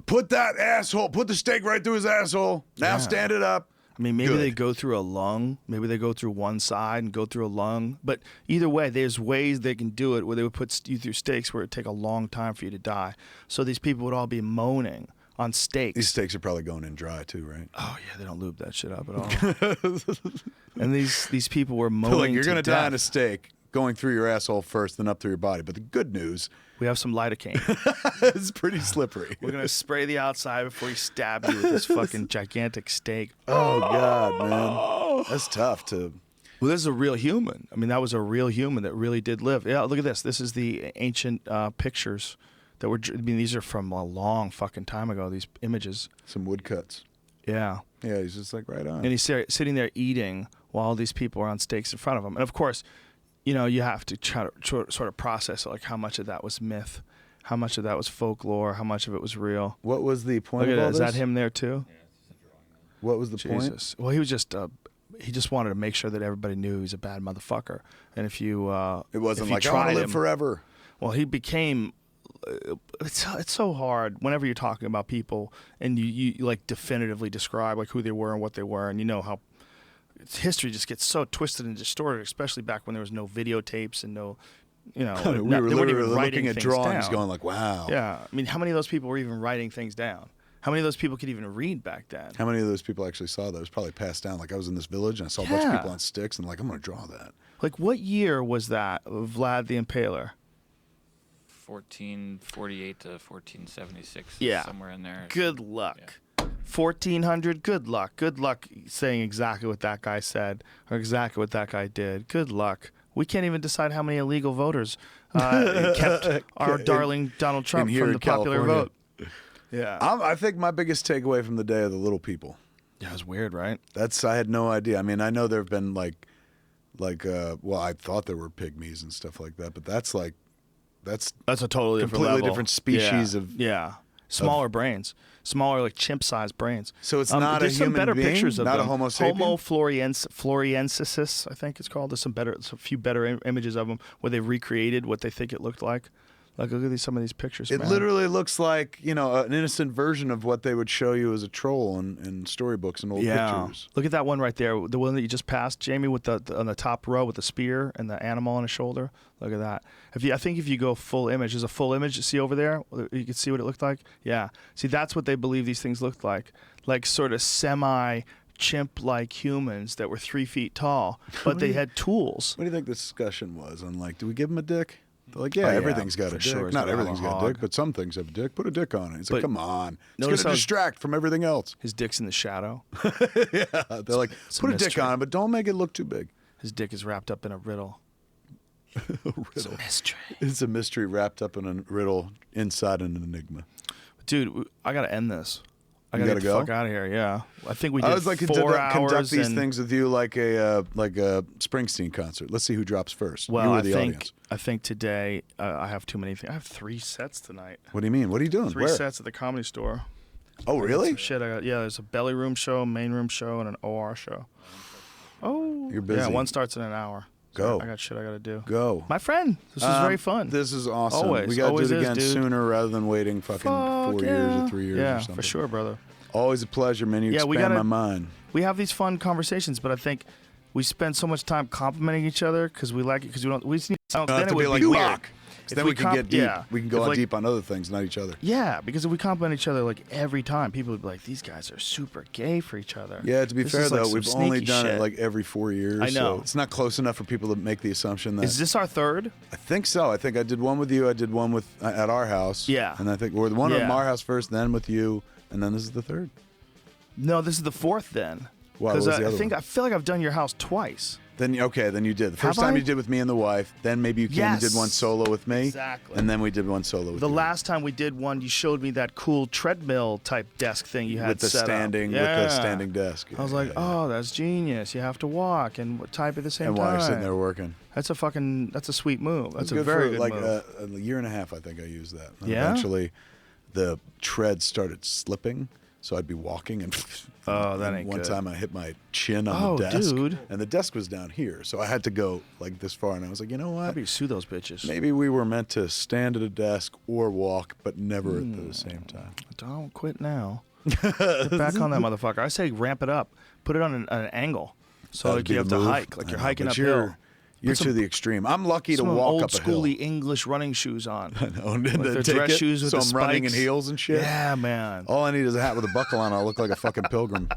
put the stake right through his asshole. Now stand it up. I mean, maybe they go through a lung. Maybe they go through one side and go through a lung. But either way, there's ways they can do it where they would put you through stakes where it would take a long time for you to die. So these people would all be moaning on stakes. These stakes are probably going in dry too, right? Oh yeah, they don't lube that shit up at all. And these people were moaning. Like, you're going to die on a stake going through your asshole first, then up through your body. But the good news, we have some lidocaine. It's pretty slippery. We're gonna spray the outside before he stabs you with this fucking gigantic stake. Oh God, man, that's tough to. Well, this is a real human. I mean, that was a real human that really did live. Yeah, look at this. This is the ancient pictures that were. I mean, these are from a long fucking time ago. These images. Some woodcuts. Yeah. Yeah, he's just like right on. And he's sitting there eating while all these people are on stakes in front of him. And of course, you have to try to sort of process it, like how much of that was myth, how much of that was folklore, how much of it was real. What was the point Look of at all that. this? Is that him there too? Yeah, it's a drawing. What was the Jesus. point? Well, he was just he just wanted to make sure that everybody knew he was a bad motherfucker. And if you it wasn't if you like I want tried to live him, forever. Well, he became. It's so hard whenever you're talking about people and you like definitively describe like who they were and what they were, and you know how history just gets so twisted and distorted, especially back when there was no videotapes and no, we were literally looking at drawings, going like, "Wow." Yeah, I mean, how many of those people were even writing things down? How many of those people could even read back then? How many of those people actually saw that? It was probably passed down. Like I was in this village and I saw a bunch of people on sticks and like, I'm going to draw that. Like what year was that of Vlad the Impaler? 1448 to 1476. Yeah. Somewhere in there. Good luck. Yeah. 1400, good luck. Good luck saying exactly what that guy said or exactly what that guy did. Good luck. We can't even decide how many illegal voters kept our darling Donald Trump from the popular vote. Yeah. I think my biggest takeaway from the day are the little people. Yeah, it was weird, right? I had no idea. I mean, I know there have been well, I thought there were pygmies and stuff like that, but that's a totally completely different species of smaller brains, smaller like chimp-sized brains. So it's not a human being. There's some better pictures of not them. A Homo sapien. Homo floresiensis, I think it's called. There's a few better images of them where they recreated what they think it looked like. Like, look at some of these pictures. It literally looks like, an innocent version of what they would show you as a troll in storybooks and old pictures. Look at that one right there, the one that you just passed, Jamie, with on the top row with the spear and the animal on his shoulder. Look at that. I think if you go full image, there's a full image. See over there? You can see what it looked like? Yeah. See, that's what they believe these things looked like sort of chimp-like humans that were 3 feet tall, but they had tools. What do you think the discussion was on, do we give them a dick? They're like, everything's got a dick. Sure. Not everything's got a dick, but some things have a dick. Put a dick on it. It's like, come on. It's going to distract from everything else. His dick's in the shadow. Yeah. They're like, put a dick on it, but don't make it look too big. His dick is wrapped up in a riddle. It's a mystery. It's a mystery wrapped up in a riddle inside an enigma. Dude, I got to end this. I gotta get the fuck out of here. Yeah, I think we did. I was like, 4 hours. Conduct these things with you like a Springsteen concert. Let's see who drops first. Well, you or the audience. I think today I have too many things. I have 3 sets tonight. What do you mean? What are you doing? 3 sets at the Comedy Store. Oh, really? Some shit. There's a belly room show, a main room show, and an OR show. Oh, you're busy. Yeah, one starts in an hour. Go. I got shit I got to do. Go. My friend, this is very fun. This is awesome. Always. We got to do it again dude. sooner rather than waiting fucking 4 years or 3 years or something. Yeah, for sure, brother. Always a pleasure, man. You expand my mind. We have these fun conversations, but I think we spend so much time complimenting each other because we like it, because we don't. We just need to be like weird. Then we can get deep. Yeah. We can go deep on other things, not each other. Yeah, because if we compliment each other like every time, people would be like, "These guys are super gay for each other." Yeah, to be fair though, we've only done it like every 4 years. I know. So it's not close enough for people to make the assumption that. Is this our third? I think so. I think I did one with you. I did one at our house. Yeah. And I think we're the one at our house first, then with you, and then this is the third. No, this is the 4th then. Wow, what was the other I feel like I've done your house twice. Then you did. The first time you did with me and the wife. Then maybe you came and did one solo with me. Exactly. And then we did one solo with you. The last time we did one, you showed me that cool treadmill type desk thing you had with the set standing up. Yeah. with the standing desk. I was like, oh, that's genius. You have to walk and type at the same time. And time. while you're sitting there working. That's a sweet move. That's a very good move. A year and a half, I think I used that. And yeah. Eventually, the tread started slipping. So I'd be walking and that ain't one good. time I hit my chin on the desk. Dude. And the desk was down here. So I had to go like this far. And I was like, you know what? How do you sue those bitches? Maybe we were meant to stand at a desk or walk, but never at the same time. Don't quit now. Get back on that motherfucker. I say ramp it up. Put it on an angle. So like you have to hike. Like you're hiking uphill. You're to the extreme. I'm lucky to walk up a hill. Old schooly English running shoes on. I know. And the dress shoes with so the I'm spikes. Running in heels and shit. Yeah, man. All I need is a hat with a buckle on. I'll look like a fucking pilgrim.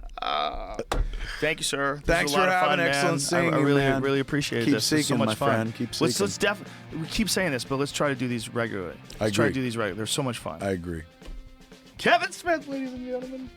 Thank you, sir. Thanks for having excellent seeing I you, really, man. really appreciate Keep this. seeking, It's so much my fun. friend. Keep seeking. We keep saying this, but let's try to do these regularly. Let's try to do these regularly. They're so much fun. I agree. Kevin Smith, ladies and gentlemen.